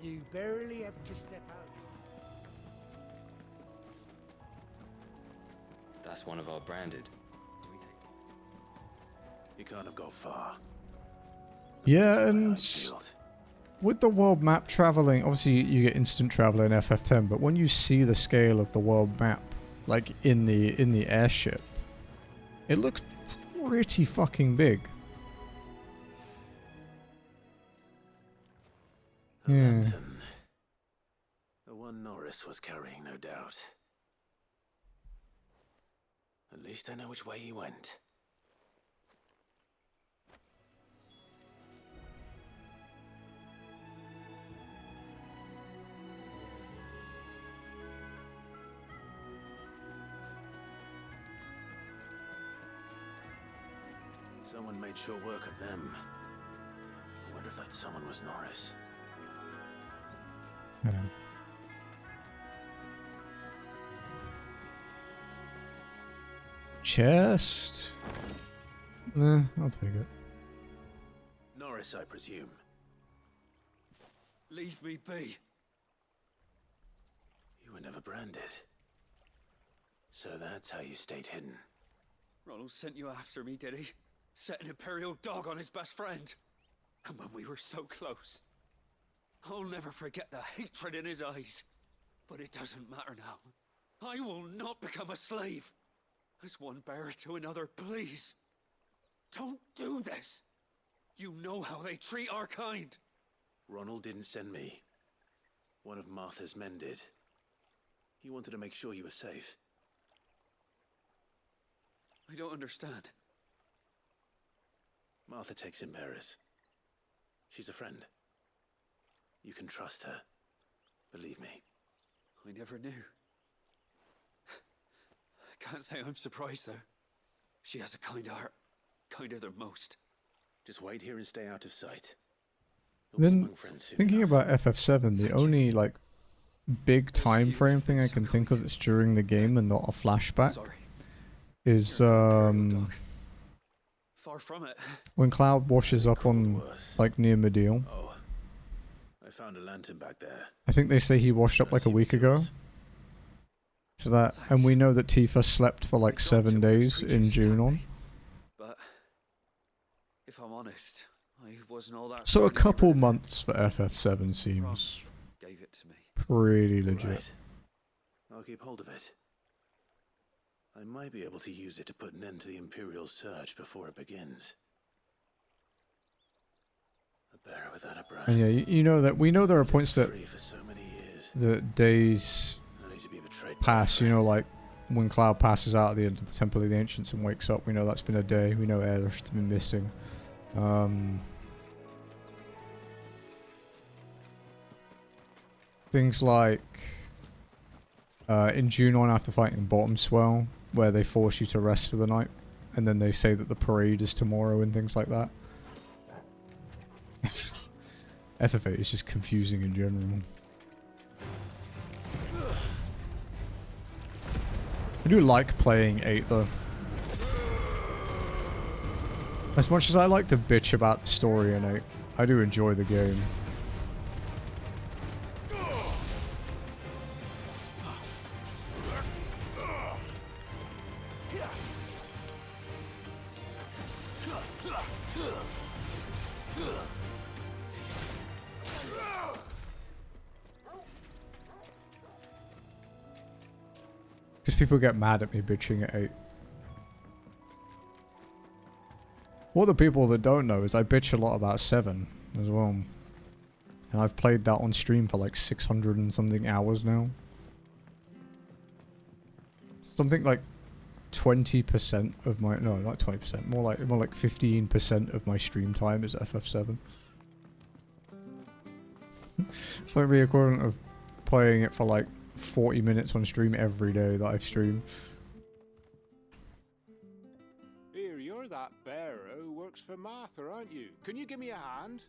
You barely have to step out. That's one of our branded. You can't have got far. Yeah, and with the world map traveling, obviously you get instant travel in FF10, but when you see the scale of the world map, like in the airship, it looks pretty fucking big. A Yeah. lantern. The one Norris was carrying, no doubt. At least I know which way he went. Someone made short work of them. I wonder if that someone was Norris. Yeah. Chest? I'll take it. Norris, I presume. Leave me be. You were never branded. So that's how you stayed hidden. Ronald sent you after me, did he? Set an Imperial dog on his best friend. And when we were so close. I'll never forget the hatred in his eyes. But it doesn't matter now. I will not become a slave. As one bearer to another, please. Don't do this. You know how they treat our kind. Ronald didn't send me. One of Martha's men did. He wanted to make sure you were safe. I don't understand. Martha takes in bearers. She's a friend. You can trust her. Believe me. I never knew. I can't say I'm surprised, though. She has a kind heart. Kinder than most. Just wait here and stay out of sight. Then, thinking about FF7, the only, like, big time frame thing I can think of that's during the game and not a flashback is, Far from it. when Cloud washes up on, like, near Medeal. Oh, I found a lantern back there. I think they say he washed up like a week ago. So that, and we know that Tifa slept for like 7 days in June. But if I'm honest, I wasn't all that. So a couple months for FF7 seems Gave it to me. pretty legit. Right. I'll keep hold of it. I might be able to use it to put an end to the Imperial surge before it begins. A bearer without a brand. And yeah, you know that we know there are points that Free for so many years. the days I need to be betrayed. pass. You know, like when Cloud passes out at the end of the Temple of the Ancients and wakes up, we know that's been a day. We know Aerith's been missing. Things like in June on after fighting Bottom Swell, where they force you to rest for the night, and then they say that the parade is tomorrow and things like that. FF8 is just confusing in general. I do like playing 8 though. As much as I like to bitch about the story in 8, I do enjoy the game. Because people get mad at me bitching at 8. What the people that don't know is I bitch a lot about 7 as well. And I've played that on stream for like 600 and something hours now. Something like 20% of my, no, not 20%, more like 15% of my stream time is FF7. It's like the equivalent of playing it for like 40 minutes on stream every day that I've streamed. Here, you're that bearer who works for Martha, aren't you? Can you give me a hand?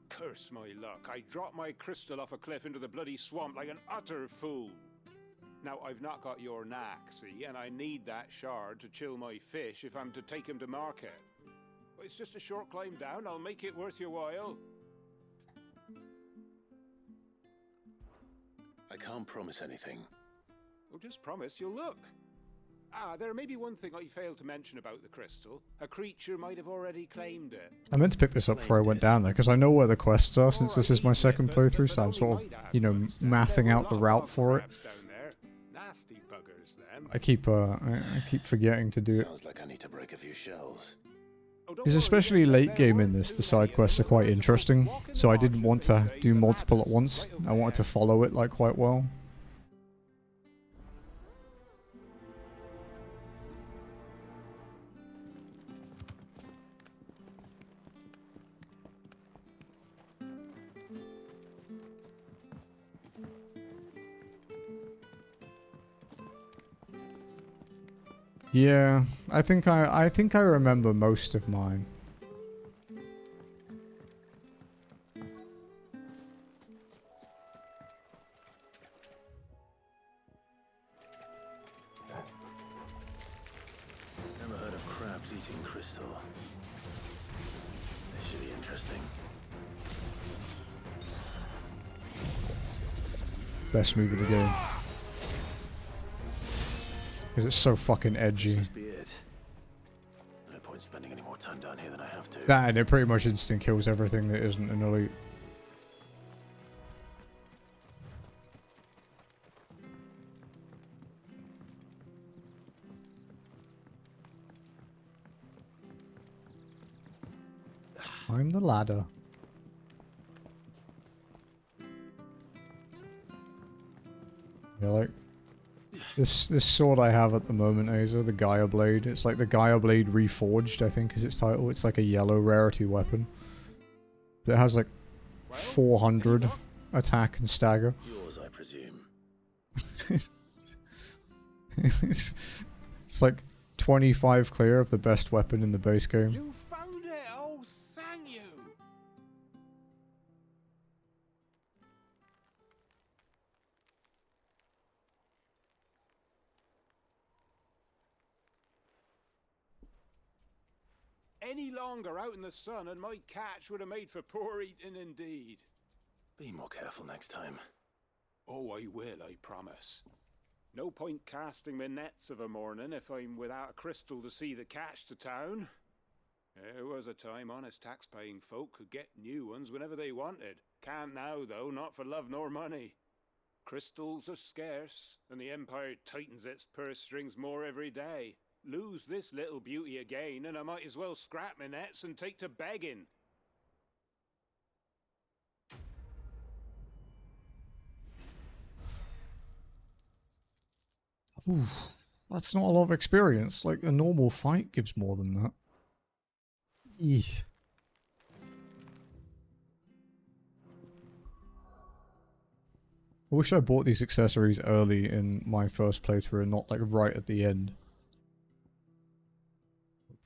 Curse my luck, I dropped my crystal off a cliff into the bloody swamp like an utter fool. Now, I've not got your knack, see, and I need that shard to chill my fish if I'm to take him to market. It's just a short climb down, I'll make it worth your while. I can't promise anything. Well, just promise you'll look. Ah, there may be one thing I failed to mention about the crystal. A creature might have already claimed it. I meant to pick this up before I went down there, because I know where the quests are since this is my second playthrough, so I'm sort of, you know, mathing out the route for it. Nasty buggers, them. I keep forgetting to do it. Sounds like I need to break a few shells. Because especially late game in this, the side quests are quite interesting, so I didn't want to do multiple at once. I wanted to follow it like quite well. Yeah, I think I remember most of mine. Never heard of crabs eating crystal. This should be interesting. Best move of the game. Because it's so fucking edgy. Must be it. No point spending any more time down here than I have to. That and it pretty much instant kills everything that isn't an elite. I'm the ladder. Yeah, like This sword I have at the moment, Aza, the Gaia Blade. It's like the Gaia Blade Reforged, I think is its title. It's like a yellow rarity weapon. It has like 400 attack and stagger. Yours, I presume. It's like 25 clear of the best weapon in the base game. You found it! Oh, thank you! Any longer out in the sun and my catch would have made for poor eating indeed. Be more careful next time. Oh, I will, I promise. No point casting my nets of a morning if I'm without a crystal to see the catch to town. There was a time honest tax-paying folk could get new ones whenever they wanted. Can't now, though, not for love nor money. Crystals are scarce, and the Empire tightens its purse strings more every day. Lose this little beauty again, and I might as well scrap my nets and take to begging. Ooh, that's not a lot of experience. Like, a normal fight gives more than that. Eesh. I wish I bought these accessories early in my first playthrough and not, like, right at the end.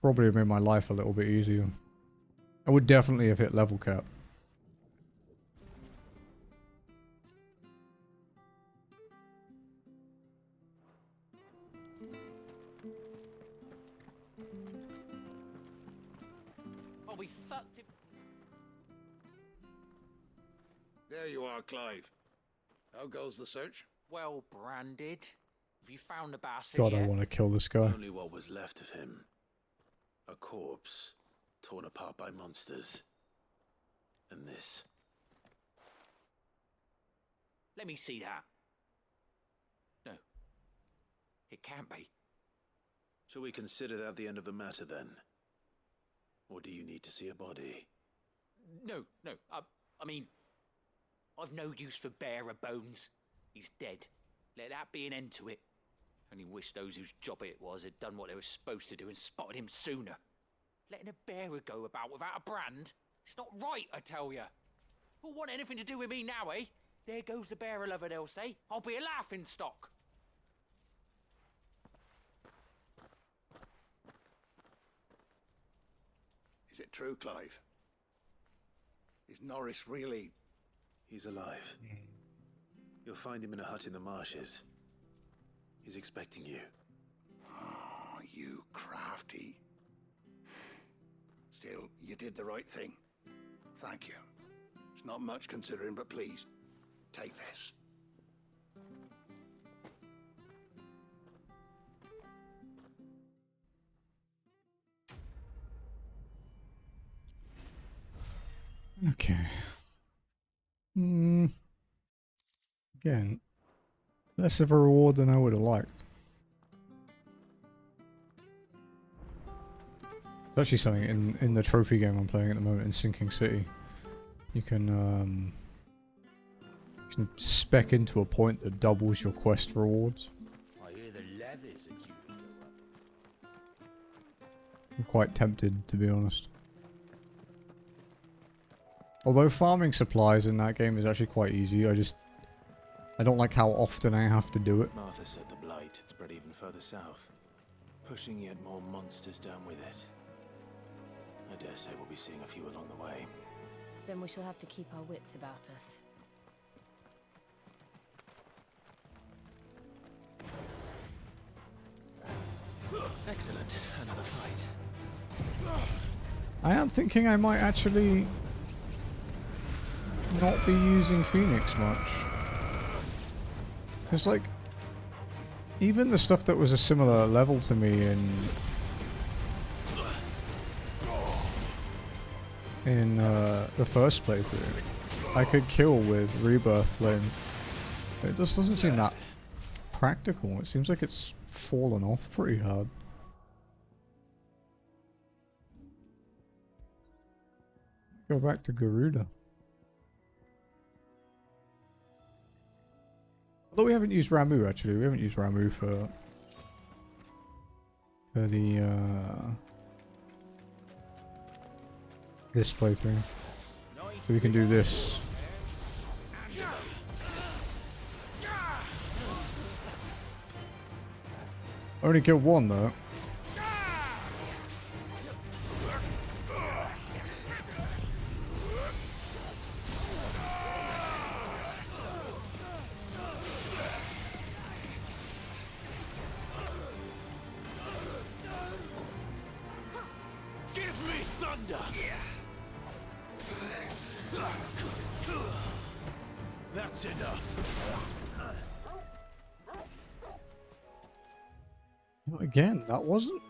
Probably have made my life a little bit easier. I would definitely have hit level cap. Well, we fucked it. There you are, Clive. How goes the search? Well branded. Have you found the bastard God, yet? I want to kill this guy. Only what was left of him. A corpse, torn apart by monsters. And this. Let me see that. No. It can't be. Shall we consider that the end of the matter then? Or do you need to see a body? No. I mean, I've no use for bearer bones. He's dead. Let that be an end to it. Only wish those whose job it was had done what they were supposed to do and spotted him sooner. Letting a bearer go about without a brand? It's not right, I tell you. Who'll want anything to do with me now, eh? There goes the bearer lover, they'll say. I'll be a laughing stock. Is it true, Clive? Is Norris really... He's alive. You'll find him in a hut in the marshes. He's expecting you. Oh, you crafty. Still, you did the right thing. Thank you. It's not much considering, but please, take this. Okay. Again, less of a reward than I would have liked. There's actually something in the trophy game I'm playing at the moment in Sinking City. You can spec into a point that doubles your quest rewards. I hear the levies are due to go up. I'm quite tempted, to be honest. Although farming supplies in that game is actually quite easy, I don't like how often I have to do it. Martha said the blight had spread even further south, pushing yet more monsters down with it. I dare say we'll be seeing a few along the way. Then we shall have to keep our wits about us. Excellent. Another fight. I am thinking I might actually not be using Phoenix much. Because, like, even the stuff that was a similar level to me in the first playthrough, I could kill with Rebirth Flame. It just doesn't seem that practical. It seems like it's fallen off pretty hard. Go back to Garuda. Although we haven't used Ramu actually. We haven't used Ramu for the this playthrough. So we can do this. Only killed one though. Give me thunder! That's enough. Again, that wasn't.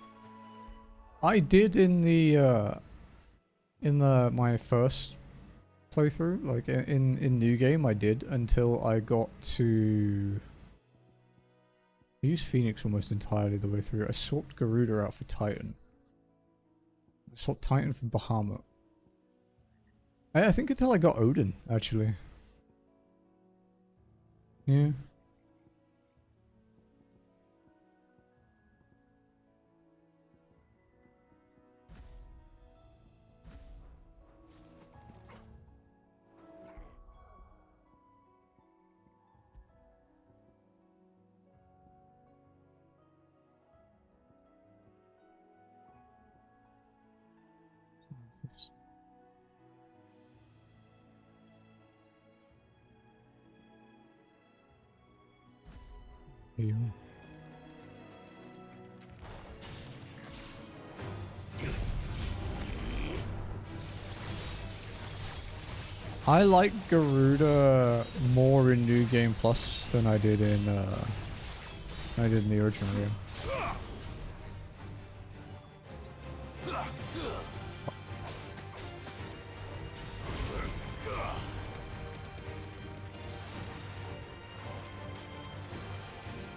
I did in the my first playthrough, like in new game, I did until I got to. I used Phoenix almost entirely the way through. I swapped Garuda out for Titan. I swapped Titan for Bahamut. I think until I got Odin, actually. Yeah. Here you go. I like Garuda more in New Game Plus than I did in the original game.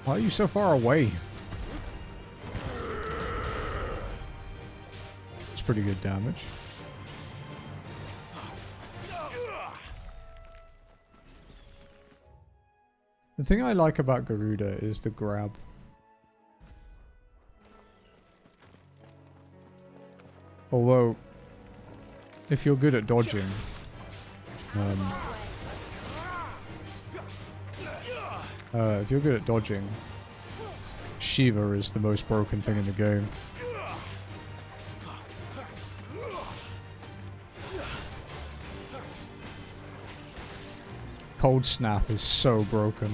Why are you so far away? It's pretty good damage. The thing I like about Garuda is the grab. Although, if you're good at dodging, if you're good at dodging, Shiva is the most broken thing in the game. Cold Snap is so broken.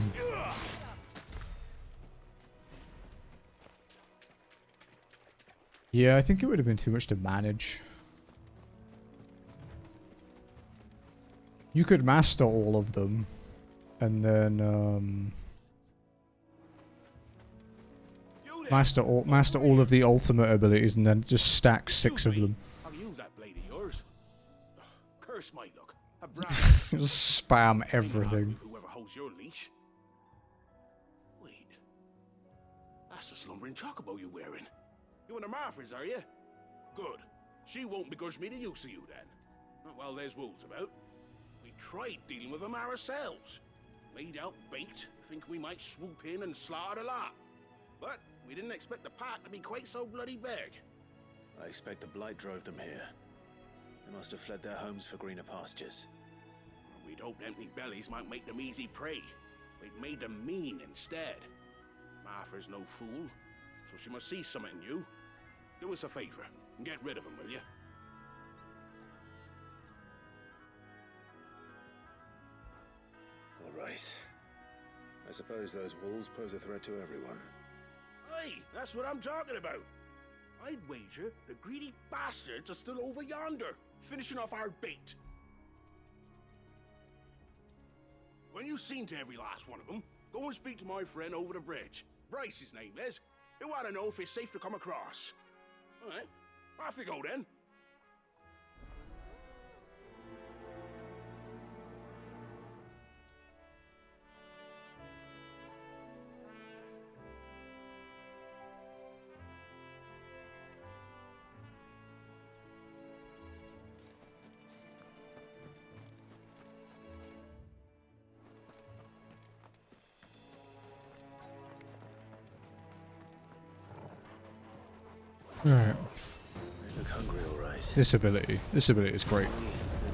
Yeah, I think it would have been too much to manage. You could master all of them, and then master all of the ultimate abilities, and then just stack 6 of them. Have you used that blade of yours? Curse my luck. A Just spam everything. Whoever holds your leash. Wait. That's the slumbering chocobo you're wearing. You and the Marfers, are you? Good. She won't begrudge me the use of you then. Well, there's wolves about. We tried dealing with them ourselves. Made out bait, think we might swoop in and slaughter the lot. But we didn't expect the pack to be quite so bloody big. I expect the blight drove them here. They must have fled their homes for greener pastures. We'd hoped empty bellies might make them easy prey. We'd made them mean instead. Martha's no fool, so she must see something in you. Do us a favor and get rid of them, will you? All right. I suppose those wolves pose a threat to everyone. Hey, that's what I'm talking about. I'd wager the greedy bastards are still over yonder, finishing off our bait. When you've seen to every last one of them, go and speak to my friend over the bridge. Bryce, his name is. He'll want to know if it's safe to come across. All right, off you go then. Alright. They look hungry, all right. This ability is great.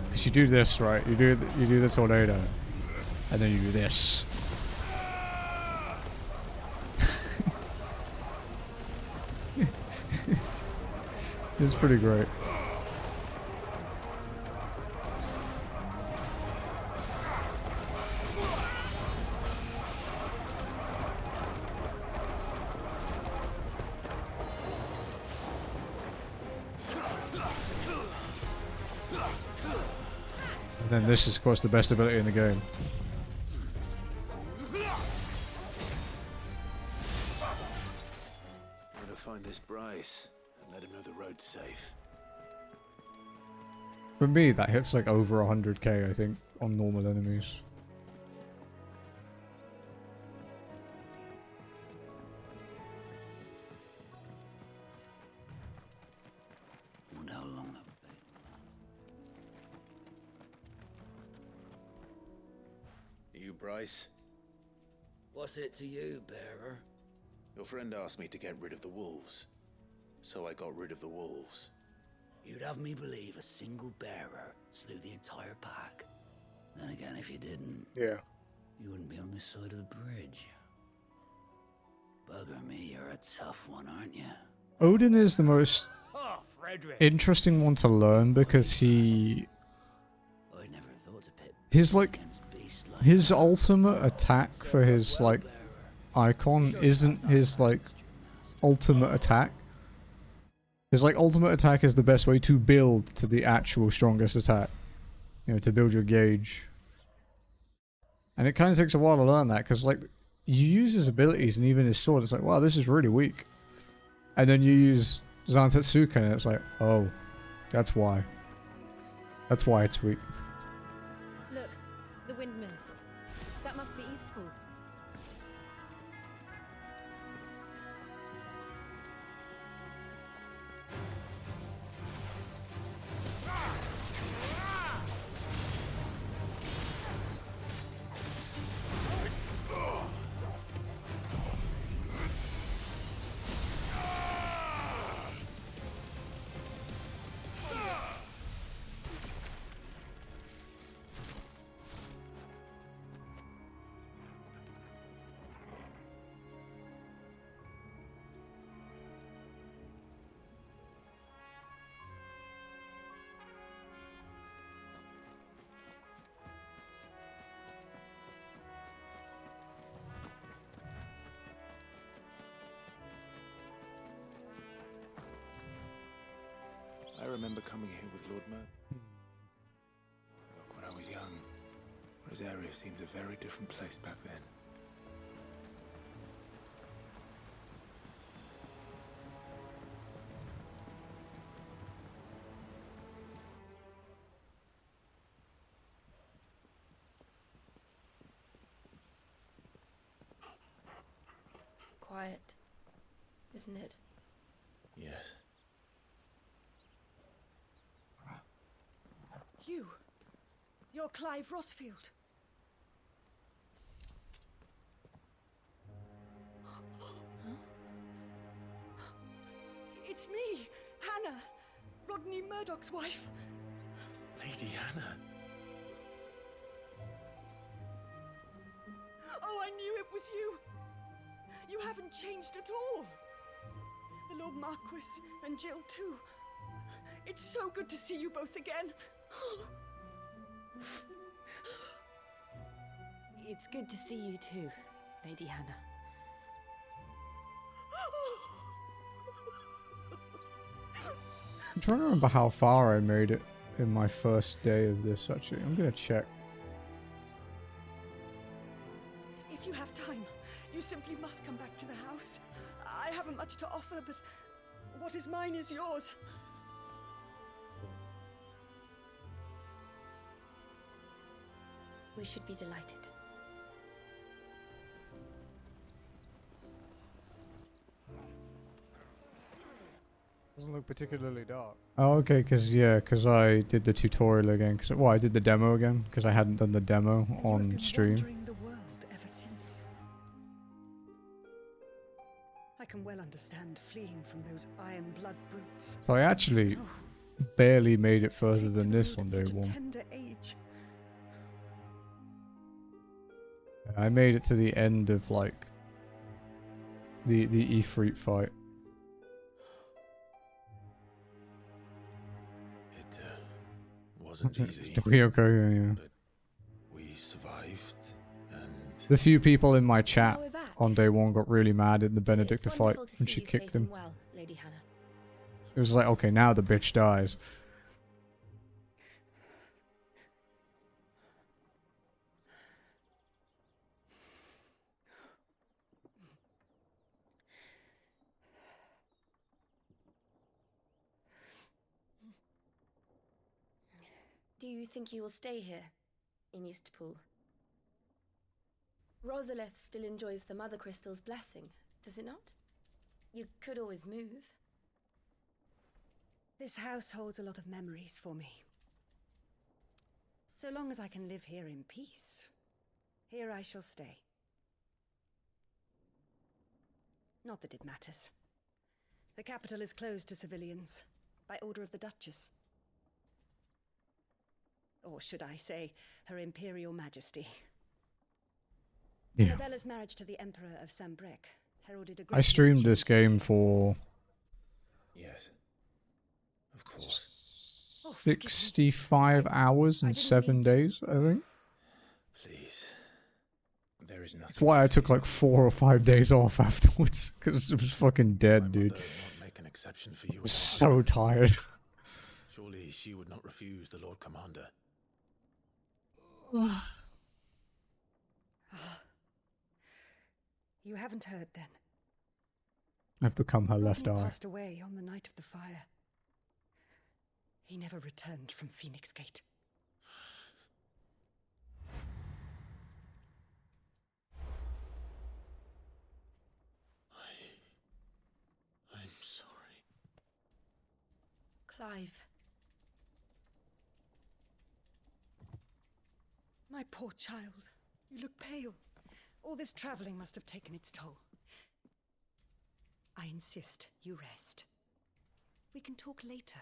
Because you do this, right? You do the tornado, and then you do this. It's pretty great. And then this is, of course, the best ability in the game. I'm gonna find this Bryce and let him know the road's safe. For me, that hits like over 100k, I think, on normal enemies. Wonder how long that You, Bryce? What's it to you, bearer? Your friend asked me to get rid of the wolves. So I got rid of the wolves. You'd have me believe a single bearer slew the entire pack. Then again, if you didn't, yeah, you wouldn't be on this side of the bridge. Bugger me, you're a tough one, aren't you? Odin is the most interesting one to learn because I never thought to pit his his ultimate attack for his like icon isn't his like ultimate attack. His like ultimate attack is the best way to build to the actual strongest attack. You know, to build your gauge. And it kind of takes a while to learn that because like you use his abilities and even his sword, it's like, wow, this is really weak. And then you use Zantetsuken and it's like, oh, that's why. That's why it's weak. Look, the windmills. That must be Eastpool. I remember coming here with Lord Mer. Back when I was young, Rosaria seemed a very different place back then. Quiet, isn't it? Yes. You're Clive Rossfield. It's me, Hannah, Rodney Murdoch's wife. Lady Hannah. Oh, I knew it was you. You haven't changed at all. The Lord Marquis and Jill too. It's so good to see you both again. It's good to see you too, Lady Hannah. I'm trying to remember how far I made it in my first day of this, actually. I'm gonna check. If you have time, you simply must come back to the house. I haven't much to offer, but what is mine is yours. We should be delighted. Doesn't look particularly dark. Oh, okay, because I did the tutorial again. Well, I did the demo again, because I hadn't done the demo on stream. The world ever since. I can well understand fleeing from those iron blood brutes. So I actually barely made it further than this on day Such a one. tender age. I made it to the end of like the Ifrit fight. Wasn't easy. Ryoko, yeah. But we survived, and The few people in my chat on day one got really mad in the Benedicta fight when she kicked him. Well, Lady Hannah. It was like, okay, now the bitch dies. Do you think you will stay here, in Eastpool? Rosalith still enjoys the Mother Crystal's blessing, does it not? You could always move. This house holds a lot of memories for me. So long as I can live here in peace, here I shall stay. Not that it matters. The capital is closed to civilians, by order of the Duchess. Or should I say, Her Imperial Majesty. Yeah. Annabella's marriage to the Emperor of Sambrec heralded a great I streamed change. this game for yes, of course. 65 hours and 7 days, I think. Please, there is nothing. That's why I took like 4 or 5 days off afterwards, because it was fucking dead, dude. Make an exception for you. I was so tired. Surely she would not refuse the Lord Commander. You haven't heard then. I've become her left Rodney eye. passed away on the night of the fire. He never returned from Phoenix Gate. I'm sorry. Clive. My poor child. You look pale. All this traveling must have taken its toll. I insist you rest. We can talk later.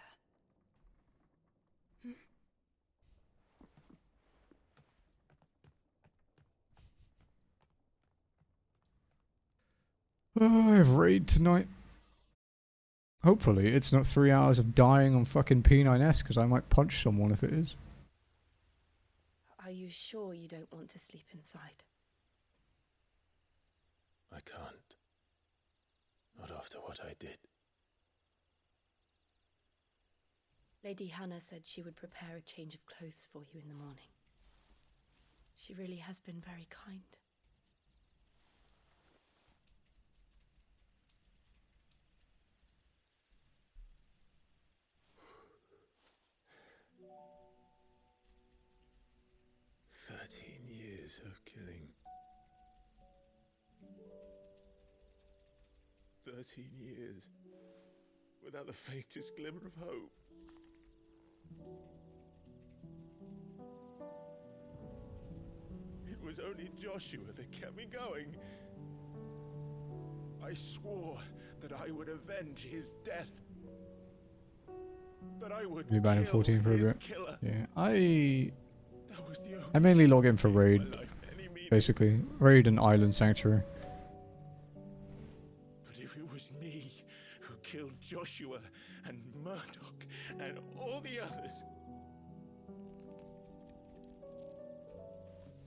Oh, I have raid tonight. Hopefully, it's not 3 hours of dying on fucking P9S, because I might punch someone if it is. Are you sure you don't want to sleep inside? I can't. Not after what I did. Lady Hannah said she would prepare a change of clothes for you in the morning. She really has been very kind. Years of killing. 13 years without the faintest glimmer of hope. It was only Joshua that kept me going. I swore that I would avenge his death. That I would Be banned in 14 for a bit. killer. Yeah, I mainly log in for raid, basically. Raid and Island Sanctuary. But if it was me who killed Joshua and Murdoch and all the others,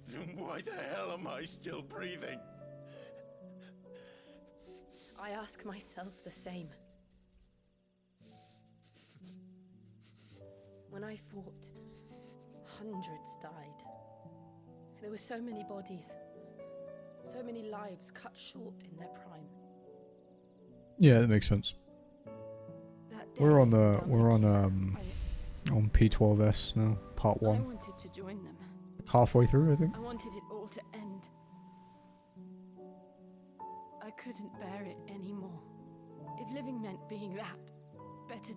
then why the hell am I still breathing? I ask myself the same. When I fought, hundreds died. There were so many bodies, so many lives cut short in their prime. Yeah, that makes sense. We're on P12S now, part I 1. wanted to join them. Halfway through, I think. I wanted it all to end. I couldn't bear it anymore. If living meant being that, better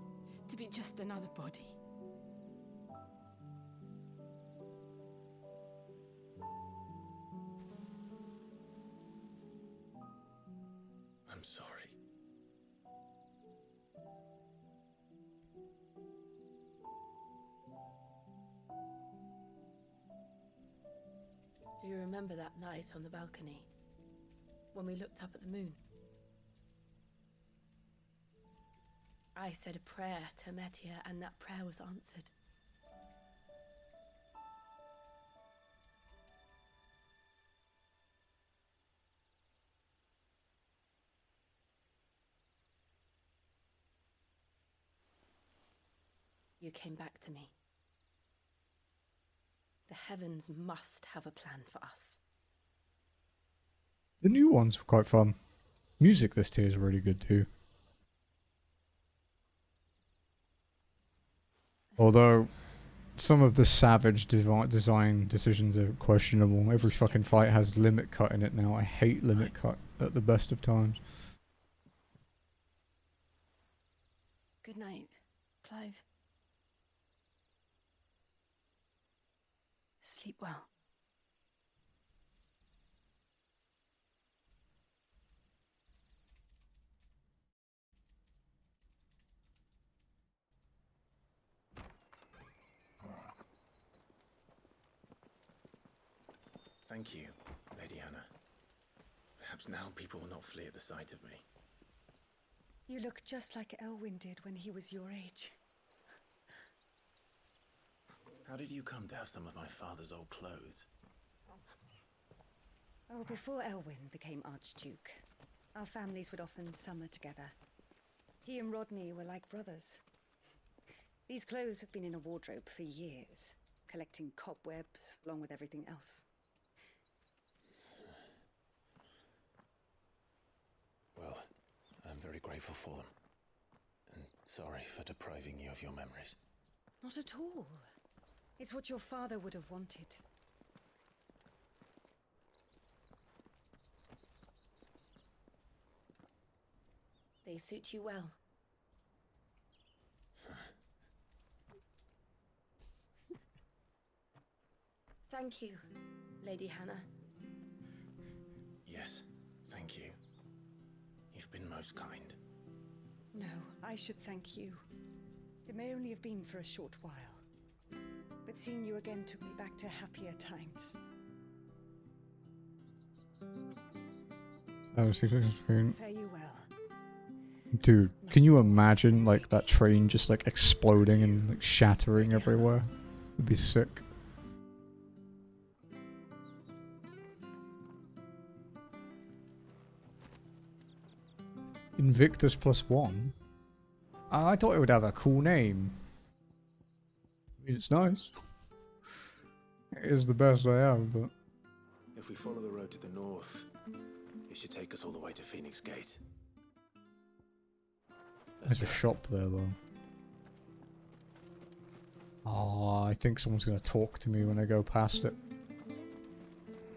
to be just another body. I'm sorry. Do you remember that night on the balcony? When we looked up at the moon? I said a prayer to Metia, and that prayer was answered. You came back to me. The heavens must have a plan for us. The new ones were quite fun. Music this tier is really good too. Although some of the savage design decisions are questionable. Every fucking fight has limit cut in it now. I hate limit cut at the best of times. Good night, Clive. Sleep well. Thank you, Lady Hannah. Perhaps now people will not flee at the sight of me. You look just like Elwyn did when he was your age. How did you come to have some of my father's old clothes? Oh, before Elwyn became Archduke, our families would often summer together. He and Rodney were like brothers. These clothes have been in a wardrobe for years, collecting cobwebs along with everything else. Well, I'm very grateful for them. And sorry for depriving you of your memories. Not at all. It's what your father would have wanted. They suit you well. Thank you, Lady Hannah. Yes, thank you. You've been most kind. No, I should thank you. It may only have been for a short while, but seeing you again took me back to happier times. Fare you well. Dude, can you imagine like that train just like exploding and like shattering everywhere? It'd be sick. Invictus +1? I thought it would have a cool name. I mean, it's nice. It is the best I have, but... If we follow the road to the north, it should take us all the way to Phoenix Gate. There's a shop there, though. Oh, I think someone's going to talk to me when I go past it.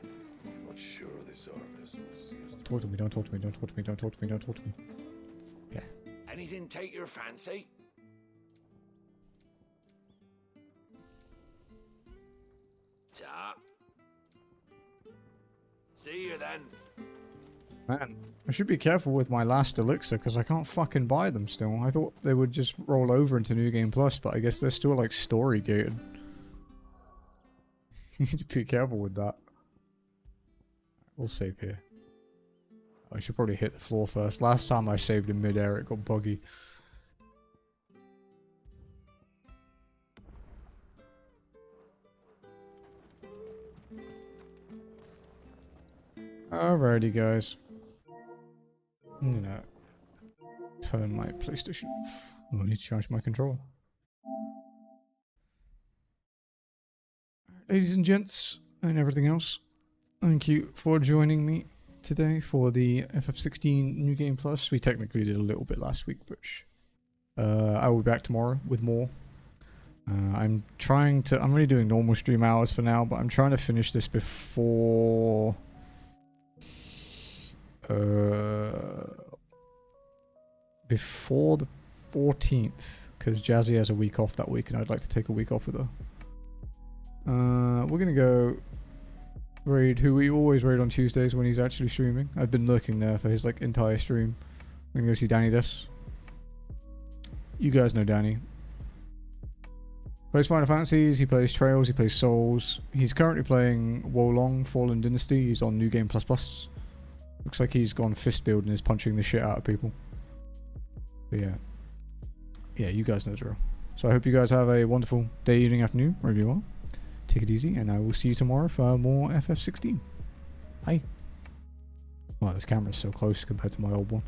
I'm not sure this harvest will see us. Don't talk to me, don't talk to me, don't talk to me, don't talk to me, don't talk to me. Okay. Anything take your fancy? Ta. See you then. Man, I should be careful with my last elixir because I can't fucking buy them still. I thought they would just roll over into New Game Plus, but I guess they're still like story gated. You need to be careful with that. We'll save here. I should probably hit the floor first. Last time I saved in midair, it got buggy. Alrighty, guys. I'm gonna turn my PlayStation off. I need to charge my controller. Ladies and gents, and everything else, thank you for joining me today for the FF16 New Game Plus. We technically did a little bit last week, but I will be back tomorrow with more. I'm only doing normal stream hours for now, but I'm trying to finish this before... before the 14th, because Jazzy has a week off that week and I'd like to take a week off with her. We're raid, who we always raid on Tuesdays when he's actually streaming. I've been lurking there for his like entire stream. We're gonna go see Danny this. You guys know Danny. Plays Final Fantasies, he plays Trails, he plays Souls. He's currently playing Wolong Fallen Dynasty. He's on New Game Plus. Looks like he's gone fist build and is punching the shit out of people. But yeah. Yeah, you guys know the drill. So I hope you guys have a wonderful day, evening, afternoon, wherever you are. Take it easy, and I will see you tomorrow for more FF16. Bye. Wow, this camera's so close compared to my old one.